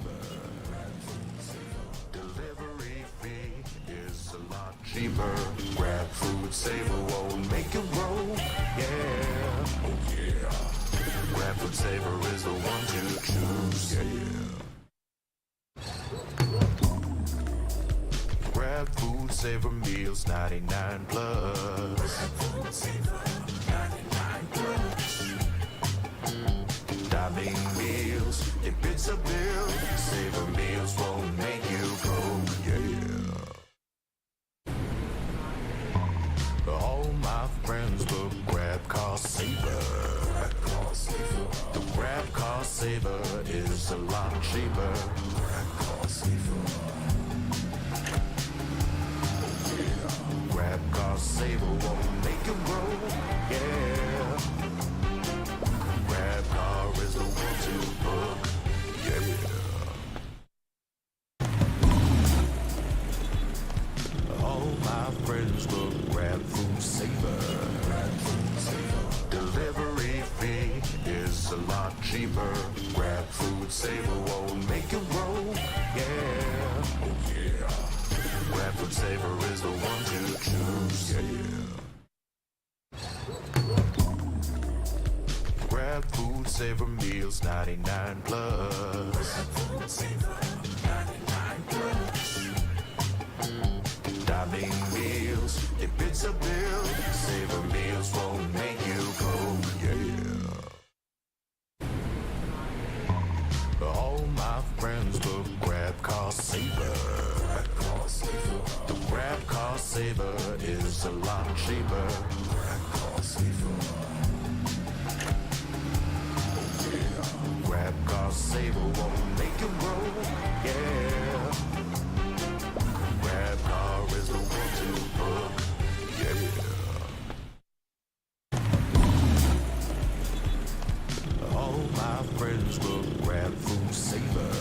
Delivery fee is a lot cheaper. Grab food saver won't make it roll. Yeah, oh yeah. Grab food saver is the one to choose. Yeah. Grab food saver meals 99 plus. Grab food saver 99 plus. Dining meals, if it's a bill, Saver meals won't make you broke, yeah. All my friends will grab Car Saver. The grab Car Saver is a lot cheaper. Grab Car Saver. Grab Car Saver won't make you broke, yeah. Grab car is the one to book, yeah. All my friends will grab food saver. Delivery fee is a lot cheaper. Grab food saver won't make it roll, yeah. Oh yeah. Grab food saver is the one to choose, yeah. Grab food saver meals 99 plus. Food saver 99 plus. Dining meals, if it's a bill, Saver meals won't make you broke, yeah. All my friends will grab Car Saver. The grab Car Saver is a lot cheaper. Grab Car Saver. Grab Car Saver won't make you roll, yeah. Grab car is the one to book, yeah. All my friends will grab food saver.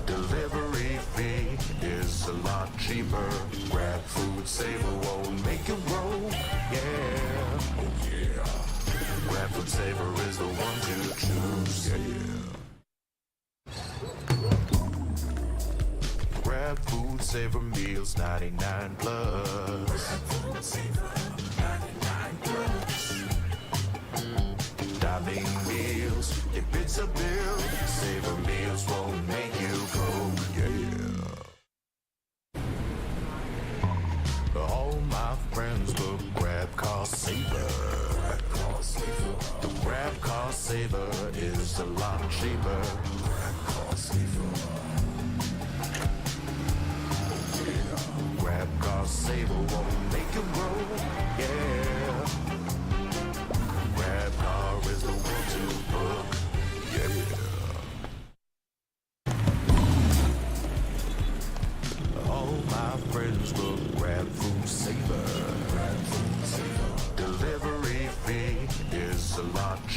Delivery fee is a lot cheaper. Grab food saver won't make you roll, yeah. Oh yeah. Grab food saver is the one to choose, yeah. Grab food saver meals 99 plus. Food saver 99 plus. Dining meals, if it's a bill, Saver meals won't make you broke, yeah. All my friends will grab Car Saver. The grab Car Saver is a lot cheaper. Grab Car Saver. Grab Car Saver won't make you roll, yeah. Grab car is the one to book, yeah.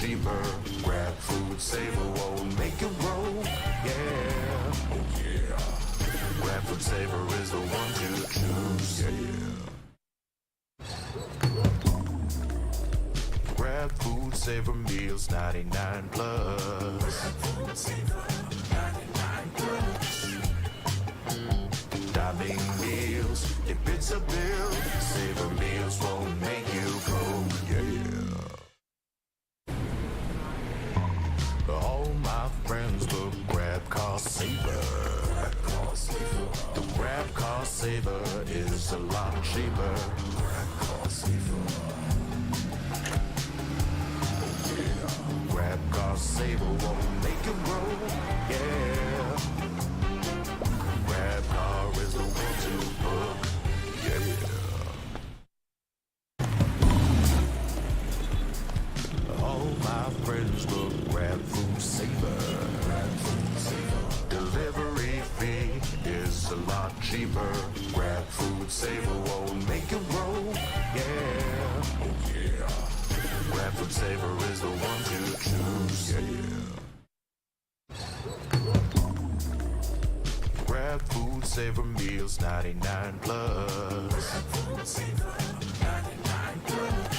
cheaper. Grab food, saver, won't make it roll. Yeah, oh yeah. Grab food, saver is the one to choose. Yeah. Grab food, saver meals, 99 plus. Grab food, saver, 99 plus. Dining meals, if it's a bill, saver meals won't make you broke. Yeah. All my friends look grab cost saver. The grab cost saver is a lot cheaper. Grab cost saver. Grab cost saver won't make it roll. Yeah. Grab car is the one to book. Yeah. All my friends look grab food saver. Delivery fee is a lot cheaper. Grab food saver won't make it roll. Yeah. Oh yeah. Grab food saver is the one to choose. Yeah. Grab food saver meals, 99 plus. Grab food saver, 99 plus.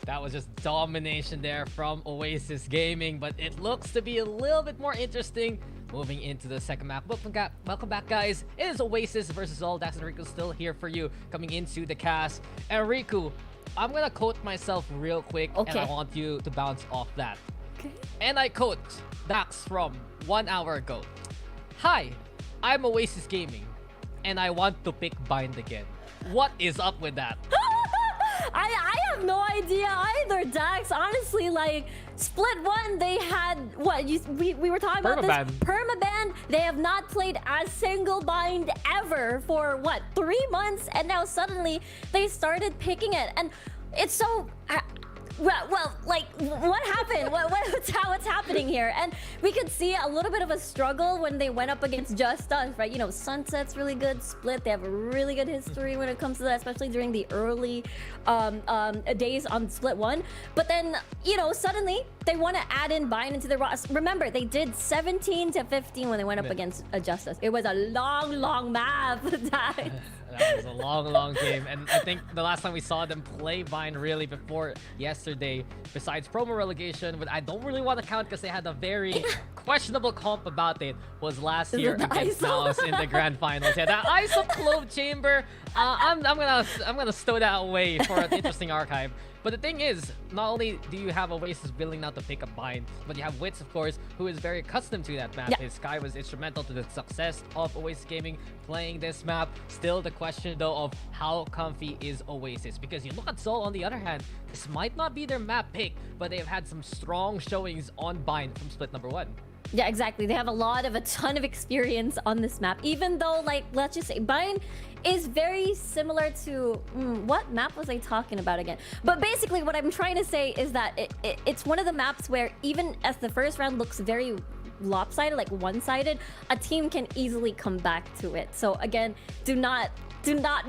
That was just domination there from Oasis Gaming, but it looks to be a little bit more interesting moving into the second map. Welcome back, guys. It is Oasis versus all. Dax and Riku still here for you coming into the cast. And Riku, I'm gonna quote myself real quick, and I want you to bounce off that. Okay. And I quote Dax from 1 hour ago. Hi, I'm Oasis Gaming, and I want to pick Bind again. What is up with that? I have no idea either, Dax. Honestly, like, Split 1, they had, what, we were talking about this? Permaban. They have not played a single bind ever for, what, 3 months? And now suddenly, they started picking it. And it's so... Well, like, what happened? What's happening here? And we could see a little bit of a struggle when they went up against Just Us, right? You know, Sunset's really good. Split, they have a really good history when it comes to that, especially during the early days on Split 1. But then, you know, suddenly they want to add in Bind into their roster. Remember, they did 17 to 15 when they went up against Just Us. It was a long map. That was a long game, and I think the last time we saw them play Bind really before yesterday, besides promo relegation, but I don't really want to count because they had a very questionable comp about it, was last year against Naos in the grand finals. Yeah, that ISO Clove Chamber, I'm gonna stow that away for an interesting archive. But the thing is, not only do you have Oasis willing now to pick up Bind, but you have Wits, of course, who is very accustomed to that map. Yeah. His Sky was instrumental to the success of Oasis Gaming playing this map. Still the question, though, of how comfy is Oasis? Because you look at Zol, on the other hand, this might not be their map pick, but they've had some strong showings on Bind from Split number 1. Yeah, exactly. They have a ton of experience on this map. Even though, like, let's just say, Bind is very similar to... what map was I talking about again? But basically, what I'm trying to say is that it's one of the maps where even as the first round looks very lopsided, like one-sided, a team can easily come back to it. So again, do not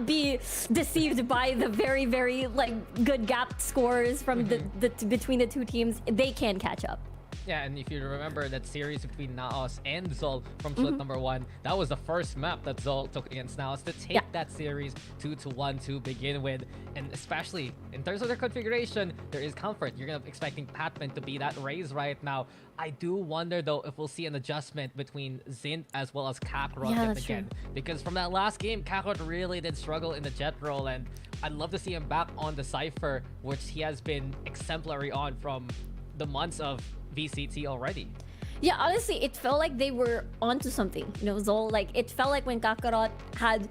be deceived by the very, very, like, good gap scores from between the two teams. They can catch up. Yeah, and if you remember that series between Naos and Zol from Split number 1, that was the first map that Zol took against Naos to take that series 2-1 to begin with. And especially in terms of their configuration, there is comfort. You're gonna expecting Patman to be that Raze right now. I do wonder, though, if we'll see an adjustment between Zint as well as Kakarot yet again. Because from that last game, Kakarot really did struggle in the jet role, and I'd love to see him back on the Cypher, which he has been exemplary on from the months of VCT already. Yeah, honestly, it felt like they were onto something. You know, Zol, like, it felt like when Kakarot had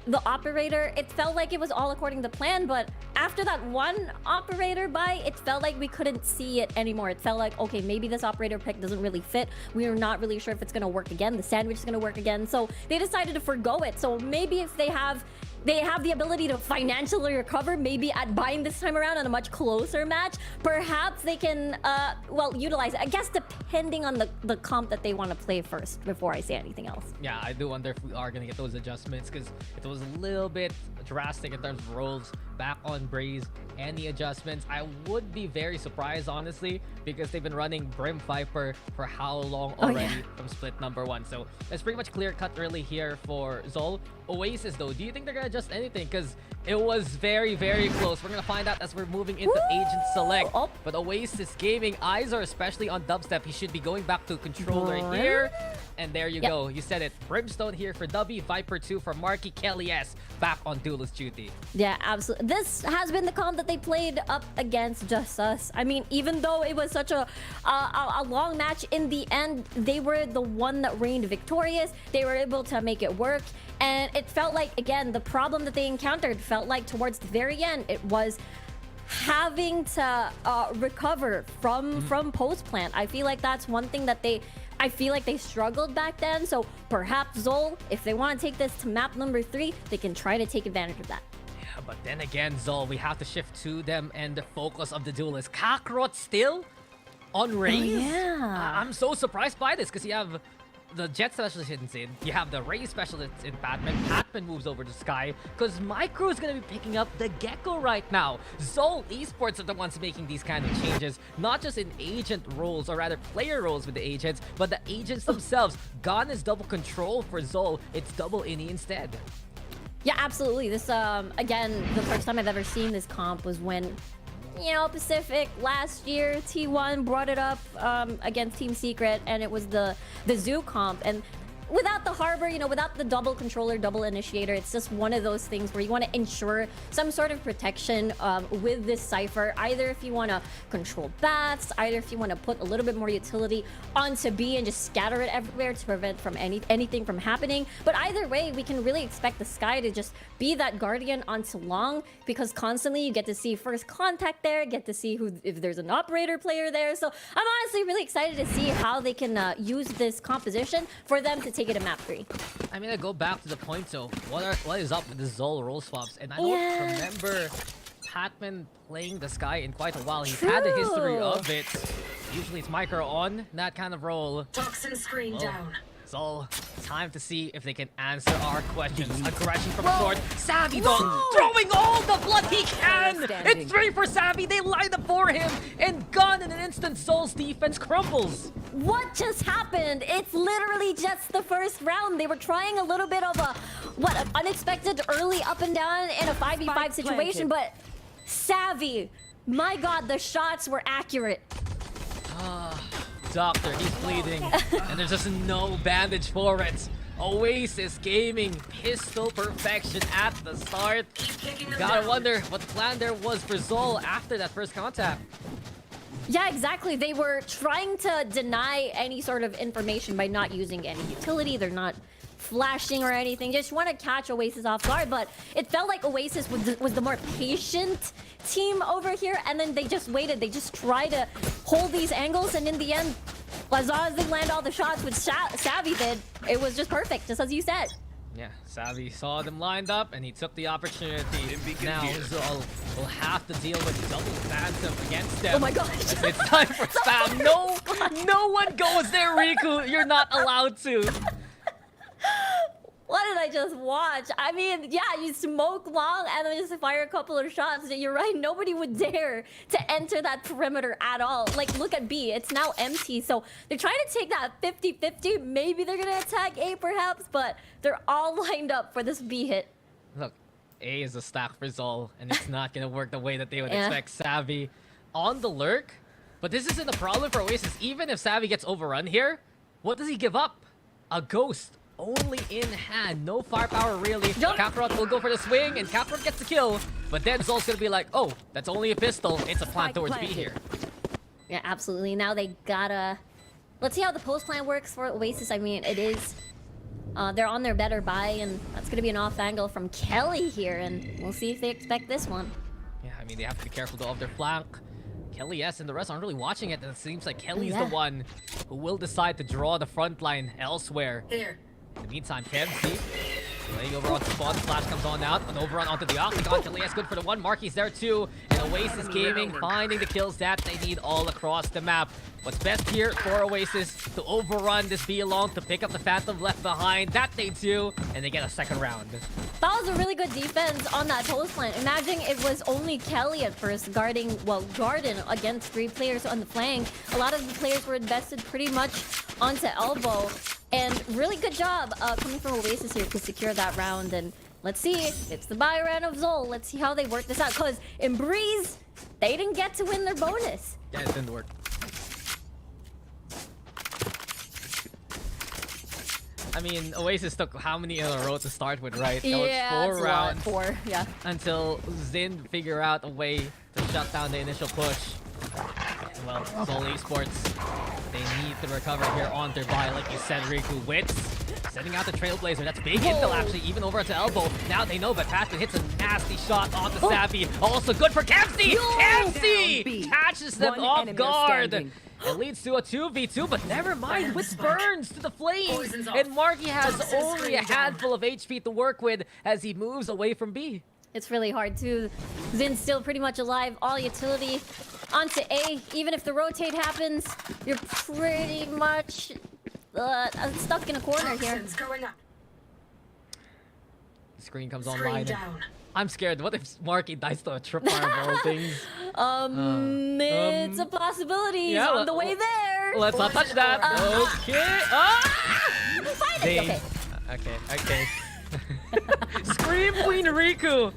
the operator, it felt like it was all according to plan, but after that one operator buy, it felt like we couldn't see it anymore. It felt like, okay, maybe this operator pick doesn't really fit. We are not really sure if it's gonna work again. The sandwich is gonna work again. So they decided to forgo it. So maybe if they have they have the ability to financially recover, maybe at buying this time around on a much closer match. Perhaps they can, utilize it. I guess depending on the comp that they want to play first before I say anything else. Yeah, I do wonder if we are going to get those adjustments because it was a little bit drastic in terms of roles back on Braze. Any adjustments, I would be very surprised, honestly, because they've been running Brim Viper for how long already from split number 1. So it's pretty much clear cut early here for Zol. Oasis, though, do you think they're going to adjust anything? Because it was very, very close. We're going to find out as we're moving into Agent Select. But Oasis Gaming, eyes are especially on Dubstep. He should be going back to controller here. And there you go. You said it. Brimstone here for Dubby. Viper 2 for Marky. Kelly S back on duelist duty. Yeah, absolutely. This has been the comp that they played up against Just Us. I mean, even though it was such a long match, in the end, they were the one that reigned victorious. They were able to make it work. And it felt like, again, the problem that they encountered felt like towards the very end, it was having to recover from post-plant. I feel like that's one thing that they struggled back then. So perhaps Zol, if they want to take this to map number 3, they can try to take advantage of that. Yeah, but then again, Zol, we have to shift to them and the focus of the duelist. Kakarot still on Raze? Oh, yeah. I'm so surprised by this because you have the Jet Specialist in Sid, you have the Raze Specialist in Patman. Patman moves over to Sky because Micro is going to be picking up the Gecko right now. Zol Esports are the ones making these kind of changes, not just in agent roles, or rather player roles with the agents, but the agents themselves. Gone is double control for Zol. It's double Innie instead. Yeah, absolutely. This, again, the first time I've ever seen this comp was when, Pacific last year, T1 brought it up against Team Secret, and it was the Zoo comp. And without the Harbor, without the double controller, double initiator, it's just one of those things where you want to ensure some sort of protection with this Cypher. Either if you want to control bats, either if you want to put a little bit more utility onto B and just scatter it everywhere to prevent from anything from happening. But either way, we can really expect the Sky to just be that guardian onto Long, because constantly you get to see first contact there, get to see if there's an operator player there. So I'm honestly really excited to see how they can use this composition for them to take it to map 3. I mean, I go back to the point, so what is up with the Zol role swaps? And I don't remember Patman playing the Sky in quite a while. He's had a history of it. Usually it's Micro on that kind of role. Toxin screen down. Zol, time to see if they can answer our questions. Aggression from short. Savvy dog throwing all the blood he can. It's 3 for Savvy. They line up for him, and gone in an instant. Zol's defense crumbles. What just happened? It's literally just the first round. They were trying a little bit of an unexpected early up and down in a 5v5 situation, but Savvy, my god, the shots were accurate. Doctor, he's bleeding, and there's just no bandage for it. Oasis Gaming, pistol perfection at the start. Gotta wonder what the plan there was for Zol after that first contact. Yeah, exactly. They were trying to deny any sort of information by not using any utility. They're not flashing or anything. Just want to catch Oasis off guard, but it felt like Oasis was the more patient team over here, and then they just waited. They just tried to hold these angles, and in the end, as long as they land all the shots, which Savvy did, it was just perfect, just as you said. Yeah, Savvy saw them lined up, and he took the opportunity. Now Zol will have to deal with double Phantom against them. Oh my gosh. It's time for spam. No one goes there, Riku. You're not allowed to. What did I just watch? I mean, yeah, you smoke Long and then just fire a couple of shots. You're right, nobody would dare to enter that perimeter at all. Like, look at B, it's now empty. So they're trying to take that 50-50. Maybe they're gonna attack A perhaps, but they're all lined up for this B hit. Look, A is a stack for Zol, and it's not gonna work the way that they would expect. Savvy on the lurk, but this isn't a problem for Oasis. Even if Savvy gets overrun here, what does he give up? A ghost. Only in hand, no firepower really. Kakarot will go for the swing, and Kakarot gets the kill. But then Zol's gonna be like, oh, that's only a pistol. It's a plan towards B here. Yeah, absolutely. Now they gotta... Let's see how the post plan works for Oasis. I mean, it is... they're on their better buy, and that's gonna be an off angle from Kelly here, and we'll see if they expect this one. Yeah, I mean, they have to be careful though of their flank. Kelly S and the rest aren't really watching it, and it seems like Kelly's the one who will decide to draw the front line elsewhere. Here. In the meantime, KMC Laying over onto spawn, flash comes on out, an overrun onto the octagon. Kalias good for the one, Marky's there too, and Oasis Gaming finding the kills that they need all across the map. What's best here for Oasis to overrun this B alone, to pick up the Phantom left behind. That they do, and they get a second round. That was a really good defense on that host line. Imagine it was only Kelly at first guarding, well, Garden against 3 players on the flank. A lot of the players were invested pretty much onto elbow. And really good job coming from Oasis here to secure that round. And let's see, it's the buy round of Zol. Let's see how they work this out. Because in Breeze, they didn't get to win their bonus. Yeah, it didn't work. I mean, Oasis took how many in a row to start with, right? That was 4 rounds. 4, yeah. Until Zin figure out a way to shut down the initial push. Well, Seoul Esports, they need to recover here on their buy, like you said, Riku. Wits sending out the Trailblazer. That's big intel, actually, even over to elbow. Now they know, but Patrick hits a nasty shot onto Savvy. Also good for Kempsey! Kempsey catches them off guard. It leads to a 2v2, but never mind. Wits burns to the flames, and Marky has only a handful of HP to work with as he moves away from B. It's really hard too. Zin's still pretty much alive. All utility onto A. Even if the rotate happens, you're pretty much stuck in a corner here. The screen comes online. I'm scared. What if Marky dies to a tripwire of all things? It's a possibility. He's yeah, on the way there. Let's not touch that. Okay. Okay. Okay. Scream Queen Riku.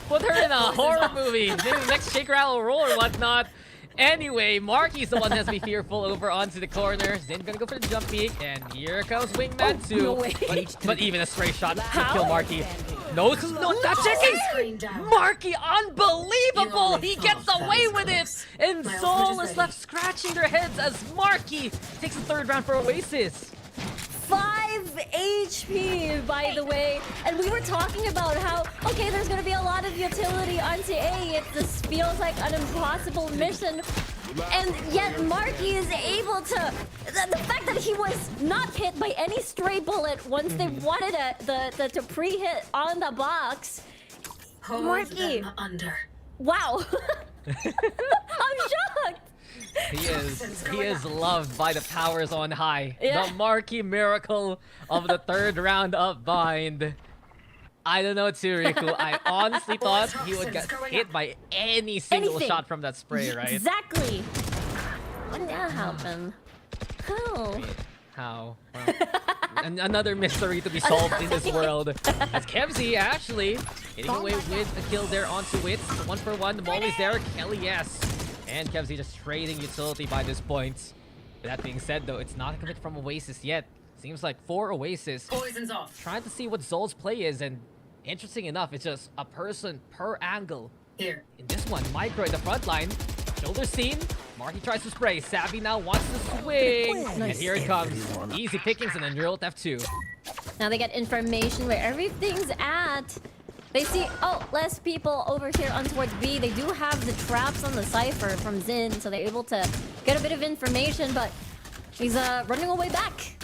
Put her in a horror movie. Maybe the next Shake Rattle Roll or whatnot. Anyway, Marky's the one that has to be fearful over onto the corner. Zin gonna go for the jump peek, and here comes Wingman 2. No way. But even a stray shot to kill Marky. No, not checking! Marky, unbelievable! He gets away with it! And Soul is left scratching their heads as Marky takes the 3rd round for Oasis. 5 HP, by the way. And we were talking about how, okay, there's going to be a lot of utility onto A. This feels like an impossible mission. And yet Marky is able to... The fact that he was not hit by any stray bullet once they wanted to pre-hit on the box. Marky. Wow. I'm shocked. He is loved by the powers on high. Yeah. The Marky miracle of the 3rd round of Bind. I don't know too, Riku. I honestly thought he would get hit by any single shot from that spray, right? Exactly. When did that happen? How? Well, another mystery to be solved in this world. As Kevzi actually getting away with a kill there onto Wits. 1-for-1, the Molly's there. Kelly, yes. And Kevzi just trading utility by this point. With that being said, though, it's not a commit from Oasis yet. Seems like for Oasis, trying to see what Zol's play is, and interesting enough, it's just a person per angle. Here. In this one, Micro in the front line. Shoulder seen. Marky tries to spray. Savvy now wants to swing. And here it comes. Easy pickings and then drill F2. Now they get information where everything's at. They see, oh, less people over here on towards B. They do have the traps on the Cypher from Zin, so they're able to get a bit of information, but he's running away back.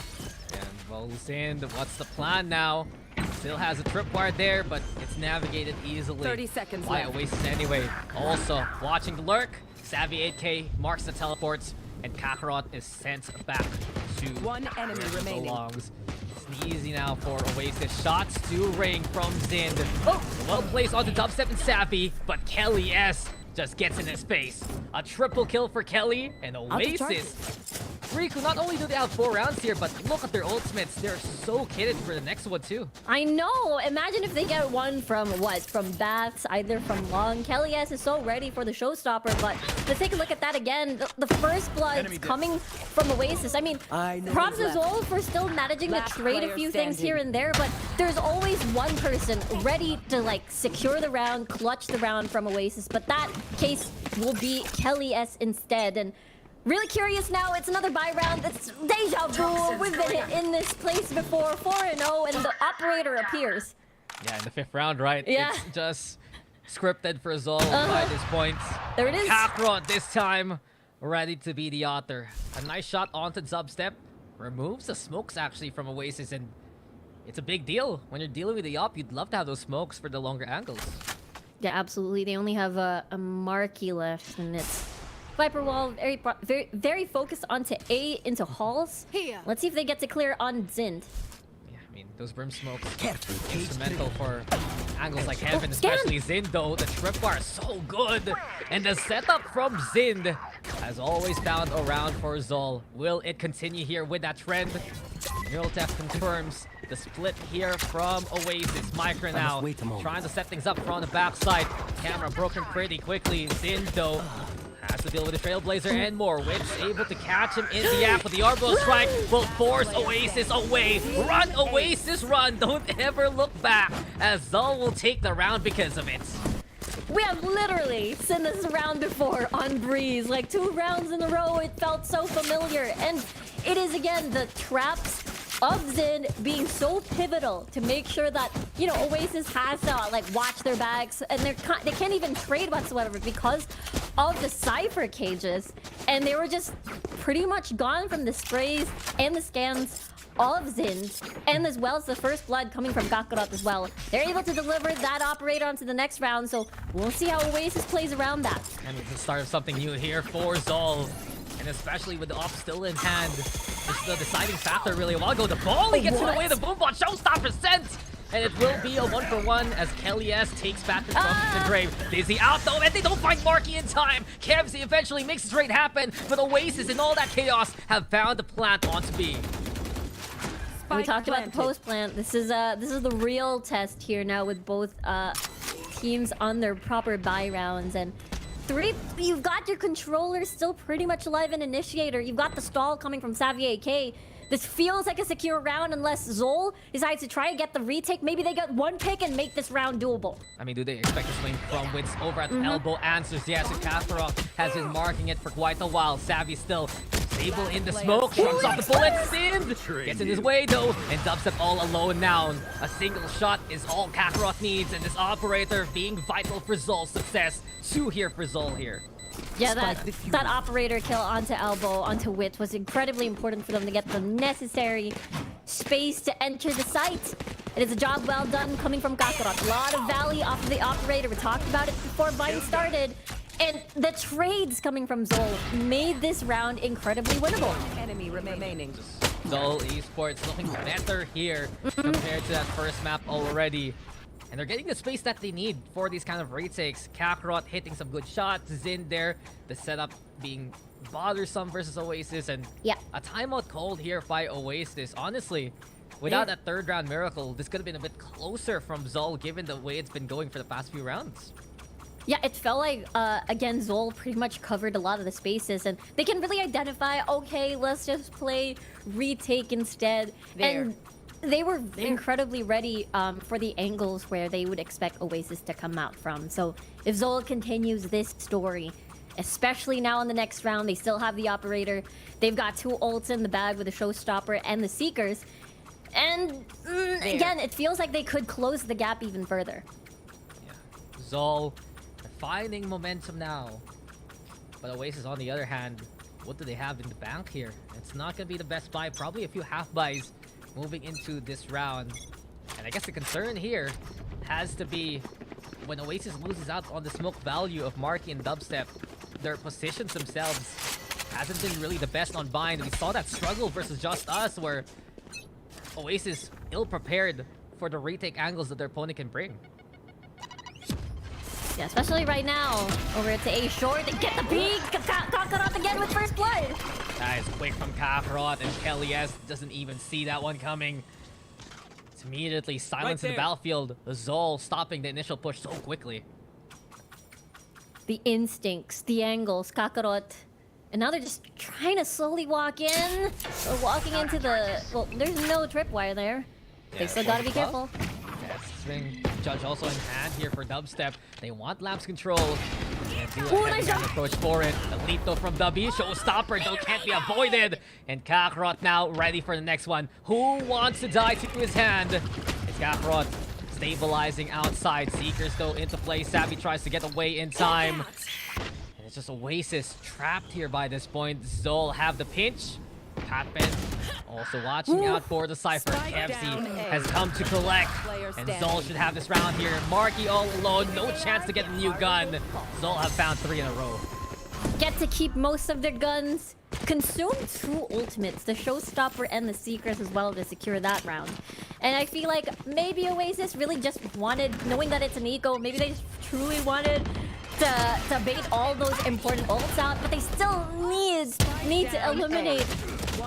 And well, Zin, what's the plan now? Still has a tripwire there, but it's navigated easily 30 seconds by left. Oasis anyway. Also, watching the lurk, Savvy 8K marks the teleports, and Kakarot is sent back to One enemy where he remaining. belongs. It's easy now for Oasis. Shots to ring from Zin. Oh, well placed on the dubstep and Savvy, but Kelly S just gets in his face. A triple kill for Kelly and Oasis. Riku, not only do they have 4 rounds here, but look at their ultimates. They're so kitted for the next one too. I know. Imagine if they get one from what? From Bats, either from Long. Kelly S is so ready for the showstopper, but let's take a look at that again. The first blood coming from Oasis. I mean, props as well for still managing to trade a few things here and there, but there's always one person ready to like secure the round, clutch the round from Oasis, but that case will be Kelly S instead. And really curious now, it's another buy round. It's deja vu. We've been in this place before, 4-0, and the operator appears. Yeah, in the 5th round, right? Yeah. It's just scripted for Zol by this point. There it is. Kakarot this time, ready to be the author. A nice shot onto dubstep. Removes the smokes actually from Oasis, and it's a big deal. When you're dealing with the op, you'd love to have those smokes for the longer angles. Yeah, absolutely. They only have a Marquee left, and it's Viper Wall very focused onto A into halls. Here. Let's see if they get to clear on Zind. Yeah, I mean, those brim smokes instrumental for angles like Heaven, scan! especially Zind though. The tripwire is so good. And the setup from Zind has always found a round for Zol. Will it continue here with that trend? Neuraltef confirms the split here from Oasis. Micro now trying to set things up from the backside. Camera broken pretty quickly. Zind though has to deal with the Trailblazer and more. Whips able to catch him in the act, but the Arbo strike will force Oasis away. Run, Oasis, run! Don't ever look back, as Zol will take the round because of it. We have literally seen this round before on Breeze. Like 2 rounds in a row, it felt so familiar. And it is, again, the traps of Zin being so pivotal to make sure that, you know, Oasis has to, like, watch their bags. And they can't even trade whatsoever because of the Cypher cages. And they were just pretty much gone from the sprays and the scans of Zind, and as well as the first blood coming from Kakarot as well. They're able to deliver that operator onto the next round, so we'll see how Oasis plays around that. And it's the start of something new here for Zol. And especially with the op still in hand. This is the deciding factor really. A while ago, the ball, he gets in the way of the boombot, showstopper sent! And it will be a 1-for-1 as Kelly S takes back the trump from the grave. Dizzy out though, and they don't find Marky in time. Kevzy eventually makes the trade happen, but Oasis in all that chaos have found the plant onto B. We talked about the post plant. This is the real test here now with both teams on their proper buy rounds. And 3, you've got your controller still pretty much alive in Initiator. You've got the stall coming from Savvy AK. This feels like a secure round unless Zol decides to try and get the retake. Maybe they get 1 pick and make this round doable. I mean, do they expect a swing from Wits over at elbow? Answers yes, and Kasparov has been marking it for quite a while. Savvy still stable in the smoke, shrugs off the bullet. Sind gets in his way though, and Dubstep all alone now. A single shot is all Kakarot needs, and this operator being vital for Zol's success. 2 here for Zol here. Yeah, that operator kill onto elbow, onto Wit was incredibly important for them to get the necessary space to enter the site. It is a job well done coming from Kakarot. A lot of Valley off of the operator. We talked about it before Vine started. And the trades coming from Zol made this round incredibly winnable. Enemy remaining. Zol Esports looking better here compared to that first map already. And they're getting the space that they need for these kind of retakes. Kakarot hitting some good shots. Zind there. The setup being bothersome versus Oasis. And a timeout called here by Oasis. Honestly, without that 3rd round miracle, this could have been a bit closer from Zol given the way it's been going for the past few rounds. Yeah, it felt like, again, Zol pretty much covered a lot of the spaces. And they can really identify, okay, let's just play retake instead. And they were incredibly ready for the angles where they would expect Oasis to come out from. So if Zol continues this story, especially now in the next round, they still have the operator. They've got 2 ults in the bag with the Showstopper and the Seekers. And again, it feels like they could close the gap even further. Yeah, Zol finding momentum now. But Oasis, on the other hand, what do they have in the bank here? It's not going to be the best buy. Probably a few half buys moving into this round. And I guess the concern here has to be when Oasis loses out on the smoke value of Marky and Dubstep, their positions themselves hasn't been really the best on bind. We saw that struggle versus Just Us where Oasis ill-prepared for the retake angles that their opponent can bring. Yeah, especially right now, over to A short, they get the peek! Kakarot again with first blood! That is quick from Kakarot, and Kelly S doesn't even see that one coming. It's immediately silence in the battlefield. Zol stopping the initial push so quickly. The instincts, the angles, Kakarot. And now they're just trying to slowly walk in. Or walking into the... Well, there's no tripwire there. Yeah, they still gotta be careful. Swing judge also in hand here for Dubstep. They want lapse control. And do a nice heavy approach for it. The leap though from W. Showstopper though can't be avoided. And Kakarot now ready for the next one. Who wants to die to his hand? It's Kakarot stabilizing outside. Seekers though into play. Savvy tries to get away in time. And it's just Oasis trapped here by this point. Zol have the pinch. Patman also watching out for the Cypher. Spike KFC down A. has come to collect. Player And standing. Zol should have this round here. Marky all alone, no chance to get a new gun. Zol have found 3 in a row. Get to keep most of their guns. Consume 2 ultimates, the Showstopper and the Seekers as well, to secure that round. And I feel like maybe Oasis really just wanted, knowing that it's an eco, maybe they just truly wanted to bait all those important ults out, but they still need to eliminate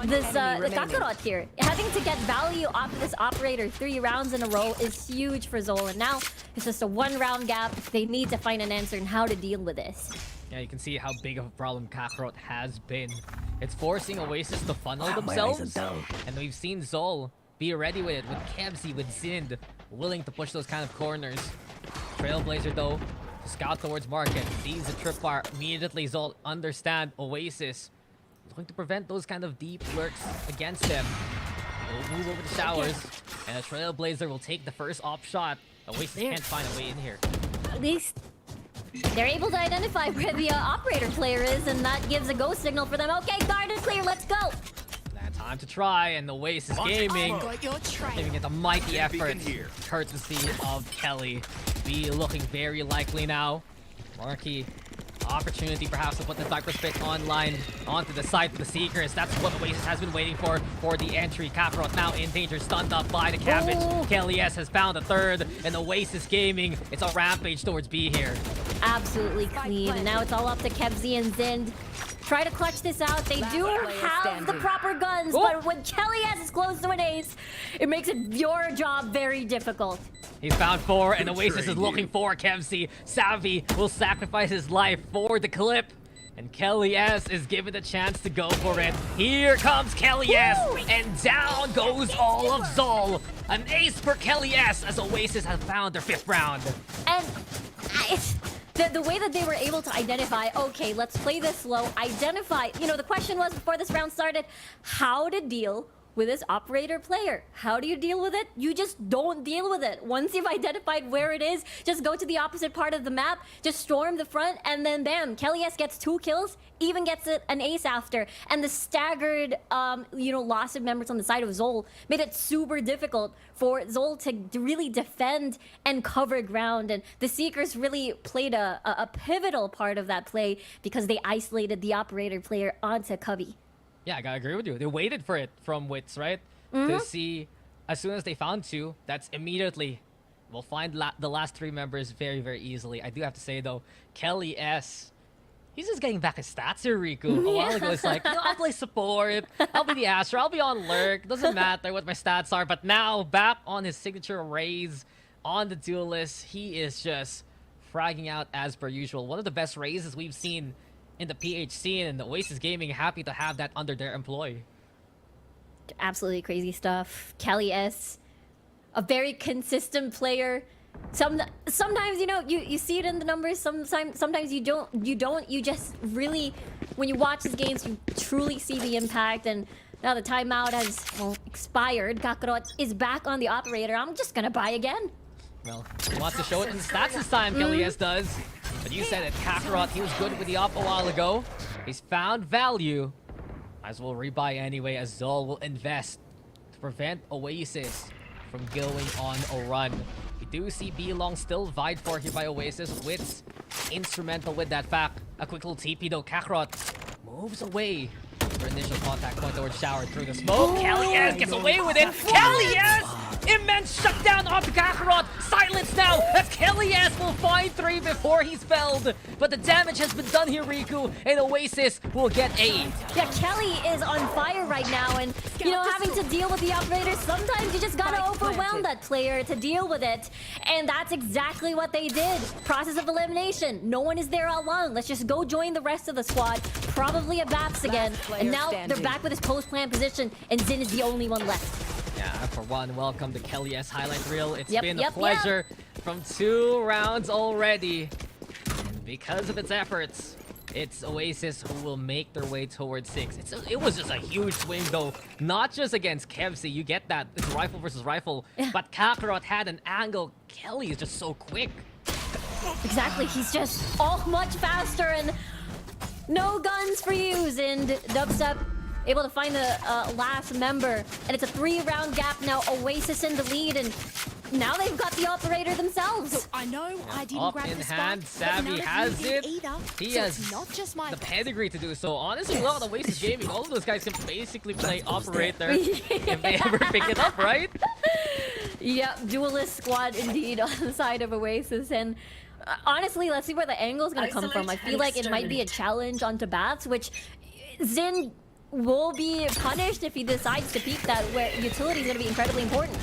this the Kakarot here. Having to get value off of this operator 3 rounds in a row is huge for Zol, and now it's just a 1-round gap. They need to find an answer on how to deal with this. Yeah, you can see how big of a problem Kakarot has been. It's forcing Oasis to funnel themselves. And we've seen Zol be ready with it, with Kebsy, with Zind, willing to push those kind of corners. Trailblazer, though, to scout towards Market, sees the tripwire. Immediately, Zol understand Oasis is going to prevent those kind of deep lurks against them. They'll move over the showers, and a Trailblazer will take the first op shot. Oasis can't find a way in here. At least they're able to identify where the operator player is, and that gives a go signal for them. Okay, guard is clear, let's go! That time to try, and the Oasis Gaming giving it a mighty effort, courtesy of Kelly. Be looking very likely now. Marky, opportunity perhaps to put the Viper Spit online onto the side for the Seekers. That's what Oasis has been waiting for the entry. Kakarot now in danger, stunned up by the Cabbage. Kelly S has found a third, and Oasis Gaming, it's a rampage towards B here. Absolutely clean, and now it's all up to Kebsy and Zind. Try to clutch this out. They do have the proper guns, but when Kelly S is close to an ace, it makes your job very difficult. He's found 4, and Oasis is looking for Kevsey. Savvy will sacrifice his life for the clip. And Kelly S is given the chance to go for it. Here comes Kelly S, and down goes all of Zol. An ace for Kelly S as Oasis has found their 5th round. And the way that they were able to identify, okay, let's play this slow, identify, you know, the question was before this round started, how to deal with this operator player. How do you deal with it? You just don't deal with it. Once you've identified where it is, just go to the opposite part of the map, just storm the front, and then bam, Kelly S gets 2 kills, even gets an ace after. And the staggered, loss of members on the side of Zol made it super difficult for Zol to really defend and cover ground. And the Seekers really played a pivotal part of that play because they isolated the operator player onto Covey. Yeah, I gotta agree with you. They waited for it from Wits, right? To see, as soon as they found 2, that's immediately, we'll find the last 3 members very, very easily. I do have to say, though, Kelly S, he's just getting back his stats here, Riku. A while ago, it's like, I'll play support, I'll be the Astra, I'll be on lurk, doesn't matter what my stats are. But now, back on his signature raise on the duelist, he is just fragging out as per usual. One of the best raises we've seen in the PH scene, and the Oasis Gaming happy to have that under their employ. Absolutely crazy stuff. Kelly S, a very consistent player. Sometimes you see it in the numbers. Sometimes you don't. You just really, when you watch his games, you truly see the impact. And now the timeout has expired. Kakarot is back on the operator. I'm just gonna buy again. Well, he wants to show it in stats this time, Kelly S does. But you said it, Kakarot, he was good with the op a while ago. He's found value. Might as well rebuy anyway, as Zol will invest to prevent Oasis from going on a run. We do see B long still vied for here by Oasis. Wits instrumental with that fact. A quick little TP though. Kakarot moves away for initial contact point towards shower through the smoke. Kelly S gets away with it. Kelly S! Immense shutdown onto Kakarot. Silence now. That's Kelly S will find 3 before he's felled. But the damage has been done here, Riku, and Oasis will get 8. Yeah, Kelly is on fire right now, and having to deal with the operator, sometimes you just gotta overwhelm that player to deal with it. And that's exactly what they did. Process of elimination. No one is there all along. Let's just go join the rest of the squad. Probably a Baps again. And now they're back with his post-plant position, and Zin is the only one left. Yeah, for one, welcome to Kelly S highlight reel. It's been a pleasure from 2 rounds already. And because of its efforts, it's Oasis who will make their way towards 6. It was just a huge swing though, not just against Kevsey. You get that, it's rifle versus rifle, but Kakarot had an angle. Kelly is just so quick. Exactly, he's just much faster, and no guns for you, and Dubstep. able to find the last member. And it's a 3-round gap now. Oasis in the lead, and now they've got the operator themselves. I know I didn't Up grab in the hand, spike, but Savvy none of has you did it. either, He so has it's not just my the fault. pedigree to do so. Honestly, a lot of Oasis Gaming, all of those guys can basically play operator if they ever pick it up, right? Yep, duelist squad indeed on the side of Oasis. And honestly, let's see where the angle is going to come from. I feel like it might be a challenge onto Bats, which Xin will be punished if he decides to peek that, where utility is going to be incredibly important.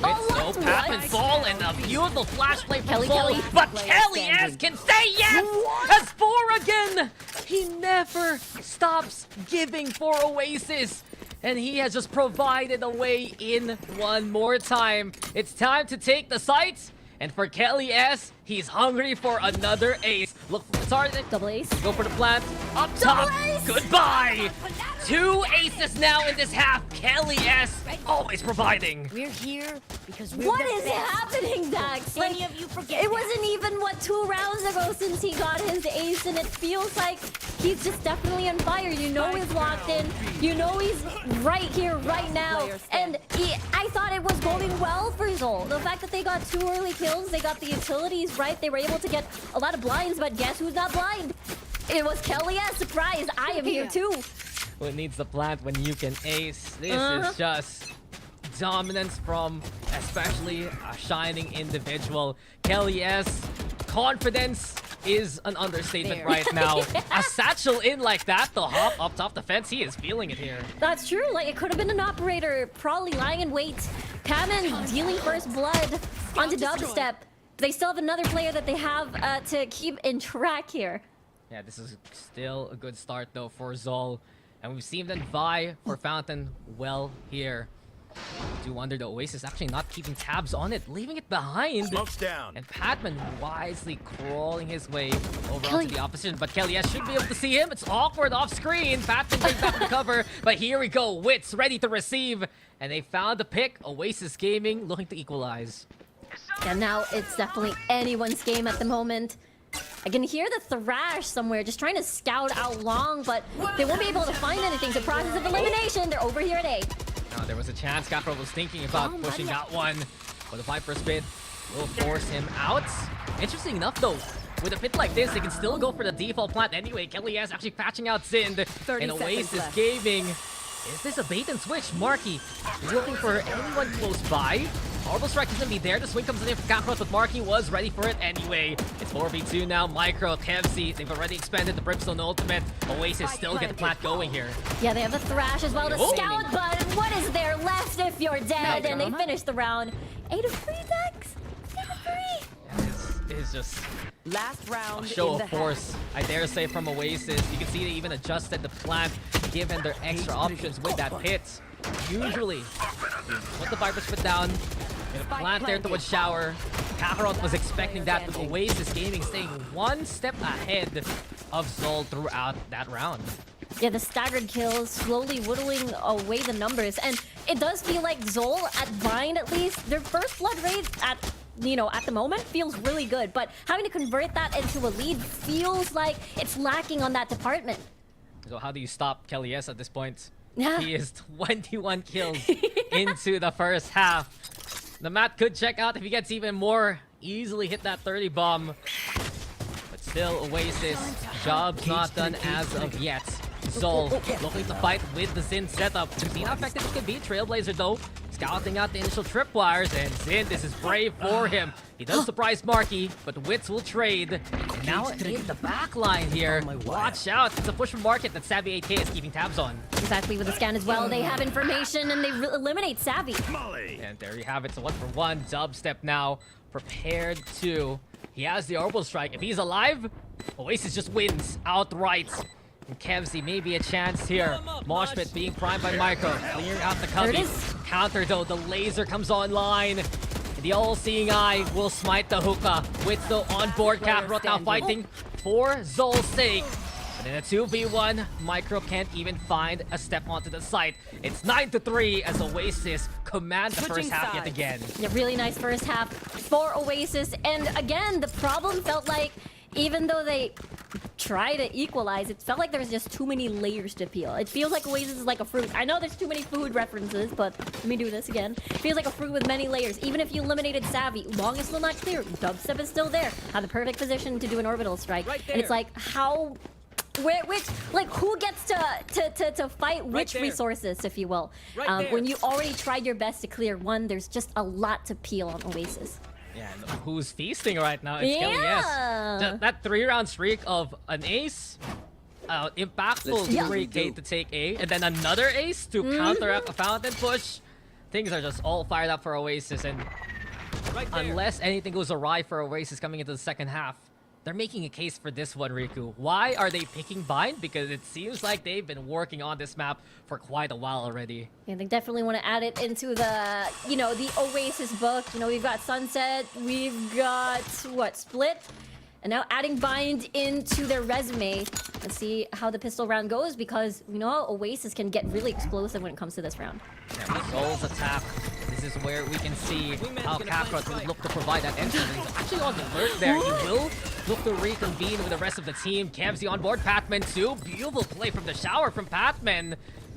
It's no left path one. and Sol, and a beautiful flash play from Kelly, Sol, Kelly. but Kelly S can say yes as 4 again. He never stops giving for Oasis, and he has just provided a way in one more time. It's time to take the sights, and for Kelly S, he's hungry for another ace. Look for the target. Double ace. Go for the plant. Up top. ace! Goodbye. 2 aces now in this half. Kelly S always providing. We're here because we're What the is best. happening, Dax? Many of you forget it that. wasn't even, 2 rounds ago since he got his ace, and it feels like he's just definitely on fire. You know he's locked in. You know he's right here, right now. And I thought it was going well for Zol. The fact that they got 2 early kills, they got the utilities right, they were able to get a lot of blinds, but guess who's not blind? It was Kelly S. Surprise, I am here too. Who needs the plant when you can ace? This is just dominance from especially a shining individual. Kelly S. Confidence is an understatement right now. A satchel in like that, the hop up top the fence, he is feeling it here. That's true, like it could have been an operator probably lying in wait. Kamen dealing first blood onto dubstep. They still have another player that they have to keep in track here. Yeah, this is still a good start though for Zol. And we've seen them vie for Fountain well here. I do wonder the Oasis actually not keeping tabs on it, leaving it behind. Smoke's down. And Patman wisely crawling his way over Kelly. onto the opposition. But Kelly S should be able to see him. It's awkward off screen. Patman brings back the cover. But here we go. Wits ready to receive. And they found the pick. Oasis Gaming looking to equalize. And now it's definitely anyone's game at the moment. I can hear the thrash somewhere, just trying to scout out long, but they won't be able to find anything. So process of elimination, they're over here at A. Now there was a chance. Kakarot was thinking about pushing that one. But the Viper Spit will force him out. Interesting enough though, with a pit like this, they can still go for the default plant anyway. Kelly S actually patching out Zind. 30 And seconds Oasis left. Gaming. Is this a bait and switch? Marky looking for anyone close by. Orbital Strike is gonna be there. The swing comes in for Kakarot, but Marky was ready for it anyway. It's 4v2 now. Micro, Kevzi, they've already expanded the Brimstone Ultimate. Oasis still get the plant going here. Yeah, they have the thrash as well to Oh. scout, but what is there left if you're dead? No And they drama. finish the round. 8 of 3, Dex. 8 of 3. This is just Last round a show in the of force, I dare say, from Oasis. You can see they even adjusted the plant, given their extra options with that pit. Usually, you put the Viper Spit down, get a plant there towards shower. Kakarot was expecting that, but Oasis Gaming staying one step ahead of Zol throughout that round. Yeah, the staggered kills slowly whittling away the numbers, and it does feel like Zol, at Vine at least, their first blood rate at the moment feels really good, but having to convert that into a lead feels like it's lacking on that department. So how do you stop Kelly S at this point? Yeah. He is 21 kills into the first half. The Matt could check out if he gets even more. Easily hit that 30 bomb. But still, Oasis, job's not done as of yet. Zol looking to fight with the Xin setup. We've seen how effective he can be. Trailblazer though, scouting out the initial tripwires, and Xin, this is brave for him. He does surprise Marky, but Wits will trade. And now in the back line here. Watch out, it's a push from Market that Savvy 8K is keeping tabs on. Exactly, with the scan as well, they have information and they eliminate Savvy. And there you have it, so 1-for-1. Dubstep now prepared to. He has the Orbital Strike. If he's alive, Oasis just wins outright. And Kevzi, maybe a chance here. Moshpit being primed by Micro, clearing out the There it cubby. is. Counter though, the laser comes online. And the all-seeing eye will smite the hookah. With the onboard Kakarot now fighting for Zol's sake. And in a 2v1, Micro can't even find a step onto the site. It's 9-3 as Oasis command the first Switching half yet sides. again. Yeah, really nice first half for Oasis, and again, the problem felt like even though they try to equalize, it felt like there was just too many layers to peel. It feels like Oasis is like a fruit. I know there's too many food references, but let me do this again. It feels like a fruit with many layers. Even if you eliminated Savvy, long as still not clear, Dubstep is still there. Had the perfect position to do an orbital strike. Right and it's there. like, how... who gets to fight which there. resources, if you will? Right there. When you already tried your best to clear one, there's just a lot to peel on Oasis. Yeah, and who's feasting right now? It's Yeah. Kelly, that 3-round streak of an ace, impactful Let's see to what we 3K do. to take A, and then another ace to counteract a fountain push. Things are just all fired up for Oasis, and Right there. unless anything goes awry for Oasis coming into the second half, they're making a case for this one, Riku. Why are they picking Bind? Because it seems like they've been working on this map for quite a while already. Yeah, they definitely want to add it into the, the Oasis book. We've got Sunset, we've got, Split? And now adding Bind into their resume. Let's see how the pistol round goes, because we know Oasis can get really explosive when it comes to this round. Yeah, Soul's attack. This is where we can see how Kakarot will look to provide that entry. He's actually on the alert there. He will look to reconvene with the rest of the team. Kevzi on board. Patman too. Beautiful play from the shower from Patman.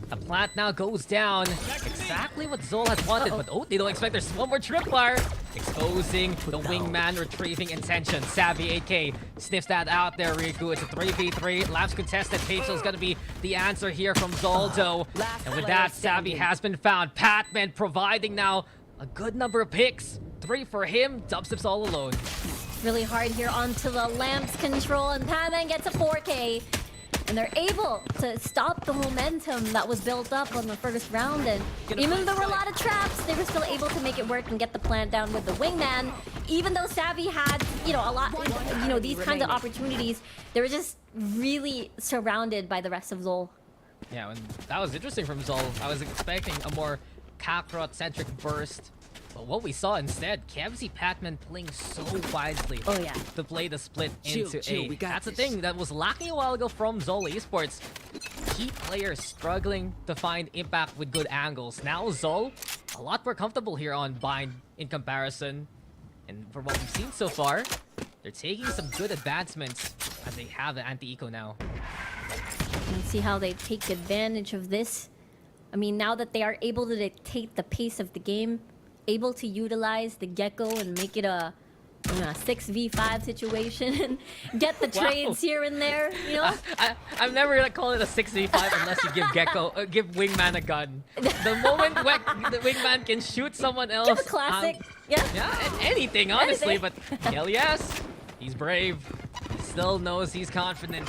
The plant now goes down. Exactly what Zol has wanted, but they don't expect there's one more tripwire. Exposing the wingman retrieving intention. Savvy 8K sniffs that out there, Riku. It's a 3v3. Labs contested. Pagel is going to be the answer here from Zoldo. And with that, Savvy has been found. Patman providing now a good number of picks. 3 for him. Dubstep's all alone. Really hard here onto the Lamps control, and Patman gets a 4K. And they're able to stop the momentum that was built up on the first round. And even though there were a lot of traps, they were still able to make it work and get the plant down with the wingman. Even though Savvy had, a lot, these kinds of opportunities, they were just really surrounded by the rest of Zol. Yeah, and that was interesting from Zol. I was expecting a more Kakarot-centric burst. But what we saw instead, Kevzi Patman playing so wisely to play the split into A. We got That's the this. thing that was lacking a while ago from Zol Esports. Key players struggling to find impact with good angles. Now Zol, a lot more comfortable here on Bind in comparison. And for what we've seen so far, they're taking some good advancements as they have the anti-eco now. Let's see how they take advantage of this. I mean, now that they are able to dictate the pace of the game, able to utilize the Gecko and make it a 6v5 situation and get the trades here and there, I'm never gonna call it a 6v5 unless you give Wingman a gun. The moment the Wingman can shoot someone else, Give a classic. anything honestly. Anything. But hell yes, he's brave. He still knows he's confident.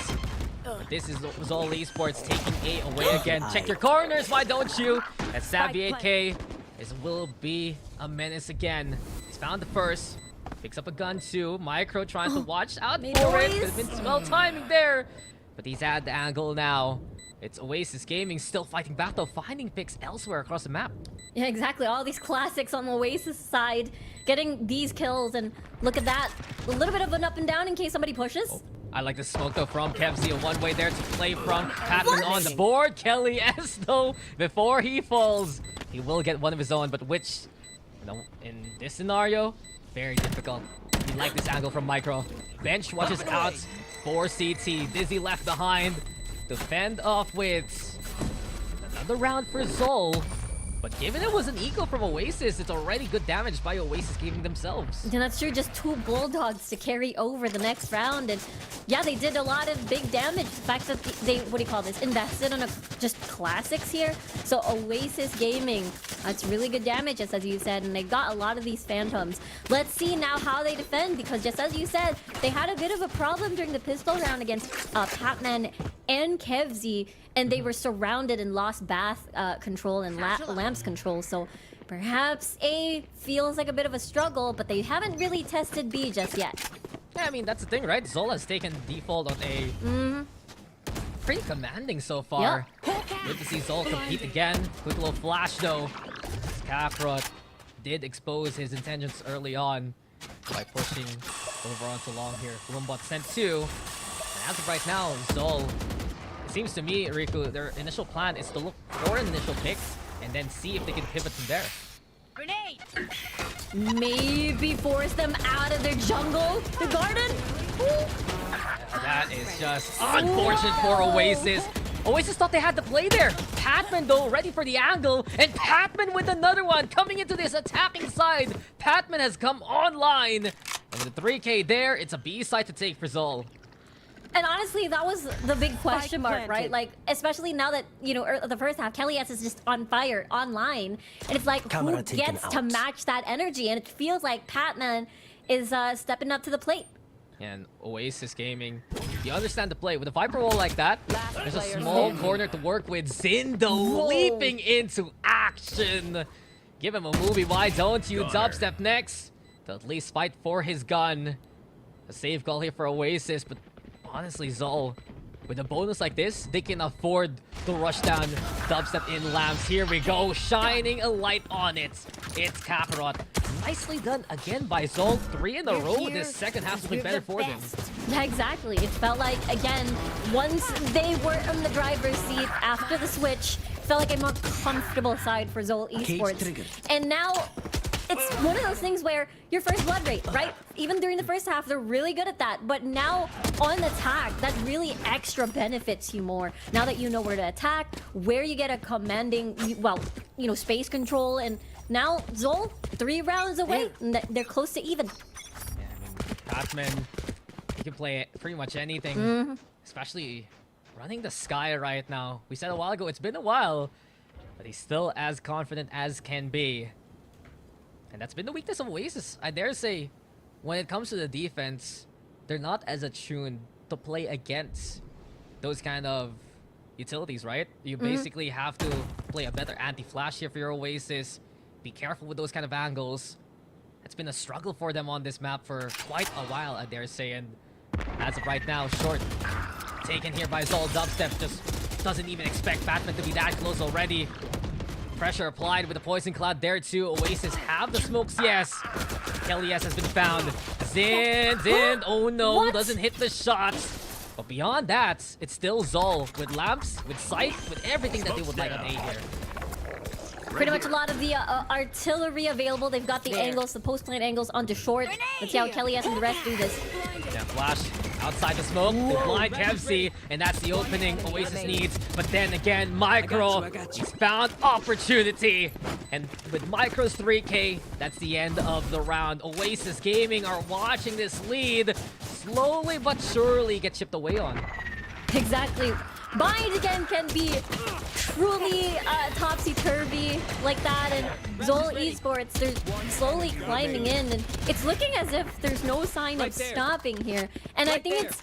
This is Zol Esports taking A away again. Check your corners, why don't you? At Savvy 8K, this will be a menace again. He's found the first. Picks up a gun too. Micro trying to watch out Maybe for it. Oasis. Could have been well timing there. But he's at the angle now. It's Oasis Gaming still fighting back though, finding picks elsewhere across the map. Yeah, exactly. All these classics on the Oasis side, getting these kills, and look at that. A little bit of an up and down in case somebody pushes. I like the smoke though from Kevzi. A one-way there to play from. Patman on the board. Kelly S though, before he falls, he will get one of his own, but which, in this scenario, very difficult. We like this angle from Micro. Bench watches out for CT. Dizzy left behind to fend off with another round for Zol. But given it was an eco from Oasis, it's already good damage by Oasis Gaming themselves. And that's true, just 2 Bulldogs to carry over the next round. And yeah, they did a lot of big damage. The fact that they invested on just classics here. So Oasis Gaming, that's really good damage, just as you said. And they got a lot of these Phantoms. Let's see now how they defend, because just as you said, they had a bit of a problem during the pistol round against Patman and Kevzi. And they were surrounded and lost Bath control and Lamps control. So perhaps A feels like a bit of a struggle, but they haven't really tested B just yet. Yeah, I mean, that's the thing, right? Zol has taken default on A. Pretty commanding so far. Good to see Zol compete again. Quick little flash though. Kakarot did expose his intentions early on by pushing over onto long here. Boombot sent 2. And as of right now, Zol, it seems to me, Riku, their initial plan is to look for an initial pick and then see if they can pivot from there. Grenade! maybe force them out of their jungle, the garden. Ooh. That is just unfortunate for Oasis. Oasis thought they had the play there. Patman though, ready for the angle, and Patman with another one coming into this attacking side. Patman has come online, and with the 3K there, it's a B side to take for Zol. And honestly, that was the big question mark, right? Like, especially now that, you know, the first half, Kelly's is just on fire online. And it's like, who gets to match that energy? And it feels like Patman is stepping up to the plate. And Oasis Gaming, you understand the play. With a Viper wall like that, there's a small corner to work with. Zindo leaping into action. Give him a movie. Why don't you? Dubstep next to at least fight for his gun. A save call here for Oasis, but honestly, Zol, with a bonus like this, they can afford to rush down Dubstep in Lamps. Here we go, shining a light on it. It's Kakarot. Nicely done again by Zol. 3 in a row. This second half will be better for them. Yeah, exactly. It felt like, again, once they were in the driver's seat after the switch, felt like a more comfortable side for Zol Esports. And now, it's one of those things where your first blood rate, right? Even during the first half, they're really good at that. But now, on attack, that really extra benefits you more. Now that you know where to attack, where you get a commanding, well, you know, space control. And now, Zol, 3 rounds away, and they're close to even. Yeah, I mean, Patman, he can play pretty much anything. Especially running the Sky right now. We said a while ago, it's been a while, but he's still as confident as can be. And that's been the weakness of Oasis. I dare say, when it comes to the defense, they're not as attuned to play against those kind of utilities, right? You basically have to play a better anti-flash here for your Oasis. Be careful with those kind of angles. It's been a struggle for them on this map for quite a while, I dare say. And as of right now, short taken here by Zol. Dubstep just doesn't even expect Batman to be that close already. Pressure applied with the Poison Cloud there too. Oasis have the smokes, yes. Kelly S has been found. Zin, oh no, doesn't hit the shots. But beyond that, it's still Zol with lamps, with sight, with everything that they would like on A here. Pretty much a lot of the artillery available. They've got the angles, the post-plant angles onto short. Let's see how Kelly S and the rest do this. Yeah, flash outside the smoke. The blind Kevsi, and that's the opening Oasis needs. But then again, Micro, he's found opportunity. And with Micro's 3K, that's the end of the round. Oasis Gaming are watching this lead slowly but surely get chipped away on. Exactly. Bind again can be truly topsy-turvy like that, and Zol Esports, they're slowly climbing in, and it's looking as if there's no sign of stopping here. And I think it's,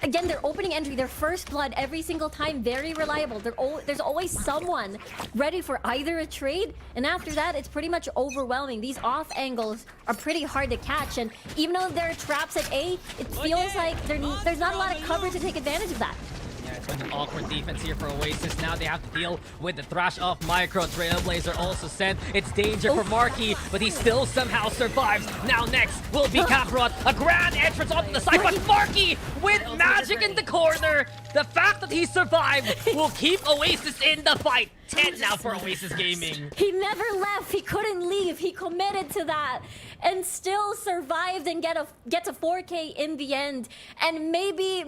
again, their opening entry, their first blood every single time, very reliable. There's always someone ready for either a trade, and after that, it's pretty much overwhelming. These off angles are pretty hard to catch, and even though there are traps at A, it feels like there's not a lot of cover to take advantage of that. Yeah, it's been an awkward defense here for Oasis. Now they have to deal with the thrash of Micro. Trailblazer also sent. It's danger for Marky, but he still somehow survives. Now next will be Kakarot. A grand entrance onto the side, but Marky with magic in the corner. The fact that he survived will keep Oasis in the fight. 10 now for Oasis Gaming. He never left. He couldn't leave. He committed to that and still survived and get to 4K in the end. And maybe,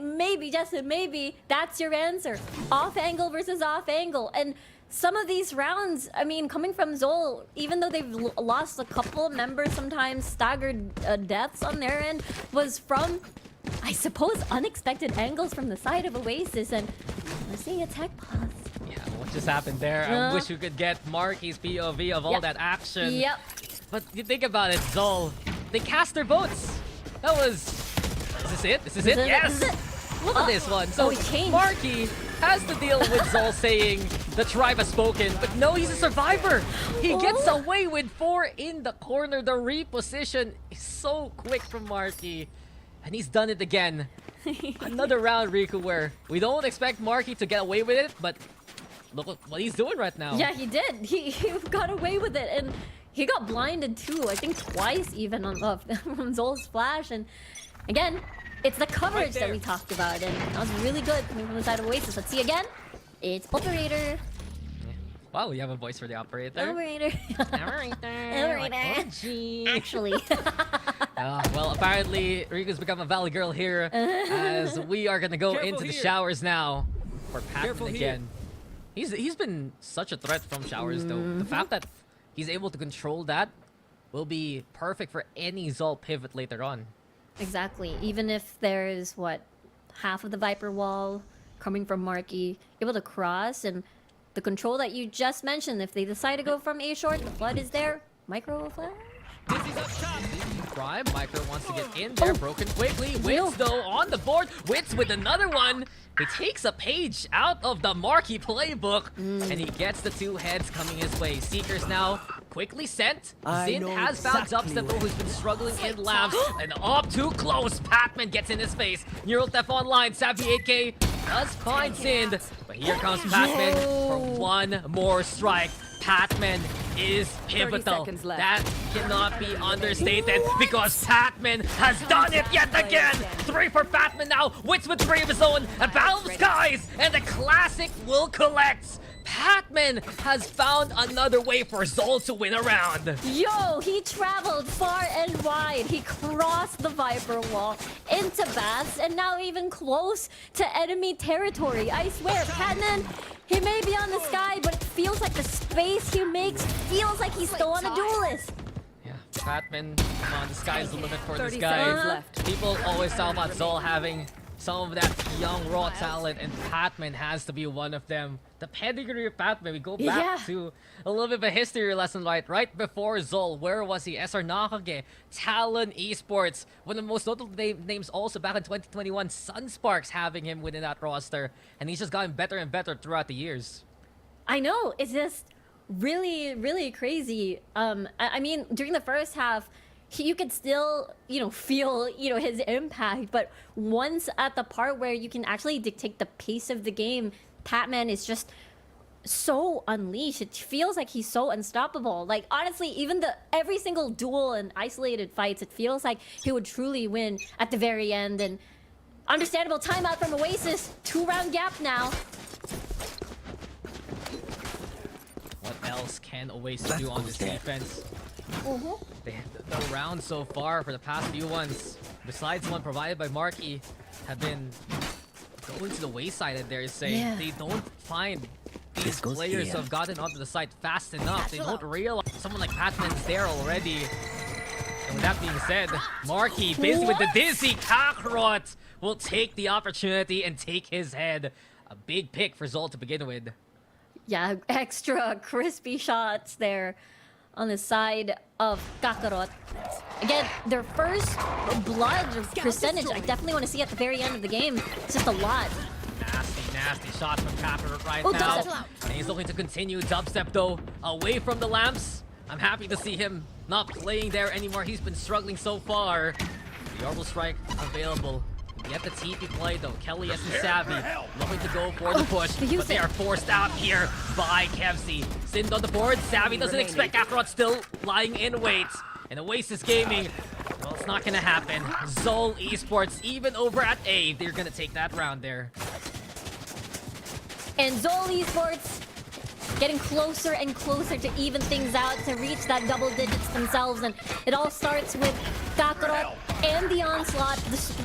just maybe, that's your answer. Off angle versus off angle. And some of these rounds, I mean, coming from Zol, even though they've lost a couple of members, sometimes staggered deaths on their end, was from, I suppose, unexpected angles from the side of Oasis. And we're seeing a tech pause. Yeah, what just happened there? I wish we could get Marky's POV of all that action. Yep. But you think about it, Zol, they cast their votes. That was... Is this it? Is this it? Yes! Look at this one. So Marky has to deal with Zol saying the tribe has spoken, but no, he's a survivor. He gets away with 4 in the corner. The reposition is so quick from Marky. And he's done it again. Another round, Riku, where we don't expect Marky to get away with it, but look what he's doing right now. Yeah, he did. He got away with it, and he got blinded too. I think twice even on from Zol's flash. And again, it's the coverage that we talked about, and that was really good coming from the side of Oasis. Let's see again. It's Operator. Wow, you have a voice for the operator. Operator. Operator. Like, Operator. oh, gee. Actually. Well, apparently, Riku's become a Valley girl here as we are going to go Careful into the here. showers now for Careful Patman here. again. He's been such a threat from showers, though. The fact that he's able to control that will be perfect for any Zol pivot later on. Exactly. Even if there's, what, half of the Viper wall coming from Marky, able to cross, and the control that you just mentioned, if they decide to go from A short, the flood is there. Micro flash? Dizzy's up top. Prime, Micro wants to get in there, broken quickly. Wits, though, on the board. Wits with another one. He takes a page out of the Marky playbook, and he gets the two heads coming his way. Seekers now quickly sent. Zin has found Dubstep, who's been struggling in labs, and up too close. Patman gets in his face. Neural Theft Online, Savvy 8K does find Zin, but here comes Patman for one more strike. Patman is pivotal. That cannot be understated because Patman has done it yet again. 3 for Patman now. Wits with 3 of his own. A battle of the skies, and the classic will collect. Patman has found another way for Zol to win a round. Yo, he traveled far and wide. He crossed the Viper wall into baths and now even close to enemy territory. I swear, Patman, he may be on the sky, but it feels like the space he makes feels like he's still on a duelist. Yeah, Patman, come on, the sky's the limit for this 30 guy. seconds left. People always talk about Zol having some of that young raw talent, and Patman has to be one of them. The pedigree of Patman, we go back to a little bit of a history lesson, right before Zol. Where was he? SR Nakage, Talon Esports, one of the most notable names also back in 2021, Sunsparks having him within that roster, and he's just gotten better and better throughout the years. I know, it's just really, really crazy. I mean, during the first half, you could still, feel, his impact. But once at the part where you can actually dictate the pace of the game, Patman is just so unleashed. It feels like he's so unstoppable. Like, honestly, even every single duel and isolated fights, it feels like he would truly win at the very end. And understandable timeout from Oasis. 2-round gap now. What else can Oasis do on this defense? The rounds so far for the past few ones, besides the one provided by Marky, have been going to the wayside, I dare say. They don't find these players who have gotten onto the site fast enough. They don't realize someone like Patman's there already. And with that being said, Marky, busy with the Dizzy, Kakarot will take the opportunity and take his head. A big pick for Zol to begin with. Yeah, extra crispy shots there on the side of Kakarot. Again, their first blood percentage, I definitely want to see at the very end of the game. It's just a lot. Nasty shot from Kakarot right Oh, now. Dubstep. And he's looking to continue. Dubstep, though, away from the lamps. I'm happy to see him not playing there anymore. He's been struggling so far. The Orbital Strike available. Yet the TP play, though. Kelly and Savvy looking to go for the push, but they are forced out here by Kevsey. Sind on the board. Savvy doesn't expect Kakarot, still lying in wait. And Oasis Gaming, well, it's not gonna happen. Zol Esports, even over at A, they're gonna take that round there. And Zol Esports getting closer and closer to even things out, to reach that double digits themselves. And it all starts with Kakarot and the onslaught,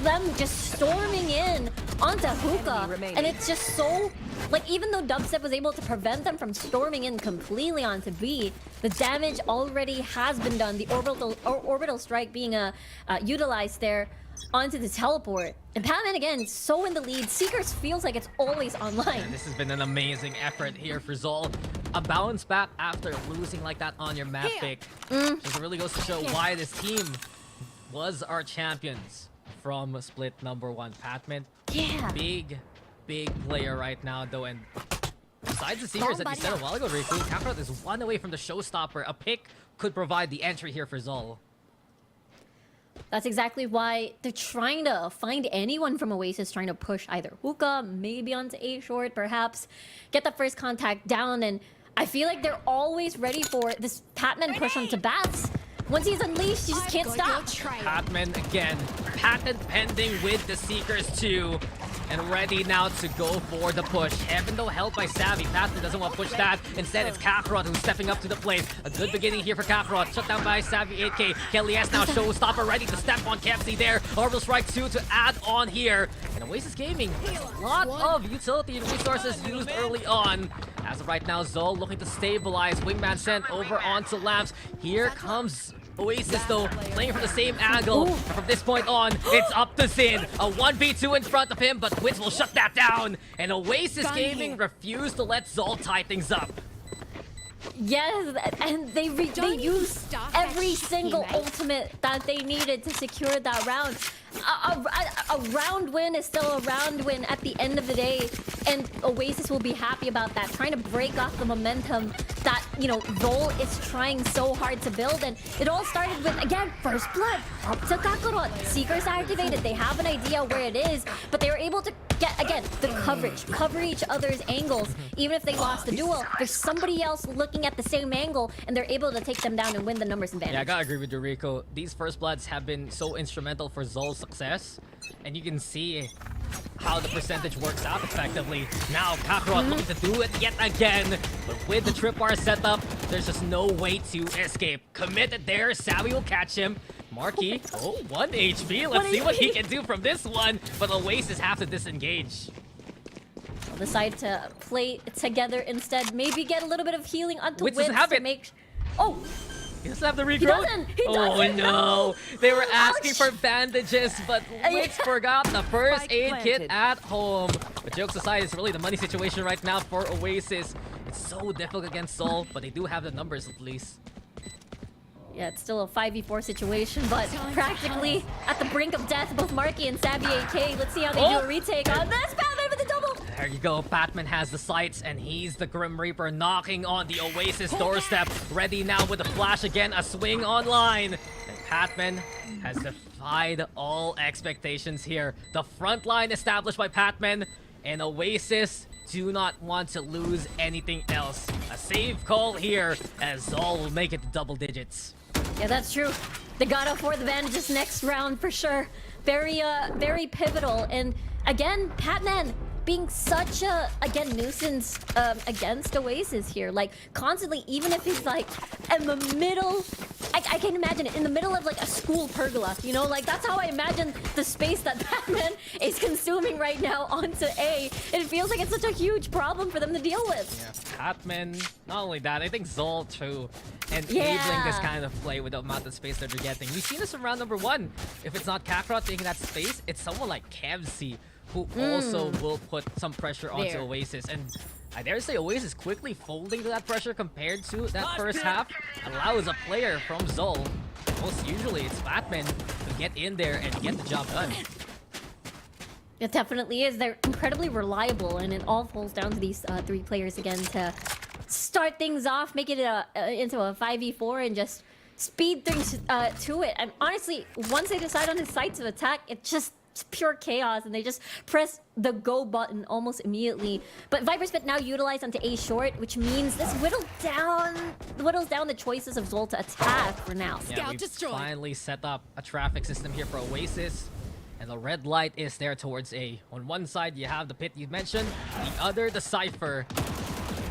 them just storming in onto Hookah. And it's just so, like, even though Dubstep was able to prevent them from storming in completely onto B, the damage already has been done. The orbital strike being utilized there onto the teleport. And Patman, again, so in the lead. Seekers feels like it's always online. This has been an amazing effort here for Zol. A bounce back after losing like that on your map pick. Just really goes to show why this team was our champions from split number 1. Patman, big player right now, though. And besides the Seekers that you said a while ago, Riku, Kakarot is one away from the showstopper. A pick could provide the entry here for Zol. That's exactly why they're trying to find anyone from Oasis, trying to push either Hookah, maybe onto A short, perhaps get the first contact down. And I feel like they're always ready for this Patman push onto Bats. Once he's unleashed, you just can't stop. Patman again. Patent pending with the Seekers too. and ready now to go for the push. Even though helped by Savvy, Patman doesn't want to push that. Instead, it's Kakarot who's stepping up to the plate. A good beginning here for Kakarot. Shut down by Savvy 8K. Kelly S now showstopper, ready to step on Kempsey there. Orbital Strike 2 to add on here. And Oasis Gaming has a lot of utility resources used early on. As of right now, Zol looking to stabilize. Wingman sent over onto Lamps. Here comes Oasis though, playing from the same angle. And from this point on, it's up to Sin. A 1v2 in front of him, but Wits will shut that down. And Oasis Gaming refused to let Zol tie things up. Yes, and they used every single ultimate that they needed to secure that round. A round win is still a round win at the end of the day, and Oasis will be happy about that, trying to break off the momentum that, you know, Zol is trying so hard to build. And it all started with, again, first blood up to Kakarot. Seekers activated, they have an idea where it is, but they were able to get, again, the coverage, cover each other's angles. Even if they lost the duel, there's somebody else looking at the same angle, and they're able to take them down and win the numbers advantage. Yeah, I gotta agree with you, Rico. These first bloods have been so instrumental for Zol's success, and you can see how the percentage works out effectively. Now Kakarot looking to do it yet again, but with the tripwire setup, there's just no way to escape. Committed there, Savvy will catch him. Marky, 1 HP. Let's see what he can do from this one, but Oasis have to disengage. They'll decide to play together instead. Maybe get a little bit of healing onto Wits Wits doesn't have to it. make... Oh! He doesn't have the regrowth. He doesn't! He Oh doesn't! no! They were asking Ouch! for bandages, but Wits forgot the first aid kit at home. But jokes aside, it's really the money situation right now for Oasis. It's so difficult against Sol, but they do have the numbers at least. Yeah, it's still a 5v4 situation, but practically at the brink of death, both Marky and Savvy AK. Let's see how they do a retake on this. Batman with the double! There you go, Patman has the sights, and he's the Grim Reaper knocking on the Oasis doorstep. Ready now with a flash again, a swing online. And Patman has defied all expectations here. The front line established by Patman, and Oasis do not want to lose anything else. A save call here, as Zol will make it to double digits. Yeah, that's true. They gotta afford the bandages next round for sure. Very pivotal. And again, Patman being such a, again, nuisance against Oasis here. Like, constantly, even if he's like in the middle, I can imagine it, in the middle of like a school pergola, you know? Like, that's how I imagine the space that Patman is consuming right now onto A. It feels like it's such a huge problem for them to deal with. Yeah, Patman, not only that, I think Zol too, enabling this kind of play with the amount of space that they're getting. We've seen this from round number 1. If it's not Kakarot taking that space, it's someone like Kevsey, who also will put some pressure onto Oasis. And I dare say Oasis quickly folding to that pressure compared to that first half allows a player from Zol, most usually it's Batman, to get in there and get the job done. It definitely is. They're incredibly reliable, and it all falls down to these 3 players again to start things off, make it into a 5v4, and just speed things to it. And honestly, once they decide on the sites of attack, it's just pure chaos, and they just press the go button almost immediately. But Viper Spit now utilized onto A short, which means this whittles down the choices of Zol to attack for now. Yeah, we finally set up a traffic system here for Oasis, and the red light is there towards A. On one side, you have the pit you mentioned, the other, the Cypher.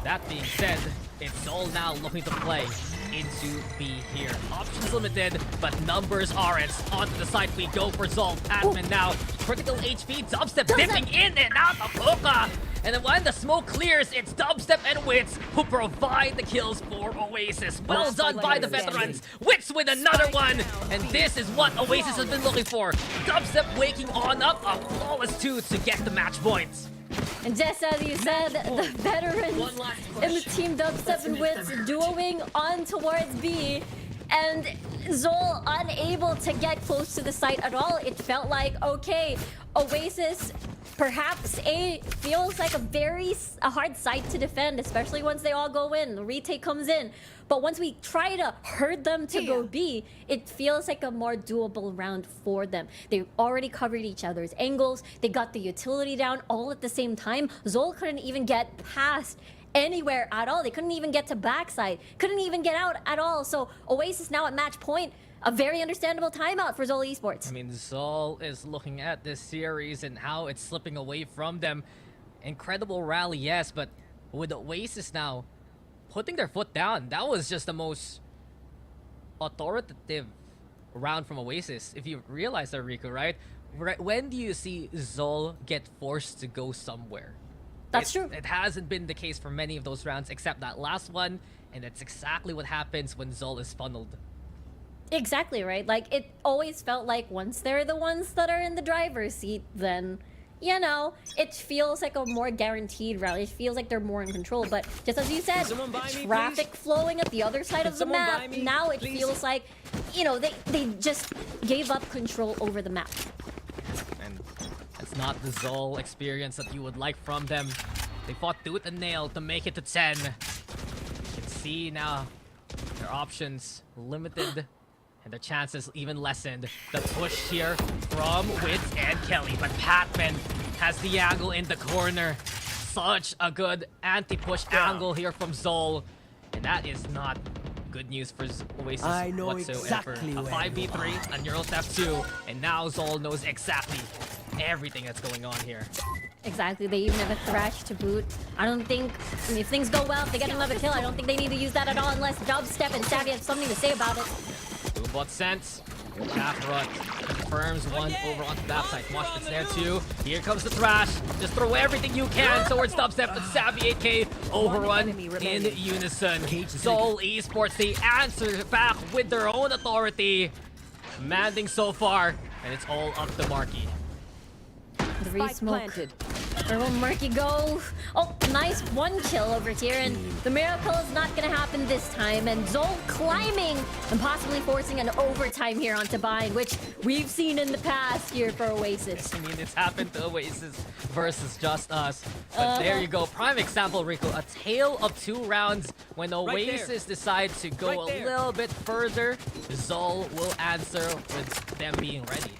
That being said, it's all now looking to play into B here. Options limited, but numbers aren't. Onto the side we go for Zol. Patman now, critical HP, Dubstep dipping in and out of Hoka. And then when the smoke clears, it's Dubstep and Wits who provide the kills for Oasis. Well done by the veterans. Wits with another one. And this is what Oasis has been looking for. Dubstep waking on up, a flawless 2 to get the match points. And just as you said, the veterans in the team Dubstep and Wits duoing on towards B, and Zol unable to get close to the site at all. It felt like, okay, Oasis, perhaps A feels like a hard site to defend, especially once they all go in. The retake comes in. But once we try to herd them to go B, it feels like a more doable round for them. They already covered each other's angles. They got the utility down all at the same time. Zol couldn't even get past anywhere at all. They couldn't even get to backside. Couldn't even get out at all. So Oasis now at match point, a very understandable timeout for Zol Esports. I mean, Zol is looking at this series and how it's slipping away from them. Incredible rally, yes, but with Oasis now putting their foot down, that was just the most authoritative round from Oasis. If you realize that, Rico, right? When do you see Zol get forced to go somewhere? That's true. It hasn't been the case for many of those rounds except that last one, and that's exactly what happens when Zol is funneled. Exactly, right? Like, it always felt like once they're the ones that are in the driver's seat, then, you know, it feels like a more guaranteed rally. It feels like they're more in control. But just as you said, someone buy me, traffic flowing at the other side of the someone map, buy me, now it please? feels like, you know, they just gave up control over the map. And it's not the Zol experience that you would like from them. They fought tooth and nail to make it to 10. You can see now their options limited and their chances even lessened. The push here from Wids and Kelly, but Patman has the angle in the corner. Such a good anti-push angle here from Zol, and that is not good news for Oasis I know whatsoever. exactly A where 5v3, a neural theft 2, and now Zol knows exactly everything that's going on here. Exactly, they even have a thrash to boot. I don't think, I mean, if things go well, if they get another kill, I don't think they need to use that at all unless Dubstep and Savvy have something to say about it. Boombot sense. Kakarot confirms one over onto that side. Moshpit's there too. Here comes the thrash. Just throw everything you can towards Dubstep, but Savvy 8K overrun in unison. Zol Esports, they answer back with their own authority. Commanding so far, and it's all up to Marky. Three smoke. Where will Marky go? Oh, nice one kill over here, and the miracle is not gonna happen this time. And Zol climbing and possibly forcing an overtime here onto Bind, which we've seen in the past here for Oasis. I mean, it's happened to Oasis versus just us. But there you go. Prime example, Rico. A tale of 2 rounds. When Oasis decide to go a little bit further, Zol will answer with them being ready.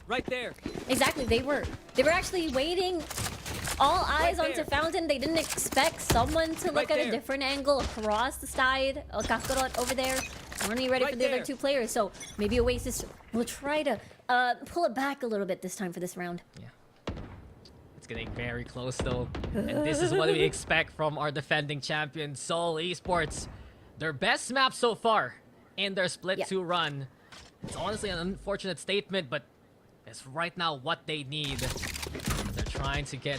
Right there. Exactly, they were actually waiting. All eyes onto Fountain. They didn't expect someone to look at a different angle across the side. Kakarot over there. Weren't ready for the other 2 players, so maybe Oasis will try to pull it back a little bit this time for this round. Yeah. It's getting very close though. And this is what we expect from our defending champion, Zol Esports. Their best map so far in their split 2 run. It's honestly an unfortunate statement, but it's right now what they need. They're trying to get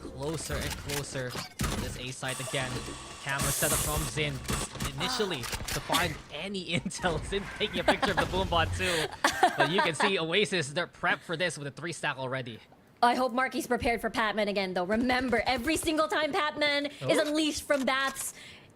closer and closer to this A site again. Camera setup from Zin initially to find any intel. Zin taking a picture of the Boombot too. But you can see Oasis, they're prepped for this with a 3-stack already. I hope Marky's prepared for Patman again, though. Remember, every single time Patman is unleashed from bats,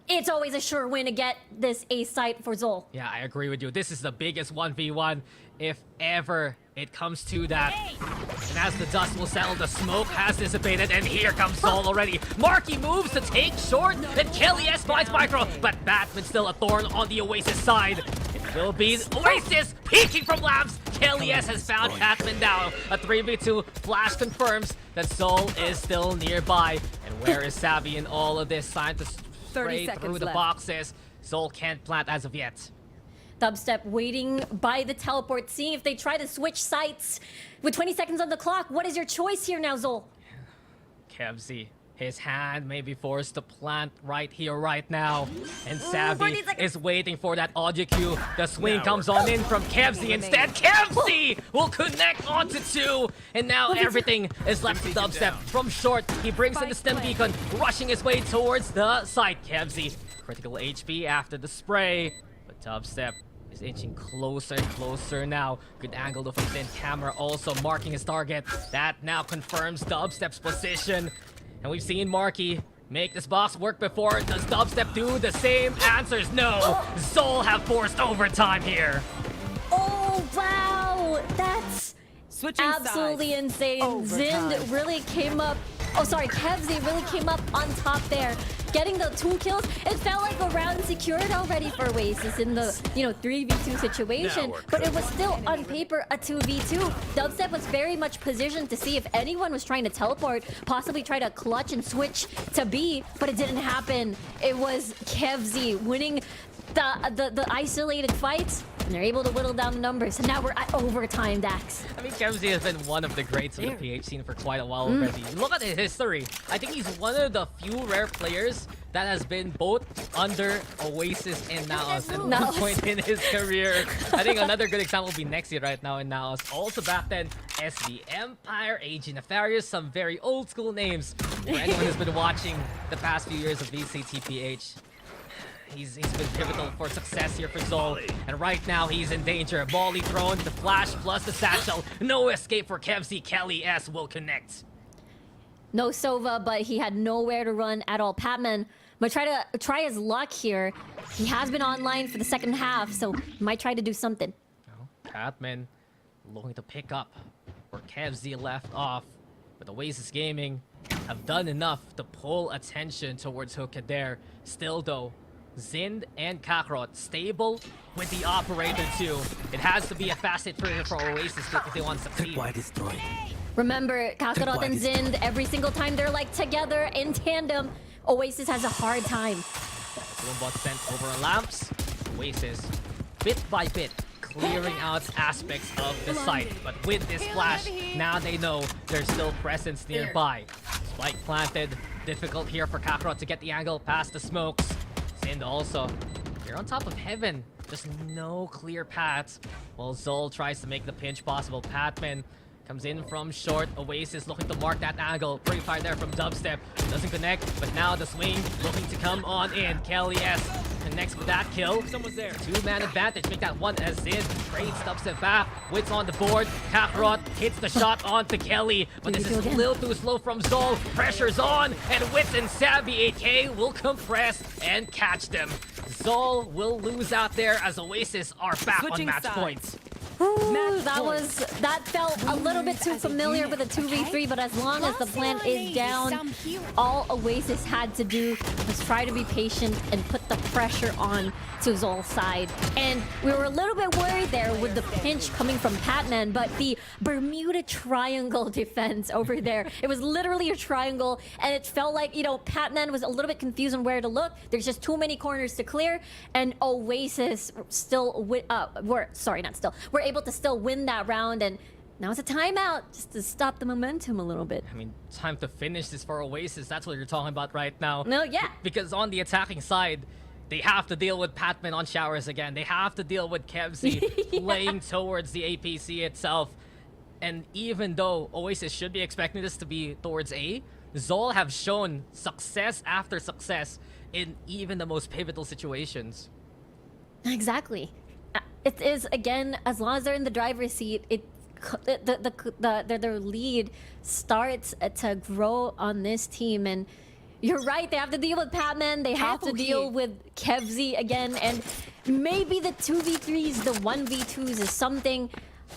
it's always a sure win to get this A site for Zol. Yeah, I agree with you. This is the biggest 1v1 if ever it comes to that. And as the dust will settle, the smoke has dissipated, and here comes Zol already. Marky moves to take short, and Kelly S finds Micro, but Batman still a thorn on the Oasis side. It will be Oasis peeking from Labs. Kelly S has found Batman now. A 3v2 flash confirms that Zol is still nearby. And where is Savvy in all of this? Time to spray through the boxes. Zol can't plant as of yet. Dubstep waiting by the teleport, seeing if they try to switch sites. With 20 seconds on the clock, what is your choice here now, Zol? Kevzi, his hand may be forced to plant right here, right now. And Savvy is waiting for that audio cue. The swing comes on in from Kevzi instead. Kevzi will connect onto 2. And now everything is left to Dubstep. From short, he brings in the stem beacon, rushing his way towards the site. Kevzi, critical HP after the spray. But Dubstep is inching closer and closer now. Good angle from Thin Camera also marking his target. That now confirms Dubstep's position. And we've seen Marky make this box work before. Does Dubstep do the same? Answers no. Zol have forced overtime here. Oh, wow! That's absolutely insane. Zin really came up. Oh, sorry, Kevzi really came up on top there. Getting the 2 kills, it felt like a round secured already for Oasis in the, 3v2 situation, but it was still on paper a 2v2. Dubstep was very much positioned to see if anyone was trying to teleport, possibly try to clutch and switch to B, but it didn't happen. It was Kevzi winning the isolated fights. And they're able to whittle down the numbers. And now we're at overtime, Dax. I mean, Kevzi has been one of the greats of the PH scene for quite a while already. Look at his history. I think he's one of the few rare players that has been both under Oasis and Naos at one point in his career. I think another good example would be Nexi right now in Naos. Also back then, SV Empire, AG Nefarious, some very old school names for anyone who's been watching the past few years of VCT PH. He's been pivotal for success here for Zol. And right now, he's in danger. Volley thrown, the flash plus the satchel. No escape for Kevzi. Kelly S will connect. No Sova, but he had nowhere to run at all. Patman might try his luck here. He has been online for the second half, so he might try to do something. Patman looking to pick up where Kevzi left off. But Oasis Gaming have done enough to pull attention towards Hokader. Still though, Zind and Kakarot stable with the operator too. It has to be a fast hit for Oasis if they want to succeed. Remember, Kakarot and Zind, every single time they're like together in tandem, Oasis has a hard time. Boombot sent over lamps. Oasis, bit by bit, clearing out aspects of the site. But with this flash, now they know there's still presence nearby. Spike planted. Difficult here for Kakarot to get the angle past the smokes. Zind also, you're on top of heaven. Just no clear paths. While Zol tries to make the pinch possible. Patman comes in from short. Oasis looking to mark that angle. Pretty fire there from Dubstep. Doesn't connect, but now the swing looking to come on in. Kelly S connects with that kill. Someone's there. Two-man advantage. Make that one as Zind. Great Dubstep back. Wits on the board. Kakarot hits the shot onto Kelly. But this is a little too slow from Zol. Pressure's on. And Wits and Savvy AK will compress and catch them. Zol will lose out there as Oasis are back on match points. Ooh, that felt a little bit too familiar with a 2v3, but as long as the plant is down, all Oasis had to do was try to be patient and put the pressure on to Zol's side. And we were a little bit worried there with the pinch coming from Patman, but the Bermuda Triangle defense over there, it was literally a triangle, and it felt like, you know, Patman was a little bit confused on where to look. There's just too many corners to clear, and Oasis still, we're able to still win that round, and now it's a timeout just to stop the momentum a little bit. I mean, time to finish this for Oasis. That's what you're talking about right now. No, yeah. Because on the attacking side, they have to deal with Patman on showers again. They have to deal with Kevzi playing towards the APC itself. And even though Oasis should be expecting this to be towards A, Zol have shown success after success in even the most pivotal situations. Exactly. It is, again, as long as they're in the driver's seat, their lead starts to grow on this team. And you're right, they have to deal with Patman, they have to deal with Kevzi again, and maybe the 2v3s, the 1v2s is something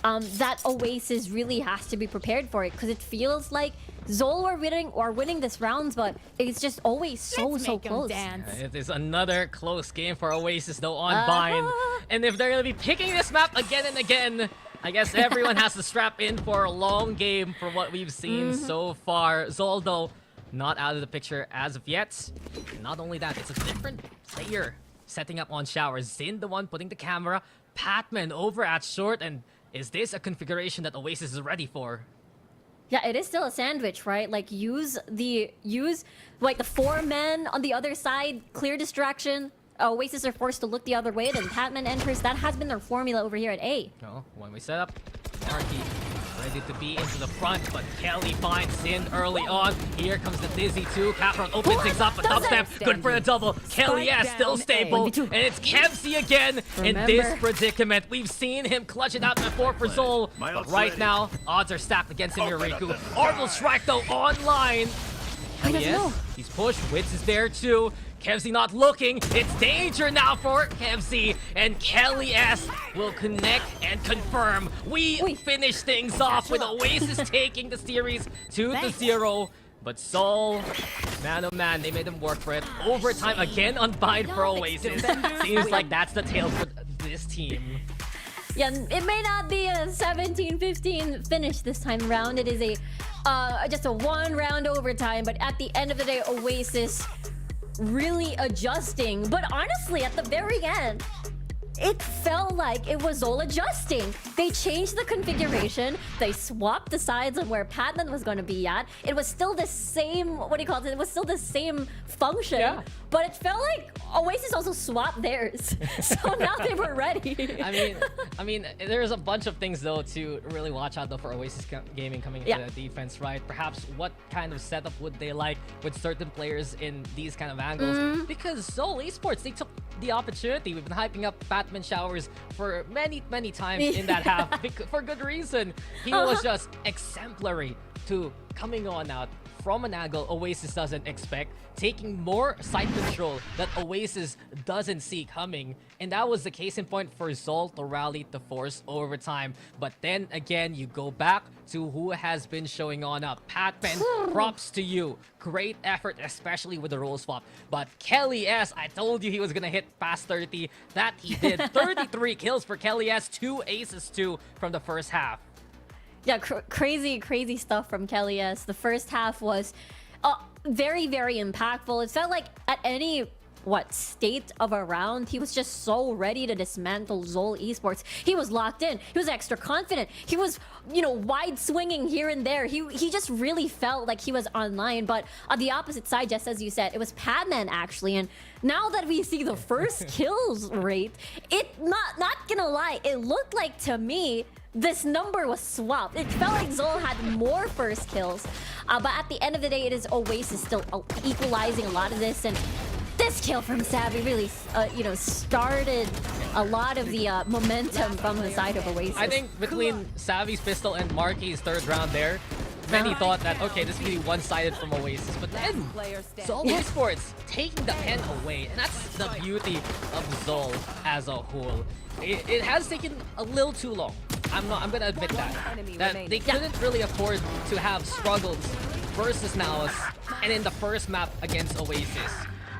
that Oasis really has to be prepared for it, because it feels like Zol are winning this round, but it's just always so close. It is another close game for Oasis though on Vine. And if they're going to be picking this map again and again, I guess everyone has to strap in for a long game for what we've seen so far. Zol though, not out of the picture as of yet. And not only that, it's a different player setting up on showers. Zind the one putting the camera, Patman over at short, and is this a configuration that Oasis is ready for? Yeah, it is still a sandwich, right? Like, use the 4 men on the other side, clear distraction. Oasis are forced to look the other way, then Patman enters. That has been their formula over here at A. Oh, when we set up, Carti ready to be into the front, but Kelly finds Zind early on. Here comes the Dizzy too. Kakarot opens things up, but Dubstep, good for the double. Kelly, yeah, still stable. And it's Kevzi again in this predicament. We've seen him clutch it out before for Zol, but right now, odds are stacked against him here, Riku. Orbital Strike though, online. Yes, he's pushed. Wits is there too. Kevzi not looking. It's danger now for Kevzi. And Kelly S will connect and confirm. We finish things off with Oasis taking the series 2-0. But Zol, man oh man, they made them work for it. Overtime again on Bind for Oasis. Seems like that's the tale for this team. Yeah, it may not be a 17-15 finish this time around. It is just a 1-round overtime. But at the end of the day, Oasis really adjusting. But honestly, at the very end, it felt like it was all adjusting. They changed the configuration. They swapped the sides of where Padman was going to be at. It was still the same, what do you call it? It was still the same function. Yeah. But it felt like Oasis also swapped theirs. So now they were ready. I mean, there's a bunch of things though to really watch out though for Oasis Gaming coming into Yeah. the defense, right? Perhaps what kind of setup would they like with certain players in these kind of angles? Because Seoul Esports, they took the opportunity. We've been hyping up Batman Showers for many times in that half for good reason. He was just exemplary to coming on out from an angle Oasis doesn't expect, taking more side control that Oasis doesn't see coming. And that was the case in point for Zol to rally to force overtime. But then again, you go back to who has been showing on up. Patman, props to you. Great effort, especially with the role swap. But Kelly S, I told you he was gonna hit past 30. That he did. 33 kills for Kelly S, 2 aces too from the first half. Yeah, crazy stuff from Kelly S. The first half was very impactful. It felt like at any state of a round, he was just so ready to dismantle Zol Esports. He was locked in. He was extra confident. He was, wide swinging here and there. He just really felt like he was online. But on the opposite side, just as you said, it was Padman actually. And now that we see the first kills rate, not gonna lie, it looked like to me this number was swapped. It felt like Zol had more first kills. But at the end of the day, it is Oasis still equalizing a lot of this. And this kill from Savvy really, started a lot of the momentum from the side of Oasis. I think between Savvy's pistol and Marky's third round there, many thought that, okay, this would be one-sided from Oasis. But then, Zol Esports taking the pen away. And that's the beauty of Zol as a whole. It has taken a little too long. I'm gonna admit that they couldn't really afford to have struggles versus Naos and in the first map against Oasis.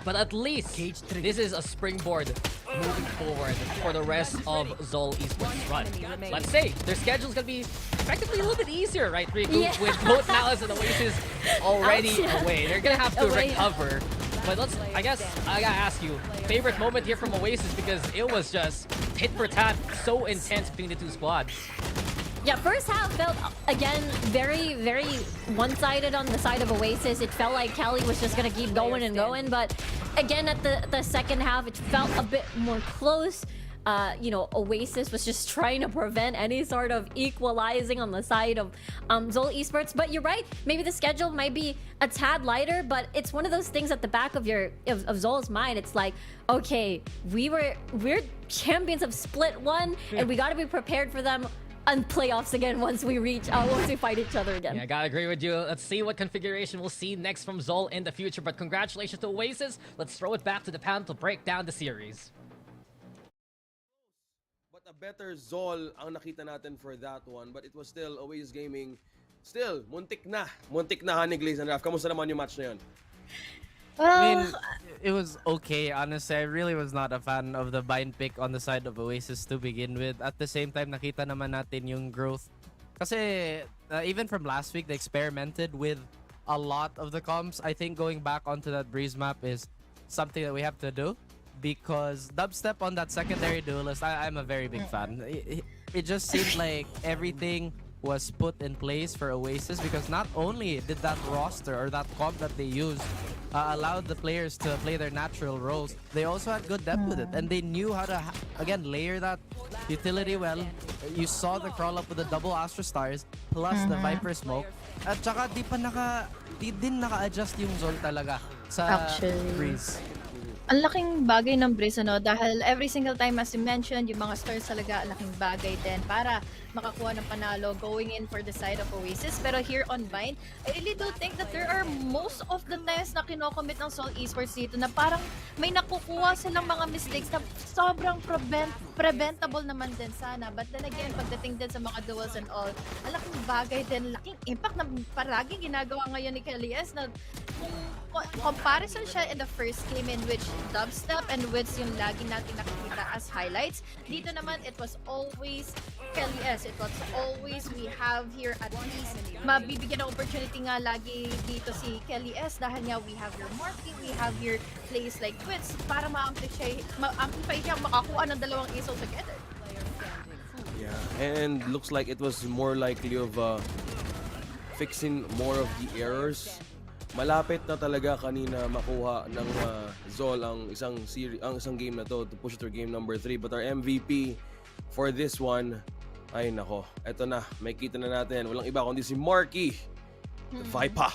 But at least this is a springboard moving forward for the rest of Zol Esports run. Let's say their schedule's gonna be effectively a little bit easier, right, Riku? Yeah. With both Naos and Oasis already away. They're gonna have to recover. But I guess I gotta ask you, favorite moment here from Oasis, because it was just tit for tat, so intense between the two squads. Yeah, first half felt, again, very one-sided on the side of Oasis. It felt like Kelly was just gonna keep going and going, but again, at the second half, it felt a bit more close. Oasis was just trying to prevent any sort of equalizing on the side of Zol Esports. But you're right, maybe the schedule might be a tad lighter, but it's one of those things at the back of Zol's mind. It's like, okay, we're champions of Split 1, and we gotta be prepared for them on playoffs again once we fight each other again. Yeah, I gotta agree with you. Let's see what configuration we'll see next from Zol in the future. But congratulations to Oasis. Let's throw it back to the panel to break down the series. But a better Zol ang nakita natin for that one. But it was still Oasis Gaming. Still, muntik na Honey Glaze and Raf. Kamusta naman yung match na yun? I mean, it was okay, honestly. I really was not a fan of the bind pick on the side of Oasis to begin with. At the same time, nakita naman natin yung growth. Kasi even from last week, they experimented with a lot of the comps. I think going back onto that Breeze map is something that we have to do. Because dubstep on that secondary duelist, I'm a very big fan. It just seemed like everything was put in place for Oasis, because not only did that roster or that comp that they used allowed the players to play their natural roles, they also had good depth with it, and they knew how to again layer that utility well. You saw the crawl up with the double Astra Stars plus the Viper Smoke, at saka di din naka-adjust yung Zol talaga sa Breeze. Ang laking bagay ng Breeze, dahil every single time, as you mentioned, yung mga stars talaga, ang laking bagay din para makakuha ng panalo going in for the side of Oasis. Pero here on Bind, I really do think that there are most of the times na kinocommit ng Seoul Esports dito na parang may nakukuha silang mga mistakes na sobrang preventable naman din sana. But then again, pagdating din sa mga duels and all, ang laking bagay din, laking impact na paraging ginagawa ngayon ni Kalias na kung comparison siya in the first game in which dubstep and wits yung lagi natin nakikita as highlights. Dito naman, it was always Kelly S. It was always we have here at least mabibigyan ng opportunity nga lagi dito si Kelly S dahil nga we have your Marky, we have your plays like Twits para ma-amplify siya makakuha ng dalawang ASO together. Yeah, and looks like it was more likely of fixing more of the errors. Malapit na talaga kanina makuha ng Zol ang isang game na to push to game number 3, but our MVP for this one, ay nako, eto na, may kita na natin, walang iba kundi si Marky, the Viper.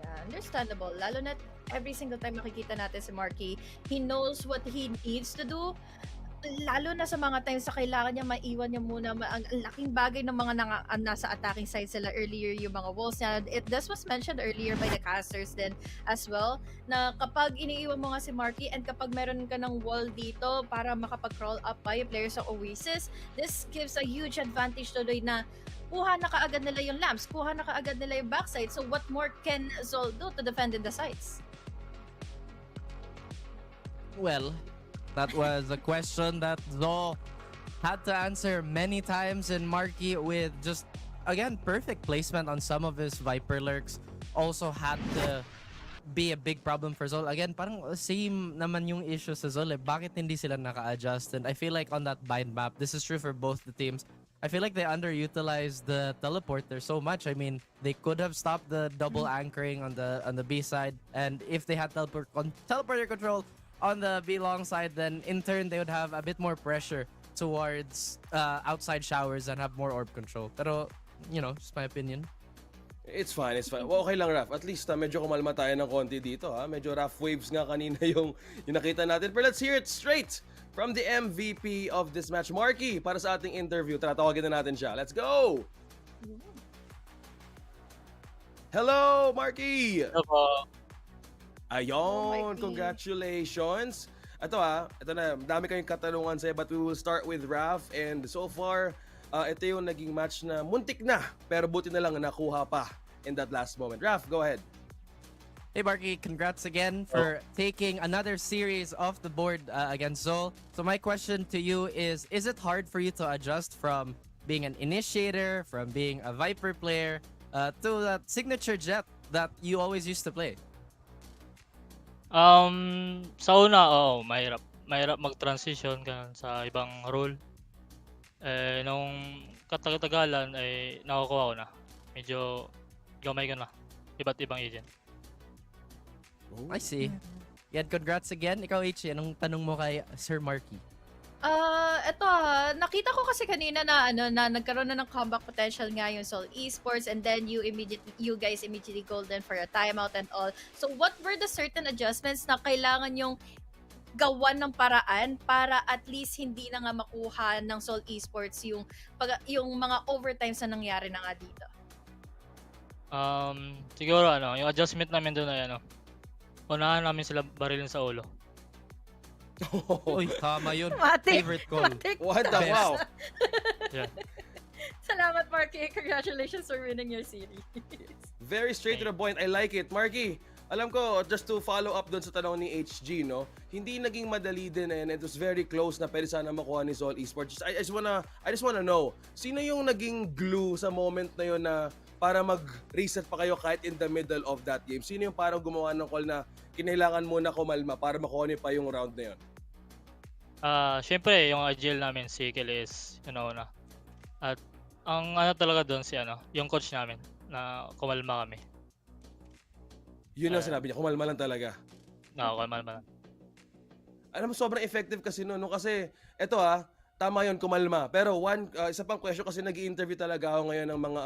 Yeah, understandable. Lalo na every single time makikita natin si Marky, he knows what he needs to do. Lalo na sa mga times sa kailangan niya maiwan niya muna ang laking bagay ng mga nasa attacking side sila earlier, yung mga walls niya. This was mentioned earlier by the casters then as well, na kapag iniiwan mo nga si Marky and kapag meron ka ng wall dito para makapag-crawl up pa yung players sa Oasis, this gives a huge advantage tuloy na kuha na kaagad nila yung lamps, kuha na kaagad nila yung backside. So what more can Zol do to defend in the sides? Well, that was a question that Zol had to answer many times, and Marky with just, again, perfect placement on some of his Viper lurks also had to be a big problem for Zol. Again, parang same naman yung issue sa Zol. Bakit hindi sila naka-adjust? And I feel like on that bind map, this is true for both the teams. I feel like they underutilized the teleporter so much. I mean, they could have stopped the double anchoring on the B side, and if they had teleporter control on the B long side, then in turn they would have a bit more pressure towards outside showers and have more orb control. Pero, you know, just my opinion. It's fine, it's fine. Well, okay lang, Raf. At least medyo kumalma tayo ng konti dito. Medyo rough waves nga kanina yung nakita natin. But let's hear it straight from the MVP of this match, Marky, para sa ating interview. Tara, tawagin na natin siya. Let's go! Hello, Marky! Hello. Ayon, congratulations. Ito na, dami kayong katanungan sa'yo, but we will start with Raf. And so far, ito yung naging match na muntik na, pero buti na lang nakuha pa in that last moment. Raf, go ahead. Hey Marky, congrats again for taking another series off the board against Zol. So my question to you is it hard for you to adjust from being an initiator, from being a Viper player, to that signature jet that you always used to play? Sa una, mahirap mag-transition sa ibang role. Nung katagatagalan ay nakukuha ko na. Medyo gamay ko na. Iba't ibang agent. I see. Yan, congrats again. Ikaw, H, anong tanong mo kay Sir Marky? Nakita ko kasi kanina na nagkaroon na ng comeback potential nga yung Seoul Esports, and then you guys immediately golden for a timeout and all. So what were the certain adjustments na kailangan yung gawan ng paraan para at least hindi na nga makuha ng Seoul Esports yung mga overtimes na nangyari na nga dito? Siguro yung adjustment namin doon ay unahan namin sila barilin sa ulo. Uy, tama yun. Matik. Favorite call. What the wow? Yeah. Salamat, Marky. Congratulations for winning your series. Very straight to the point. I like it. Marky, alam ko, just to follow up dun sa tanong ni HG, no? Hindi naging madali din, and it was very close na pwede sana makuha ni Seoul Esports. I just wanna know, sino yung naging glue sa moment na yun na para mag-reset pa kayo kahit in the middle of that game? Sino yung parang gumawa ng call na kinailangan mo na kumalma para makuha niyo pa yung round na yun? Syempre, yung agile namin, si Kelis, na. At ang talaga doon si yung coach namin na kumalma kami. Yun ang sinabi niya, kumalma lang talaga. Kumalma lang. Alam mo, sobrang effective kasi no, kasi eto tama yun, kumalma. Pero isa pang question, kasi nag-i-interview talaga ako ngayon ng mga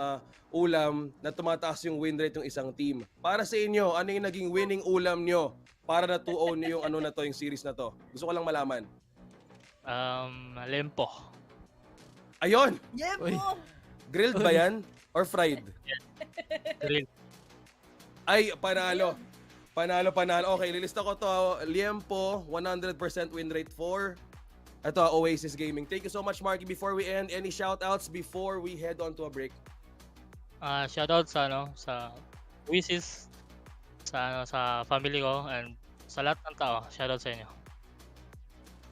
ulam na tumataas yung win rate yung isang team. Para sa inyo, ano yung naging winning ulam nyo para na 2-0 nyo yung yung series na to? Gusto ko lang malaman. Lempo. Ayun! Lempo! Grilled ba yan? Or fried? Grill. Ay, panalo. Okay, lilista ko to. Liempo, 100% win rate 4. Ito, Oasis Gaming. Thank you so much, Marky. Before we end, any shoutouts before we head on to a break? Shoutout sa Oasis, sa family ko, and sa lahat ng tao. Shoutout sa inyo.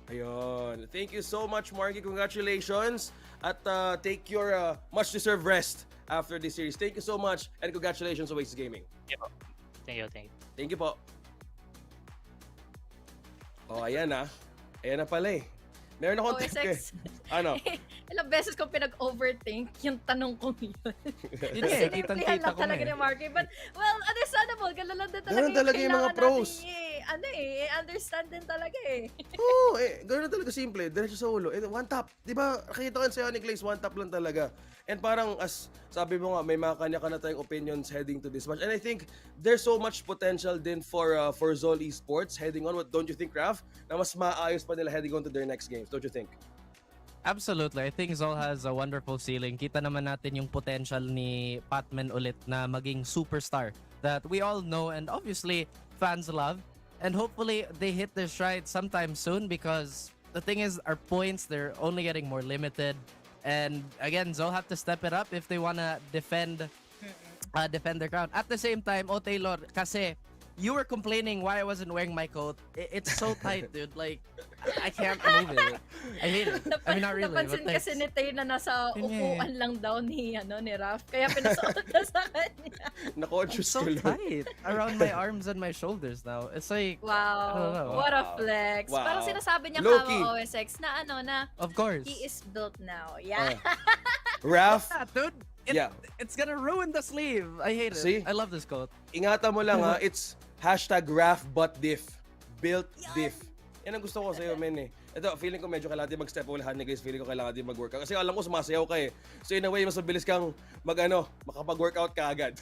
Ayun. Thank you so much, Marky. Congratulations. At take your much-deserved rest after this series. Thank you so much. And congratulations, Oasis Gaming. Thank you, thank you. Thank you po. Oh, ayan na. Ayan na pala eh. Meron akong OSX. Ano? Ilang beses ko pinag-overthink yung tanong kong yun. Yun eh, Sinimplihan lang kitang-kita ko talaga na ni eh. Marky. But, well, understandable. Ganun lang din talaga Ganun talaga yung mga kailangan pros. natin understand din talaga eh. Oo, gano'n na talaga simple. Diretso sa ulo. One tap. Di ba, nakikita ko yun sa'yo ni Glaze, one tap lang talaga. And parang, as sabi mo nga, may mga kanya-kanya tayong opinions heading to this match. And I think there's so much potential din for Zol Esports heading on. What don't you think, Raf? Na mas maayos pa nila heading on to their next games. Don't you think? Absolutely. I think Zol has a wonderful ceiling. Kita naman natin yung potential ni Patman ulit na maging superstar that we all know and obviously fans love. And hopefully they hit their stride sometime soon because the thing is our points, they're only getting more limited. And again, Zol have to step it up if they wanna defend their crown. At the same time, Taylor, kasi you were complaining why I wasn't wearing my coat. It's so tight, dude. Like, I can't move it. I hate it. I mean, not really. Napansin But kasi ni Tay na nasa Yun nga eh. upuan lang daw ni Raf. Kaya pinasuot na sa kanya. Na-conscious so ko lang. tight around my arms and my shoulders now. It's like, I don't know. Wow. What a flex. Wow. Parang sinasabi niya Low-key. kama OSX na na Of course. he is built now. Yeah. Raf, Yeah, dude. Yeah. It's gonna ruin the sleeve. I hate it. See? I love this coat. ingatan mo lang ha, it's #RafButtDiff. Built diff. Yan ang gusto ko sa'yo, men eh. Ito, feeling ko medyo kailangan din mag-step ulihan ni guys. Feeling ko kailangan din mag-workout. Kasi alam ko sumasayaw ka eh. So in a way, mas mabilis kang makapag-workout ka agad.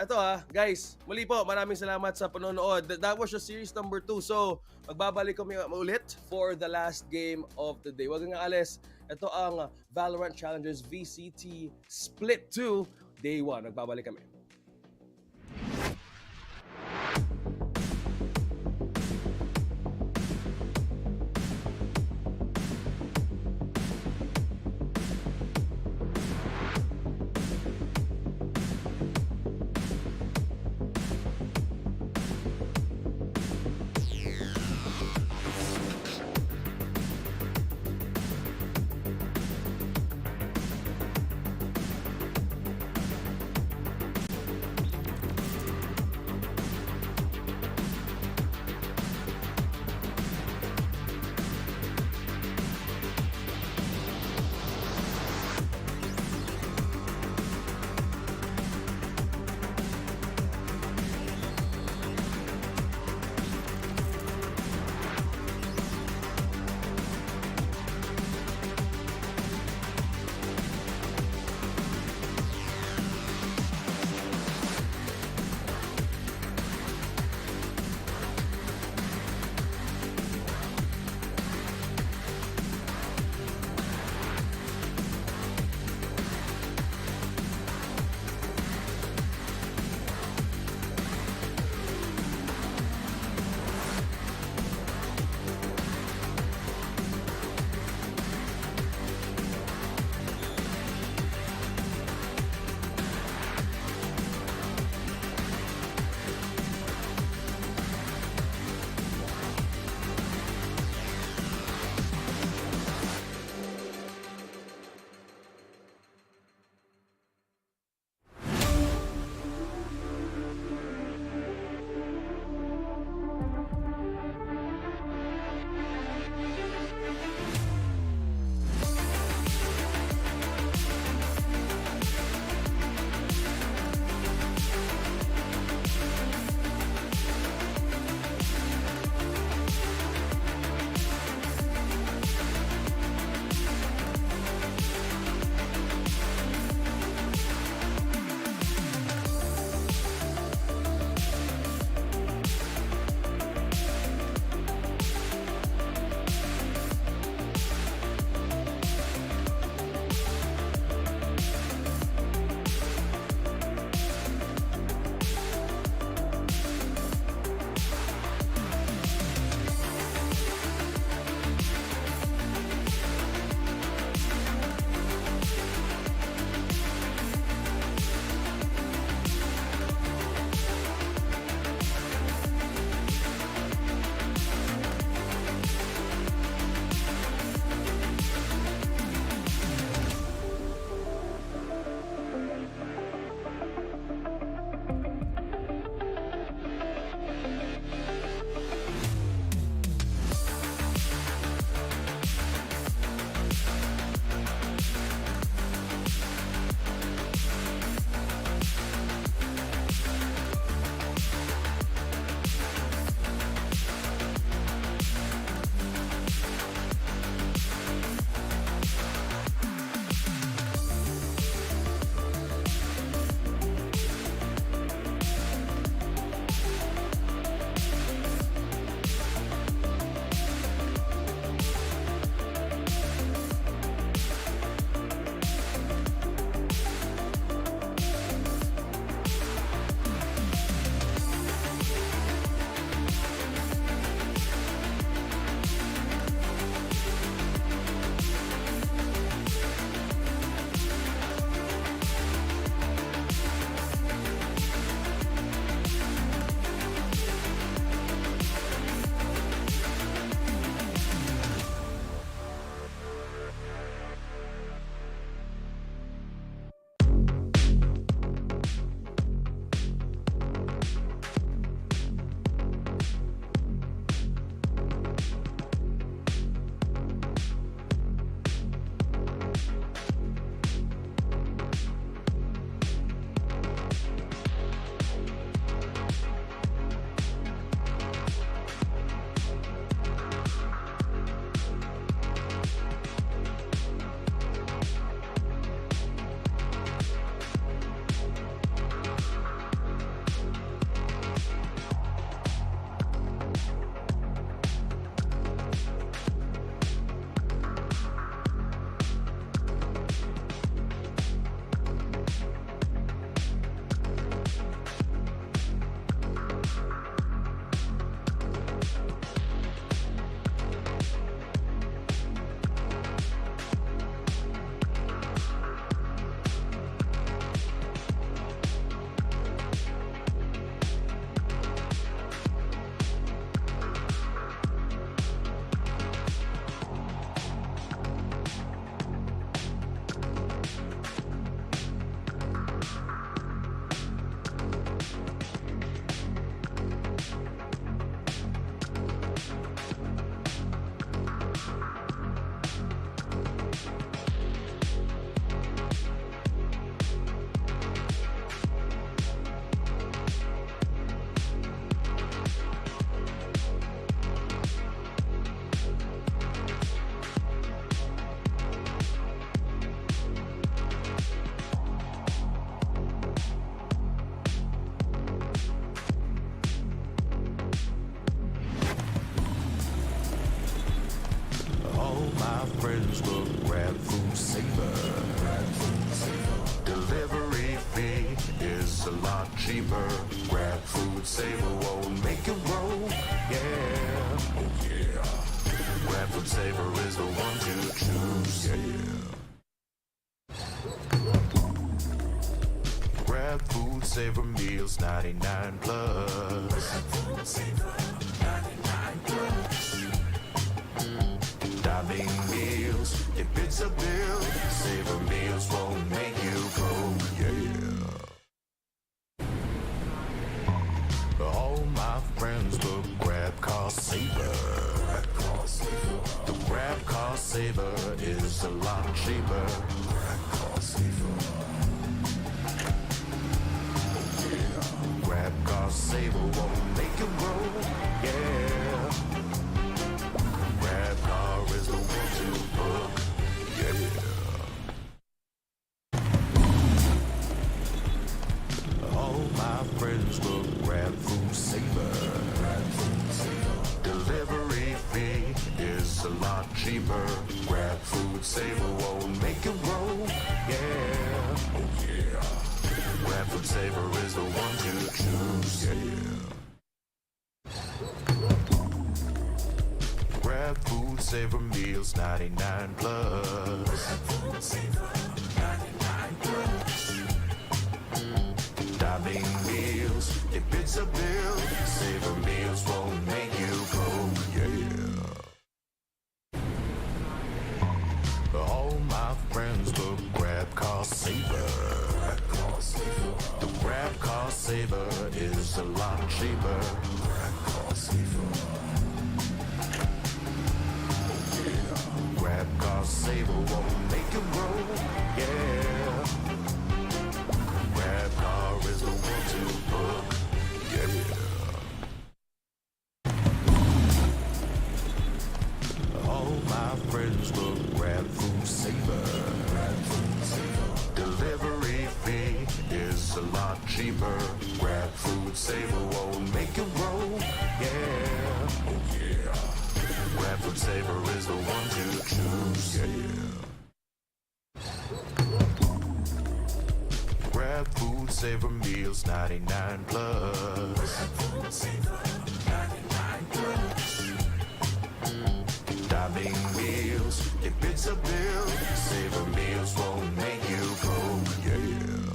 Ito guys. Muli po, maraming salamat sa panonood. That was the series number 2. So, magbabalik kami ulit for the last game of the day. Huwag kang aalis. Ito ang VALORANT Challengers VCT Split 2 Day 1. Magbabalik kami. friends will grab food saver. Delivery fee is a lot cheaper. Grab food saver won't make it roll. Yeah, oh yeah. Grab food saver is the one to choose. Yeah. Grab food saver meals 99 plus. Diving meals, if it's a bill, saver meals won't make you broke. Yeah. All my friends will grab car saver. The grab car saver is a lot cheaper. Grab car saver. Grab car saver won't make it roll. Yeah. Grab car is the one to book. Yeah. All my friends will grab food saver. Delivery fee is a lot cheaper. Grab food saver won't make it roll. Yeah. Oh yeah. Grab food saver is the one to choose. Yeah. Grab food saver meals 99 plus. Diving meals, if it's a bill, saver meals won't make you broke. Yeah. All my friends will grab car saver. The grab car saver is a lot cheaper. Grab car saver. Grab car saver won't make it roll. Yeah. Grab car is the one to book. Yeah. All my friends will grab food saver. Delivery fee is a lot cheaper. Grab food saver won't make it roll. Yeah. Oh yeah. Grab food saver is the one to choose. Yeah. Grab food saver meals 99 plus. Diving meals, if it's a bill, saver meals won't make you broke. Yeah.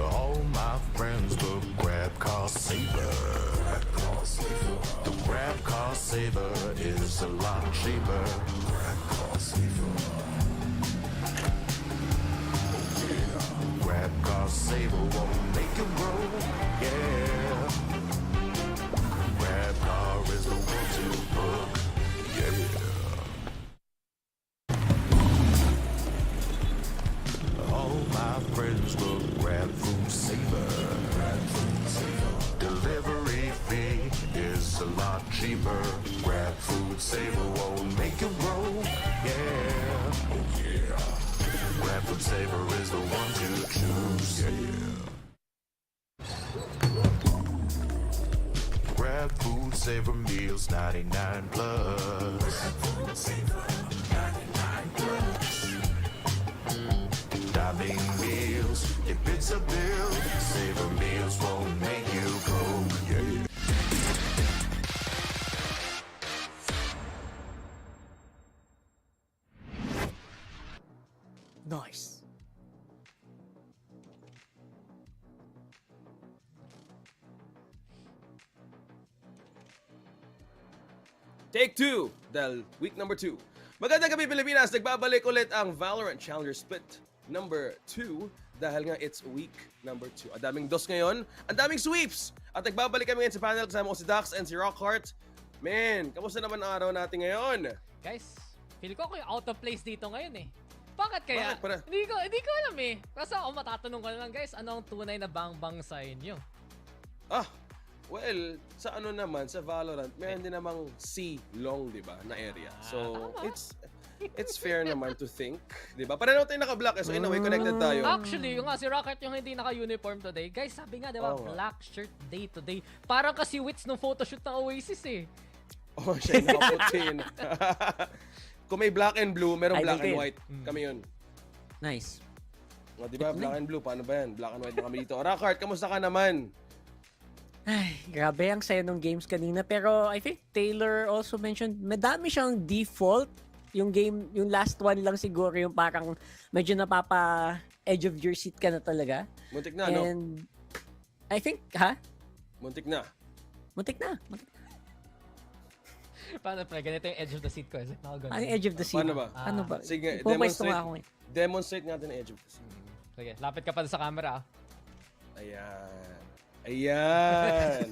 All my friends will grab car saver. The grab car saver is a lot cheaper. Grab car saver. Grab car saver won't make it roll. Yeah. Grab car is the one to book. Yeah. All my friends will grab food saver. Delivery fee is a lot cheaper. Grab food saver won't make it roll. Yeah. Oh yeah. Grab food saver is the one to choose. Yeah. Grab food saver meals 99 plus. Diving meals, if it's a bill, saver meals won't make you broke. Yeah. Nice. Take 2 dahil week number 2. Magandang gabi Pilipinas, nagbabalik ulit ang VALORANT Challengers Split number 2 dahil nga it's week number 2. Ang daming dos ngayon, ang daming sweeps! At nagbabalik kami ngayon sa panel kasama ko si Dax and si Rockhart. Man, kamusta naman ang araw natin ngayon? Guys, feel ko yung out of place dito ngayon eh. Bakit kaya? Bakit? Hindi ko alam eh. Basta ako matatanong ko na lang guys, ano ang tunay na bang-bang sa inyo? Well, sa ano naman, sa Valorant, meron din namang C-long, di ba, na area. So, it's fair naman to think, di ba? Pareho tayo naka-black eh, so in a way, connected tayo. Actually, yung nga si Rocket yung hindi naka-uniform today. Guys, sabi nga, di ba, black shirt day today. Parang kasi wits ng photoshoot ng Oasis eh. Oh, siya yung nakaputi. Kung may black and blue, merong Idol black and team. white. Kami yun. Nice. O, di ba? Black and blue. Paano ba yan? Black and white na kami dito. Rakart, kamusta ka naman? Ay, grabe ang saya ng games kanina. Pero I think Taylor also mentioned, madami siyang default. Yung game, yung last one lang siguro yung parang medyo napapa edge of your seat ka na talaga. Muntik na, no? And I think, ha? Muntik na. Muntik na. Paano pre? Ganito yung edge of the seat ko. Is it now Ano yung edge of the seat? Paano ba? Ano ba? Sige, Pupwesto nga ako eh. demonstrate natin ang edge of the seat. Sige, lapit ka pa sa camera. Ayan. Ayan.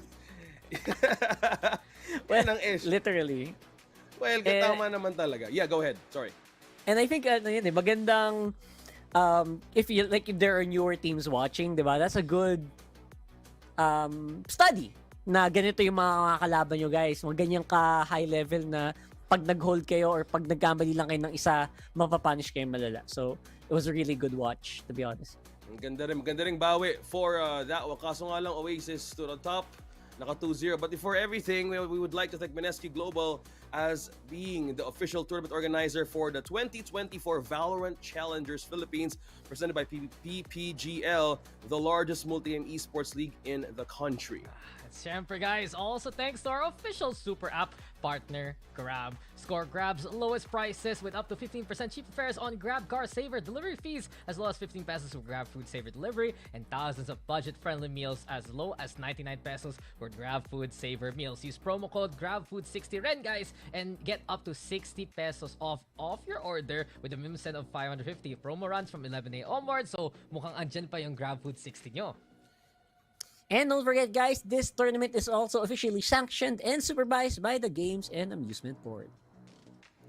Yan ang edge. Literally. Well, katama naman talaga. Yeah, go ahead. Sorry. And I think yun magandang if there are newer teams watching, 'di ba? That's a good study na ganito yung mga kalaban nyo guys. Mga ganyang ka high level na pag nag-hold kayo or pag nagkamali lang kayo ng isa, mapapunish kayo malala. So, it was a really good watch, to be honest. Ang ganda rin bawi for that one. Kaso nga lang, Oasis to the top. Naka 2-0. But before everything, we would like to thank Mineski Global as being the official tournament organizer for the 2024 VALORANT Challengers Philippines, presented by PPGL, the largest multi-game esports league in the country. Siyempre guys, also thanks to our official super app partner, Grab. Score Grab's lowest prices with up to 15% cheaper fares on Grab Car Saver delivery fees, as low as 15 pesos for Grab Food Saver delivery, and thousands of budget-friendly meals as low as 99 pesos for Grab Food Saver meals. Use promo code GrabFood60REN guys and get up to 60 pesos off your order with a minimum spend of 550. Promo runs from 11 a.m. onwards, so mukhang andyan pa yung Grab Food 60 nyo. And don't forget guys, this tournament is also officially sanctioned and supervised by the Games and Amusement Board.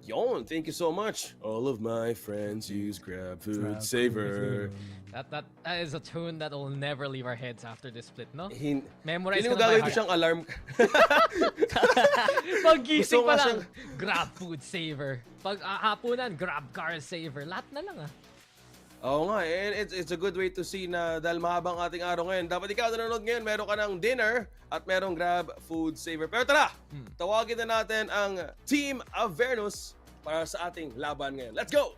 Yon, thank you so much. All of my friends use Grab Food Saver. That is a tune that will never leave our heads after this split, no? Memorize Memorize ko ko na by gagawin ko heart. siyang alarm. Pag-gising Gusto ko pa nga lang, Grab Food Saver. Pag hapunan, Grab Car Saver. Lahat na lang ah. Oo nga, and it's a good way to see na dahil mahabang ating araw ngayon, dapat ikaw nanonood ngayon, meron ka ng dinner at merong Grab Food Saver. Pero tara, tawagin na natin ang Team Avernus para sa ating laban ngayon. Let's go!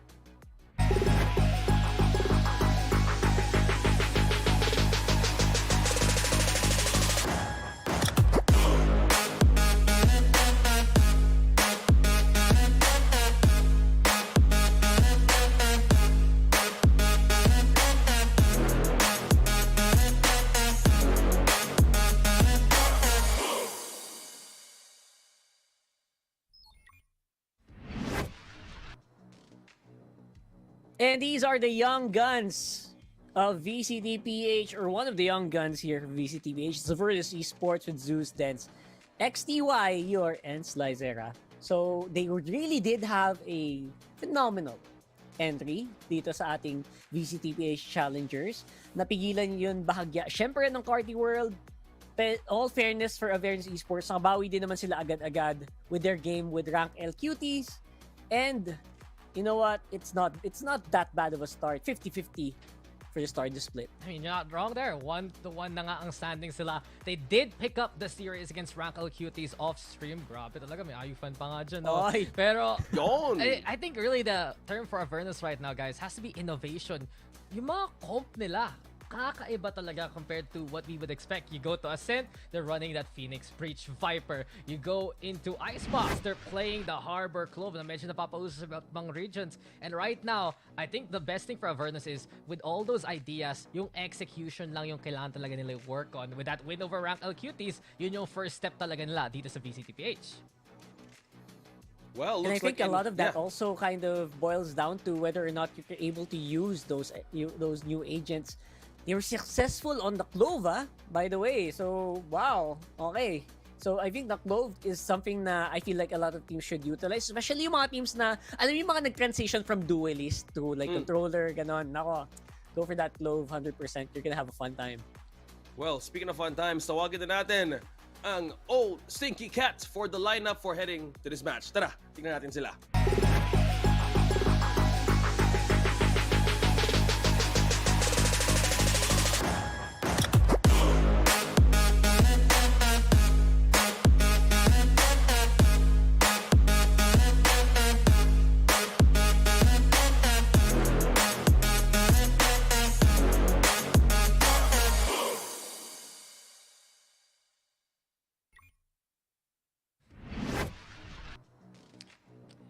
And these are the young guns of VCT PH, or one of the young guns here from VCT PH. It's Avernus Esports with Zeus Dance, XTY, Yor, and Slyzera. So they really did have a phenomenal entry dito sa ating VCT PH Challengers. Napigilan yun bahagya. Syempre ng Carti World, all fairness for Avernus Esports, nakabawi din naman sila agad-agad with their game with rank LQTs. And you know what? It's not that bad of a start. 50-50 for the start of the split. I mean, you're not wrong there. 1-1 na nga ang standing sila. They did pick up the series against Rank LQTs off stream. Grabe talaga, may ayufan pa nga dyan. No? Oy. Pero Yon! I think really the term for Avernus right now, guys, has to be innovation. Yung mga comp nila, kakaiba talaga compared to what we would expect. You go to Ascent, they're running that Phoenix Breach Viper. You go into Icebox, they're playing the Harbor Clove na medyo napapauso sa ibang regions. And right now, I think the best thing for Avernus is with all those ideas, yung execution lang yung kailangan talaga nila work on. With that win over Rank LQTs, yun yung first step talaga nila dito sa VCTPH. Well, And I looks think like a lot of that also kind of boils down to whether or not you're able to use those new agents. They were successful on the Clove, by the way. So, wow. Okay. So, I think the Clove is something na I feel like a lot of teams should utilize. Especially yung mga teams na, alam yung mga nag-transition from duelist to like controller, ganon. Nako, go for that Clove 100%. You're gonna have a fun time. Well, speaking of fun times, tawagin na natin ang old Stinky Cats for the lineup for heading to this match. Tara, tingnan natin sila.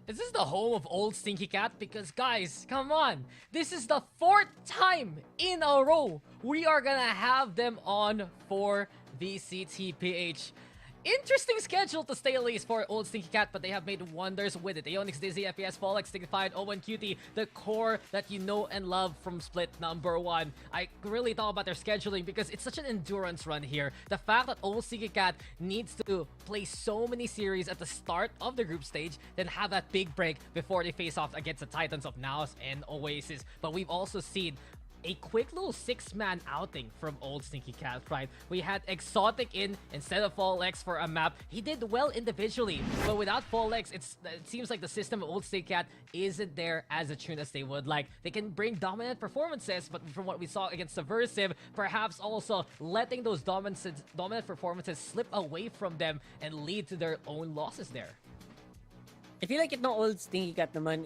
Is this the home of old Stinky Cat? Because guys, come on. This is the 4th time in a row we are gonna have them on for VCT PH. Interesting schedule to say at least for old Stinky Cat, but they have made wonders with it. Aeonix, Dizzy, FES, Fallex, Dignified, Owen, Cutie, the core that you know and love from Split number 1. I really thought about their scheduling because it's such an endurance run here. The fact that old Stinky Cat needs to play so many series at the start of the group stage, then have that big break before they face off against the Titans of Naos and Oasis. But we've also seen a quick little 6-man outing from old Stinky Cat, right? We had Exotic in instead of Fallex for a map. He did well individually, but without Fallex, it seems like the system of old Stinky Cat isn't there as attuned as they would like. They can bring dominant performances, but from what we saw against Subversive, perhaps also letting those dominant performances slip away from them and lead to their own losses there. I feel like itong old Stinky Cat naman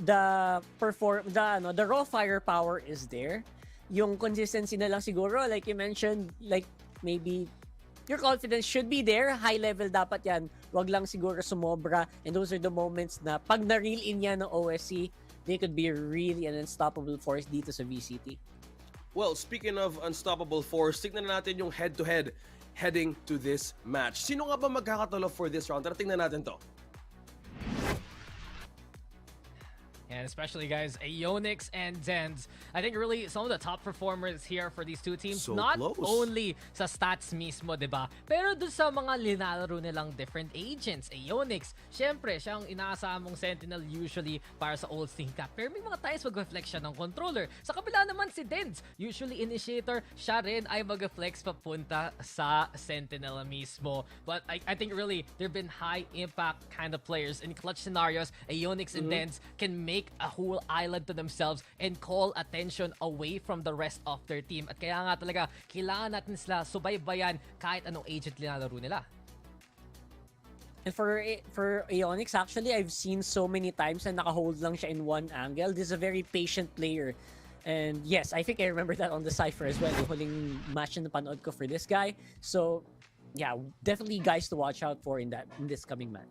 the raw firepower is there. Yung consistency na lang siguro, like you mentioned, like maybe your confidence should be there. High level dapat yan. Wag lang siguro sumobra. And those are the moments na pag na-reel in yan ng OSC, they could be really an unstoppable force dito sa VCT. Well, speaking of unstoppable force, tignan natin yung head-to-head heading to this match. Sino nga ba magkakatalo for this round? Tara, tingnan natin to. And especially, guys, Aeonix and Zenz. I think really some of the top performers here for these two teams, So not close. only sa stats mismo, diba? Pero dun sa mga linalaro nilang different agents. Aeonix, syempre, siya ang inaasahan mong sentinel usually para sa old Stinky Cat. Pero may mga times mag-reflect siya ng controller. Sa kabila naman si Zenz, usually initiator, siya rin ay mag-flex papunta sa sentinel mismo. But I think really, there have been high impact kind of players in clutch scenarios. Aeonix and Zenz can make a whole island to themselves and call attention away from the rest of their team. At kaya nga talaga, kailangan natin sila subaybayan kahit anong agent linalaro nila. And for Aeonix, actually, I've seen so many times na naka-hold lang siya in one angle. This is a very patient player. And yes, I think I remember that on the Cypher as well. Yung huling match na napanood ko for this guy. So, yeah, definitely guys to watch out for in this coming match.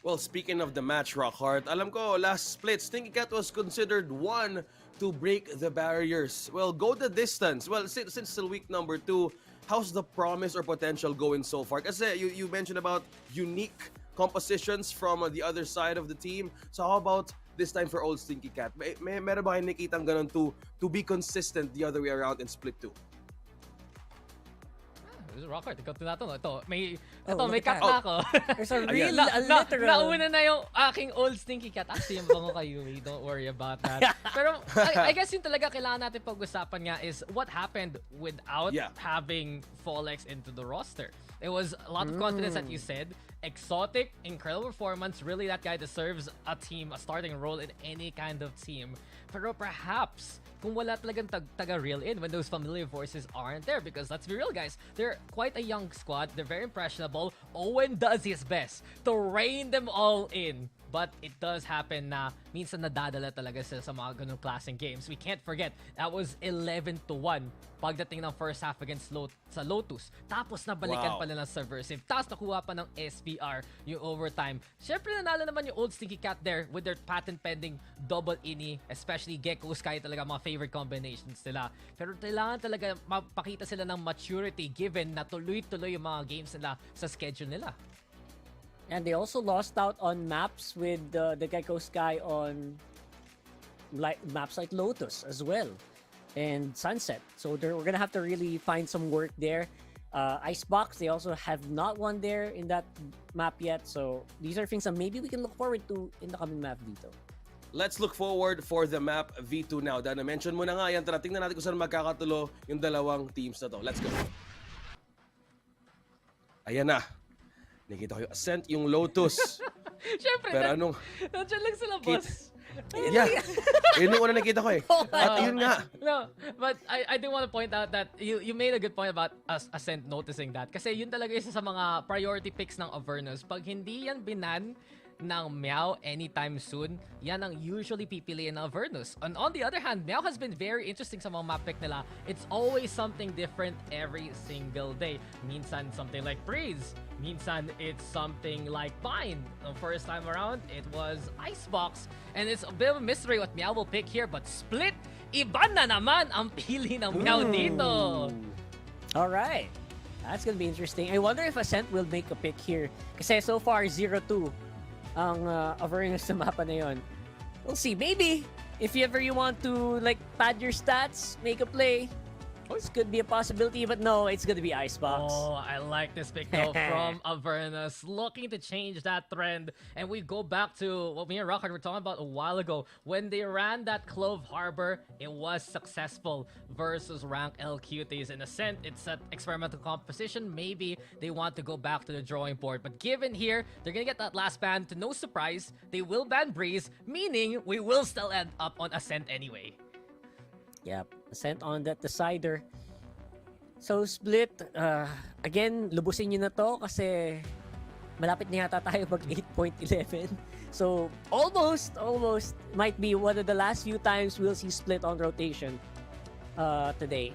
Well, speaking of the match, Rockhart, alam ko, last split, Stinky Cat was considered one to break the barriers. Well, go the distance. Well, since still week number 2, how's the promise or potential going so far? Kasi you mentioned about unique compositions from the other side of the team. So how about this time for old Stinky Cat? Meron ba kayong nakitang ganun to be consistent the other way around in split 2? Rocker, ikaw tinatanong. Ito, may look cut at na ako. There's a real literal... Nauna na yung aking old Stinky Cat. Actually, yung bango kayo, don't worry about that. Pero, I guess yung talaga kailangan natin pag-usapan nga is what happened without having Fallex into the roster. It was a lot of confidence that you said. Exotic, incredible performance. Really, that guy deserves a starting role in any kind of team. Pero perhaps, kung wala talagang taga-reel in when those familiar voices aren't there, because let's be real, guys, they're quite a young squad. They're very impressionable. Owen does his best to rein them all in. But it does happen na minsan nadadala talaga sila sa mga ganung klaseng games. We can't forget, that was 11-1 pagdating ng first half against sa Lotus. Tapos nabalikan pa nila ng Subversive. Tapos nakuha pa ng SPR yung overtime. Syempre nanalo naman yung old Stinky Cat there with their patent pending double ini, especially Gecko Sky, talaga mga favorite combinations nila. Pero kailangan talaga mapakita sila ng maturity given na tuloy-tuloy yung mga games nila sa schedule nila. And they also lost out on maps with the Gecko Sky on maps like Lotus as well and Sunset. So we're gonna have to really find some work there. Icebox, they also have not won there in that map yet. So these are things that maybe we can look forward to in the coming map dito. Let's look forward for the map V2 now. Dahil na-mention mo na nga yan, tara tingnan natin kung saan magkakatulo yung dalawang teams na to. Let's go. Ayan na. Nakita ko yung Ascent, yung Lotus. Syempre, pero anong... nandiyan lang sila, boss. Yeah. Yun yung una nakita ko eh. At yun nga. No, but I do want to point out that you made a good point about Ascent noticing that. Kasi yun talaga isa sa mga priority picks ng Avernus. Pag hindi yan binan ng Meow anytime soon, yan ang usually pipiliin ng Avernus. And on the other hand, Meow has been very interesting sa mga map pick nila. It's always something different every single day. Minsan something like Breeze. Minsan it's something like Bind. The first time around, it was Icebox. And it's a bit of a mystery what Meow will pick here, but Split, iba na naman ang pili ng Meow dito. Alright. That's gonna be interesting. I wonder if Ascent will make a pick here. Kasi so far, 0-2 ang Avernus sa mapa na yun. We'll see. Maybe, if ever you want to like pad your stats, make a play, this could be a possibility, but no, it's gonna be Icebox. Oh, I like this pick though from Avernus, looking to change that trend. And we go back to what me and Rockhard were talking about a while ago. When they ran that Clove Harbor, it was successful versus rank L cuties. In Ascent, it's an experimental composition. Maybe they want to go back to the drawing board. But given here, they're gonna get that last ban. To no surprise, they will ban Breeze, meaning we will still end up on Ascent anyway. Yep, Ascent on that decider. So Split, again, lubusin nyo na to kasi malapit na yata tayo mag 8.11. So almost might be one of the last few times we'll see Split on rotation today.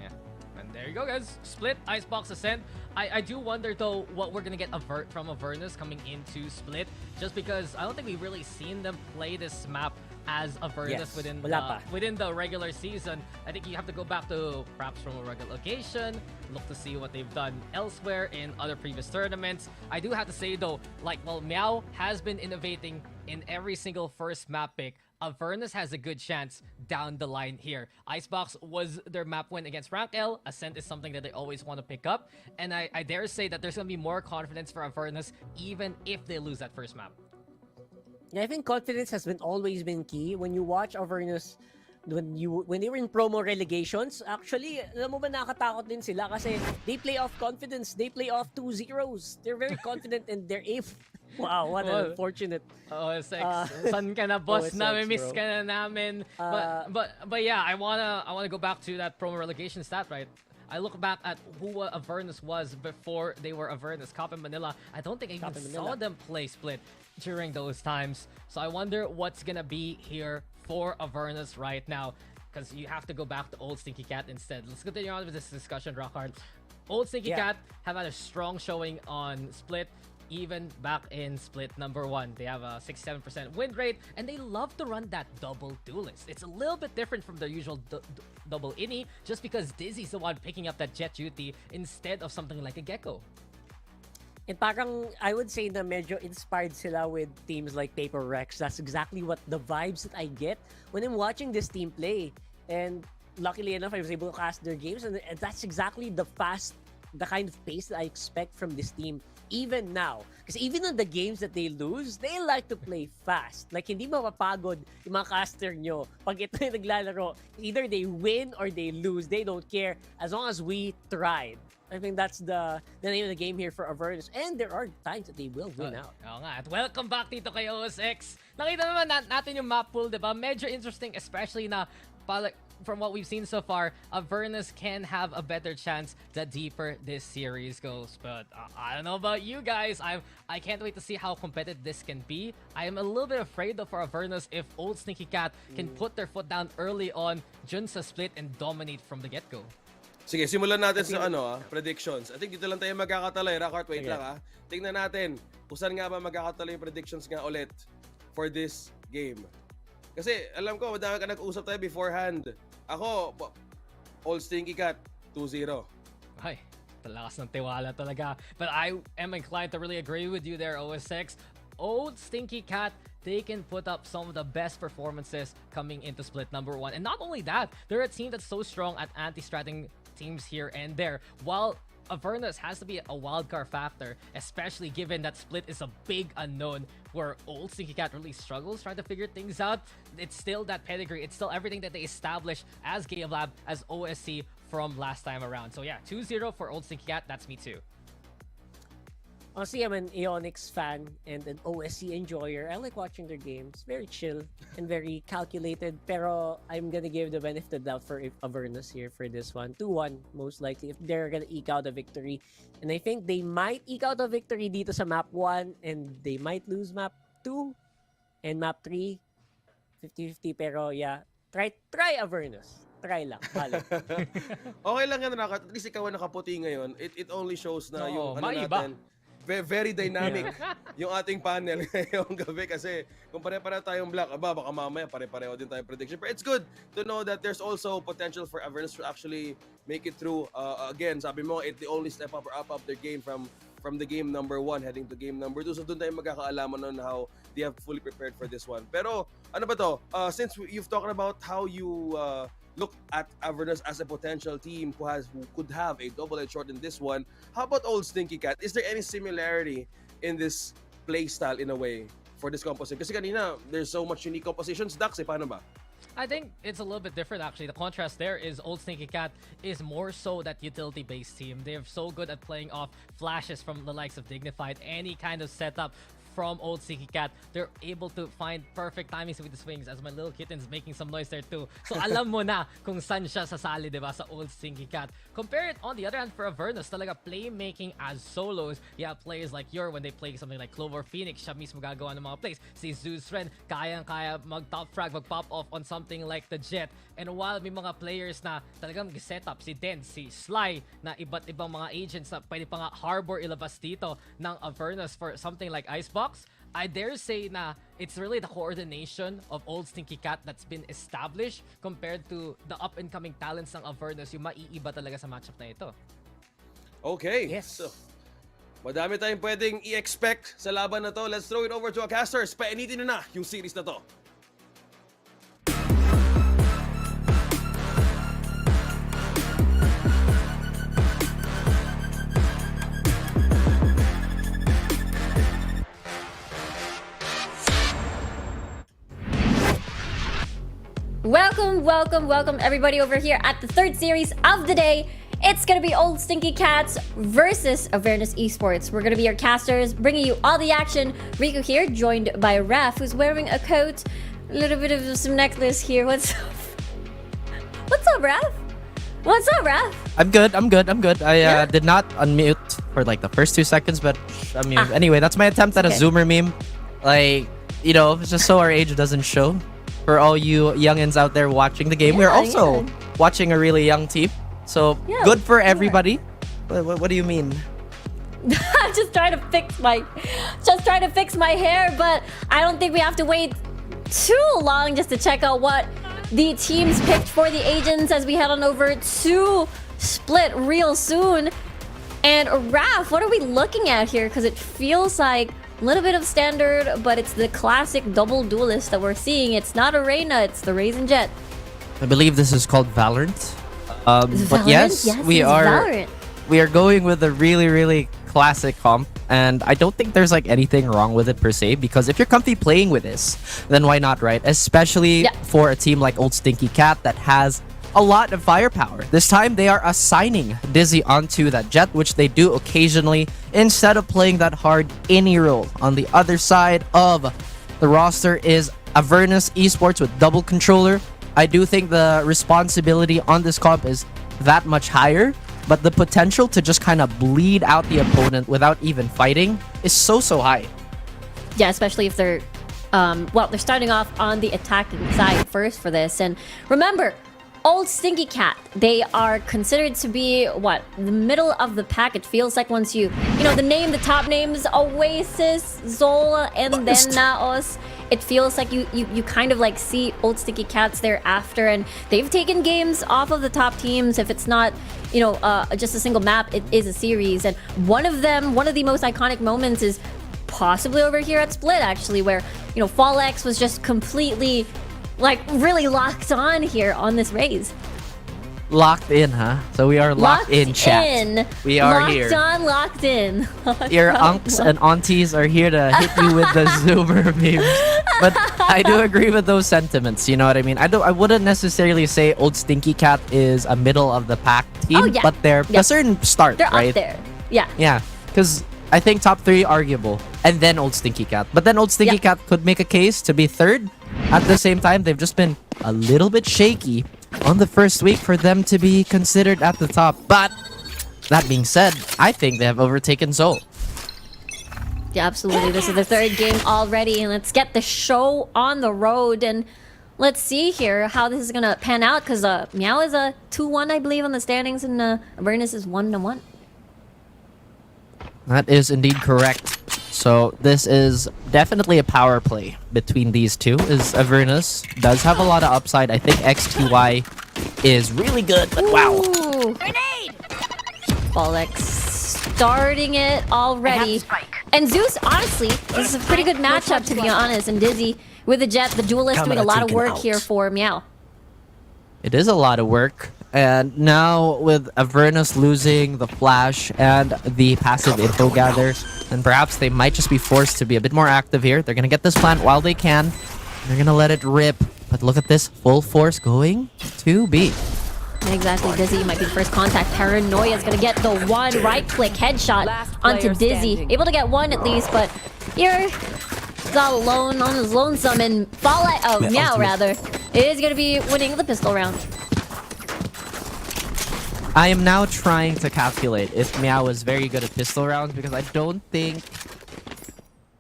Yeah, and there you go, guys. Split, Icebox, Ascent. I do wonder though what we're gonna get from Avernus coming into Split, just because I don't think we've really seen them play this map as Avernus within the regular season. I think you have to go back to perhaps from a regular location, look to see what they've done elsewhere in other previous tournaments. I do have to say though, like, while Meow has been innovating in every single first map pick, Avernus has a good chance down the line here. Icebox was their map win against Rank L. Ascent is something that they always want to pick up. And I dare say that there's going to be more confidence for Avernus even if they lose that first map. Yeah, I think confidence has always been key. When you watch Avernus, when they were in promo relegations, actually, alam mo ba, nakatakot din sila kasi they play off confidence. They play off 2-0s. They're very confident in their aim. Wow, what an unfortunate. OSX, san ka na, boss? OSX, Nami-miss bro. ka na namin. But yeah, I wanna go back to that promo relegation stat, right? I look back at who Avernus was before they were Avernus. Cop in Manila, I don't think I even saw them play Split during those times. So I wonder what's gonna be here for Avernus right now, because you have to go back to Old Stinky Cat instead. Let's continue on with this discussion, Rockhard. Old Stinky Cat have had a strong showing on Split. Even back in Split number 1, they have a 67% win rate, and they love to run that double duelist. It's a little bit different from the usual double innie, just because Dizzy's the one picking up that jet duty instead of something like a Gecko. And parang, I would say na medyo inspired sila with teams like Paper Rex. That's exactly what the vibes that I get when I'm watching this team play. And luckily enough, I was able to cast their games, and that's exactly the kind of pace that I expect from this team even now. Because even in the games that they lose, they like to play fast. Like, hindi mapapagod yung mga caster nyo. Pag ito yung naglalaro, either they win or they lose. They don't care as long as we tried. I think that's the name of the game here for Avernus. And there are times that they will win out. Oo nga. At welcome back dito kay OSX. Nakita naman natin yung map pool, diba? Medyo interesting, especially na from what we've seen so far, Avernus can have a better chance the deeper this series goes. But I don't know about you guys. I can't wait to see how competitive this can be. I am a little bit afraid though for Avernus if Old Stinky Cat can put their foot down early on dun sa Split and dominate from the get-go. Sige, simulan natin sa predictions. I think dito lang tayo magkakatalo. Rockhard, wait lang Tingnan natin kung saan nga ba magkakatalo yung predictions nga ulit for this game. Kasi alam ko, madami ka nag-usap tayo beforehand. Ako, Old Stinky Cat, 2-0. Ay, talakas ng tiwala talaga. But I am inclined to really agree with you there, OSX. Old Stinky Cat, they can put up some of the best performances coming into Split number 1. And not only that, they're a team that's so strong at anti-stratting teams here and there. While Avernus has to be a wildcard factor, especially given that Split is a big unknown where Old Stinky Cat really struggles trying to figure things out. It's still that pedigree. It's still everything that they established as Game Lab, as OSC from last time around. So yeah, 2-0 for Old Stinky Cat. That's me too. Honestly, I'm an Aeonix fan and an OSC enjoyer. I like watching their games. Very chill and very calculated. Pero I'm gonna give the benefit of the doubt for Avernus here for this one. 2-1, most likely, if they're gonna eke out a victory. And I think they might eke out a victory dito sa map 1 and they might lose map 2 and map 3. 50-50, pero yeah. Try Avernus. Try lang. Balik. Okay lang yan, at least ikaw ang nakaputi ngayon. It only shows na yung maiba. natin, very dynamic yung ating panel ngayong gabi kasi kung pare-pareho tayong black, baka mamaya pare-pareho din tayong prediction. But it's good to know that there's also potential for Avernus to actually make it through. Again, sabi mo, they only step up or up their game from the game number 1 heading to game number 2. So doon tayo magkakaalaman on how they have fully prepared for this one. Pero ano ba to? Since you've talked about how you look at Avernus as a potential team who could have a double-edged sword in this one, how about old Stinky Cat? Is there any similarity in this playstyle in a way for this composition? Kasi kanina, there's so much unique compositions. Dax, paano ba? I think it's a little bit different actually. The contrast there is old Stinky Cat is more so that utility-based team. They're so good at playing off flashes from the likes of Dignified, any kind of setup from old Stinky Cat. They're able to find perfect timings with the swings as my little kitten's making some noise there too. So alam mo na kung saan siya sasali, diba, sa old Stinky Cat. Compare it on the other hand for Avernus, talaga playmaking as solos. Yeah, players like Yor, when they play something like Clover Phoenix, siya mismo gagawa ng mga plays. Si Zeus Ren, kayang-kaya mag-top frag, mag-pop off on something like the Jet. And while may mga players na talagang set-up, si Den, si Sly, na iba't ibang mga agents na pwede pa nga harbor ilabas dito ng Avernus for something like Icebox, I dare say na it's really the coordination of old Stinky Cat that's been established compared to the up-and-coming talents ng Avernus, yung maiiba talaga sa matchup na ito. Okay. Yes. So, madami tayong pwedeng i-expect sa laban na to. Let's throw it over to our casters. Painitin na yung series na to. Welcome everybody over here at the third series of the day. It's gonna be old Stinky Cats versus Avernus Esports. We're gonna be your casters, bringing you all the action. Riku here, joined by Raph, who's wearing a coat, a little bit of some necklace here. What's up, Raph? What's up, Raph? I'm good. I did not unmute for like the first 2 seconds, but I mean, anyway, that's my attempt at a Zoomer meme. Like, you know, just so our age doesn't show. For all you youngins out there watching the game, we're also watching a really young team. So good for everybody. What do you mean? I'm just trying to fix my hair, but I don't think we have to wait too long just to check out what the teams picked for the agents as we head on over to Split real soon. And Raph, what are we looking at here? Because it feels like a little bit of standard, but it's the classic double duelist that we're seeing. It's not Arena, it's the Raisin Jet. I believe this is called Valorant. Valorant? But yes, we are Valorant. We are going with a really classic comp, and I don't think there's like anything wrong with it per se, because if you're comfy playing with this, then why not, right? Especially for a team like old Stinky Cat that has a lot of firepower. This time they are assigning Dizzy onto that Jet, which they do occasionally, instead of playing that hard any role. On the other side of the roster is Avernus Esports with double controller. I do think the responsibility on this comp is that much higher, but the potential to just kind of bleed out the opponent without even fighting is so high. Yeah, especially if they're they're starting off on the attacking side first for this. And remember, old Stinky Cat, they are considered to be the middle of the pack. It feels like once the top names, Oasis, Zola, and then Naos, it feels like you kind of like see old Stinky Cats thereafter, and they've taken games off of the top teams. If it's not just a single map, it is a series. And one of the most iconic moments is possibly over here at Split, actually, where Fallex was just completely really locked on here on this raise. Locked in, huh? So we are locked in, chat. We are here. Locked in. Your unks and aunties are here to hit you with the Zoomer memes. But I do agree with those sentiments, you know what I mean? I wouldn't necessarily say old Stinky Cat is a middle of the pack team, but they're a certain start, they're right? up there. Yeah. Yeah, because I think top 3 arguable, and then Old Stinky Cat. But then Old Stinky Cat could make a case to be 3rd. At the same time, they've just been a little bit shaky on the first week for them to be considered at the top. But that being said, I think they have overtaken Seoul. Yeah, absolutely. This is the 3rd game already, and let's get the show on the road. And let's see here how this is gonna pan out, because Meow is a 2-1, I believe, on the standings, and Avernus is 1-1. That is indeed correct. So this is definitely a power play between these two. As Avernus does have a lot of upside. I think XTY is really good, but wow. Grenade! Bolex starting it already. And Zeus, honestly, this is a pretty good matchup, to be honest. And Dizzy with the Jet, the duelist, doing a lot of work here for Meow. It is a lot of work. And now with Avernus losing the flash and the passive info gather, then perhaps they might just be forced to be a bit more active here. They're going to get this plant while they can. They're going to let it rip. But look at this, full force going to B. Exactly, Dizzy might be the first contact. Paranoia is going to get the one right-click headshot onto Dizzy. Able to get one at least, but here he's all alone on his lonesome, and Meow rather is going to be winning the pistol round. I am now trying to calculate if Meow was very good at pistol rounds, because I don't think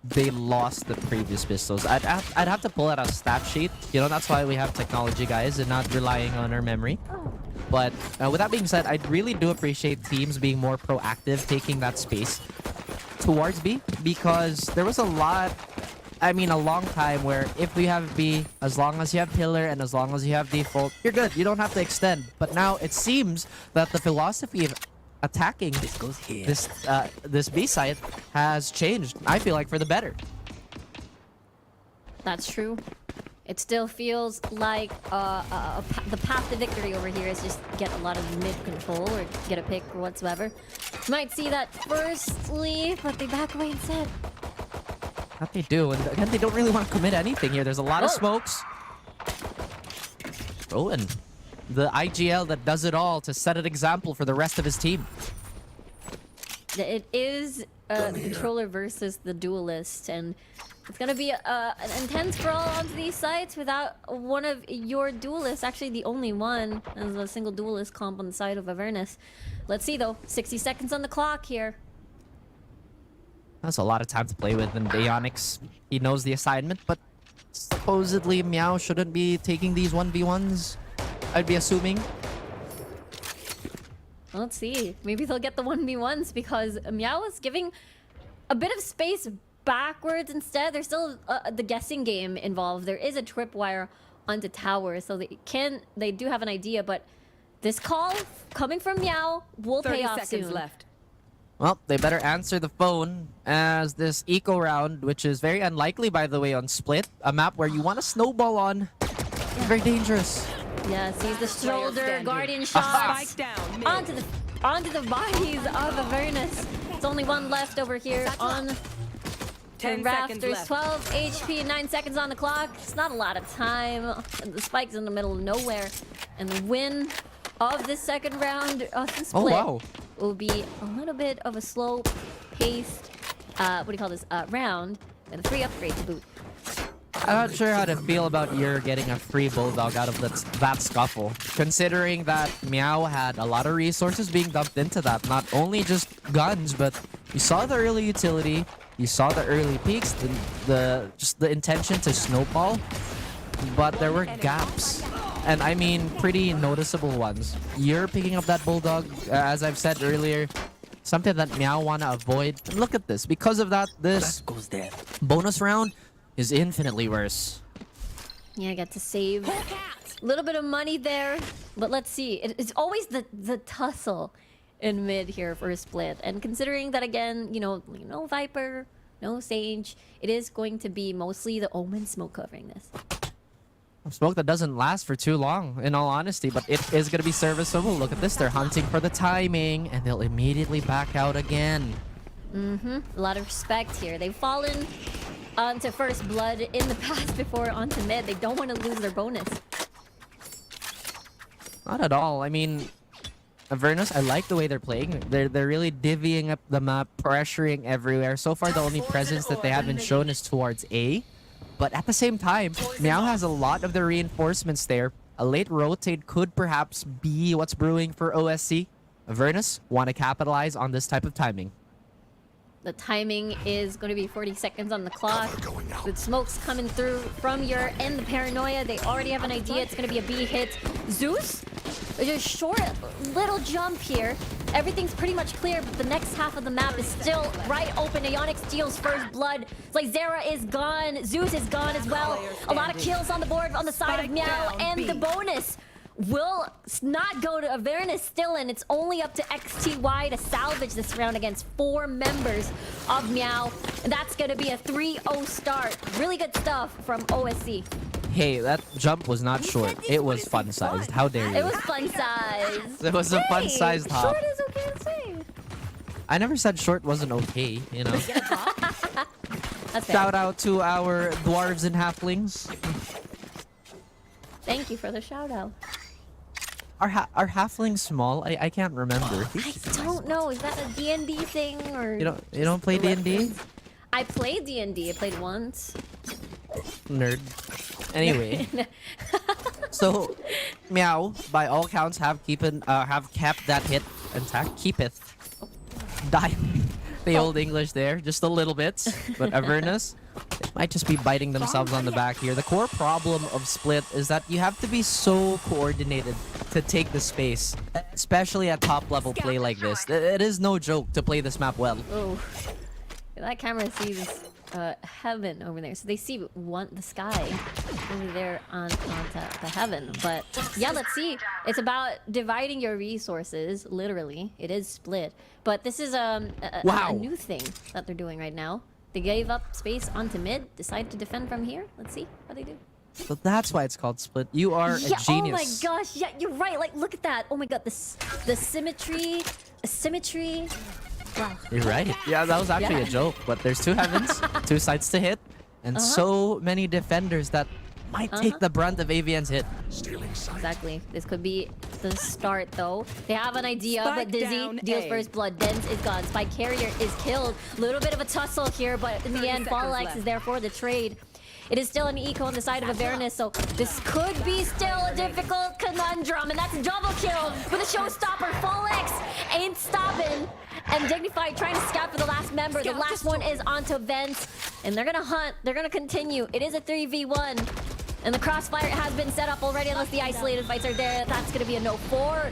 they lost the previous pistols. I'd have to pull out a stat sheet. You know, that's why we have technology, guys, and not relying on our memory. But with that being said, I really do appreciate teams being more proactive, taking that space towards B, because there was a long time where if we have B, as long as you have pillar and as long as you have default, you're good. You don't have to extend. But now it seems that the philosophy of attacking this B site has changed. I feel like for the better. That's true. It still feels like the path to victory over here is just get a lot of mid control or get a pick or whatsoever. Might see that firstly, but they back away instead. That they do, and again, they don't really want to commit anything here. There's a lot of smokes. Oh, and the IGL that does it all to set an example for the rest of his team. It is the controller versus the duelist, and it's gonna be an intense brawl onto these sites without one of your duelists. Actually, the only one is a single duelist comp on the side of Avernus. Let's see though, 60 seconds on the clock here. That's a lot of time to play with, and Aeonix, he knows the assignment, but supposedly Meow shouldn't be taking these 1v1s, I'd be assuming. Let's see. Maybe they'll get the 1v1s because Meow is giving a bit of space backwards instead. There's still the guessing game involved. There is a tripwire onto tower, so they do have an idea, but this call coming from Meow will pay off soon. Left. Well, they better answer the phone, as this eco round, which is very unlikely, by the way, on Split, a map where you want to snowball on, is very dangerous. Yeah, sees the shoulder, guardian shots onto the bodies of Avernus. It's only one left over here on the rafters. 12 HP, 9 seconds on the clock. It's not a lot of time. The spike's in the middle of nowhere, and the win of this second round of the Split will be a little bit of a slow-paced, round, and a 3 upgrade to boot. I'm not sure how to feel about your getting a free bulldog out of that scuffle, considering that Meow had a lot of resources being dumped into that. Not only just guns, but you saw the early utility, you saw the early peaks, just the intention to snowball, but there were gaps. And I mean, pretty noticeable ones. You're picking up that bulldog, as I've said earlier, something that Meow wanna avoid. And look at this. Because of that, this bonus round is infinitely worse. Yeah, I got to save a little bit of money there, but let's see. It's always the tussle in mid here for a Split. And considering that again, no Viper, no Sage, it is going to be mostly the Omen smoke covering this. Smoke that doesn't last for too long, in all honesty, but it is going to be serviceable. Look at this, they're hunting for the timing, and they'll immediately back out again. A lot of respect here. They've fallen onto first blood in the past before onto mid. They don't want to lose their bonus. Not at all. I mean, Avernus, I like the way they're playing. They're really divvying up the map, pressuring everywhere. So far, the only presence that they haven't shown is towards A. But at the same time, Meow has a lot of the reinforcements there. A late rotate could perhaps be what's brewing for OSC. Avernus want to capitalize on this type of timing. The timing is going to be 40 seconds on the clock. With smokes coming through from your end, the paranoia, they already have an idea. It's going to be a B hit. Zeus, just short little jump here. Everything's pretty much clear, but the next half of the map is still right open. Aeonic steals first blood. It's like Zera is gone. Zeus is gone as well. A lot of kills on the board on the side of Meow, and the bonus will not go to Avernus still, and it's only up to XTY to salvage this round against 4 members of Meow. And that's going to be a 3-0 start. Really good stuff from OSC. Hey, that jump was not short. It was fun-sized. How dare you? It was fun-sized. It was a fun-sized hop. Short is okay to say. I never said short wasn't okay, you know. That's fair. Shout out to our dwarves and halflings. Thank you for the shout out. Are halflings small? I can't remember. I don't know. Is that a D&D thing or? You don't play D&D? I played D&D. I played once. Nerd. Anyway, so Meow, by all counts, have kept that hit intact. Keepeth. Die. The old English there, just a little bit. But Avernus, they might just be biting themselves on the back here. The core problem of Split is that you have to be so coordinated to take the space, especially at top level play like this. It is no joke to play this map well. Oh, that camera sees heaven over there, so they see the sky over there on the heaven. But yeah, let's see. It's about dividing your resources. Literally, it is Split. But this is a new thing that they're doing right now. They gave up space onto mid, decided to defend from here. Let's see what they do. So that's why it's called Split. You are a genius. Oh my gosh, yeah, you're right. Like, look at that. Oh my god, the symmetry. Wow. You're right. Yeah, that was actually a joke. But there's 2 heavens, 2 sides to hit, and so many defenders that might take the brunt of AVN's hit. Exactly. This could be the start, though. They have an idea, but Dizzy deals first blood. Dens is gone. Spike Carrier is killed. Little bit of a tussle here, but in the end, Fallx is there for the trade. It is still an eco on the side of Avernus, so this could be still a difficult conundrum, and that's a double kill with a showstopper. Fallx ain't stopping, and Dignified trying to scout for the last member. The last one is onto Vents, and they're gonna hunt. They're gonna continue. It is a 3v1, and the crossfire has been set up already, unless the isolated fights are there. That's gonna be a no 4.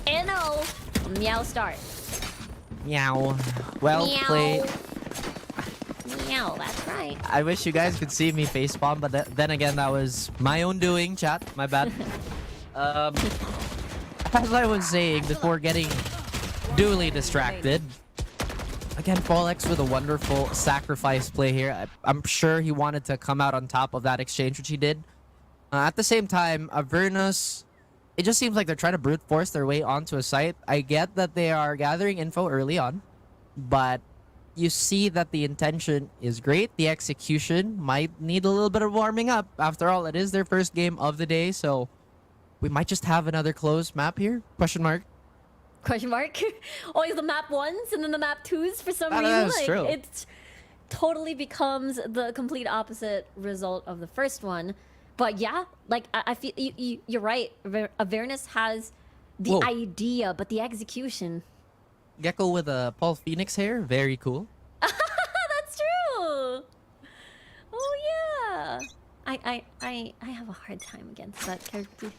NO. Meow start. Meow. Well played. Meow, that's right. I wish you guys could see me facepalm, but then again, that was my own doing, chat. My bad. As I was saying before getting duly distracted, again, Fallx with a wonderful sacrifice play here. I'm sure he wanted to come out on top of that exchange, which he did. At the same time, Avernus, it just seems like they're trying to brute force their way onto a site. I get that they are gathering info early on, but you see that the intention is great. The execution might need a little bit of warming up. After all, it is their first game of the day, so we might just have another closed map here? Question mark. Question mark? Always the map 1s and then the map 2s for some reason. That's like, true. It totally becomes the complete opposite result of the first one. But yeah, like I feel you're right. Avernus has the idea, but the execution. Gecko with a Paul Phoenix hair, very cool. That's true. Oh yeah. I have a hard time against that character.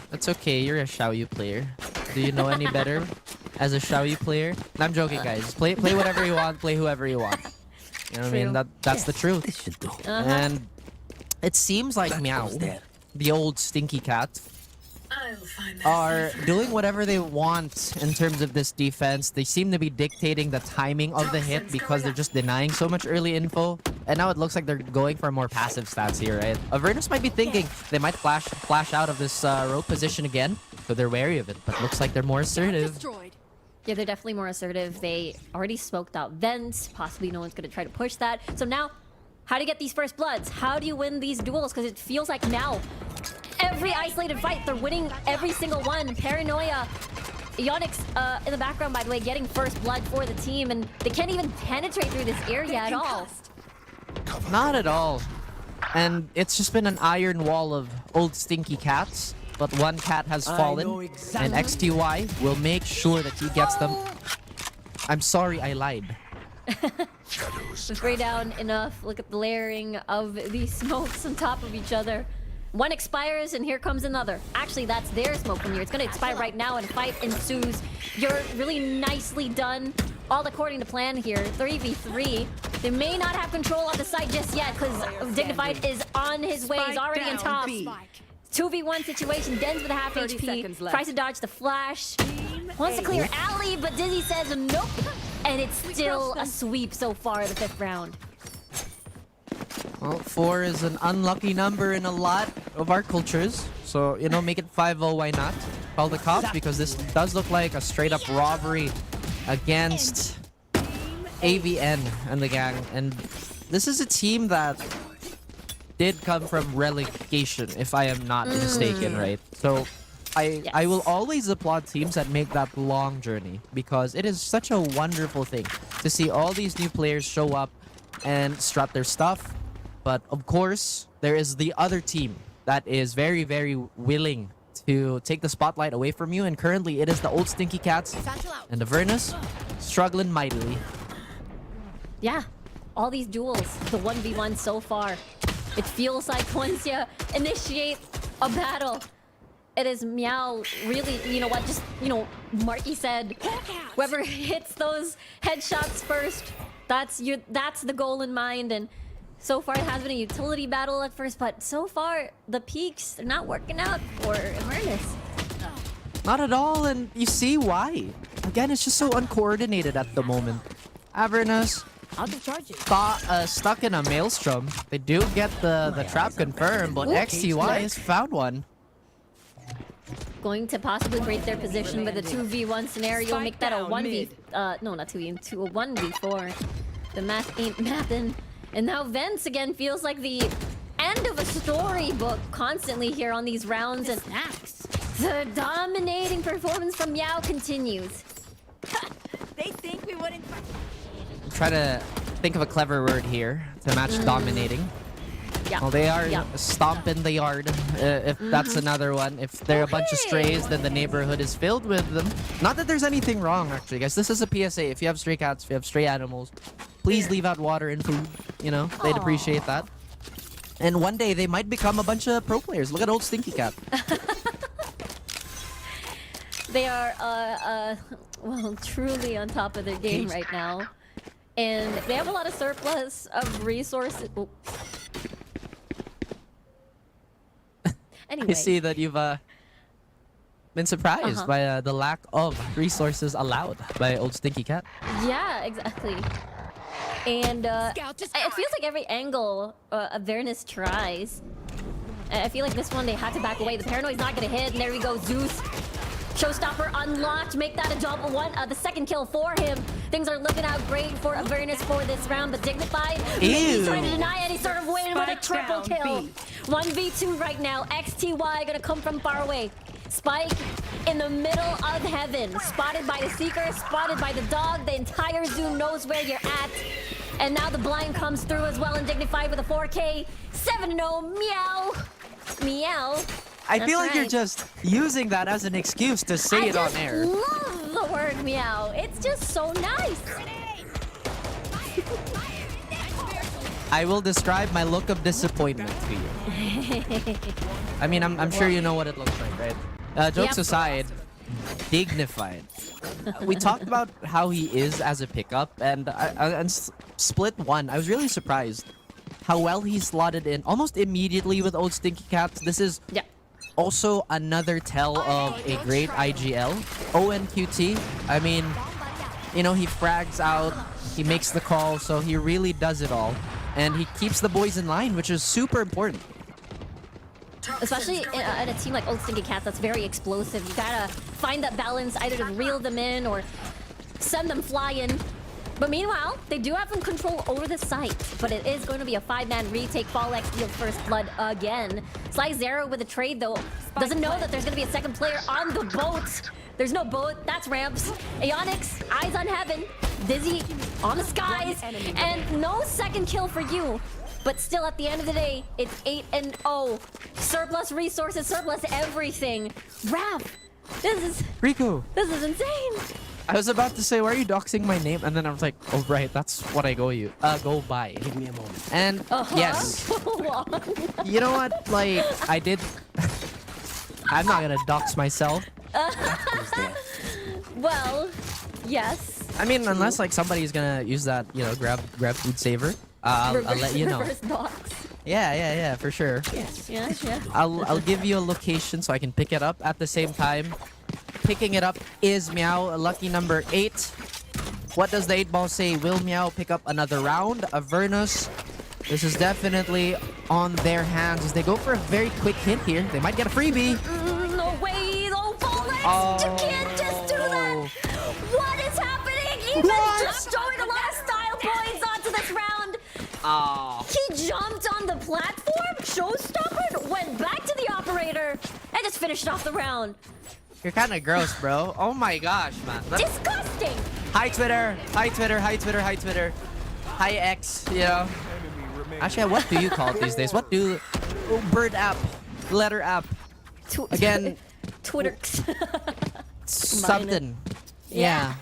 That's okay, you're a Xiaoyu player. Do you know any better as a Xiaoyu player? No, I'm joking, guys. Play whatever you want, play whoever you want. You know what I mean? That's the truth. And it seems like Meow, the old stinky cat, are doing whatever they want in terms of this defense. They seem to be dictating the timing of the hit because they're just denying so much early info. And now it looks like they're going for more passive stats here, right? Avernus might be thinking they might flash out of this rope position again, so they're wary of it. But looks like they're more assertive. Yeah, they're definitely more assertive. They already smoked out Vents. Possibly no one's going to try to push that. So now, how do you get these first bloods? How do you win these duels? Because it feels like now, every isolated fight, they're winning every single one. Paranoia Ionix in the background, by the way, getting first blood for the team, and they can't even penetrate through this area at all. Not at all. And it's just been an iron wall of old stinky cats. But one cat has fallen, and XTY will make sure that he gets them. I'm sorry, I lied. Spray down enough. Look at the layering of these smokes on top of each other. One expires, and here comes another. Actually, that's their smoke from here. It's gonna expire right now, and a fight ensues. You're really nicely done. All according to plan here. 3v3. They may not have control on the site just yet, because Dignified is on his way. He's already on top. 2v1 situation. Dens with a half 30 HP. seconds left. Tries to dodge the flash. Wants to clear alley, but Dizzy says nope. And it's still a sweep so far, the 5th round. Well, 4 is an unlucky number in a lot of our cultures. So, you know, make it 5-0, why not? Call the cops, because this does look like a straight-up robbery against AVN and the gang. And this is a team that did come from relegation, if I am not mistaken, right? So I will always applaud teams that make that long journey, because it is such a wonderful thing to see all these new players show up and strut their stuff. But of course, there is the other team that is very, very willing to take the spotlight away from you, and currently it is the old Stinky Cats and Avernus struggling mightily. Yeah, all these duels, the 1v1 so far. It feels like once you initiate a battle, it is Meow really, you know what, just, you know, Marky said, whoever hits those headshots first, that's the goal in mind. And so far it has been a utility battle at first, but so far the peaks are not working out for Avernus. Not at all, and you see why. Again, it's just so uncoordinated at the moment. Avernus stuck in a maelstrom. They do get the trap confirmed, but XTY has found one. Going to possibly break their position with a 2v1 scenario, make that a 1v... no, not 2v2, a 1v4. The math ain't mapping. And now Vents again feels like the end of a storybook constantly here on these rounds, and the dominating performance from Meow continues. They think we wouldn't. Try to think of a clever word here to match dominating. Yeah. Well, they are Yeah. stomping the yard, if that's another one. If they're a bunch of strays, then the neighborhood is filled with them. Not that there's anything wrong, actually, guys. This is a PSA. If you have stray cats, if you have stray animals, please leave out water and food. You know, they'd appreciate that. And one day, they might become a bunch of pro players. Look at old Stinky Cat. They are, well, truly on top of their game right now. And they have a lot of surplus of resources. Oh. Anyway. I see that you've been surprised by the lack of resources allowed by old Stinky Cat. Yeah, exactly. And it feels like every angle Avernus tries. I feel like this one they had to back away. The Paranoid's not gonna hit, and there we go, Zeus. Showstopper unlocked, make that a double one. The second kill for him. Things are looking out great for Avernus for this round, but Dignified, he's trying to deny any sort of win with a triple kill. 1v2 right now. XTY gonna come from far away. Spike in the middle of heaven. Spotted by the Seeker, spotted by the dog. The entire Zoom knows where you're at. And now the blind comes through as well, and Dignified with a 4K. 7-0, meow. Meow. I feel That's like you're right. just using that as an excuse to say it on air. I love the word meow. It's just so nice. I will describe my look of disappointment to you. I mean, I'm sure you know what it looks like, right? Jokes Yep. aside, Dignified. We talked about how he is as a pickup, and Split 1, I was really surprised how well he slotted in almost immediately with old Stinky Cats. This is also another tell of a great IGL. ONQT, I mean, you know, he frags out, he makes the call, so he really does it all. And he keeps the boys in line, which is super important. Especially in a team like Old Stinky Cats that's very explosive. You gotta find that balance, either to reel them in or send them flying. But meanwhile, they do have some control over the site. But it is going to be a 5-man retake. Fallex deals first blood again. Sly Zero with a trade, though, doesn't know that there's going to be a second player on the boat. There's no boat. That's ramps. Aeonix, eyes on heaven. Dizzy on the skies. And no second kill for you. But still, at the end of the day, it's 8-0. Surplus resources, surplus everything. Raph, Rico, this is insane. I was about to say, why are you doxing my name? And then I was like, oh right, that's what I go by. Give me a moment. And yes, you know what? Like I did. I'm not gonna dox myself. Well, yes. I mean, unless like somebody's gonna use that, you know, grab food saver. I'll let you know. Reverse dox. Yeah, for sure. Yeah. I'll give you a location so I can pick it up at the same time. Picking it up is Meow, lucky number 8. What does the 8 ball say? Will Meow pick up another round? Avernus. This is definitely on their hands as they go for a very quick hit here. They might get a freebie. No way, no Folex! You can't just do that! What is happening? Even just showing a lot of style points onto this round. He jumped on the platform, showstopper, went back to the operator, and just finished off the round. You're kind of gross, bro. Oh my gosh, man. Disgusting! Hi, Twitter. Hi, Twitter. Hi, Twitter. Hi, Twitter. Hi, X. You know. Actually, what do you call it these days? What do... bird app. Letter app. Again. Twitter. Something. Yeah.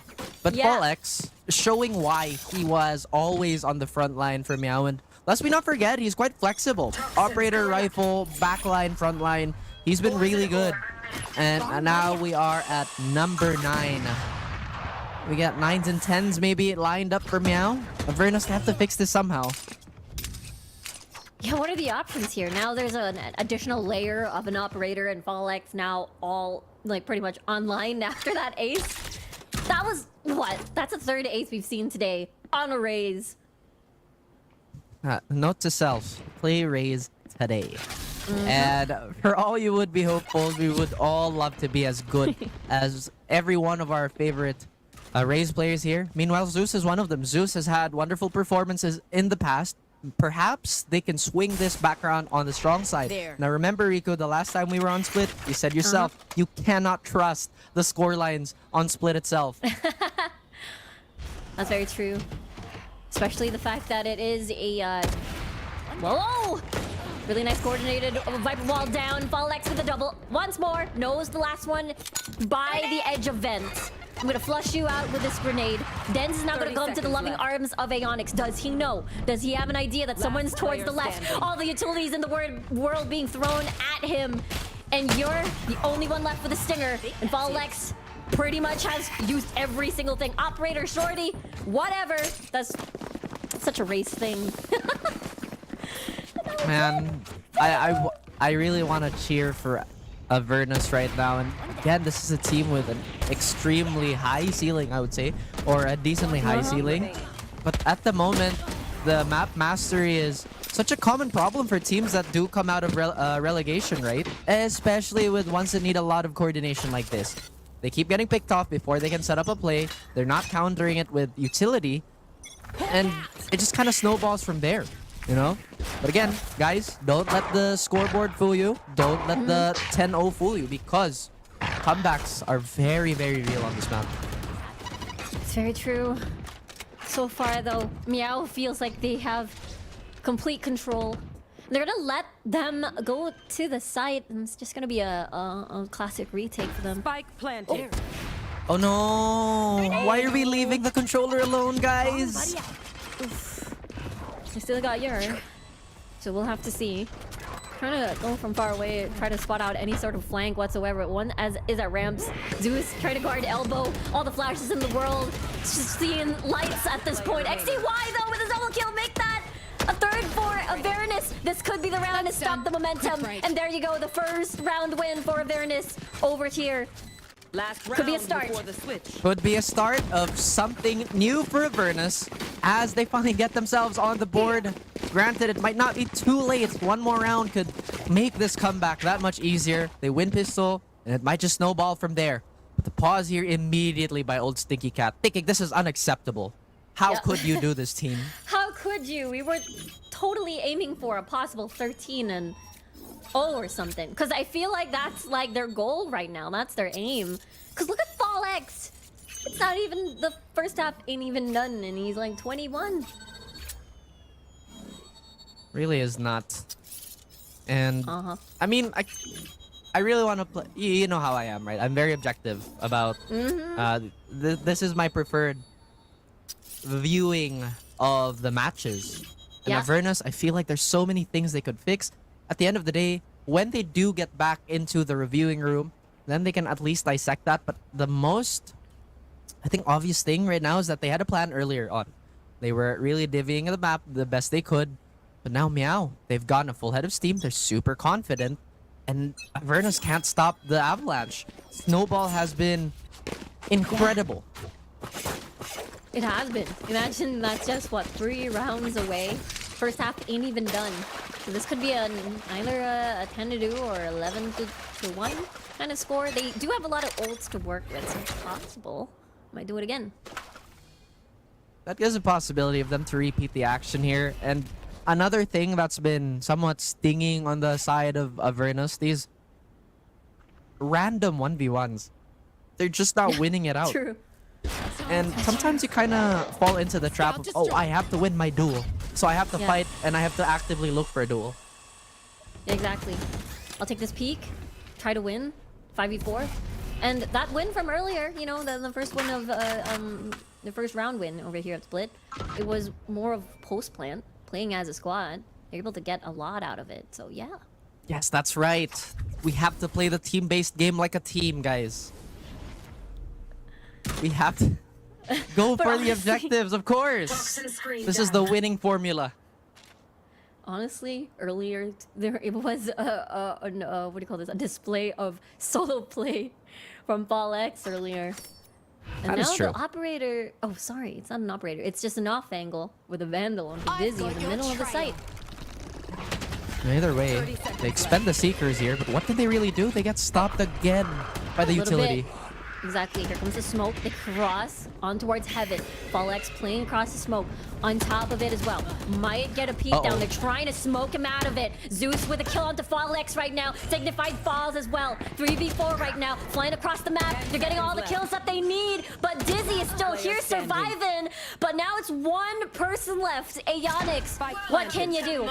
But Paul X, showing why he was always on the front line for Meow. And lest we not forget, he's quite flexible. Operator, rifle, backline, front line. He's been really good. And now we are at number 9. We got 9s and 10s maybe lined up for Meow. Avernus have to fix this somehow. Yeah, what are the options here? Now there's an additional layer of an operator and Folex now all like pretty much online after that ace. That was what? That's the third ace we've seen today on a raise. Note to self, play raise today. And for all you would-be hopefuls, we would all love to be as good as every one of our favorite raise players here. Meanwhile, Zeus is one of them. Zeus has had wonderful performances in the past. Perhaps they can swing this back around on the strong side. Now remember, Rico, the last time we were on Split, you said yourself, you cannot trust the score lines on Split itself. That's very true. Especially the fact that it is a whoa! Really nice coordinated Viper wall down. Folex with a double. Once more. Knows the last one by the edge of vent. I'm gonna flush you out with this grenade. Denz is now gonna come to the loving arms of Aeonix. Does he know? Does he have an idea that someone's towards the left? All the utilities in the world being thrown at him. And you're the only one left with a stinger. And Folex pretty much has used every single thing. Operator, shorty, whatever. That's such a race thing. Man, I really want to cheer for Avernus right now. And again, this is a team with an extremely high ceiling, I would say, or a decently high ceiling. But at the moment, the map mastery is such a common problem for teams that do come out of relegation, right? Especially with ones that need a lot of coordination like this. They keep getting picked off before they can set up a play. They're not countering it with utility. And it just kind of snowballs from there. You know? But again, guys, don't let the scoreboard fool you. Don't let the 10-0 fool you, because comebacks are very, very real on this map. It's very true. So far, though, Meow feels like they have complete control. They're gonna let them go to the site, and it's just gonna be a classic retake for them. Spike planted. Oh no! Why are we leaving the controller alone, guys? I still got your, so we'll have to see. Trying to go from far away, try to spot out any sort of flank whatsoever. One as is at ramps. Zeus trying to guard elbow. All the flashes in the world. Just seeing lights at this point. XTY though with a double kill, make that a third for Avernus. This could be the round to stop the momentum. And there you go, the first round win for Avernus over here. Could be a start. Could be a start of something new for Avernus as they finally get themselves on the board. Granted, it might not be too late. One more round could make this comeback that much easier. They win pistol, and it might just snowball from there. But the pause here immediately by old Stinky Cat, thinking this is unacceptable. How could you do this, team? How could you? We were totally aiming for a possible 13, and or something. Because I feel like that's like their goal right now. That's their aim. Because look at Fall X. It's not even, the first half ain't even done and he's like 21. Really is not. And I mean, I really want to play. You know how I am, right? I'm very objective about. This is my preferred viewing of the matches. And Avernus, I feel like there's so many things they could fix. At the end of the day, when they do get back into the reviewing room, then they can at least dissect that. But the most, I think, obvious thing right now is that they had a plan earlier on. They were really divvying the map the best they could. But now, Meow, they've gotten a full head of steam. They're super confident. And Avernus can't stop the avalanche. Snowball has been incredible. It has been. Imagine that's just, what, 3 rounds away? First half ain't even done. So this could be either a 10-2 or 11-1 kind of score. They do have a lot of ults to work with, so it's possible. Might do it again. That gives a possibility of them to repeat the action here. And another thing that's been somewhat stinging on the side of Avernus, these random 1v1s. They're just not winning it out. True. And sometimes you kind of fall into the trap of, oh, I have to win my duel. So I have to fight and I have to actively look for a duel. Exactly. I'll take this peek, try to win, 5v4. And that win from earlier, you know, the first win of, the first round win over here at Split, it was more of post-plant, playing as a squad. They're able to get a lot out of it, so yeah. Yes, that's right. We have to play the team-based game like a team, guys. We have to go for the objectives, of course. This is the winning formula. Honestly, earlier it was what do you call this? A display of solo play from Fall X earlier. And That now is true. the operator, oh sorry, it's not an operator. It's just an off angle with a Vandal and Dizzy in the middle of the site. Either way, they expend the Seekers here, but what did they really do? They get stopped again by the A little utility. bit. Exactly, here comes the smoke. They cross on towards Heaven. Fall X playing across the smoke. On top of it as well. Might get a peek down. They're trying to smoke him out of it. Zeus with a kill onto Fall X right now. Signified falls as well. 3v4 right now. Flying across the map. They're getting all the kills that they need. But Dizzy is still here surviving. But now it's one person left. Aeonix. What can you do?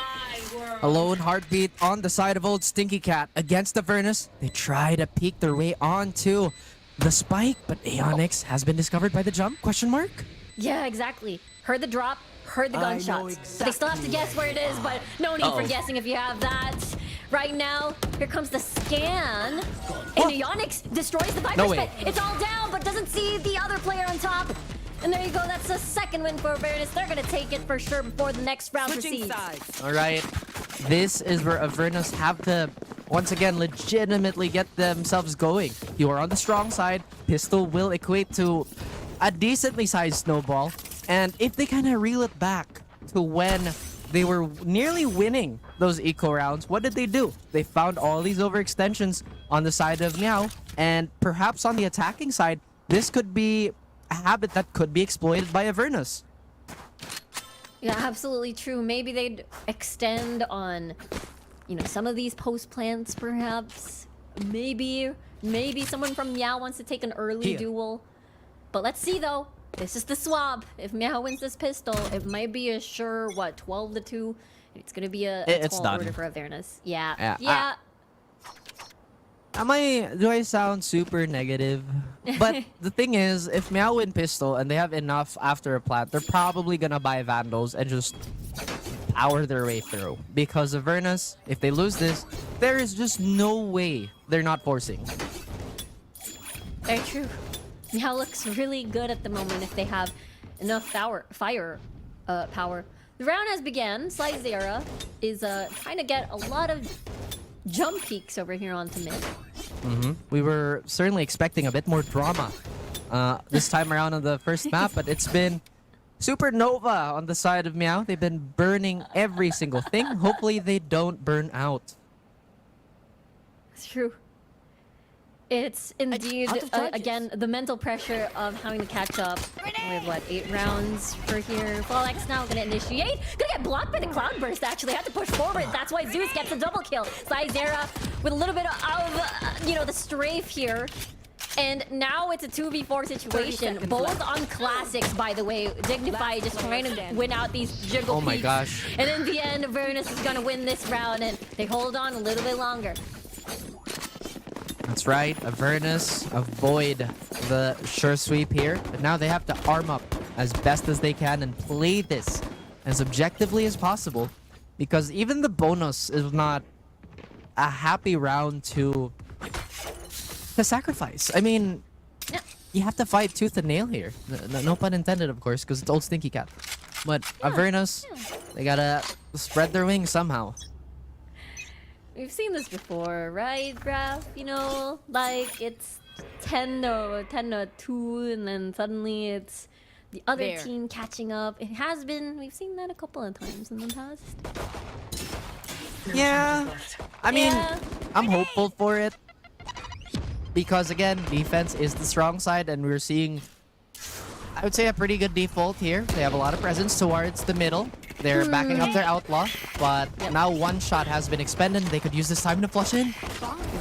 A lone heartbeat on the side of old Stinky Cat against Avernus. They try to peek their way onto the spike, but Aeonix has been discovered by the jump? Question mark? Yeah, exactly. Heard the drop, heard the gunshots. But they still have to guess where it is, but no need for guessing if you have that. Right now, here comes the scan. And Aeonix destroys the Viper Spit. It's all down, but doesn't see the other player on top. And there you go, that's the second win for Avernus. They're gonna take it for sure before the next round proceeds. Alright, this is where Avernus have to, once again, legitimately get themselves going. You are on the strong side. Pistol will equate to a decently sized snowball. And if they kind of reel it back to when they were nearly winning those eco rounds, what did they do? They found all these overextensions on the side of Meow. And perhaps on the attacking side, this could be a habit that could be exploited by Avernus. Yeah, absolutely true. Maybe they'd extend on, you know, some of these post plants, perhaps. Maybe someone from Meow wants to take an early duel. But let's see, though. This is the swab. If Meow wins this pistol, it might be a sure, what, 12-2? It's gonna be a tall order for Avernus. Yeah. Do I sound super negative? But the thing is, if Meow win pistol and they have enough after a plant, they're probably gonna buy Vandals and just power their way through. Because Avernus, if they lose this, there is just no way they're not forcing. Very true. Meow looks really good at the moment if they have enough fire power. The round has began. Slyzera is trying to get a lot of jump peaks over here onto mid. We were certainly expecting a bit more drama this time around on the first map, but it's been supernova on the side of Meow. They've been burning every single thing. Hopefully they don't burn out. It's true. It's indeed, again, the mental pressure of having to catch up with, what, 8 rounds for here. Fallex now gonna initiate. Gonna get blocked by the Cloudburst, actually. Had to push forward. That's why Zeus gets a double kill. Zera with a little bit of, you know, the strafe here. And now it's a 2v4 situation. Both on classics, by the way. Dignify just trying to win out these jiggle Oh my peaks. gosh. And in the end, Avernus is gonna win this round, and they hold on a little bit longer. That's right, Avernus avoid the sure sweep here, but now they have to arm up as best as they can and play this as objectively as possible, because even the bonus is not a happy round to sacrifice. I mean, you have to fight tooth and nail here. No pun intended, of course, because it's old Stinky Cat. But Avernus, they gotta spread their wings somehow. We've seen this before, right, Graf? You know, like it's 10-2, and then suddenly it's the other team catching up. It has been. We've seen that a couple of times in the past. Yeah, I mean, I'm hopeful for it. Because again, defense is the strong side, and we're seeing, I would say, a pretty good default here. They have a lot of presence towards the middle. They're backing up their outlaw, but now one shot has been expended. They could use this time to flush in.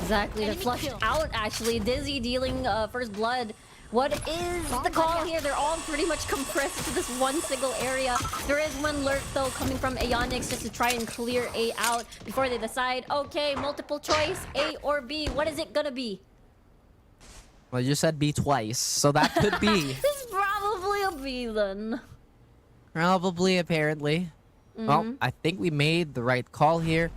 Exactly, to flush out, actually. Dizzy dealing first blood. What is the call here? They're all pretty much compressed to this one single area. There is one lurk, though, coming from Aeonix just to try and clear A out before they decide, okay, multiple choice, A or B. What is it gonna be? Well, you said B twice, so that could be. This is probably a B, then. Probably, apparently. Well, I think we made the right call here.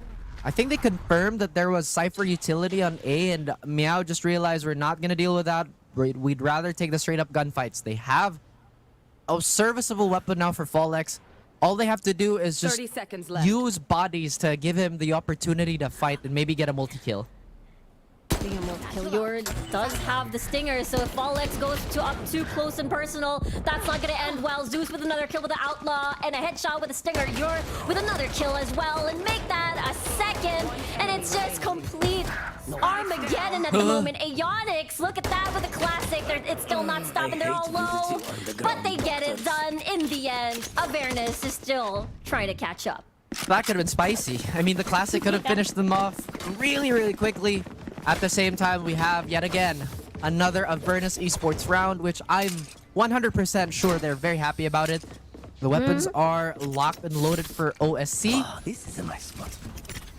I think they confirmed that there was Cypher utility on A, and Meow just realized we're not going to deal with that. We'd rather take the straight-up gunfights. They have a serviceable weapon now for Fallex. All they have to do is just use bodies to give him the opportunity to fight and maybe get a multi-kill. Hilliard does have the stinger, so if Fallex goes up too close and personal, that's not gonna end well. Zeus with another kill with the outlaw, and a headshot with a stinger. You're with another kill as well, and make that a second, and it's just complete Armageddon at the moment. Aeonix, look at that with a classic. It's still not stopping, they're all low, but they get it done in the end. Avernus is still trying to catch up. That could have been spicy. I mean, the classic could have finished them off really, really quickly. At the same time, we have, yet again, another Avernus Esports round, which I'm 100% sure they're very happy about it. The weapons are locked and loaded for OSC. Oh, this is a nice spot.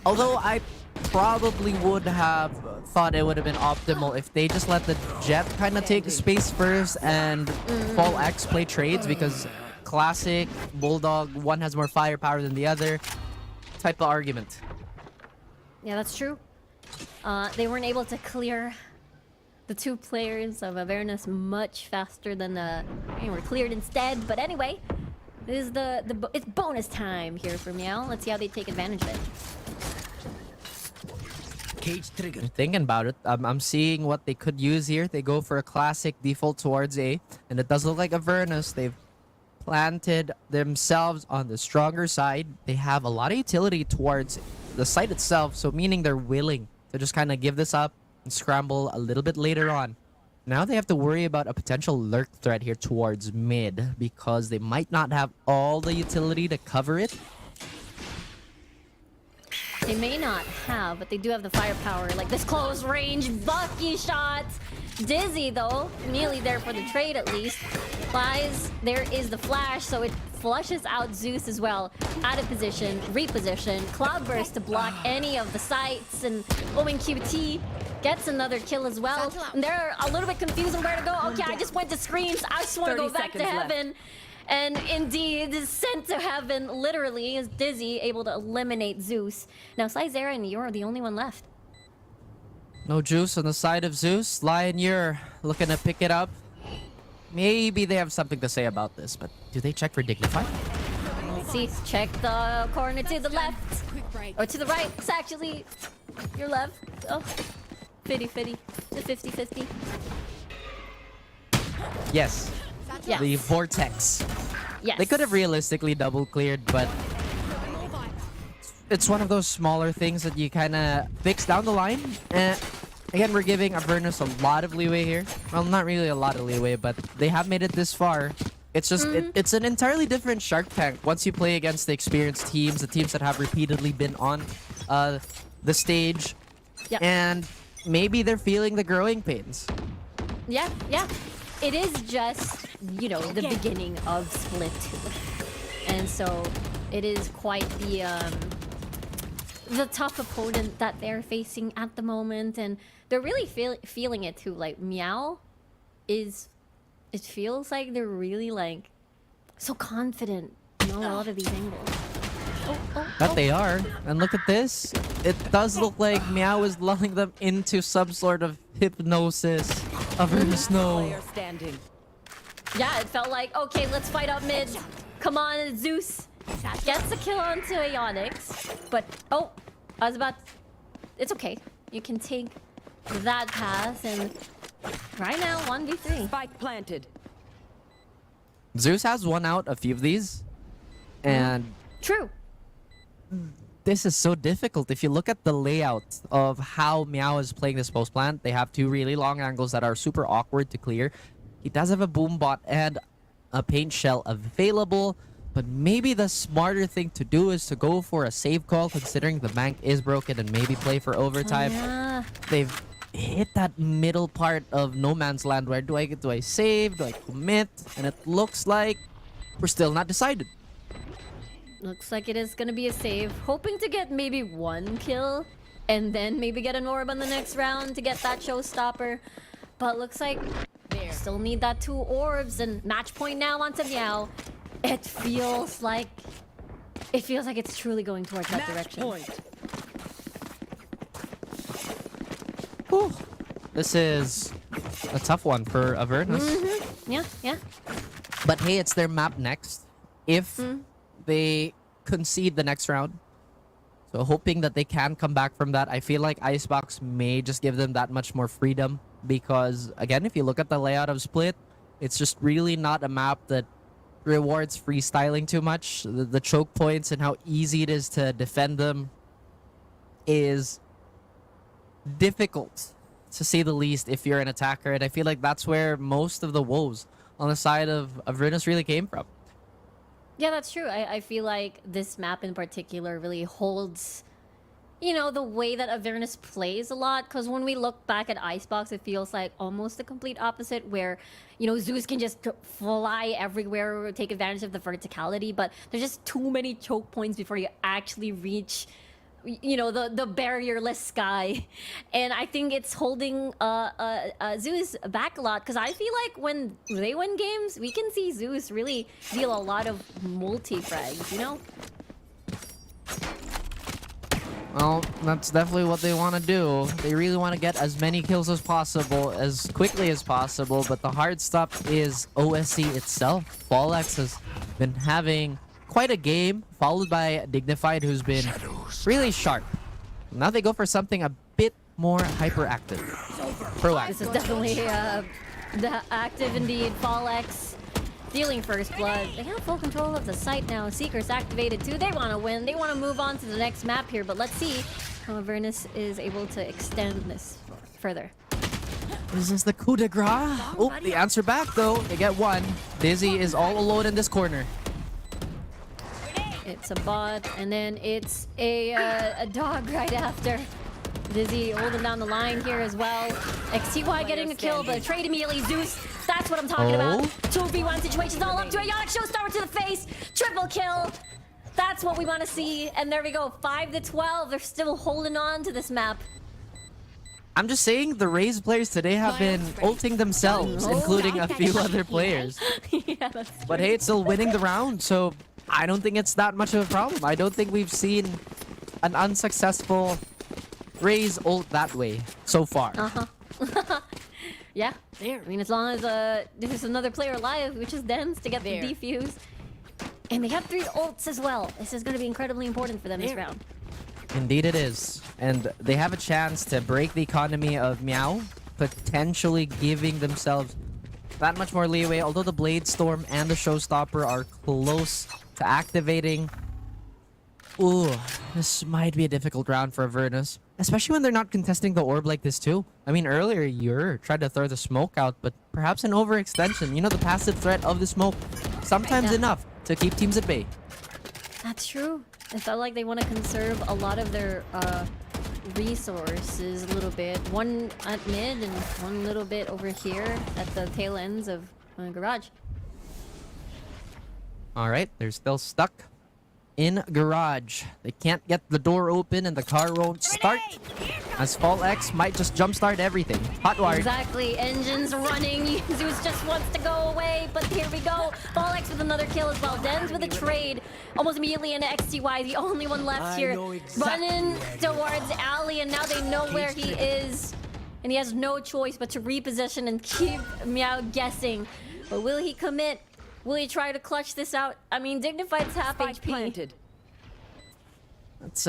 Although I probably would have thought it would have been optimal if they just let the Jet kind of take space first and Fallex play trades, because Classic, Bulldog, one has more firepower than the other type of argument. Yeah, that's true. They weren't able to clear the two players of Avernus much faster than they were cleared instead. But anyway, this is it's bonus time here for Meow. Let's see how they take advantage of it. Cage trigger. Thinking about it, I'm seeing what they could use here. They go for a classic default towards A, and it does look like Avernus. They've planted themselves on the stronger side. They have a lot of utility towards the site itself, so meaning they're willing to just kind of give this up and scramble a little bit later on. Now they have to worry about a potential lurk threat here towards mid, because they might not have all the utility to cover it. They may not have, but they do have the firepower. Like this close range, Bucky shots. Dizzy, though, nearly there for the trade at least. Flies, there is the flash, so it flushes out Zeus as well. Out of position, reposition, Cloudburst to block any of the sights, and Owen QT gets another kill as well. And they're a little bit confused on where to go. Okay, I just went to screens. I just want to go back to heaven. And indeed, sent to heaven, literally, is Dizzy able to eliminate Zeus. Now, Zera and you're the only one left. No juice on the side of Zeus. Lion, you're looking to pick it up. Maybe they have something to say about this, but do they check for Dignify? Let's see. Check the corner to the left. Or to the right. It's actually your left. Oh, 50-50. The 50-50. Yes. Yes. The Vortex. Yes. They could have realistically double cleared, but it's one of those smaller things that you kind of fix down the line. Again, we're giving Avernus a lot of leeway here. Well, not really a lot of leeway, but they have made it this far. It's just, it's an entirely different Shark Tank once you play against the experienced teams, the teams that have repeatedly been on the stage. Yeah. And maybe they're feeling the growing pains. Yeah, yeah. It is just, you know, the beginning of Split 2. And so it is quite the tough opponent that they're facing at the moment. And they're really feeling it too. Like, Meow is... It feels like they're really, like, so confident, you know, a lot of these angles. That they are. And look at this. It does look like Meow is lulling them into some sort of hypnosis. Avernus, no. Yeah, it felt like, okay, let's fight up mid. Come on, Zeus. Gets a kill onto Onyx. But, oh, I was about... It's okay. You can take that pass and... Right now, 1v3. Spike planted. Zeus has won out a few of these. And True. this is so difficult. If you look at the layout of how Meow is playing this post plant, they have two really long angles that are super awkward to clear. He does have a boom bot and a paint shell available, but maybe the smarter thing to do is to go for a save call, considering the bank is broken, and maybe play for overtime. Yeah. They've hit that middle part of no man's land where do I save, do I commit? And it looks like we're still not decided. Looks like it is gonna be a save. Hoping to get maybe one kill and then maybe get an orb on the next round to get that showstopper. But looks like still need that 2 orbs and match point now onto Meow. It feels like it's truly going towards that direction. Whew. This is a tough one for Avernus. Yeah, yeah. But hey, it's their map next. If they concede the next round, so hoping that they can come back from that. I feel like Icebox may just give them that much more freedom because, again, if you look at the layout of Split, it's just really not a map that rewards freestyling too much. The choke points and how easy it is to defend them is difficult, to say the least, if you're an attacker. And I feel like that's where most of the woes on the side of Avernus really came from. Yeah, that's true. I feel like this map in particular really holds, you know, the way that Avernus plays a lot. Because when we look back at Icebox, it feels like almost the complete opposite, where, you know, Zeus can just fly everywhere, take advantage of the verticality, but there's just too many choke points before you actually reach, you know, the barrierless sky. And I think it's holding Zeus back a lot, because I feel like when they win games, we can see Zeus really deal a lot of multi-frags, you know? Well, that's definitely what they want to do. They really want to get as many kills as possible, as quickly as possible, but the hard stuff is OSC itself. Fallex has been having quite a game, followed by Dignified, who's been really sharp. Now they go for something a bit more hyperactive. Proactive. This is definitely the active indeed. Fallex dealing first blood. They have full control of the site now. Seeker's activated too. They want to win. They want to move on to the next map here, but let's see how Avernus is able to extend this further. Is this the coup de grace? Oh, the answer back though. They get one. Dizzy is all alone in this corner. It's a bot, and then it's a dog right after. Dizzy holding down the line here as well. XTY getting a kill, but trade immediately. Zeus, that's what I'm talking about. 2v1 situations all up to Ionic showstopper to the face. Triple kill. That's what we want to see. And there we go, 5-12. They're still holding on to this map. I'm just saying the Raze players today have been ulting themselves, including a few other players. Yeah, that's true. But hey, it's still winning the round, so I don't think it's that much of a problem. I don't think we've seen an unsuccessful Raze ult that way so far. Yeah, I mean, as long as there's another player alive, which is Dens, to get the defuse. And they have 3 ults as well. This is going to be incredibly important for them this round. Indeed it is. And they have a chance to break the economy of Meow, potentially giving themselves that much more leeway. Although the Blade Storm and the Showstopper are close to activating, Ooh, this might be a difficult round for Avernus. Especially when they're not contesting the orb like this too. I mean, earlier you tried to throw the smoke out, but perhaps an overextension. You know, the passive threat of the smoke. Sometimes enough to keep teams at bay. That's true. It felt like they want to conserve a lot of their resources a little bit. One at mid and one little bit over here at the tail ends of garage. Alright, they're still stuck in garage. They can't get the door open and the car won't start. As Fall X might just jumpstart everything. Hotwired. Exactly. Engines running. Zeus just wants to go away, but here we go. Fall X with another kill as well. Dens with a trade. Almost immediately into XTY, the only one left here. Running towards Ali, and now they know where he is. And he has no choice but to reposition and keep Meow guessing. But will he commit? Will he try to clutch this out? I mean, Dignified's half HP. That's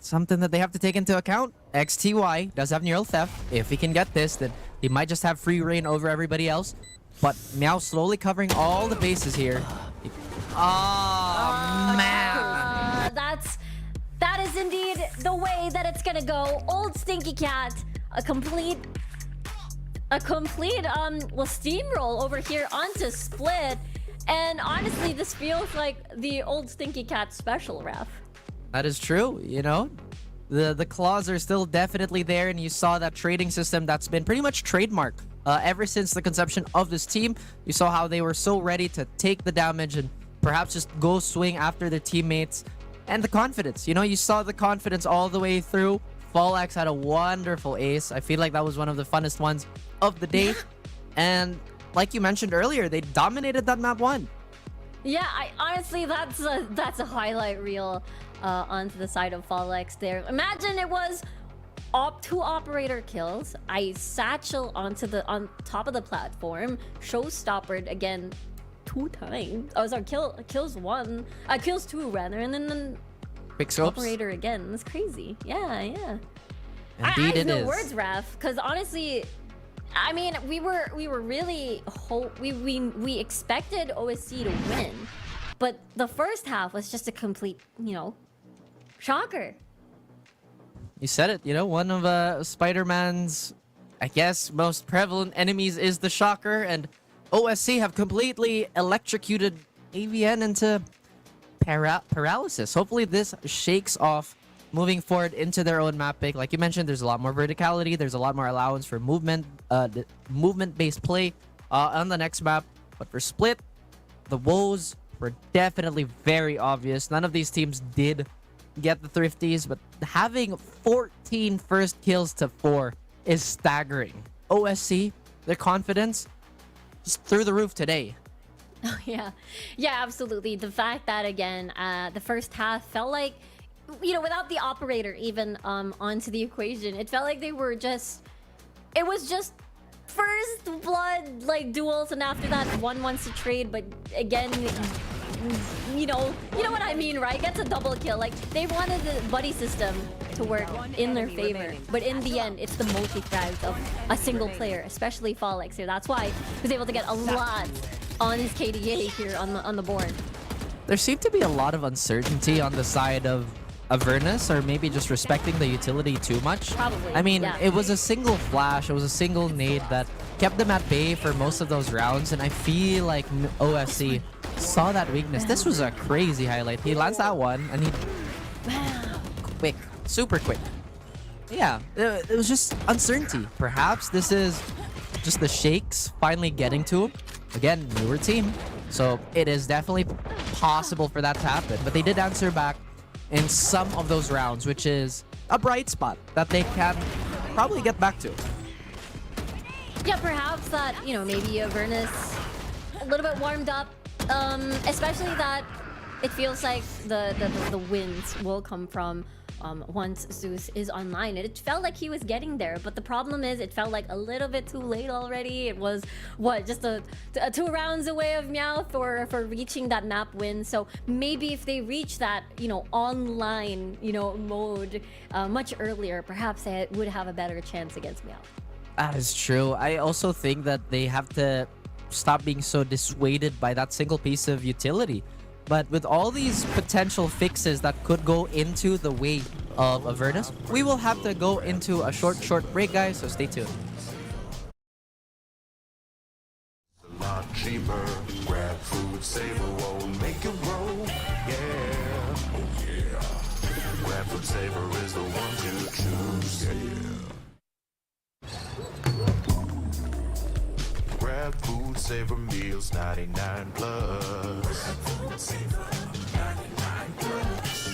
something that they have to take into account. XTY does have neural theft. If he can get this, then he might just have free reign over everybody else. But Meow slowly covering all the bases here. Oh, man. That is indeed the way that it's gonna go. Old Stinky Cat, a complete steamroll over here onto Split. And honestly, this feels like the old Stinky Cat special, Ref. That is true, you know? The claws are still definitely there, and you saw that trading system that's been pretty much trademarked ever since the conception of this team. You saw how they were so ready to take the damage and perhaps just go swing after their teammates. And the confidence, you know, you saw the confidence all the way through. Fallax had a wonderful ace. I feel like that was one of the funnest ones of the day. And like you mentioned earlier, they dominated that map 1. Yeah, honestly, that's a highlight reel onto the side of Fallax there. Imagine it was 2 operator kills, Ice Satchel on top of the platform, Showstoppered again 2 times. Oh, sorry, kills 2 rather, and then Quick scopes. operator again. That's crazy. Yeah. Indeed, I have it no is. words, Ref, because honestly, I mean, we were really we expected OSC to win, but the first half was just a complete, shocker. You said it, you know, one of Spider-Man's, I guess, most prevalent enemies is the Shocker, and OSC have completely electrocuted AVN into paralysis. Hopefully this shakes off moving forward into their own map pick. Like you mentioned, there's a lot more verticality, there's a lot more allowance for movement-based play on the next map. But for Split, the woes were definitely very obvious. None of these teams did get the thrifties, but having 14 first kills to 4 is staggering. OSC, their confidence just through the roof today. Oh yeah, absolutely. The fact that again, the first half felt like, without the operator even onto the equation, it felt like it was just first blood like duels, and after that one wants to trade, but again, you know what I mean, right? Gets a double kill. Like, they wanted the buddy system to work in their favor, but in the end, it's the multi-frags of a single player, especially Fallax here. That's why he was able to get a lot on his KDA here on the board. There seemed to be a lot of uncertainty on the side of Avernus, or maybe just respecting the utility too much. Probably, I mean, yeah. it was a single flash, it was a single nade that kept them at bay for most of those rounds, and I feel like OSC saw that weakness. This was a crazy highlight. He lands that one, and he... quick. Super quick. Yeah, it was just uncertainty. Perhaps this is just the shakes finally getting to him. Again, newer team, so it is definitely possible for that to happen. But they did answer back in some of those rounds, which is a bright spot that they can probably get back to. Yeah, perhaps that, maybe Avernus a little bit warmed up, especially that it feels like the wins will come from once Zeus is online. It felt like he was getting there, but the problem is it felt like a little bit too late already. It was, just a 2 rounds away of Meowth for reaching that map win. So maybe if they reach that, online, mode much earlier, perhaps they would have a better chance against Meowth. That is true. I also think that they have to stop being so dissuaded by that single piece of utility. But with all these potential fixes that could go into the way of Avernus, we will have to go into a short break, guys, so stay tuned. A lot cheaper. Grab food, saver won't make it roll. Yeah, oh yeah. Grab food saver is the one to choose. Yeah. Grab food saver meals 99 plus. Grab food saver 99 plus.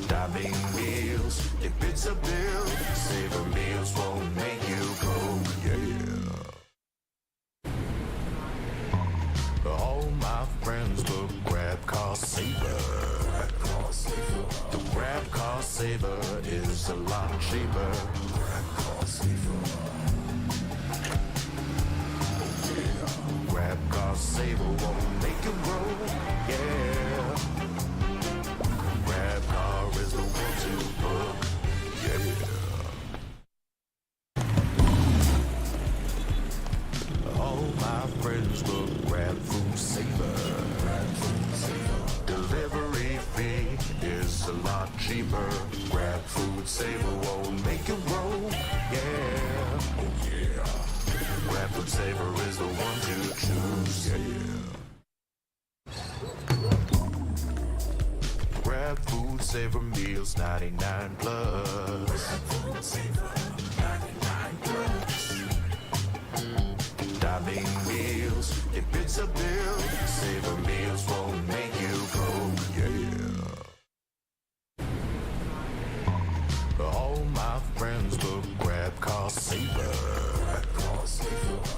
Diving meals, if it's a bill, saver meals won't make you go. Yeah. All my friends will grab cost saver. The grab cost saver is a lot cheaper. Grab cost saver. Grab cost saver won't make it roll. Yeah. Grab car is the one to book. Yeah. All my friends will grab food saver. Delivery fee is a lot cheaper. Grab food saver won't make it roll. Yeah, oh yeah. Grab food saver is the one to choose. Yeah. Grab food saver meals 99 plus. Grab food saver 99 plus. Diving meals, if it's a bill, saver meals won't make you go, yeah. All my friends will grab cost saver.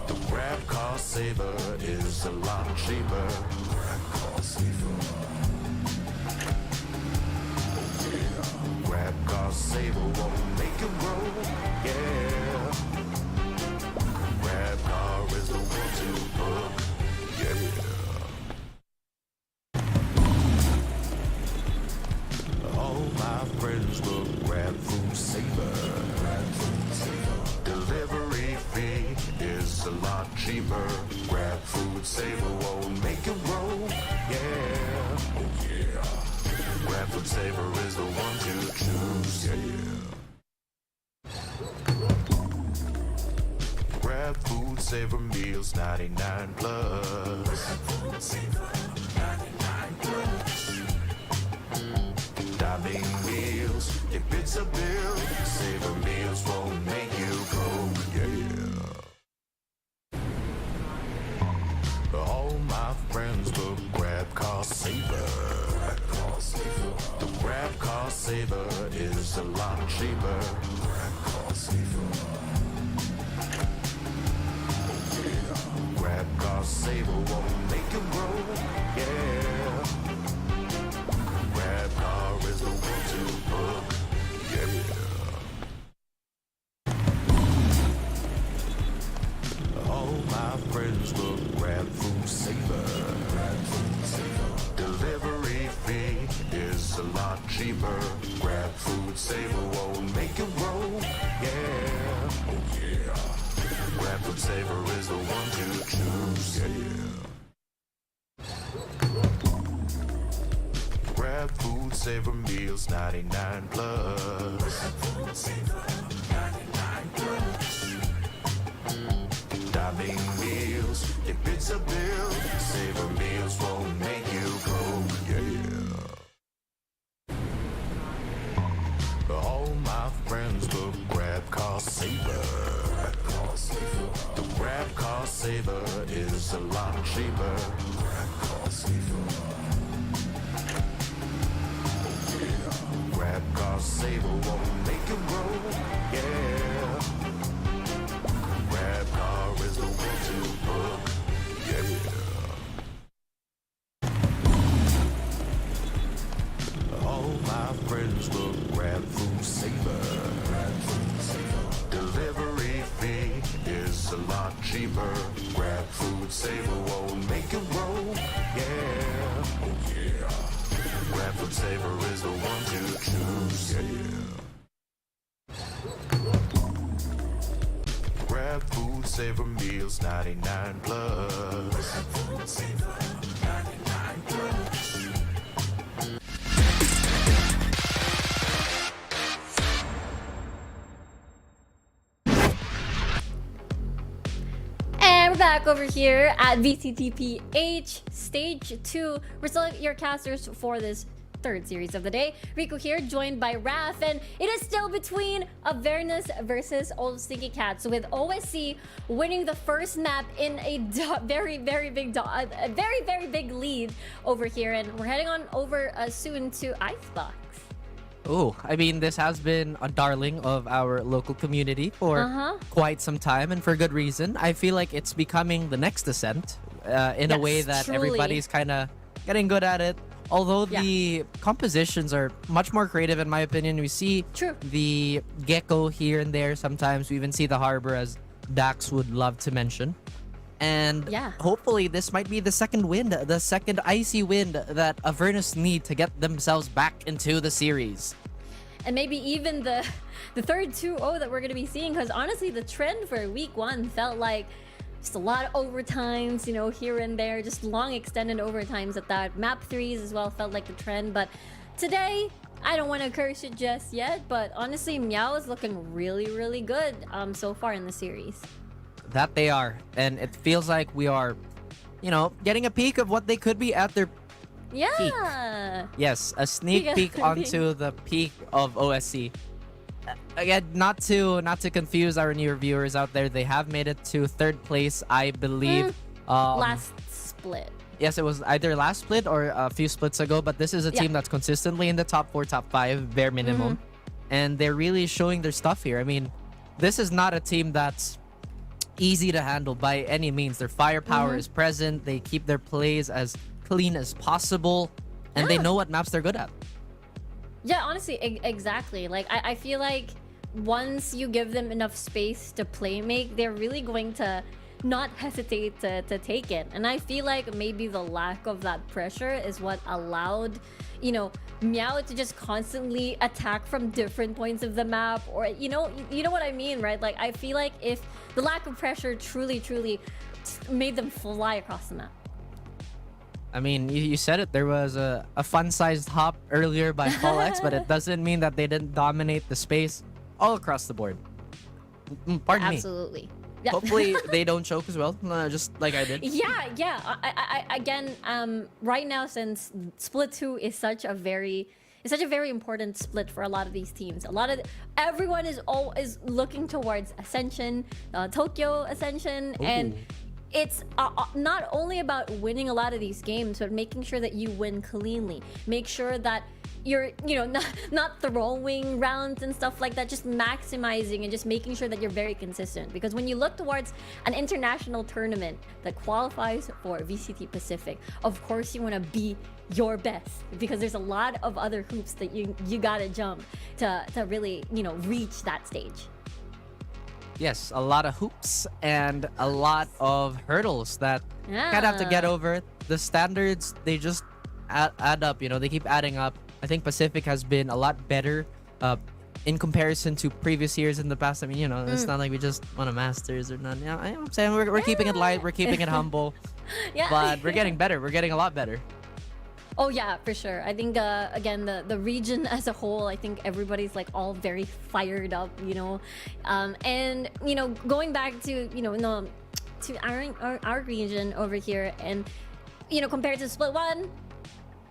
The grab cost saver is a lot cheaper. Grab cost saver. Grab cost saver won't make it roll, yeah. Grab car is the one to book. Yeah. All my friends will grab food saver. Delivery fee is a lot cheaper. Grab food saver won't make it roll. Yeah, oh yeah. Grab food saver is the one to choose. Yeah. Grab food saver meals 99 plus. Grab food saver 99 plus. Diving meals, if it's a bill, saver meals won't make you go. Yeah. All my friends will grab cost saver. The grab cost saver is a lot cheaper. Grab cost saver. Grab cost saver won't make it roll. Yeah. Grab car is the one to book. Yeah. All my friends will grab food saver. Delivery fee is a lot cheaper. Grab food saver won't make it roll. Yeah, oh yeah. Grab food saver is the one to choose. Yeah. Grab food saver meals 99 plus. Grab food saver 99 plus. Diving meals, if it's a bill, saver meals won't make you go. Yeah. All my friends will grab cost saver. The grab cost saver is a lot cheaper. Grab cost saver. Grab cost saver won't make it roll. Yeah. Grab car is the one to book. Yeah. All my friends will grab food saver. Delivery fee is a lot cheaper. Grab food saver won't make it roll. Yeah, oh yeah. Grab food saver is the one to choose. Yeah. Grab food saver meals 99 plus. Grab food saver 99 back over here at VCTPH Stage 2. We're still your casters for this third series of the day. Rico here, joined by Raph, and it is still between Avernus versus Old Stinky Cats, with OSC winning the first map in a very big lead over here, and we're heading on over soon to Icebox. Oh, I mean, this has been a darling of our local community for quite some time, and for good reason. I feel like it's becoming the next Ascent in a way that truly. everybody's kind of getting good at it. Although the compositions are much more creative, in my opinion. We see the Gecko here and there sometimes. We even see the Harbor, as Dax would love to mention. And hopefully this might be the second wind, the second icy wind that Avernus need to get themselves back into the series. And maybe even the third 2-0 that we're going to be seeing, because honestly, the trend for week 1 felt like just a lot of overtimes, you know, here and there, just long extended overtimes at that. Map 3s as well felt like the trend, but today, I don't want to curse it just yet, but honestly, Meow is looking really good so far in the series. That they are, and it feels like we are, you know, getting a peek of what they could be at their peak. Yes, a sneak peek onto the peak of OSC. Again, not to confuse our newer viewers out there, they have made it to third place, I believe. Last split. Yes, it was either last split or a few splits ago, but this is a team that's consistently in the top 4, top 5, bare minimum. And they're really showing their stuff here. I mean, this is not a team that's easy to handle by any means. Their firepower is present. They keep their plays as clean as possible, and they know what maps they're good at. Yeah, honestly, exactly. Like, I feel like once you give them enough space to play make, they're really going to not hesitate to take it. And I feel like maybe the lack of that pressure is what allowed, you know, Meow to just constantly attack from different points of the map, or you know what I mean, right? Like, I feel like if the lack of pressure truly made them fly across the map. I mean, you said it. There was a fun-sized hop earlier by X, but it doesn't mean that they didn't dominate the space all across the board. Pardon me. Absolutely. Yeah. Hopefully they don't choke as well, just like I did. Yeah. I again, right now, since Split 2 is such a very important split for a lot of these teams. Everyone is always looking towards Ascension, Tokyo Ascension, and it's not only about winning a lot of these games, but making sure that you win cleanly. Make sure that you're, you know, not throwing rounds and stuff like that, just maximizing and just making sure that you're very consistent. Because when you look towards an international tournament that qualifies for VCT Pacific, of course you want to be your best, because there's a lot of other hoops that you gotta jump to really, you know, reach that stage. Yes, a lot of hoops and a lot of hurdles that kind of have to get over. The standards, they just add up, you know, they keep adding up. I think Pacific has been a lot better in comparison to previous years in the past. I mean, you know, it's not like we just won a Masters or none. You know, I'm saying we're keeping it light, we're keeping it humble, but we're getting better. We're getting a lot better. Oh yeah, for sure. I think again, the region as a whole, I think everybody's like all very fired up, you know, and you know, going back to, you know, to our region over here, and you know, compared to Split 1,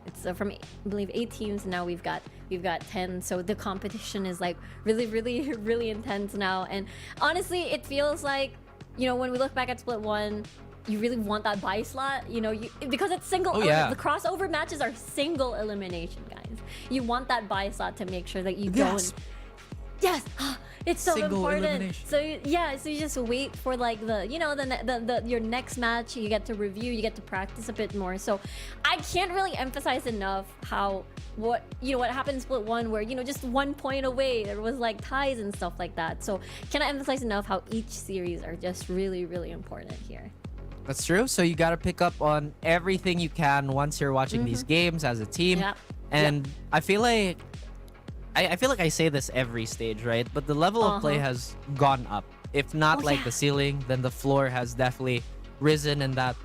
it's from I believe 8 teams. Now we've got 10. So the competition is like really intense now. And honestly, it feels like, you know, when we look back at Split 1, you really want that buy slot, you know, because it's single. The crossover matches are single elimination, guys. You want that buy slot to make sure that you don't. Yes, it's so single important. So yeah, so you just wait for like the, you know, the your next match. You get to review, you get to practice a bit more. So I can't really emphasize enough what happened in Split 1, where, you know, just 1 point away there was like ties and stuff like that. So cannot emphasize enough how each series are just really important here. That's true. So you got to pick up on everything you can once you're watching these games as a team. And I feel like I say this every stage, right? But the level of play has gone up. If not like the ceiling, then the floor has definitely risen, and that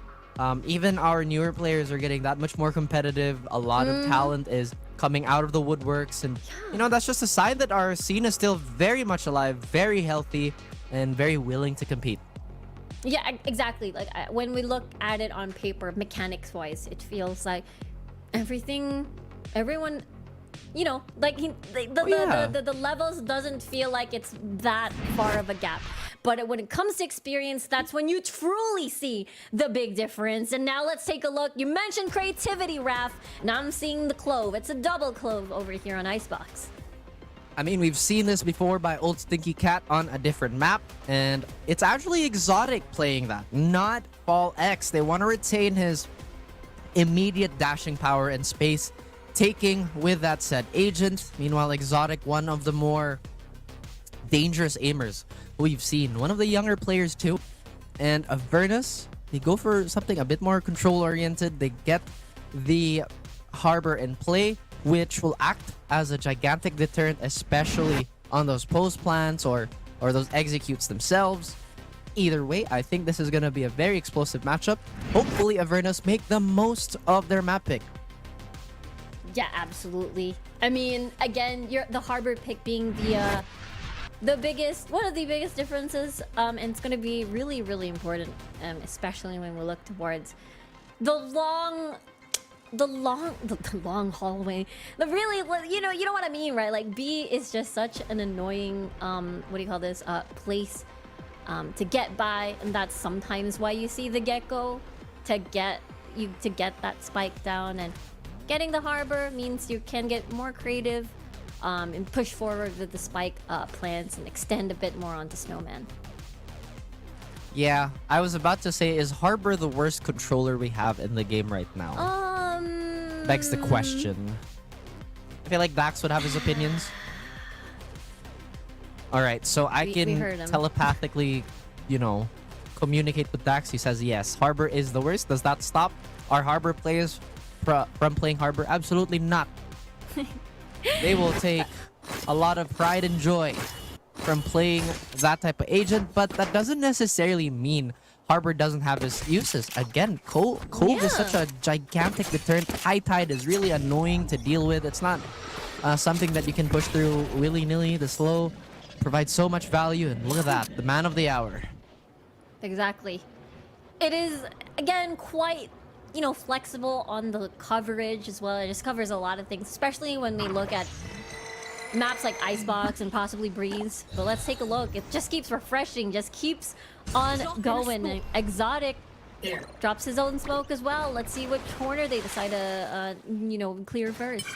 even our newer players are getting that much more competitive. A lot of talent is coming out of the woodworks, and you know, that's just a sign that our scene is still very much alive, very healthy, and very willing to compete. Yeah, exactly. Like when we look at it on paper, mechanics wise, it feels like everyone, you know, like the levels doesn't feel like it's that far of a gap. But when it comes to experience, that's when you truly see the big difference. And now let's take a look. You mentioned creativity, Raph. Now I'm seeing the clove. It's a double clove over here on Icebox. I mean, we've seen this before by old Stinky Cat on a different map, and it's actually Exotic playing that, not Fall X. They want to retain his immediate dashing power and space taking with that said agent. Meanwhile, Exotic, one of the more dangerous aimers we've seen, one of the younger players too. And Avernus, they go for something a bit more control oriented. They get the harbor in play, which will act as a gigantic deterrent, especially on those post plants or those executes themselves. Either way, I think this is going to be a very explosive matchup. Hopefully, Avernus make the most of their map pick. Yeah, absolutely. I mean, again, the harbor pick being one of the biggest differences, and it's going to be really, really important, especially when we look towards the long hallway. The really, you know what I mean, right? Like B is just such an annoying what do you call this place to get by, and that's sometimes why you see the gecko to get that spike down. And getting the harbor means you can get more creative and push forward with the spike plans and extend a bit more onto Snowman. Yeah, I was about to say, is Harbor the worst controller we have in the game right now? Begs the question. I feel like Dax would have his opinions. Alright, so I can telepathically, you know, communicate with Dax. He says yes, Harbor is the worst. Does that stop our Harbor players from playing Harbor? Absolutely not. They will take a lot of pride and joy from playing that type of agent, but that doesn't necessarily mean Harbor doesn't have its uses. Again, Cove is such a gigantic deterrent. High Tide is really annoying to deal with. It's not something that you can push through willy-nilly. The slow provides so much value, and look at that, the man of the hour. Exactly. It is, again, quite, you know, flexible on the coverage as well. It just covers a lot of things, especially when we look at maps like Icebox and possibly Breeze. But let's take a look. It just keeps refreshing, just keeps on going. Exotic drops his own smoke as well. Let's see what corner they decide to, you know, clear first.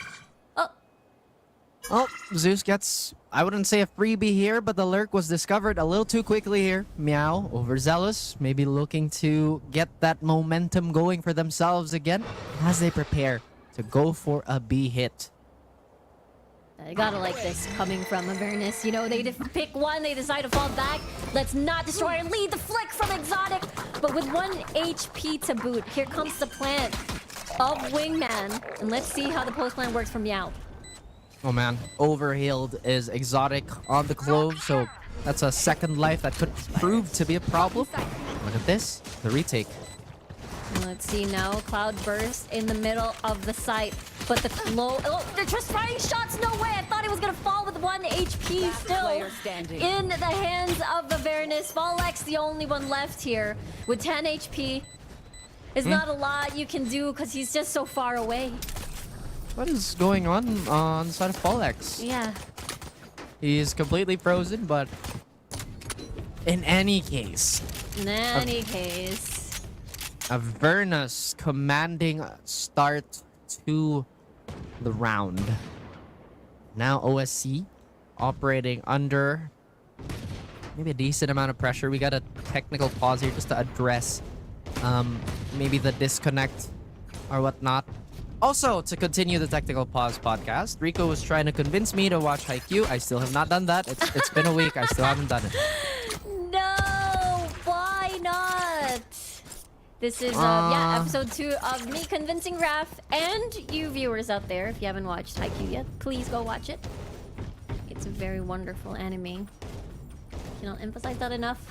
Oh, Zeus gets, I wouldn't say a freebie here, but the lurk was discovered a little too quickly here. Meow, overzealous, maybe looking to get that momentum going for themselves again as they prepare to go for a B hit. I gotta like this coming from Avernus. You know, they pick one, they decide to fall back. Let's not destroy and lead the flick from Exotic. But with 1 HP to boot, here comes the plant of Wingman. And let's see how the post plan works from Meow. Oh man, overhealed is Exotic on the Clove, so that's a second life that could prove to be a problem. Look at this, the retake. Let's see now, Cloud Burst in the middle of the site, but the Clove, oh, they're just firing shots, no way, I thought it was gonna fall with 1 HP still in the hands of Avernus. Fallex, the only one left here with 10 HP. There's not a lot you can do because he's just so far away. What is going on the side of Fallex? Yeah. He's completely frozen, but in any case. Avernus commanding start to the round. Now OSC operating under maybe a decent amount of pressure. We got a technical pause here just to address maybe the disconnect or whatnot. Also, to continue the Technical Pause podcast, Rico was trying to convince me to watch Haikyuu. I still have not done that. It's been a week. I still haven't done it. No! Why not? This is, episode 2 of me convincing Raph and you viewers out there. If you haven't watched Haikyuu yet, please go watch it. It's a very wonderful anime. Cannot emphasize that enough.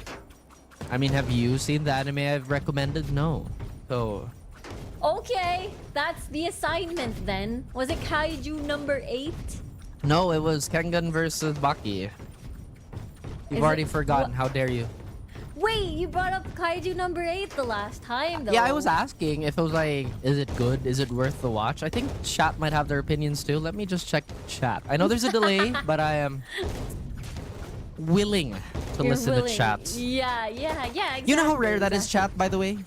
I mean, have you seen the anime I've recommended? No. So... Okay, that's the assignment then. Was it Kaiju number 8? No, it was Kengan versus Baki. You've already forgotten. How dare you? Wait, you brought up Kaiju number 8 the last time, though. Yeah, I was asking if it was like, is it good? Is it worth the watch? I think chat might have their opinions too. Let me just check chat. I know there's a delay, but I am willing to listen to chat. Yeah, exactly. You know how rare that is, chat, by the way?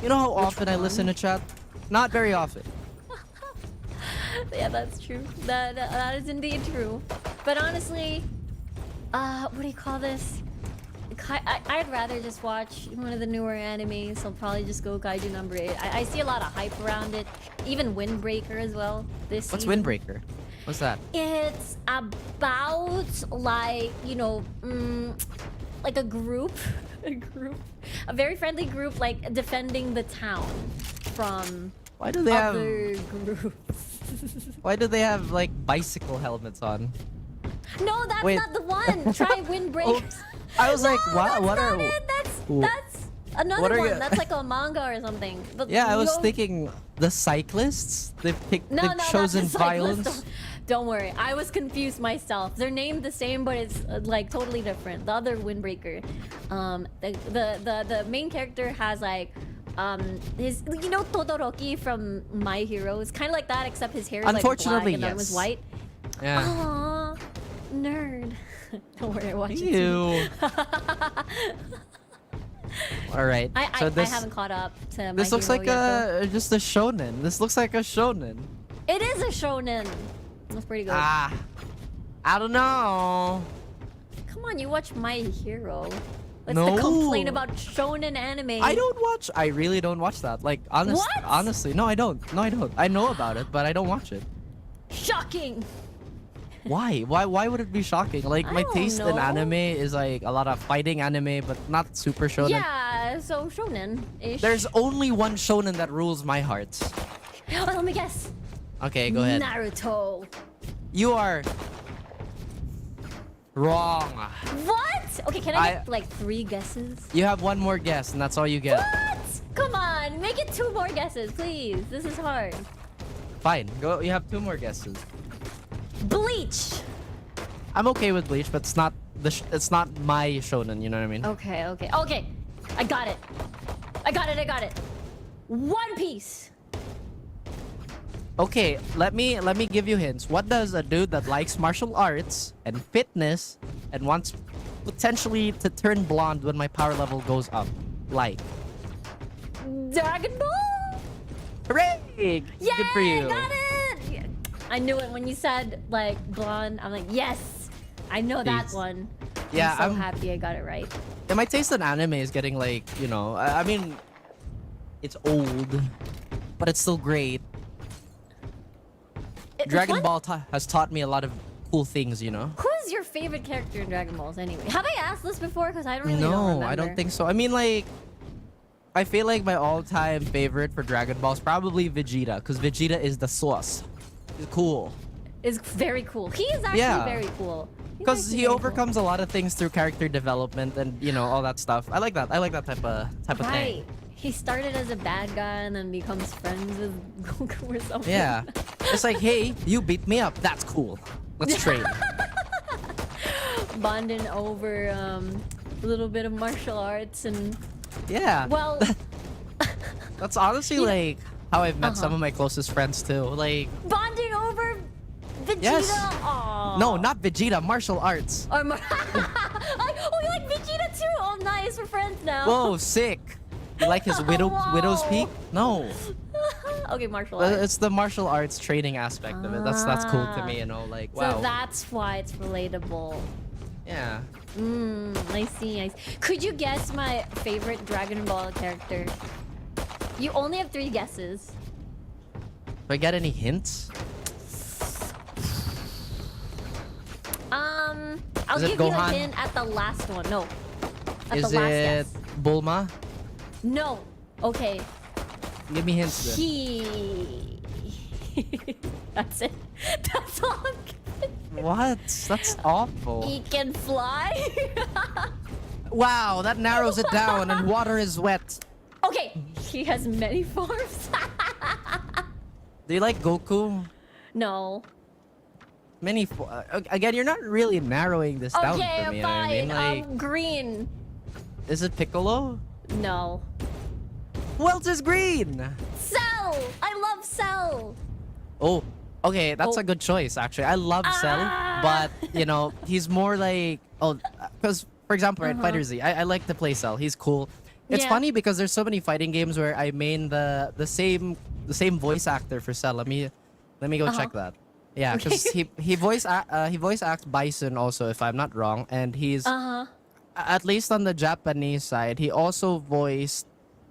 You know how often I listen to chat? Not very often. Yeah, that's true. That is indeed true. But honestly, what do you call this? I'd rather just watch one of the newer animes. I'll probably just go Kaiju number 8. I see a lot of hype around it. Even Windbreaker as well. What's season. Windbreaker? What's that? It's about like, you know, like a group, a very friendly group, like defending the town from Why do they other groups. Why do they have like bicycle helmets on? No, that's Wait. not the one. Try Windbreaker. Oops. I was like, what? What are? That's another What are one. you- That's like a manga or something. But Yeah, I was you- thinking the cyclists. They've No, they've that's chosen the cyclist. violence. Don't worry, I was confused myself. They're named the same, but it's like totally different. The other Windbreaker, the main character has like, his, you know, Todoroki from My Hero. It's kind of like that, except his hair is like black Unfortunately, and then it was yes. white. Yeah. Aw, nerd. Don't worry, watch it. Ew. All right. I So this haven't caught up to this My looks Hero like yet, a just a shonen. This looks like a shonen. though. It is a shonen. That's pretty good. Ah, I don't know. Come on, you watch My Hero. What's No. the complaint about shonen anime? I don't watch. I really don't watch that. Like What? honestly, no, I don't. No, I don't. I know about it, but I don't watch it. Shocking. Why? Why would it be shocking? Like I my don't taste in know. anime is like a lot of fighting anime, but not super shonen. Yeah, so shonen-ish. There's only one shonen that rules my heart. Oh, let me guess. Okay, go ahead. Naruto. You are wrong. What? Okay, can I get like 3 guesses? You have one more guess, and that's all you get. What? Come on, make it 2 more guesses, please. This is hard. Fine. Go. You have 2 more guesses. Bleach. I'm okay with Bleach, but it's not it's not my shonen. You know what I mean? Okay. I got it. One Piece. Okay, let me give you hints. What does a dude that likes martial arts and fitness and wants potentially to turn blonde when my power level goes up like? Dragon Ball. Hooray! Yeah, Good for you. got it. Yeah. I knew it when you said like blonde. I'm like, yes, I know that Jeez. one. Yeah, I'm so I'm- happy I got it right. And my taste in anime is getting like, you know, I mean, it's old, but it's still great. Which Dragon one? Ball has taught me a lot of cool things, you know? Who is your favorite character in Dragon Balls anyway? Have I asked this before? Because I don't really don't No, remember. I don't think so. I mean, like, I feel like my all-time favorite for Dragon Ball is probably Vegeta, because Vegeta is the sauce. He's cool. Is very cool. He is actually Yeah. very cool. He's Because actually he very overcomes a lot of things through character development and, you know, all that stuff. I like that. I like that type of cool. thing. Right. He started as a bad guy and then becomes friends with Goku or something. Yeah. It's like, hey, you beat me up. That's cool. Let's trade. Bonding over a little bit of martial arts and Yeah. well, That's honestly like how I've met Uh-huh. some of my closest friends too. Like, bonding over Vegeta. Yes. Aw. no, not Vegeta, martial arts. Or oh, you like Vegeta too? Oh, nice. We're friends now. Whoa, sick. You like his widow's Wow. peak? No. Okay, martial arts. It's the martial arts training aspect of it. That's cool to me, you know, like wow. So that's why it's relatable. Yeah. I see. Could you guess my favorite Dragon Ball character? You only have 3 guesses. Do I get any hints? I'll Is it give you a Gohan? hint at the last one. No. At Is the last it guess. Bulma? No. Okay. Give me hints then. He. That's it. That's all I'm giving. What? That's awful. He can fly. Wow, that narrows it down and water is wet. Okay. He has many forms. Do you like Goku? No. Again, you're not really narrowing this down Okay, for me. You know what I mean? fine. Like, Green. Is it Piccolo? No. Who else is green? Cell! I love Cell! Oh, okay, that's Oh. a good choice, actually. I love Cell, but, you know, he's more like... Oh, because, for example, right, Fighter Z, I like to play Cell. He's cool. It's Yeah. funny because there's so many fighting games where I main the same voice actor for Cell. Let me go check that. Yeah, because he voice acts Bison also, if I'm not wrong, and he's at least on the Japanese side, he also voiced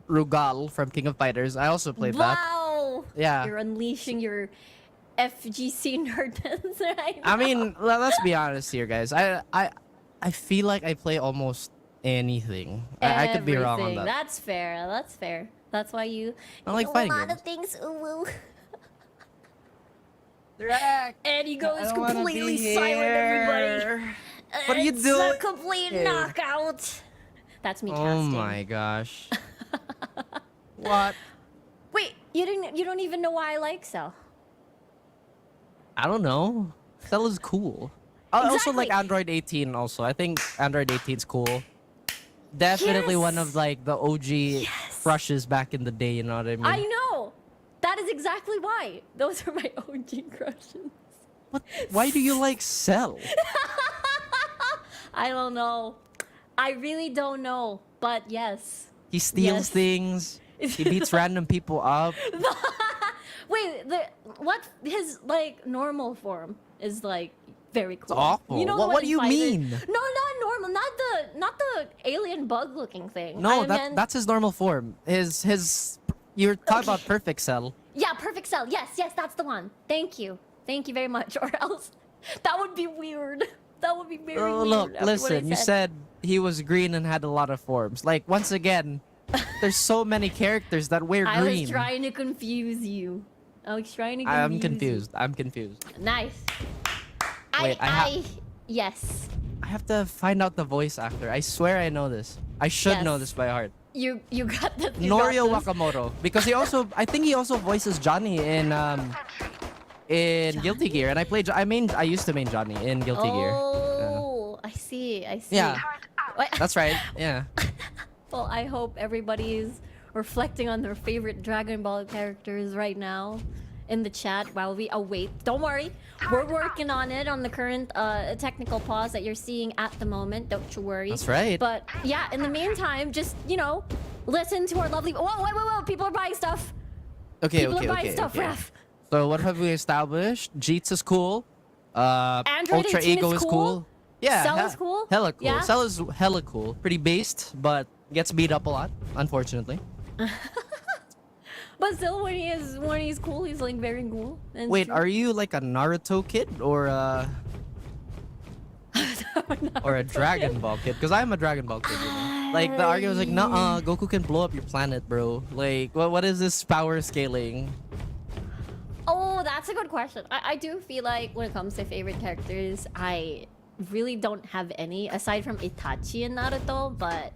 Rugal from King of Fighters. I also played that. Wow! Yeah. You're unleashing your FGC nerdness right I now. mean, let's be honest here, guys. I feel like I play almost anything. I could be wrong on Everything. that. That's fair. That's fair. That's why you I like know fighting a lot games. of things. Ooh, ooh. Direct. And he goes I don't wanna completely be silent, everybody. here. What are you It's doing? a complete Here. knockout. That's me Oh casting. my gosh. What? Wait, you don't even know why I like Cell. I don't know. Cell is cool. I also like Exactly. Android 18 also. I think Android 18 is cool. Definitely one of Yes. like the OG crushes back in the day, you know what I mean? I know. That is exactly why. Those are my OG crushes. What? Why do you like Cell? I don't know. I really don't know. But yes. He steals Yes. things. He beats random people up. Wait, what his like normal form is like very cool. It's awful. You know What when do you he fights it- mean? No, not normal. Not the alien bug looking thing. No, I meant- that's his normal form. His you're talking about Perfect Cell. Yeah, perfect cell. Yes, that's the one. Thank you very much. Or else that would be weird. That would be very Oh, weird. look, after what I listen, you said he was green and had a lot of forms. Like, once again, there's so many characters that wear I green. was trying to confuse you. I was trying to confuse I'm you. confused. I'm confused. Nice. Wait, Yes. I have to find out the voice actor. I swear I know this. I should know Yes. this by heart. You got the Norio Wakamoto. Because I think he also voices Johnny in Guilty Gear. And I used to main Johnny in Guilty Gear. Oh, I see. Yeah. Wait, That's right. Yeah. well, I hope everybody's reflecting on their favorite Dragon Ball characters right now in the chat while we await. Don't worry, we're working on it on the current technical pause that you're seeing at the moment. Don't you worry. That's right. But yeah, in the meantime, just listen to our lovely. Whoa! People are buying stuff. Okay, People are buying stuff, okay. Ref. So what have we established? Jeets is cool. Android Ultra 18 Ego is is cool. cool. Yeah. Cell is cool? Hella cool. Yeah? Cell is hella cool. Pretty based, but gets beat up a lot, unfortunately. But still, when he's cool, he's like very cool. And Wait, true. are you like a Naruto kid or a Dragon Ball kid? Because I'm a Dragon Ball kid. You know? Like the argument was like, nah, Goku can blow up your planet, bro. Like, what is this power scaling? Oh, that's a good question. I do feel like when it comes to favorite characters, I really don't have any aside from Itachi and Naruto, but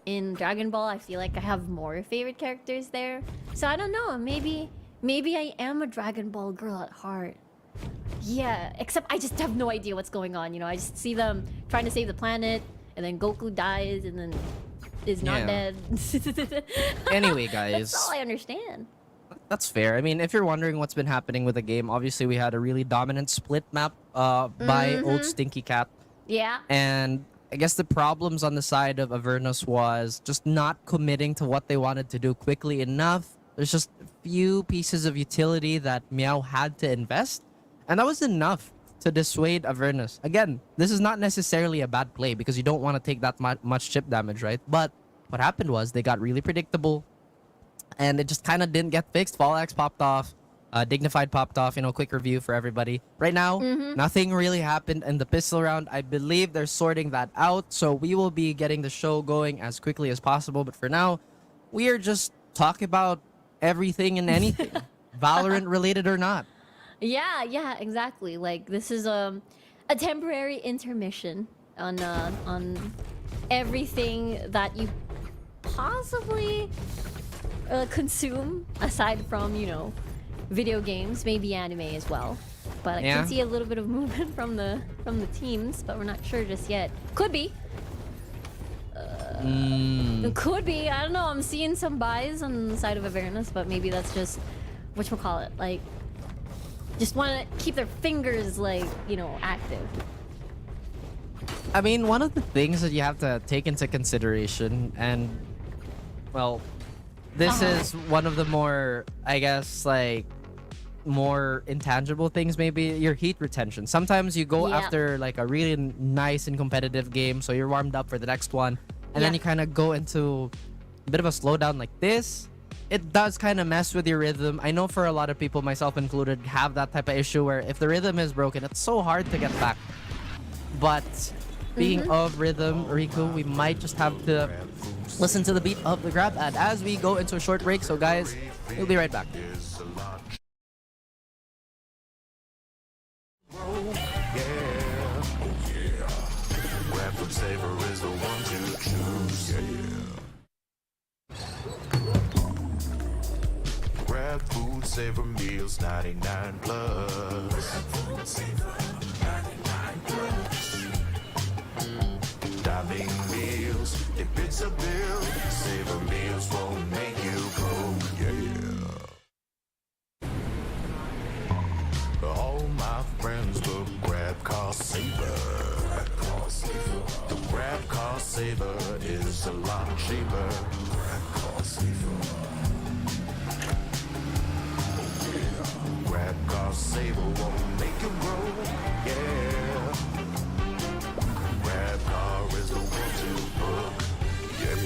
in Dragon Ball, I feel like I have more favorite characters there. So I don't know, maybe I am a Dragon Ball girl at heart. Yeah, except I just have no idea what's going on, I just see them trying to save the planet, and then Goku dies, and then is not Yeah. dead. Anyway, guys. That's all I understand. That's fair. I mean, if you're wondering what's been happening with the game, obviously we had a really dominant split map by old Stinky Cat. Yeah. And I guess the problems on the side of Avernus was just not committing to what they wanted to do quickly enough. There's just a few pieces of utility that Meow had to invest. And that was enough to dissuade Avernus. Again, this is not necessarily a bad play because you don't want to take that much chip damage, right? But what happened was they got really predictable. And it just kind of didn't get fixed. Fall Axe popped off. Dignified popped off. Quick review for everybody. Right now, nothing really happened in the pistol round. I believe they're sorting that out. So we will be getting the show going as quickly as possible. But for now, we are just talking about everything and anything. Valorant related or not. Yeah, exactly. Like this is a temporary intermission on everything that you possibly consume aside from video games, maybe anime as well. But I Yeah. can see a little bit of movement from the teams, but we're not sure just yet. Could be. It could be. I don't know. I'm seeing some buys on the side of Avernus, but maybe that's just whatchamacallit. Like, just want to keep their fingers, like, you know, active. I mean, one of the things that you have to take into consideration, and, well, this is one of the more, I guess, like, more intangible things, maybe your heat retention. Sometimes you go after like a really nice and competitive game, so you're warmed up for the next one, and then you kind of go into a bit of a slowdown like this. It does kind of mess with your rhythm. I know for a lot of people, myself included, have that type of issue where if the rhythm is broken, it's so hard to get back. But speaking of rhythm, Riku, we might just have to listen to the beat of the grab ad as we go into a short break. So guys, we'll be right back. Food Saver is the one to choose. Grab Food Saver meals 99 plus. Diving meals, if it's a bill, Saver meals won't make you broke. All my friends look Grab Car Saver. The Grab Car Saver is a lot cheaper. Grab Car Saver won't make you broke. Yeah. Grab Car is the one to book. Yeah.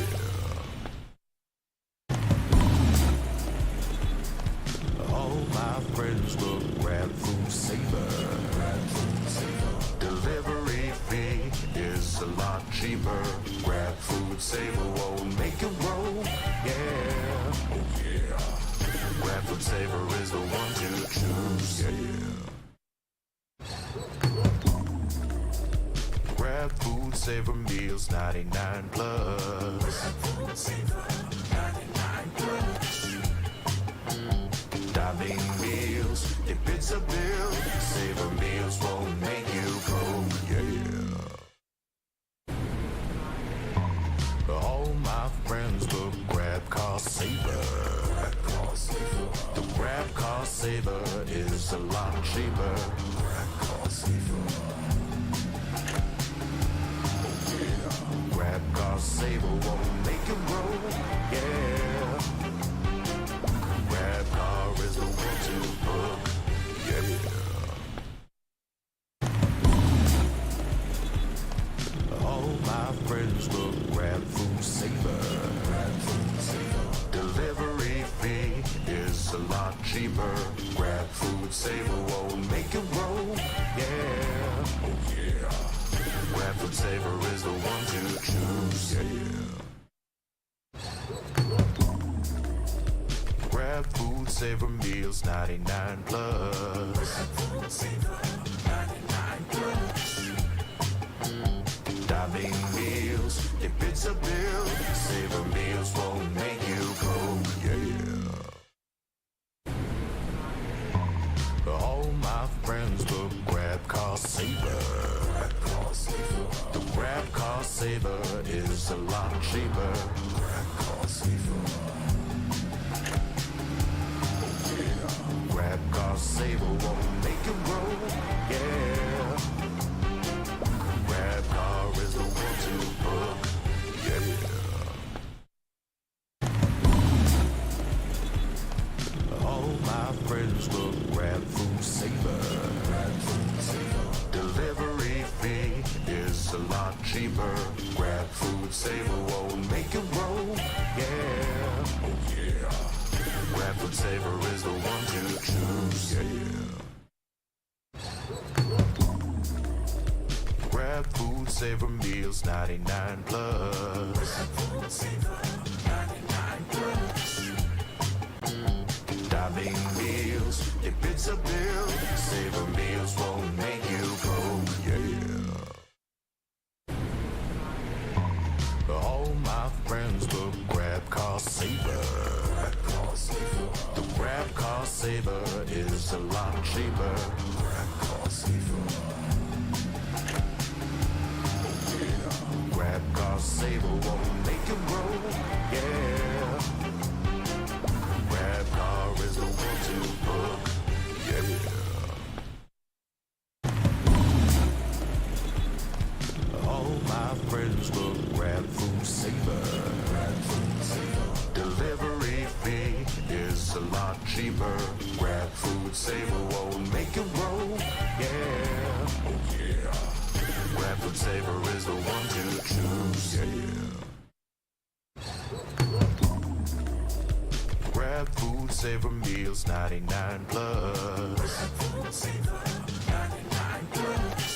All my friends look Grab Food Saver. Delivery fee is a lot cheaper. Grab Food Saver won't make you broke. Yeah. Oh yeah. Grab Food Saver is the one to choose. Yeah. Grab Food Saver meals 99 plus. Diving meals, if it's a bill, Saver meals won't make you broke. Yeah. All my friends look Grab Car Saver. The Grab Car Saver is a lot cheaper. Grab Car Saver won't make you broke. Yeah. Grab Car is the one to book. Yeah. All my friends look Grab Food Saver. Delivery fee is a lot cheaper. Grab Food Saver won't make you broke. Yeah. Oh yeah. Grab Food Saver is the one to choose. Yeah. Grab Food Saver meals 99 plus. Diving meals, if it's a bill, Saver meals won't make you broke. Yeah. All my friends look Grab Car Saver. The Grab Car Saver is a lot cheaper. Grab Car Saver won't make you broke. Yeah. Grab Car is the one to book. Yeah. All my friends look Grab Food Saver. Delivery fee is a lot cheaper. Grab Food Saver won't make you broke. Yeah. Oh yeah. Grab Food Saver is the one to choose. Yeah. Grab Food Saver meals 99 plus. Diving meals, if it's a bill, Saver meals won't make you broke. Yeah. All my friends look Grab Car Saver. The Grab Car Saver is a lot cheaper. Grab Car Saver won't make saver won't make it roll. Yeah, oh yeah. Grab food saver is the one to choose. Yeah. Grab food saver meals 99 plus. Grab food saver 99 plus.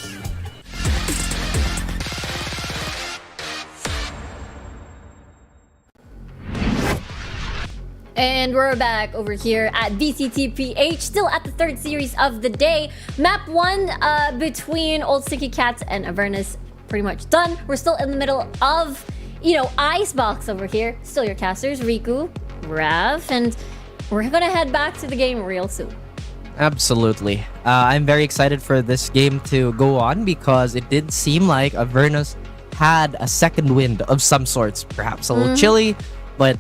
And we're back over here at VCT PH, still at the third series of the day. Map 1 between Old Sticky Cats and Avernus pretty much done. We're still in the middle of, Icebox over here. Still your casters, Riku, Rav, and we're gonna head back to the game real soon. Absolutely. I'm very excited for this game to go on because it did seem like Avernus had a second wind of some sorts. Perhaps a little chilly, but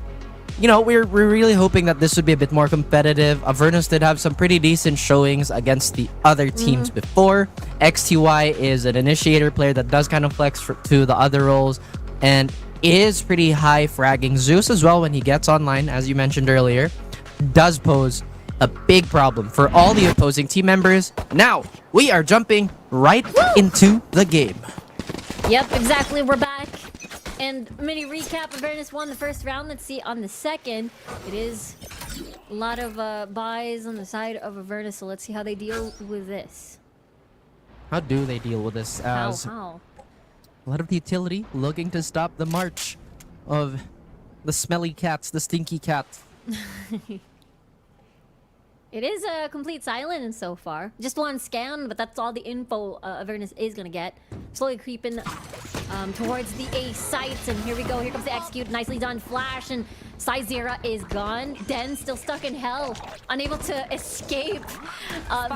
we're really hoping that this would be a bit more competitive. Avernus did have some pretty decent showings against the other teams before. XTY is an initiator player that does kind of flex to the other roles and is pretty high fragging. Zeus as well, when he gets online, as you mentioned earlier, does pose a big problem for all the opposing team members. Now, we are jumping right into the game. Yep, exactly. We're back. And mini recap, Avernus won the first round. Let's see on the second. It is a lot of buys on the side of Avernus, so let's see how they deal with this. How do they deal with this? As How? a lot of the utility looking to stop the march of the smelly cats, the stinky cat. It is a complete silence so far. Just one scan, but that's all the info Avernus is gonna get. Slowly creeping towards the A sites, and here we go. Here comes the execute. Nicely done. Flash, and Sizera is gone. Den still stuck in hell, unable to escape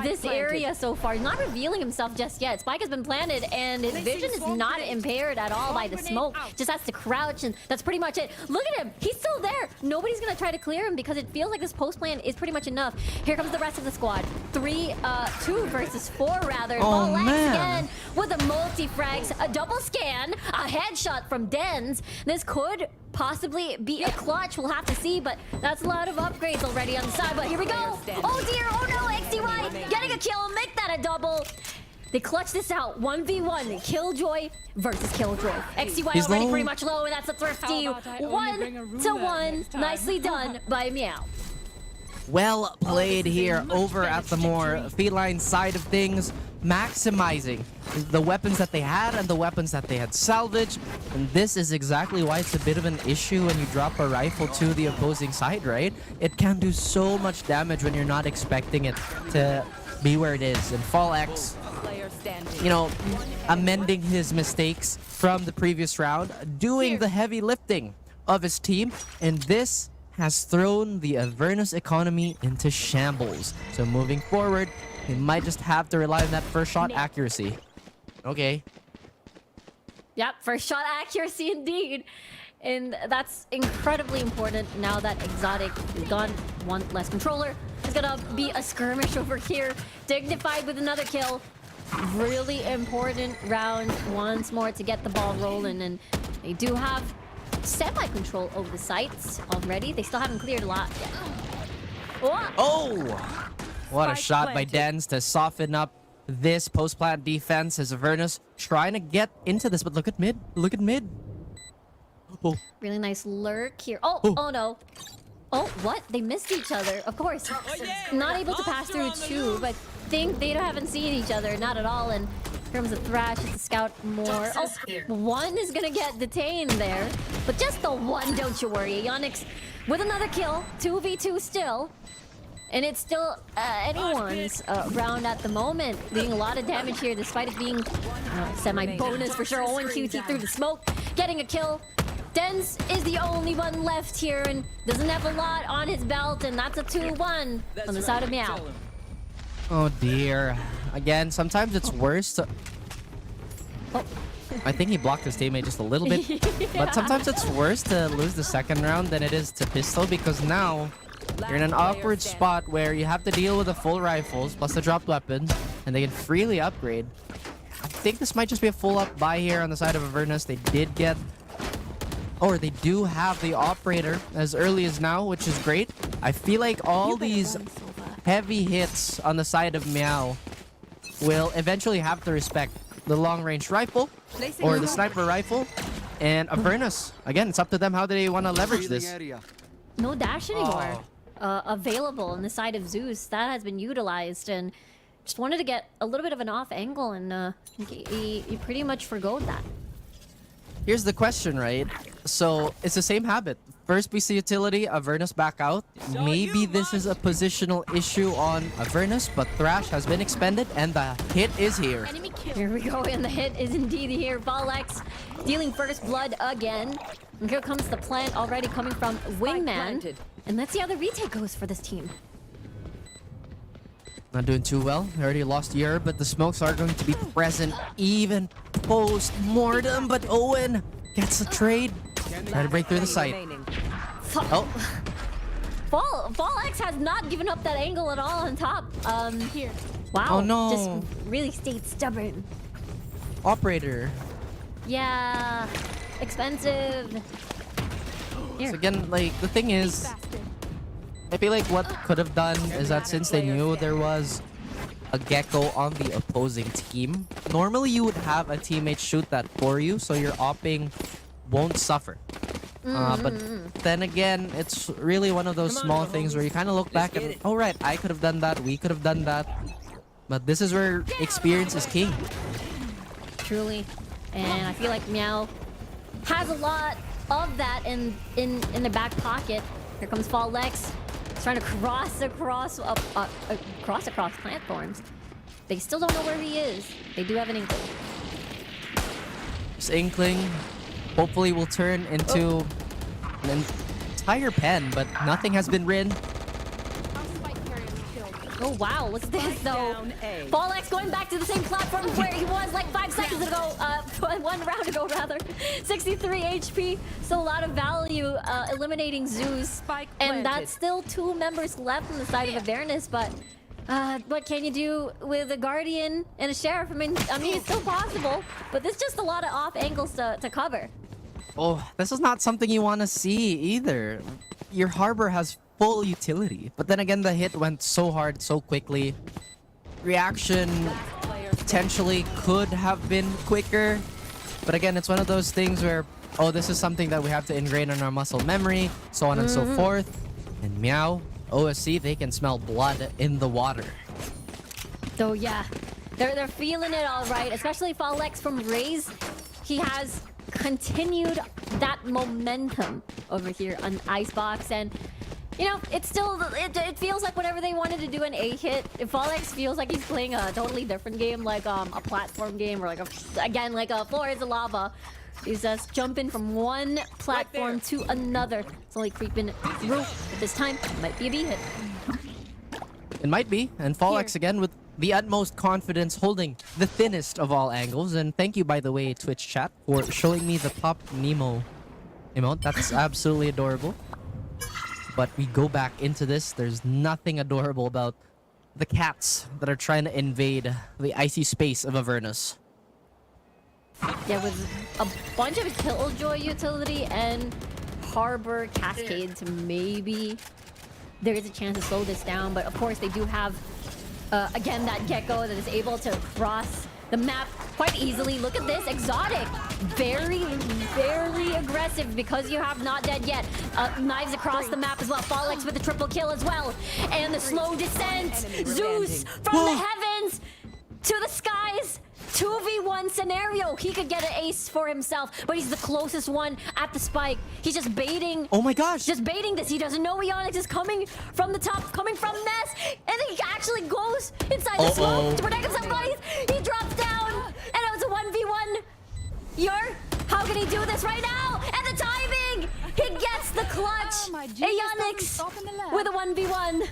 this area so far. Not revealing himself just yet. Spike has been planted, and his vision is not impaired at all by the smoke. Just has to crouch, and that's pretty much it. Look at him. He's still there. Nobody's gonna try to clear him because it feels like this post plan is pretty much enough. Here comes the rest of the squad. 2 versus 4 rather. Oh, Ball X man. again with a multi-frags, a double scan, a headshot from Dens. This could possibly be a clutch. We'll have to see, but that's a lot of upgrades already on the side. But here we go. Oh dear, oh no, XTY getting a kill, make that a double. They clutch this out. 1v1, Killjoy versus Killjoy. XTY He's already low. pretty much low, and that's a thrifty 1-1. Nicely done by Meow. Well played here over at the more feline side of things, maximizing the weapons that they had and the weapons that they had salvaged. And this is exactly why it's a bit of an issue when you drop a rifle to the opposing side, right? It can do so much damage when you're not expecting it to be where it is. And Fall X, amending his mistakes from the previous round, doing the heavy lifting of his team, and this has thrown the Avernus economy into shambles. So moving forward, he might just have to rely on that first shot accuracy. Okay. Yep, first shot accuracy indeed. And that's incredibly important now that Exotic is gone. One less controller. It's gonna be a skirmish over here. Dignified with another kill. Really important round once more to get the ball rolling. And they do have semi-control over the sites already. They still haven't cleared a lot yet. Oh! What a shot by Dens to soften up this post-plant defense as Avernus trying to get into this, but look at mid. Look at mid. Oh. Really nice lurk here. Oh no. Oh, what? They missed each other. Of course. Not able to pass through 2, but think they haven't seen each other. Not at all. And here comes a Thrash to scout more. Oh, 1 is gonna get detained there. But just the 1, don't you worry. Onyx with another kill. 2v2 still. And it's still anyone's round at the moment. Doing a lot of damage here despite it being semi-bonus for sure. Owen QT through the smoke. Getting a kill. Dens is the only one left here and doesn't have a lot on his belt, and that's a 2-1 on the side of Meow. Oh dear. Again, sometimes it's worse to... Oh. I think he blocked his teammate just a little bit. But sometimes it's worse to lose the second round than it is to pistol, because now you're in an awkward spot where you have to deal with the full rifles plus the dropped weapons, and they can freely upgrade. I think this might just be a full up buy here on the side of Avernus. They did get... Or they do have the operator as early as now, which is great. I feel like all these heavy hits on the side of Meow will eventually have to respect the long-range rifle or the sniper rifle. And Avernus, again, it's up to them how they want to leverage this. No dash anymore available on the side of Zeus. That has been utilized, and just wanted to get a little bit of an off angle, and he pretty much forgoed that. Here's the question, right? So it's the same habit. First piece of utility, Avernus back out. Maybe this is a positional issue on Avernus, but Thrash has been expended and the hit is here. Here we go, and the hit is indeed here. Valex dealing first blood again. And here comes the plant already coming from Wingman. And let's see how the retake goes for this team. Not doing too well. They already lost Yer, but the smokes are going to be present even post-mortem. But Owen gets the trade. Try to break through the site. Oh. Valex has not given up that angle at all on top. Here. Wow. Oh no. Just really stayed stubborn. Operator. Yeah. Expensive. Here. So again, like, the thing is, I feel like what could have done is that since they knew there was a Gecko on the opposing team, normally you would have a teammate shoot that for you, so your opping won't suffer. But then again, it's really one of those small things where you kind of look back and, oh right, I could have done that, we could have done that. But this is where experience is king. Truly. And I feel like Meow has a lot of that in the back pocket. Here comes Fall Lex. He's trying to cross across platforms. They still don't know where he is. They do have an inkling. This inkling hopefully will turn into an entire pen, but nothing has been written. Oh wow, look at this though. Fallex going back to the same platform where he was like 5 seconds ago, 1 round ago rather. 63 HP, so a lot of value eliminating Zeus. And that's still 2 members left on the side of Avernus, but what can you do with a Guardian and a Sheriff? I mean it's still possible, but there's just a lot of off angles to cover. Oh, this is not something you want to see either. Your Harbor has full utility, but then again the hit went so hard so quickly. Reaction potentially could have been quicker, but again it's one of those things where, oh, this is something that we have to ingrain in our muscle memory, so on and so forth. And Meow, OSC, they can smell blood in the water. So yeah, they're feeling it all right, especially Fallex from Raze. He has continued that momentum over here on Icebox, and you know, it's still, it feels like whenever they wanted to do an A hit, if Fallex feels like he's playing a totally different game, like a platform game, or like a Floor is a Lava. He's just jumping from one platform to another. It's only creeping through. But this time, it might be a B hit. It might be, and Fallex again with the utmost confidence, holding the thinnest of all angles. And thank you, by the way, Twitch chat, for showing me the Pop Nemo emote. That's absolutely adorable. But we go back into this. There's nothing adorable about the cats that are trying to invade the icy space of Avernus. Yeah, with a bunch of Killjoy utility and Harbor Cascades, maybe there is a chance to slow this down. But of course, they do have, again, that Gecko that is able to cross the map quite easily. Look at this, Exotic. Very, very aggressive because you have Not Dead Yet. Knives across the map as well. Fallex with a triple kill as well. And the slow descent. Zeus from the heavens to the skies. 2v1 scenario. He could get an ace for himself, but he's the closest one at the spike. He's just baiting. Oh my gosh. Just baiting this. He doesn't know Eonix is coming from the top, coming from Ness, and he actually goes inside the smoke to protect himself. But he drops down, and it was a 1v1. Yer, how can he do this right now? And the timing! He gets the clutch. Eonix with a 1v1.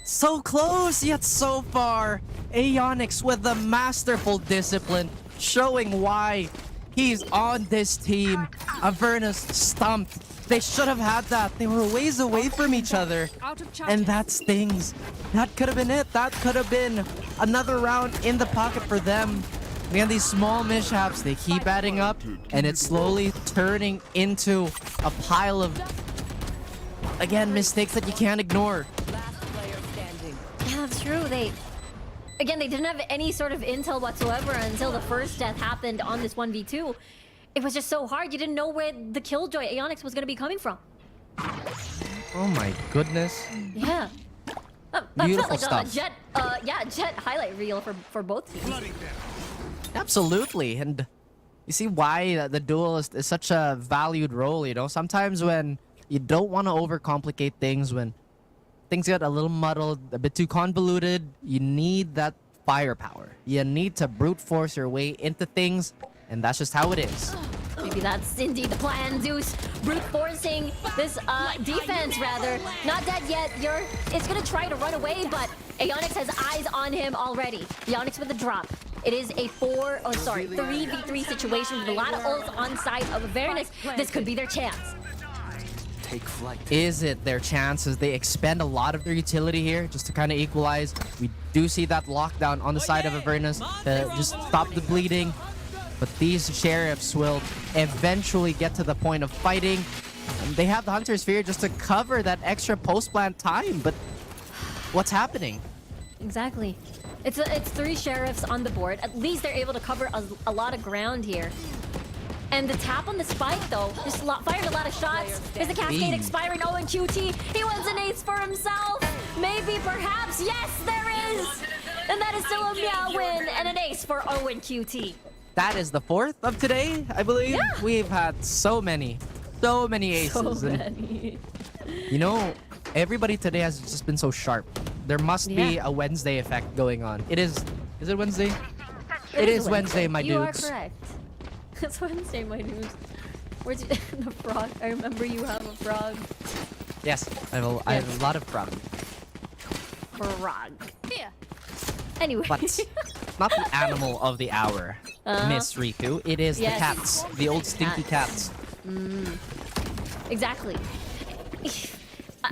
So close, yet so far. Aeonix with the masterful discipline, showing why he's on this team. Avernus stumped. They should have had that. They were ways away from each other. And that stings. That could have been it. That could have been another round in the pocket for them. Again, these small mishaps, they keep adding up, and it's slowly turning into a pile of, again, mistakes that you can't ignore. true. They didn't have any sort of intel whatsoever until the first death happened on this 1v2. It was just so hard. You didn't know where the killjoy Aeonix was going to be coming from. Oh my goodness. Yeah. That Beautiful felt like stuff. a Jet highlight reel for both teams. Absolutely. And you see why the duelist is such a valued role, you know? Sometimes when you don't want to overcomplicate things, when things get a little muddled, a bit too convoluted, you need that firepower. You need to brute force your way into things, and that's just how it is. Maybe that's indeed the plan, Zeus. Brute forcing this defense, rather. Not dead yet. It's gonna try to run away, but Aeonix has eyes on him already. Aeonix with a drop. It is a 3v3 situation with a lot of ults on side of Avernus. This could be their chance. Take flight. Is it their chance as they expend a lot of their utility here just to kind of equalize? We do see that lockdown on the side of Avernus to just stop the bleeding. But these sheriffs will eventually get to the point of fighting. And they have the Hunter Sphere just to cover that extra post-plant time. But what's happening? Exactly. It's 3 sheriffs on the board. At least they're able to cover a lot of ground here. And the tap on the spike, though, just fired a lot of shots. Is the cascade expiring? Oh, and QT, he wants an ace for himself. Maybe, perhaps. Yes, there is. And that is still a Meow win and an ace for Owen QT. That is the 4th of today, I believe. Yeah. We've had so many aces. So and, many. you know, everybody today has just been so sharp. There must be a Wednesday effect going on. Is it Wednesday? It is Wednesday, my dudes. You are correct. It's Wednesday, my dudes. Where's the frog? I remember you have a frog. Yes, I have a lot of frog. Frog. Yeah. Anyway. But not the animal of the hour, Miss Riku. It is the cats. The old stinky cats. Exactly.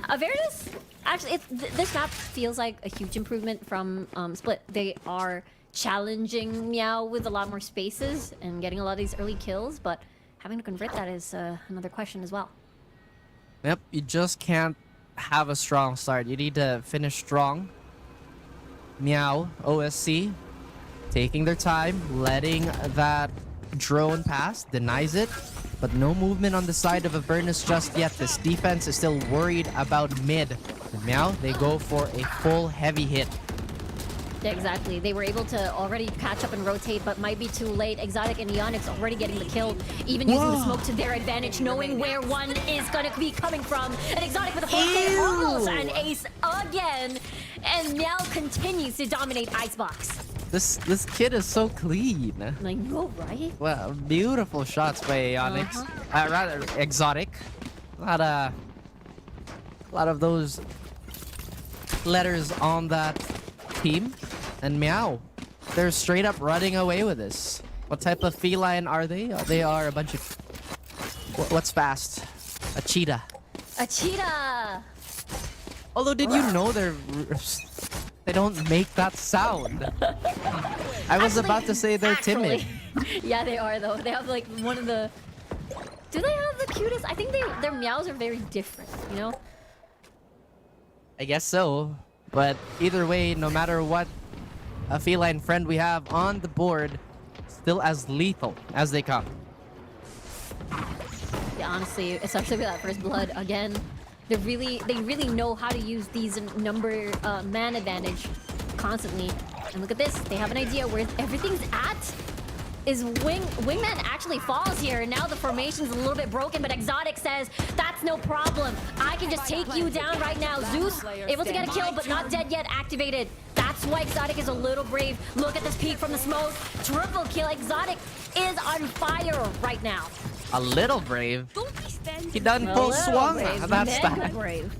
Avernus? Actually, this map feels like a huge improvement from Split. They are challenging Meow with a lot more spaces and getting a lot of these early kills, but having to convert that is another question as well. Yep, you just can't have a strong start. You need to finish strong. Meow, OSC, taking their time, letting that drone pass, denies it, but no movement on the side of Avernus just yet. This defense is still worried about mid. And Meow, they go for a full heavy hit. Yeah, exactly. They were able to already catch up and rotate, but might be too late. Exotic and Aeonix already getting the kill, even using the smoke to their advantage, knowing where one is going to be coming from. And Exotic with a full kill, almost an ace again. And Meow continues to dominate Icebox. This kid is so clean. I know, right? Well, beautiful shots by Aeonix. Rather, Exotic. A lot of those letters on that team. And Meow, they're straight up running away with this. What type of feline are they? They are a bunch of... What's fast? A cheetah. A cheetah! Although, did you know they don't make that sound? I was about to say they're timid. Yeah, they are, though. They have, like, one of the... Do they have the cutest? I think their meows are very different, you know? I guess so. But either way, no matter what a feline friend we have on the board, still as lethal as they come. Yeah, honestly, especially with that first blood, again, they really know how to use these man advantage constantly. And look at this, they have an idea where everything's at. Is Wingman actually falls here, and now the formation's a little bit broken, but Exotic says, that's no problem. I can just take you down right now. Zeus, able to get a kill, but not dead yet, activated. That's why Exotic is a little brave. Look at this peek from the smoke. Triple kill. Exotic is on fire right now. A little brave. He done full swung. That's that. Brave.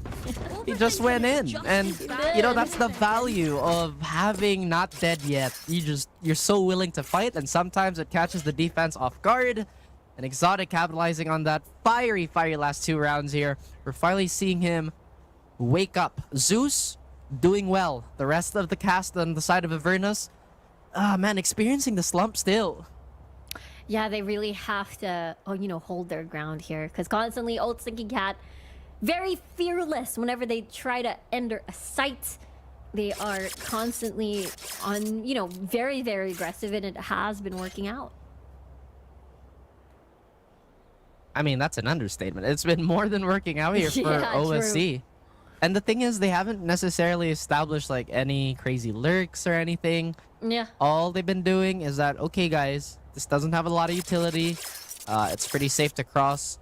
He just went in, and you know that's the value of having not dead yet. You're so willing to fight, and sometimes it catches the defense off guard. And Exotic capitalizing on that fiery last 2 rounds here. We're finally seeing him wake up. Zeus doing well. The rest of the cast on the side of Avernus, man, experiencing the slump still. Yeah, they really have to, hold their ground here, because constantly old Stinky Cat, very fearless whenever they try to enter a site. They are constantly on, you know, very, very aggressive, and it has been working out. I mean, that's an understatement. It's been more than working out here for Yeah, OSC. true. And the thing is, they haven't necessarily established like any crazy lurks or anything. Yeah. All they've been doing is that, okay, guys, this doesn't have a lot of utility. It's pretty safe to cross.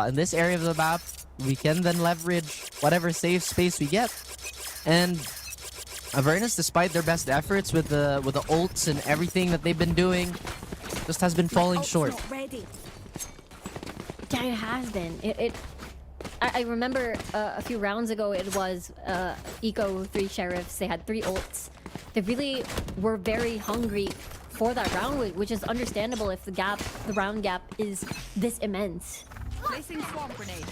In this area of the map, we can then leverage whatever safe space we get. And Avernus, despite their best efforts with the ults and everything that they've been doing, just has been falling short. Yeah, it has been. I remember a few rounds ago, it was Eco 3 Sheriffs. They had 3 ults. They really were very hungry for that round, which is understandable if the round gap is this immense. Placing swamp grenade.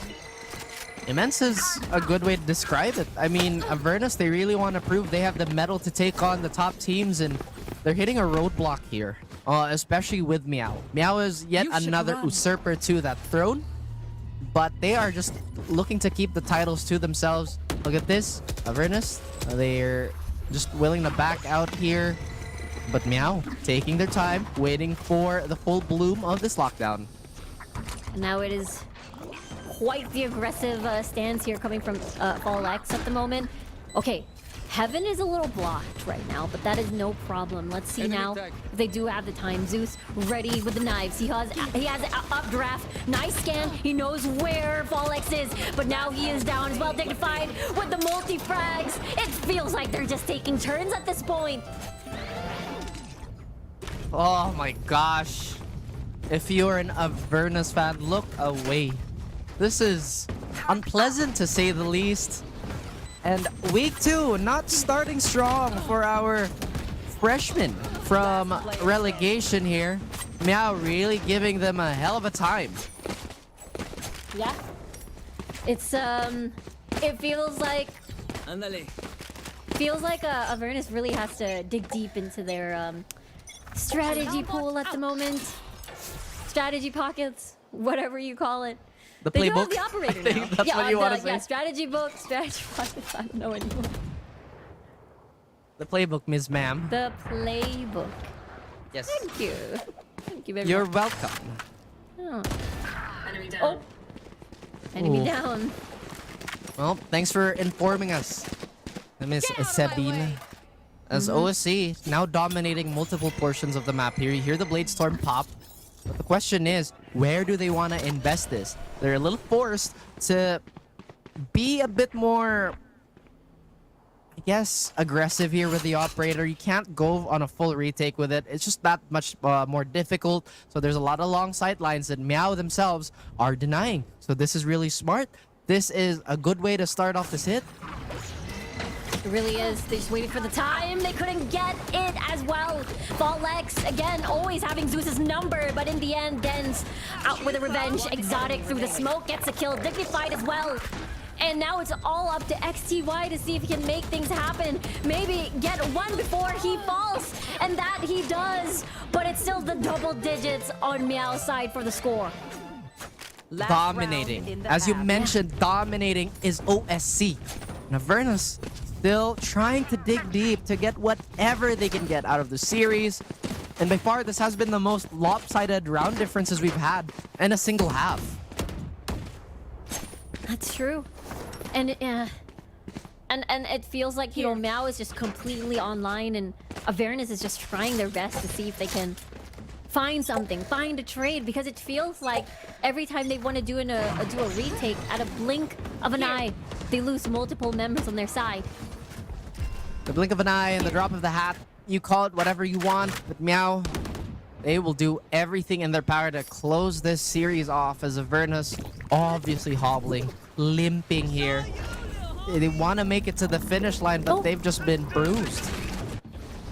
Immense is a good way to describe it. I mean, Avernus, they really want to prove they have the mettle to take on the top teams, and they're hitting a roadblock here, especially with Meow. Meow is yet another usurper to that throne, but they are just looking to keep the titles to themselves. Look at this, Avernus, they're just willing to back out here, but Meow taking their time, waiting for the full bloom of this lockdown. And now it is quite the aggressive stance here coming from VALORANT at the moment. Okay, Heaven is a little blocked right now, but that is no problem. Let's see now if they do have the time. Zeus ready with the knives. He has an updraft. Nice scan. He knows where VALORANT is, but now he is down as well. Dignified with the multi-frags. It feels like they're just taking turns at this point. Oh my gosh. If you're an Avernus fan, look away. This is unpleasant to say the least. And week 2, not starting strong for our freshmen from relegation here. Meow really giving them a hell of a time. Yeah. It's it feels like Avernus really has to dig deep into their strategy pool at the moment. Strategy pockets, whatever you call it. The They do playbook. have the operator I think now. that's what you want to say. Yeah, strategy book, strategy pockets. I don't know anymore. The playbook, Ms. Ma'am. The playbook. Yes. Thank you. Thank you very You're much. welcome. Oh. Enemy down. Oh. Enemy Ooh. down. Well, thanks for informing us, Miss Sabine. As OSC now dominating multiple portions of the map here, you hear the Blade Storm pop. But the question is, where do they want to invest this? They're a little forced to be a bit more, I guess, aggressive here with the operator. You can't go on a full retake with it. It's just that much more difficult. So there's a lot of long sight lines that Meow themselves are denying. So this is really smart. This is a good way to start off this hit. It really is. They just waited for the time. They couldn't get it as well. VALORANT, again, always having Zeus's number, but in the end, Den's out with a revenge. Exotic through the smoke, gets a kill. Dignified as well. And now it's all up to XTY to see if he can make things happen. Maybe get one before he falls. And that he does. But it's still the double digits on Meow's side for the score. Dominating. As you mentioned, dominating is OSC. And Avernus still trying to dig deep to get whatever they can get out of the series. And by far, this has been the most lopsided round differences we've had in a single half. That's true. And it feels like, you know, Meow is just completely online, and Avernus is just trying their best to see if they can find something, find a trade, because it feels like every time they want to do a retake, at a blink of an eye, they lose multiple members on their side. The blink of an eye and the drop of the hat, you call it whatever you want, but Meow, they will do everything in their power to close this series off, as Avernus obviously hobbling, limping here. They want to make it to the finish line, but they've just been bruised.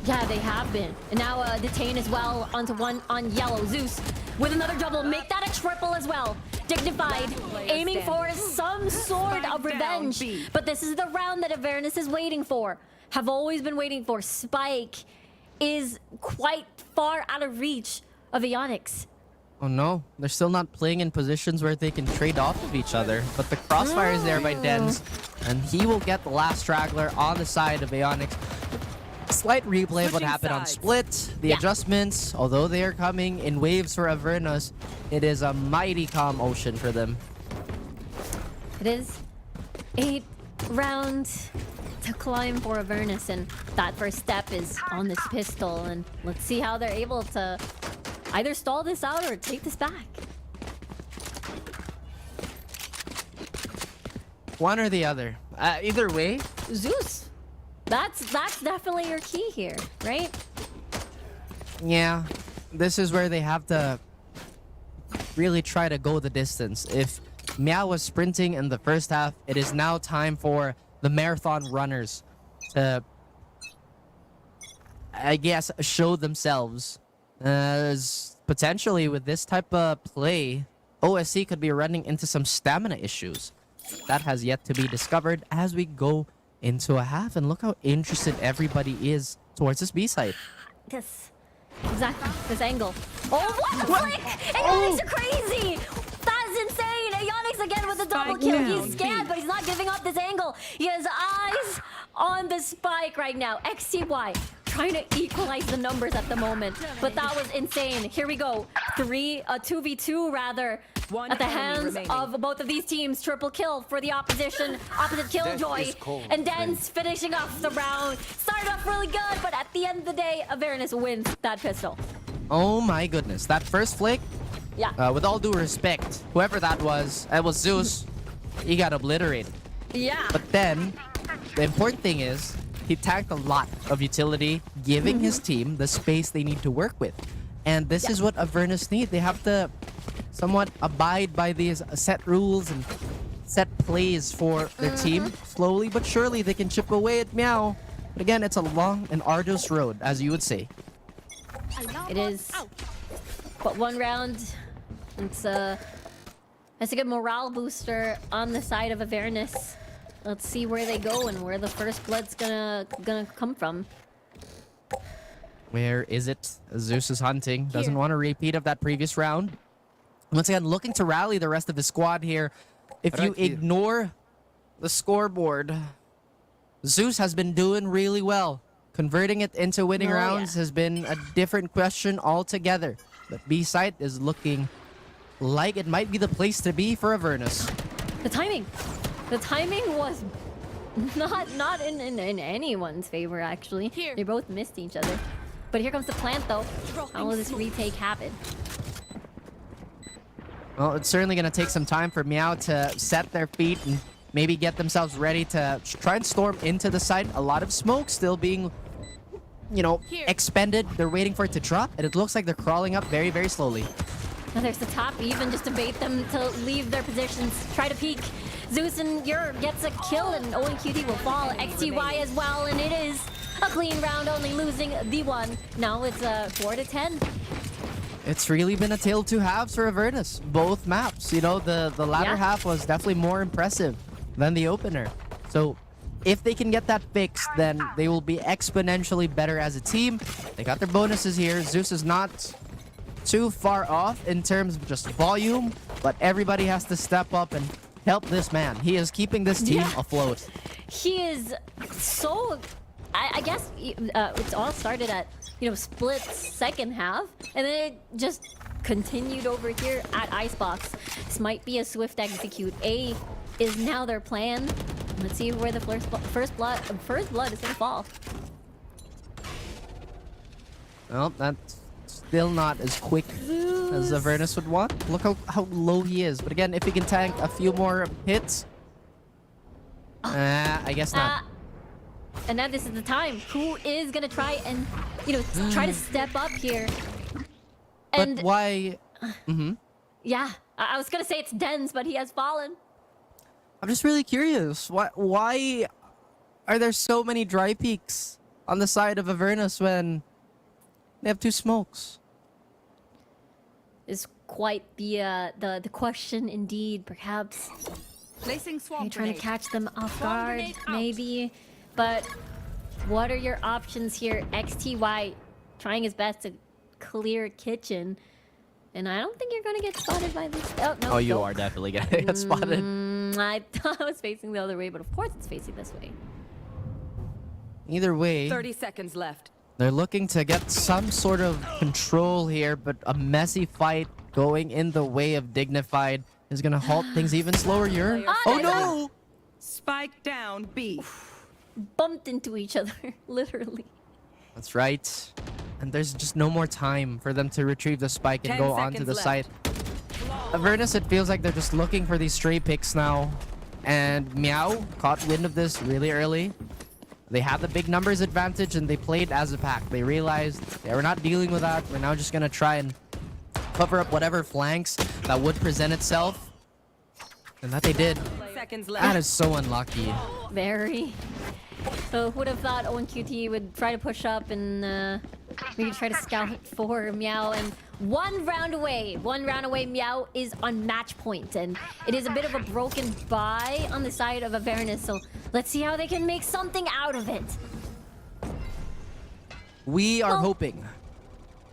Yeah, they have been. And now Detain as well onto one on yellow. Zeus with another double. Make that a triple as well. Dignified, aiming for some sort of revenge. But this is the round that Avernus is waiting for. Have always been waiting for. Spike is quite far out of reach of Ionix. Oh no, they're still not playing in positions where they can trade off of each other. But the crossfire is there by Dens. and he will get the last straggler on the side of Aeonix. Slight replay of what happened on Split. The adjustments, although they are coming in waves for Avernus, it is a mighty calm ocean for them. It is 8 rounds to climb for Avernus, and that first step is on this pistol, and let's see how they're able to either stall this out or take this back. One or the other. Either way. Zeus, that's definitely your key here, right? Yeah, this is where they have to really try to go the distance. If Meow was sprinting in the first half, it is now time for the marathon runners to, I guess, show themselves. As potentially with this type of play, OSC could be running into some stamina issues. That has yet to be discovered as we go into a half. And look how interested everybody is towards this B side. This, exactly, this angle. Oh, what flick! Aeonix are crazy! That is insane! Aeonix again with a double kill. He's scared, but he's not giving up this angle. He has eyes on the spike right now. XTY trying to equalize the numbers at the moment, but that was insane. Here we go. 2v2 rather. At the hands of both of these teams. Triple kill for the opposition. Opposite Killjoy. And Dens finishing off the round. Started off really good, but at the end of the day, Avernus wins that pistol. Oh my goodness. That first flick, yeah. With all due respect, whoever that was, it was Zeus. He got obliterated. Yeah. But then, the important thing is, he tanked a lot of utility, giving his team the space they need to work with. And this is what Avernus need. They have to somewhat abide by these set rules and set plays for their team. Slowly but surely, they can chip away at Meow. But again, it's a long and arduous road, as you would say. It is. But one round, it's a good morale booster on the side of Avernus. Let's see where they go and where the first blood's gonna come from. Where is it? Zeus is hunting. Doesn't want a repeat of that previous round. Once again, looking to rally the rest of the squad here. If you ignore the scoreboard, Zeus has been doing really well. Converting it into winning rounds has been a different question altogether. But B side is looking like it might be the place to be for Avernus. The timing was not in anyone's favor, actually. They both missed each other. But here comes the plant, though. How will this retake happen? Well, it's certainly going to take some time for Meow to set their feet and maybe get themselves ready to try and storm into the side. A lot of smoke still being, you know, expended. They're waiting for it to drop, and it looks like they're crawling up very, very slowly. Now there's the top, even just to bait them to leave their positions. Try to peek. Zeus and Ur gets a kill, and ONQT will fall. XTY as well, and it is a clean round, only losing the one. Now it's 4-10. It's really been a tale of two halves for Avernus. Both maps, you know, the latter half was definitely more impressive than the opener. So if they can get that fixed, then they will be exponentially better as a team. They got their bonuses here. Zeus is not too far off in terms of just volume, but everybody has to step up and help this man. He is keeping this team afloat. He is so... I guess it's all started at, you know, Split's second half, and then it just continued over here at Icebox. This might be a swift execute. A is now their plan. Let's see where the first blood is gonna fall. Well, that's still not as quick as Avernus would want. Look how low he is. But again, if he can tank a few more hits, I guess not. And now this is the time. Who is gonna try and, you know, try to step up here? And but why? Yeah, I was gonna say it's Dens, but he has fallen. I'm just really curious. Why are there so many dry peaks on the side of Avernus when they have two smokes? Is quite the question indeed. Perhaps Placing swamp you're trying to grenade. catch them off Swamp guard, grenade out. maybe. But what are your options here? XTY trying his best to clear kitchen. And I don't think you're gonna get spotted by this. Oh, no. Oh, you no. are definitely gonna get spotted. I thought I was facing the other way, but of course it's facing this way. Either way, 30 seconds left. they're looking to get some sort of control here, but a messy fight going in the way of Dignified is gonna halt things even slower here. Oh no! Spike down B. Bumped into each other, literally. That's right. And there's just no more time for them to retrieve the spike and 10 go onto the seconds site. Avernus, it feels like they're just looking for these stray picks now. And Meow caught wind of this really early. They had the big numbers advantage and they played as a pack. They realized they were not dealing with that. We're now just gonna try and cover up whatever flanks that would present itself. And that they did. Seconds That left. is so unlucky. Very. So who would have thought ONQT would try to push up and maybe try to scout for Meow, and one round away Meow is on match point, and it is a bit of a broken buy on the side of Avernus, so let's see how they can make something out of it. We are Well- hoping.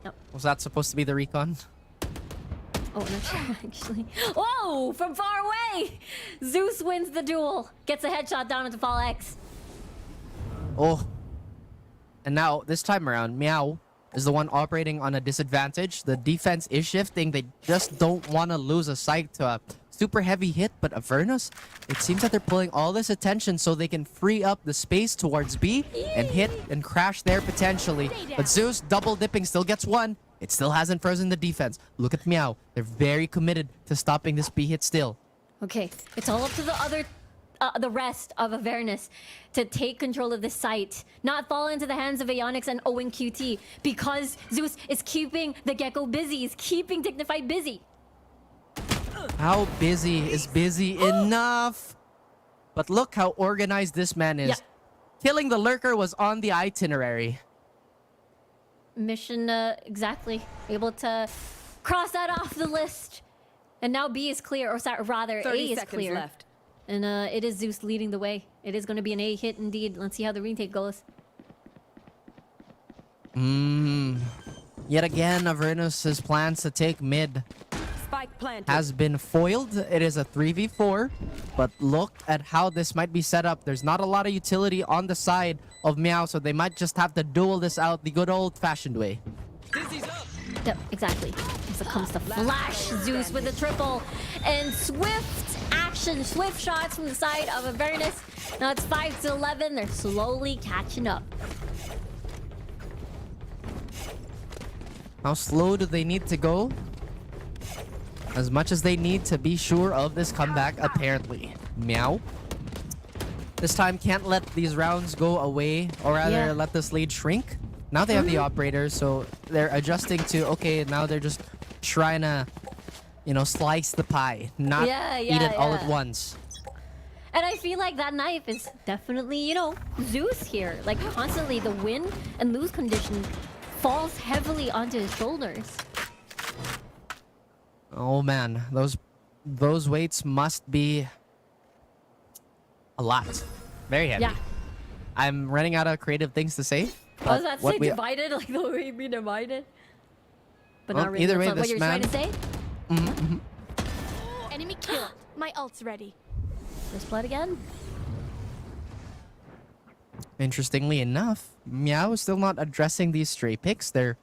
No. Was that supposed to be the recon? Oh, no, actually. Whoa! From far away! Zeus wins the duel. Gets a headshot down into Fall X. Oh. And now, this time around, Meow is the one operating on a disadvantage. The defense is shifting. They just don't want to lose a sight to a super heavy hit. But Avernus, it seems that they're pulling all this attention so they can free up the space towards B and hit and crash there potentially. But Zeus, double dipping, still gets one. It still hasn't frozen the defense. Look at Meow. They're very committed to stopping this B hit still. Okay, it's all up to the rest of Avernus to take control of this site, not fall into the hands of Aeonix and ONQT, because Zeus is keeping the Gecko busy, he's keeping Dignified busy. How busy is busy enough? But look how organized this man is. Yeah. Killing the lurker was on the itinerary. Mission, exactly. Able to cross that off the list. And now B is clear, or rather, A 30 is seconds clear. left. And it is Zeus leading the way. It is going to be an A hit indeed. Let's see how the retake goes. Yet again, Avernus' plans to take mid Spike planted. has been foiled. It is a 3v4, but look at how this might be set up. There's not a lot of utility on the side of Meow, so they might just have to duel this out the good old-fashioned way. Yep, exactly. As it comes to Flash, Zeus with a triple. And swift action, swift shots from the side of Avernus. Now it's 5-11. They're slowly catching up. How slow do they need to go? As much as they need to be sure of this comeback, apparently. Meow. This time can't let these rounds go away, or rather let this lead shrink. Now they have the operator, so they're adjusting to, okay, now they're just trying to, you know, slice the pie, not eat it all at once. And I feel like that knife is definitely, you know, Zeus here. Like, constantly the win and lose condition falls heavily onto his shoulders. Oh man, those weights must be a lot. Very heavy. Yeah. I'm running out of creative things to say. I was about to what say we- divided, like the way we divided. But Well, not really. either That's way, not what this you're trying to say? Enemy killed. My ult's ready. First blood again. Interestingly enough, Meow is still not addressing these stray picks. They're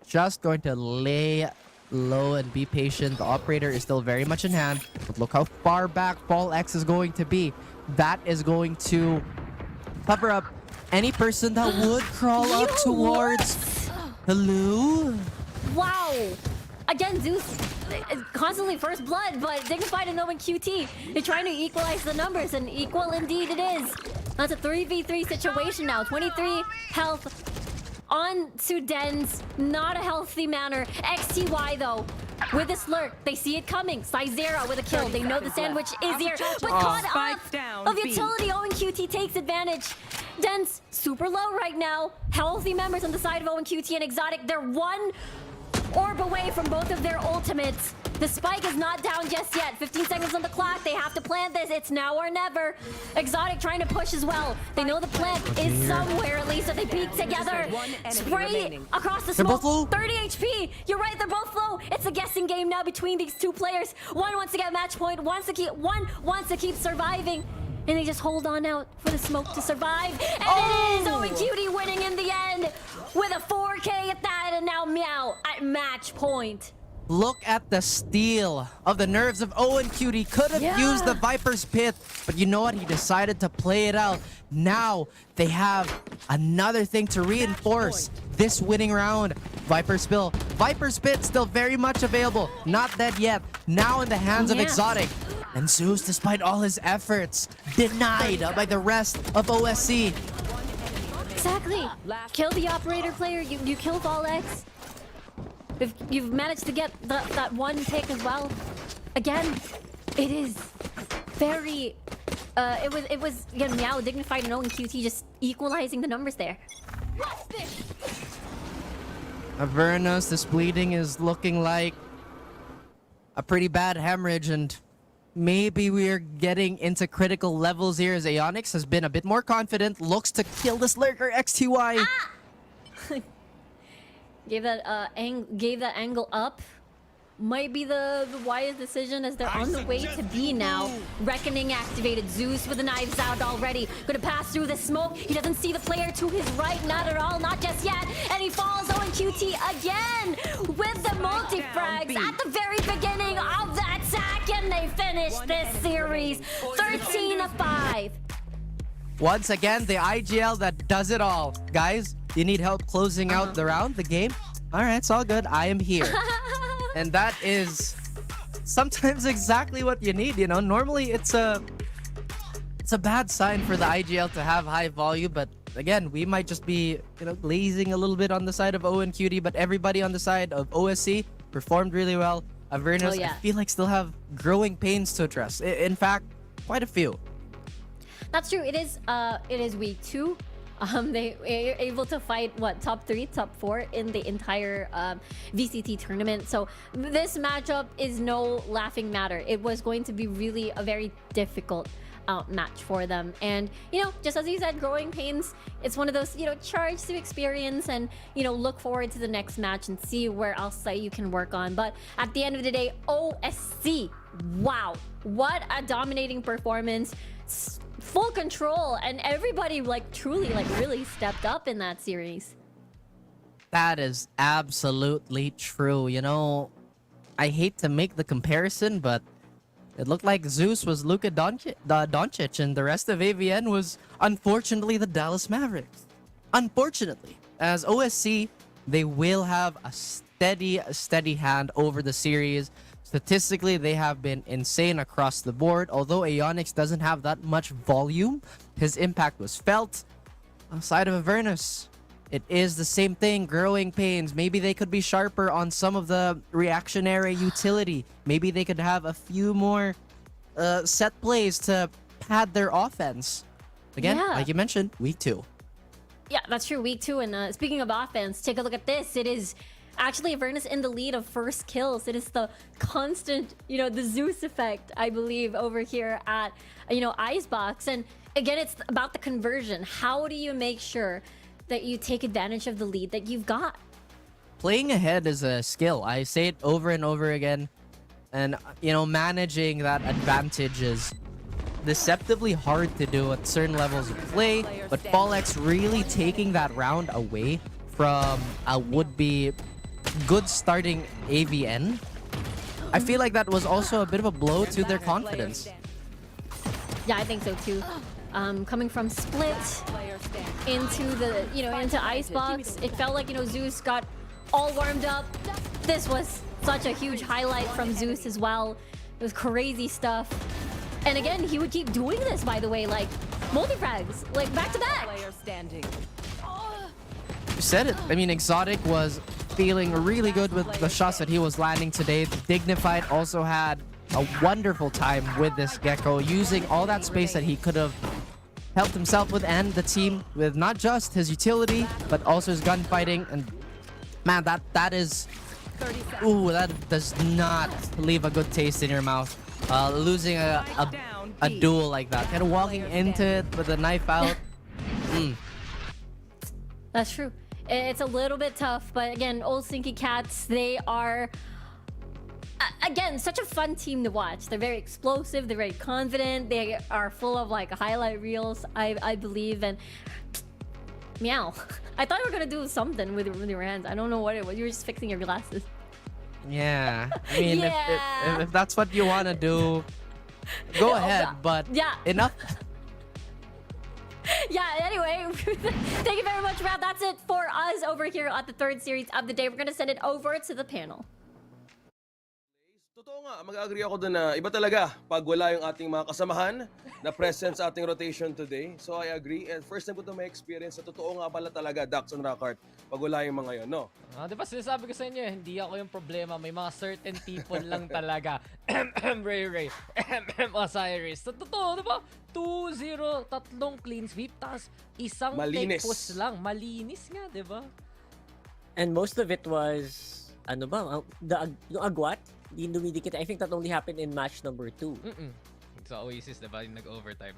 just going to lay low and be patient. The operator is still very much in hand. But look how far back Fall X is going to be. That is going to cover up any person that would crawl up towards... Hello? Wow! Again, Zeus is constantly first blood, but Dignified and ONQT, they're trying to equalize the numbers, and equal indeed it is. That's a 3v3 situation now. 23 health on to Dens. Not a healthy manner. XTY, though, with a slurk. They see it coming. Sizera with a kill. They know the sandwich is here, but caught Spike down off of B. utility. ONQT takes advantage. Dens super low right now. Healthy members on the side of ONQT and Exotic. They're one orb away from both of their ultimates. The spike is not down just yet. 15 seconds on the clock. They have to plant this. It's now or never. Exotic trying to push as well. They know the plant is somewhere at least, so they peek together. Spray across the smoke. 30 HP. You're right, they're both low. It's a guessing game now between these two players. One wants to get match point. One wants to keep surviving. And they just hold on out for the smoke to survive. And it is Owen Cutie winning in the end with a 4K at that, and now Meow at match point. Look at the steal of the nerves of Owen Cutie. Could have used the Viper's Pit, but you know what? He decided to play it out. Now they have another thing to reinforce this winning round. Viper's Pit still very much available. Not dead yet. Now in the hands of Exotic. And Zeus, despite all his efforts, denied by the rest of OSC. Exactly. Kill the operator player. You kill Volex. If you've managed to get that one pick as well, again, it is very. It was again Meow, Dignified, and Owen QT just equalizing the numbers there. Avernus, this bleeding is looking like a pretty bad hemorrhage, and maybe we're getting into critical levels here as Aeonix has been a bit more confident, looks to kill this lurker XTY. Gave that angle up. Might be the wise decision as they're on the way to B now. Reckoning activated. Zeus with the knives out already. Gonna pass through the smoke. He doesn't see the player to his right. Not at all. Not just yet. And he falls on QT again with the multi-frags at the very beginning of the attack. And they finish this series 13-5. Once again, the IGL that does it all. Guys, you need help closing out the round, the game? All right, it's all good. I am here. And that is sometimes exactly what you need, you know? Normally, it's a bad sign for the IGL to have high volume, but again, we might just be, you know, glazing a little bit on the side of Owen Cutie, but everybody on the side of OSC performed really well. Avernus, I feel like still have growing pains to address. In fact, quite a few. That's true. It is week 2. They were able to fight top 3, top 4 in the entire VCT tournament. So this matchup is no laughing matter. It was going to be really a very difficult match for them. And you know, just as you said, growing pains. It's one of those, you know, charge to experience, and you know, look forward to the next match and see where else you can work on. But at the end of the day, OSC, wow, what a dominating performance. Full control, and everybody truly really stepped up in that series. That is absolutely true. You know, I hate to make the comparison, but it looked like Zeus was Luka Doncic, and the rest of AVN was unfortunately the Dallas Mavericks. Unfortunately, as OSC, they will have a steady hand over the series. Statistically, they have been insane across the board. Although Aeonix doesn't have that much volume, his impact was felt. Outside of Avernus, it is the same thing, growing pains. Maybe they could be sharper on some of the reactionary utility. Maybe they could have a few more set plays to pad their offense. Again, like you mentioned, week 2. Yeah, that's true, week 2. And speaking of offense, take a look at this. It is actually Avernus in the lead of first kills. It is the constant, you know, the Zeus effect, I believe, over here at, you know, Icebox. And again, it's about the conversion. How do you make sure that you take advantage of the lead that you've got? Playing ahead is a skill. I say it over and over again. And, you know, managing that advantage is deceptively hard to do at certain levels of play. But Folex really taking that round away from a would-be good starting AVN, I feel like that was also a bit of a blow to their confidence. Yeah, I think so too. Coming from Split into the, you know, into Icebox, it felt like, you know, Zeus got all warmed up. This was such a huge highlight from Zeus as well. It was crazy stuff. And again, he would keep doing this, by the way, like multi-frags, like back to back. You said it. I mean, Exotic was feeling really good with the shots that he was landing today. Dignified also had a wonderful time with this Gecko, using all that space that he could have helped himself with and the team with, not just his utility, but also his gunfighting. And man, that is 30 seconds. Ooh, that does not leave a good taste in your mouth. Losing a duel like that. Kind of walking into it with a knife out. That's true. It's a little bit tough, but again, old Stinky Cats, they are, again, such a fun team to watch. They're very explosive, they're very confident, they are full of like highlight reels, I believe, and meow. I thought you were gonna do something with your hands. I don't know what it was. You were just fixing your glasses. Yeah. I mean, Yeah. if that's what you want to do, go ahead, but Yeah. enough. Yeah, anyway, thank you very much, Rob. That's it for us over here at the third series of the day. We're gonna send it over to the panel. Totoo nga, mag-agree ako dun na iba talaga pag wala yung ating mga kasamahan na present sa ating rotation today. So I agree. And first time ko ito may experience na totoo nga pala talaga, Dax on Rockart, pag wala yung mga yun, no? Di ba sinasabi ko sa inyo, hindi ako yung problema. May mga certain people lang talaga. Ray. Osiris. So, totoo, di ba? 2-0, tatlong clean sweep, tas isang Malinis. take push lang. Malinis nga, di ba? And most of it was, ano ba, yung agwat, yung dumidikit. I think that only happened in match number 2. Sa Oasis, di ba? Yung nag-overtime.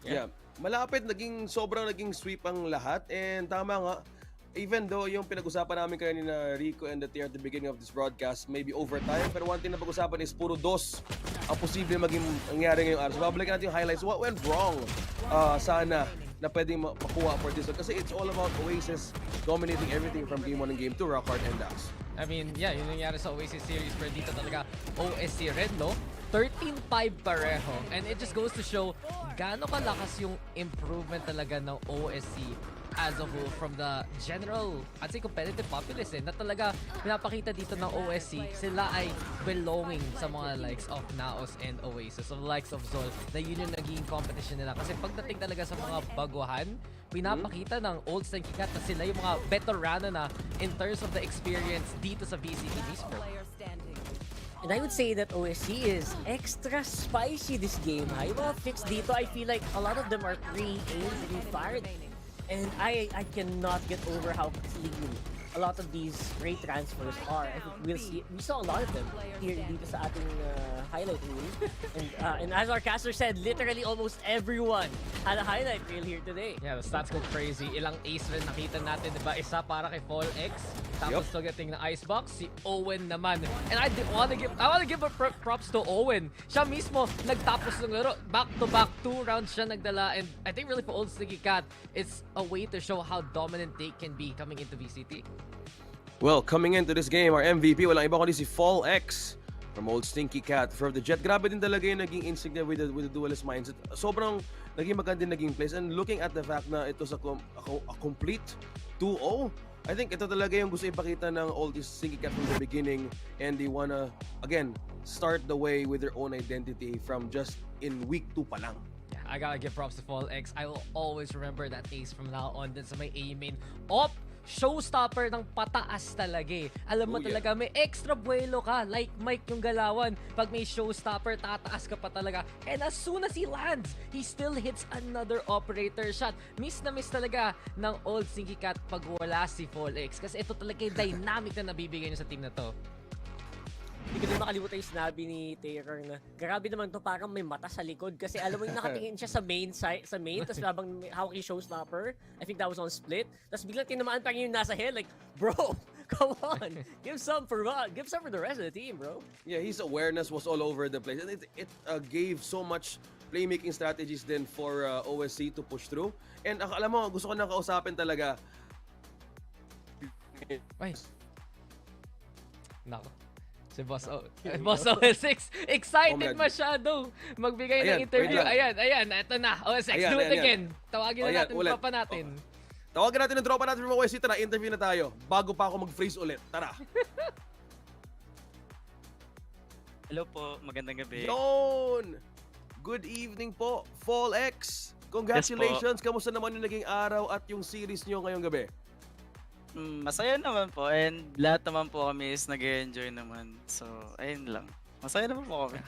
Yeah. Malapit, sobrang naging sweep ang lahat. And tama nga, even though yung pinag-usapan namin kayo ni Rico and the Tier at the beginning of this broadcast, maybe overtime, pero one thing na pag-usapan is puro dos ang posible maging nangyari ngayong araw. So, babalikan natin yung highlights. What went wrong sana na pwedeng makuha for this one? Kasi it's all about Oasis dominating everything from Game 1 and Game 2, Rockart and Dax. I mean, yeah, yun nangyari sa Oasis series, pero dito talaga OSC red, no? 13-5 pareho. And it just goes to show gaano kalakas yung improvement talaga ng OSC as a whole from the general, I'd say competitive populace na talaga pinapakita dito ng OSC, sila ay belonging sa mga likes of Naos and Oasis, of the likes of Zol, na yun yung naging competition nila. Kasi pagdating talaga sa mga baguhan, pinapakita ng Old Stinky Cat na sila yung mga veterano na in terms of the experience dito sa VCT Esports. And I would say that OSC is extra spicy this game. Yung mga picks dito, I feel like a lot of them are pre-aimed, pre-fired. And I cannot get over how clean a lot of these rate transfers are. I think we saw a lot of them here dito sa ating highlight reel. And as our caster said, literally almost everyone had a highlight reel here today. Yeah, the stats go crazy. Ilang ace rin nakita natin, diba? Isa para kay Fall X. Tapos targeting na Icebox, si Owen naman. And I wanna give props to Owen. Siya mismo nagtapos ng laro. Back-to-back 2 rounds siya nagdala. And I think really for Old Stinky Cat, it's a way to show how dominant they can be coming into VCT. Well, coming into this game, our MVP, walang iba kundi si Fall X from Old Stinky Cat. From the Jet, grabe din talaga yung naging instinct with the duelist mindset. Sobrang naging maganda naging plays. And looking at the fact na ito sa a complete 2-0, I think ito talaga yung gusto ipakita ng Old Stinky Cat from the beginning. And they wanna, again, start the way with their own identity from just in week 2 pa lang. I gotta give props to Fall X. I will always remember that ace from now on. Dun sa may A-main. Showstopper ng pataas talaga eh. Alam mo talaga, may extra buwelo ka. Like Mike yung galawan. Pag may showstopper, tataas ka pa talaga. And as soon as he lands, he still hits another operator shot. Miss na miss talaga ng Old Stinky Cat pag wala si Fall X. Kasi ito talaga yung dynamic na nabibigay niya sa team na to. Hindi ko din makalimutan yung sinabi ni Taylor na grabe naman to, parang may mata sa likod kasi alam mo yung nakatingin siya sa main tapos habang hawak yung showstopper, I think that was on Split, tapos biglang tinamaan pa yung nasa head, like, bro, come on, give some for the rest of the team, bro. Yeah, his awareness was all over the place, and it gave so much playmaking strategies then for OSC to push through. And alam mo, gusto ko nang kausapin talaga. Ay. Nako. Si Boss OS6, excited masyado magbigay ng interview. Ayan, eto na. OS6, do it again. Tawagin na natin yung tropa natin. Tawagin natin yung tropa natin from OSC. Tara, interview na tayo. Bago pa ako mag-freeze ulit. Tara. Hello po, magandang gabi. Yon! Good evening po, Fall X. Congratulations. Kamusta naman yung naging araw at yung series nyo ngayong gabi? Masaya naman po, and lahat naman po kami is nag-enjoy naman. So, ayun lang. Masaya naman po kami.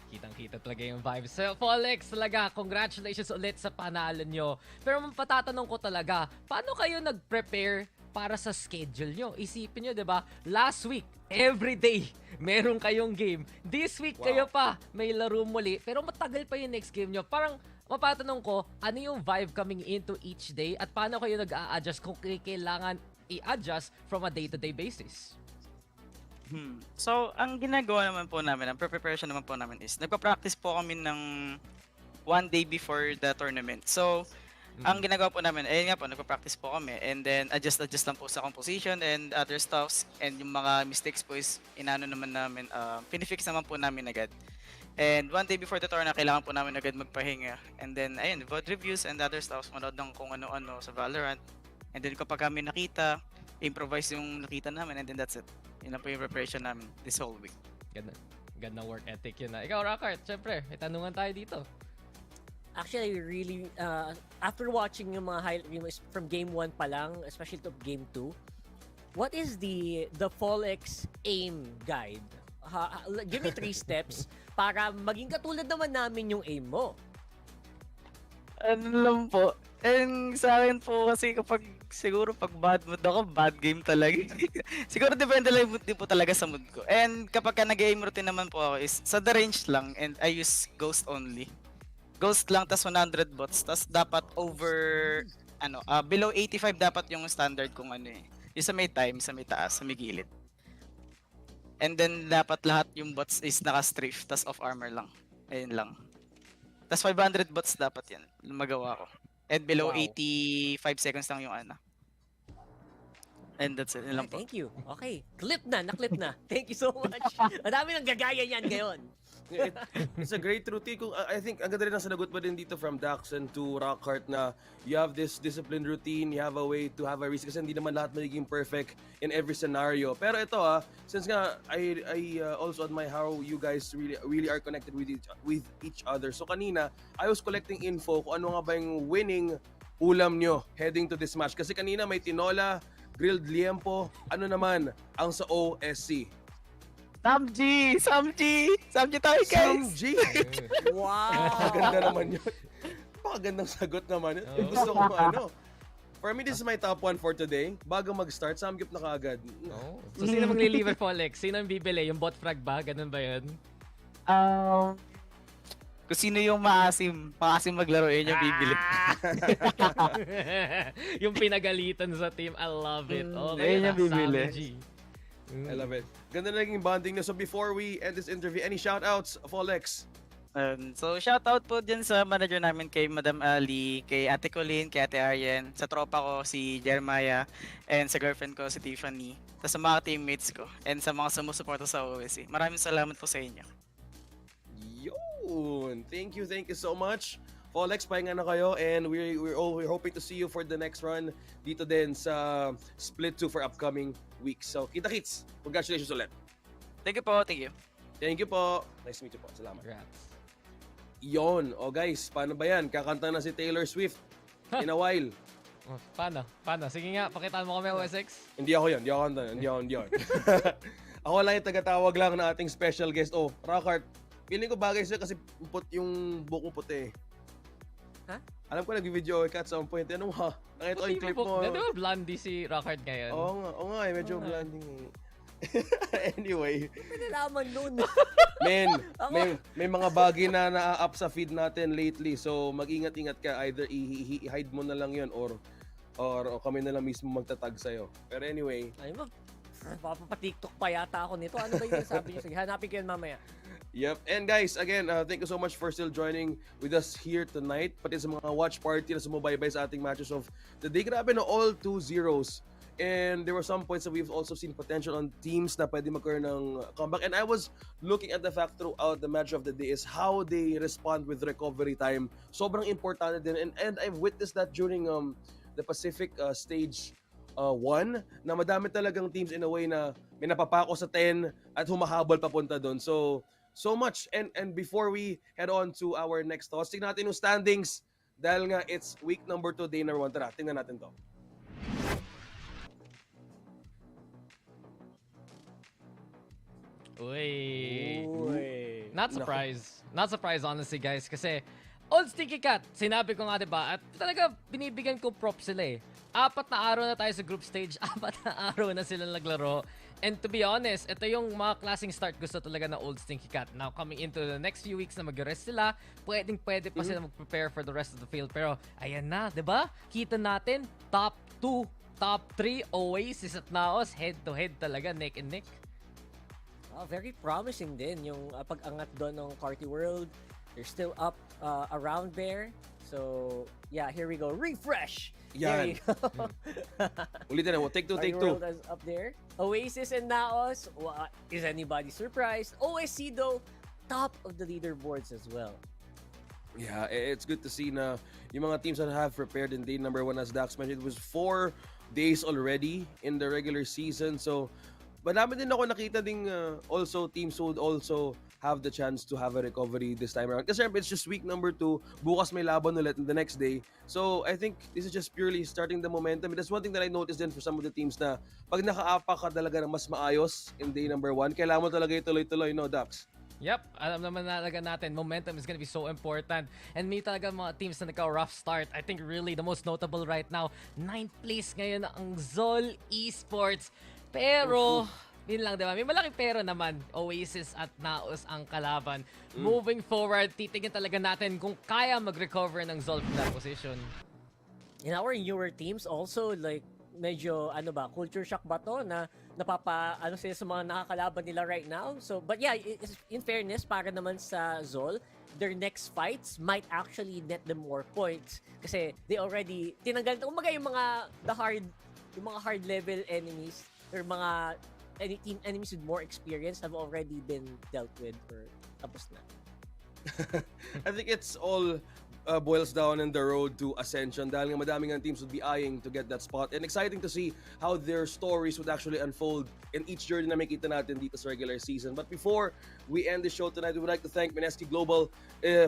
Kitang-kita talaga yung vibes. So, Folex, talaga, congratulations ulit sa panalo nyo. Pero patatanong ko talaga, paano kayo nag-prepare para sa schedule nyo. Isipin nyo, 'di ba? Last week, every day, meron kayong game. This week, kayo pa, may laro muli. Pero matagal pa yung next game nyo. Parang, mapatanong ko, ano yung vibe coming into each day at paano kayo nag-a-adjust kung kailangan i-adjust from a day-to-day basis? So, ang ginagawa naman po namin, ang preparation naman po namin is, nagpa-practice po kami ng one day before the tournament. So, ang ginagawa po namin, ayun nga po, nagpa-practice po kami and then adjust lang po sa composition and other stuffs and yung mga mistakes po is inano naman namin, pinifix naman po namin agad. And one day before the tournament, kailangan po namin agad magpahinga. And then, ayun, VOD reviews and other stuffs, manood ng kung ano-ano sa Valorant. And then kapag kami nakita, improvise yung nakita namin and then that's it. Yun lang po yung preparation namin this whole week. Gandang work ethic yun na. Ikaw, Rockart, syempre, may tanungan tayo dito. Actually, really, after watching yung mga highlights from game 1 pa lang, especially to game 2, what is the Folex aim guide? Give me 3 steps para maging katulad naman namin yung aim mo. Ano lang po, and sa akin po kasi kapag siguro pag bad mood ako, bad game talaga. Siguro depende lang din po talaga sa mood ko. And kapag ka nag-aim routine naman po ako is sa the range lang and I use ghost only. Ghost lang tas 100 bots tas dapat over below 85 dapat yung standard kung ano eh. Yung sa may time, sa may taas, sa may gilid. And then dapat lahat yung bots is naka-strafe tas off armor lang. Ayun lang. Tas 500 bots dapat yan. Magawa ko. And below 85 seconds lang yung ano. And that's it. Yun lang po. Thank you. Okay. Na-clip na. Thank you so much. Madami nang gagaya yan ngayon. It's a great routine. I think ang ganda rin ang sinagot mo din dito from Dax and to Rockheart na you have this disciplined routine, you have a way to have a risk kasi hindi naman lahat magiging perfect in every scenario. Pero ito since nga I also admire how you guys really are connected with each other. So kanina, I was collecting info kung ano nga ba yung winning ulam nyo heading to this match. Kasi kanina may tinola, grilled liempo, ano naman ang sa OSC? Samji tayo guys! Samji! Wow! Napakaganda naman yun. Napakagandang sagot naman yun. Gusto ko For me, this is my top 1 for today. Bago mag-start, samgyup na kaagad. So sino magliliver Folex? Sino ang bibili? Yung bot frag ba? Ganun ba yun? Kung sino yung maasim maglaro, yun yung bibili. Yung pinagalitan sa team, I love it. Okay, yun yung bibili. Samji. I love it. Ganda na naging bonding na. So before we end this interview, any shoutouts, Folex? So shoutout po dyan sa manager namin kay Madam Ali, kay Ate Colleen, kay Ate Arjen, sa tropa ko si Jeremiah, and sa girlfriend ko si Tiffany, tapos sa mga teammates ko, and sa mga sumusuporta sa OSC. Maraming salamat po sa inyo. Yun! Thank you so much. Folex, pahinga na kayo and we're hoping to see you for the next run dito din sa Split 2 for upcoming weeks. So, kita-kits! Congratulations ulit! Thank you po, thank you. Thank you po! Nice to meet you po. Salamat. Congrats. Yon! O guys, paano ba yan? Kakanta na si Taylor Swift in a while. Paano? Sige nga, pakitaan mo kami OSX. Hindi ako yan. Hindi ako. Ako lang yung tagatawag lang na ating special guest. Oh, Rockheart, feeling ko bagay sa'yo kasi yung buhok mo puti. Ha? Alam ko nag-video ka at some point. Ano ha? Nakita ko yung clip mo. Di ba blondie si Rockheart ngayon? Oo nga medyo blonding. Anyway. May nalaman nun. may mga bagay na na-up sa feed natin lately. So mag-ingat-ingat ka. Either i-hide mo na lang yun or kami na lang mismo magtatag sa'yo. Pero anyway. Ay mo, papatiktok pa yata ako nito. Ano ba yung sabi niyo? Sige, hanapin ko yun mamaya. Yep. And guys, again, thank you so much for still joining with us here tonight. Pati sa mga watch party na sumubaybay sa ating matches of the day. Grabe na all 2-0s. And there were some points that we've also seen potential on teams na pwede magkaroon ng comeback. And I was looking at the fact throughout the match of the day is how they respond with recovery time. Sobrang importante din. And I've witnessed that during the Pacific stage 1 na madami talagang teams in a way na may napapako sa 10 at humahabol papunta doon. So much. And before we head on to our next toss, tingnan natin yung standings dahil nga it's week number 2, day number 1. Tara, tingnan natin to. Uy. Not surprised honestly guys kasi old Stinky Cat, sinabi ko nga diba at talaga binibigyan ko props sila eh. 4 na araw na tayo sa group stage, 4 na araw na sila naglaro. And to be honest, ito yung mga klaseng start gusto talaga ng old Stinky Cat. Now, coming into the next few weeks na mag-rest sila, pwede pa sila mag-prepare for the rest of the field. Pero, ayan na, di ba? Kita natin, top 2, top 3, Oasis at Naos, head-to-head talaga, neck and neck. Very promising din yung pag-angat doon ng Carti World. They're still up around there. So, yeah, here we go. Refresh! There Yan. you go. Ulitin na, take two, Carti take two. World is up there. Oasis and Naos. Is anybody surprised? OSC, though, top of the leaderboards as well. Yeah, it's good to see na yung mga teams that have prepared in day number 1, as Dax mentioned, it was 4 days already in the regular season. So, madami din ako nakita ding also teams would also have the chance to have a recovery this time around. Kasi it's just week number 2, bukas may laban ulit in the next day. So, I think this is just purely starting the momentum. That's one thing that I noticed din for some of the teams na pag naka-apa ka talaga ng mas maayos in day number 1, kailangan mo talaga ituloy-tuloy, no, Dax? Yep, alam naman talaga natin, momentum is gonna be so important. And may talaga mga teams na nagka-rough start. I think really the most notable right now, 9th place ngayon ang Zol Esports. Pero, yun lang, diba? May malaking pero naman. Oasis at Naos ang kalaban. Moving forward, titignan talaga natin kung kaya mag-recover ng Zol from that position. In our newer teams also, like, medyo, culture shock ba to na sila sa mga nakakalaban nila right now? So, but yeah, in fairness, para naman sa Zol, their next fights might actually net them more points. Kasi they already, tinanggal, umaga yung mga hard level enemies, or mga enemies with more experience have already been dealt with or tapos na. I think it's all boils down in the road to Ascension dahil nga madaming ang teams would be eyeing to get that spot, and exciting to see how their stories would actually unfold in each journey na makita natin dito sa regular season. But before we end the show tonight, we would like to thank Mineski Global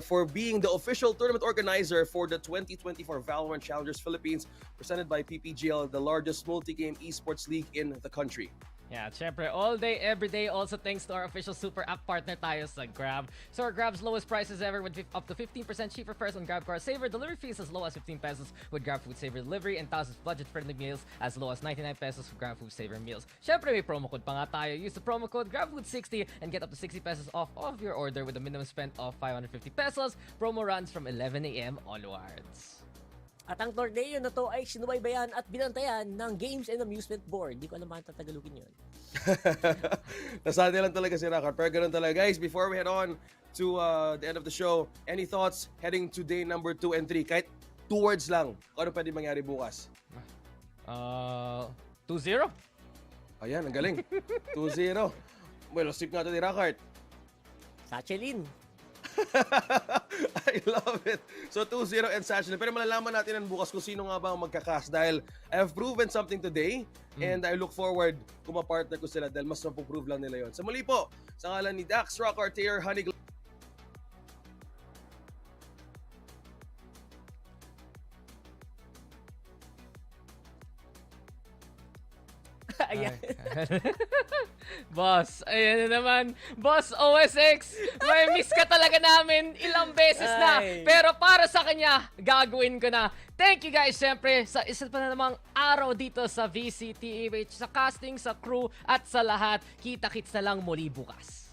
for being the official tournament organizer for the 2024 VALORANT Challengers Philippines, presented by PPGL, the largest multi-game esports league in the country. Yeah, syempre, all day, every day. Also, thanks to our official super app partner tayo sa Grab. So, our Grab's lowest prices ever with up to 15% cheaper fares on Grab Car Saver. Delivery fees as low as 15 pesos with Grab Food Saver Delivery, and thousands of budget-friendly meals as low as 99 pesos for Grab Food Saver meals. Syempre, may promo code pa nga tayo. Use the promo code GrabFood60 and get up to 60 pesos off of your order with a minimum spend of 550 pesos. Promo runs from 11 a.m. onwards. At ang torneo na to ay sinubaybayan at binantayan ng Games and Amusement Board. Di ko alam bakit tatagalugin yun. Nasanay lang talaga si Rakar. Pero ganun talaga. Guys, before we head on to the end of the show, any thoughts heading to day number 2 and 3? Kahit 2 words lang. Ano pwede mangyari bukas? 2-0. Ayan, ang galing. 2-0. Well, sip nga ito ni Rakart. Sachelin. I love it. So 2-0 and Sachin. Pero malalaman natin ang bukas kung sino nga ba ang magkakas dahil I have proven something today and I look forward kung mapartner ko sila dahil mas mapuprove lang nila yon. So muli po, sa ngalan ni Dax, Rock, Artier, Honey, Ayan. Boss, ayan na naman. Boss OSX, may miss ka talaga namin ilang beses na. Pero para sa kanya, gagawin ko na. Thank you guys, syempre, sa isa pa na namang araw dito sa VCT, sa casting, sa crew, at sa lahat. Kita-kits na lang muli bukas.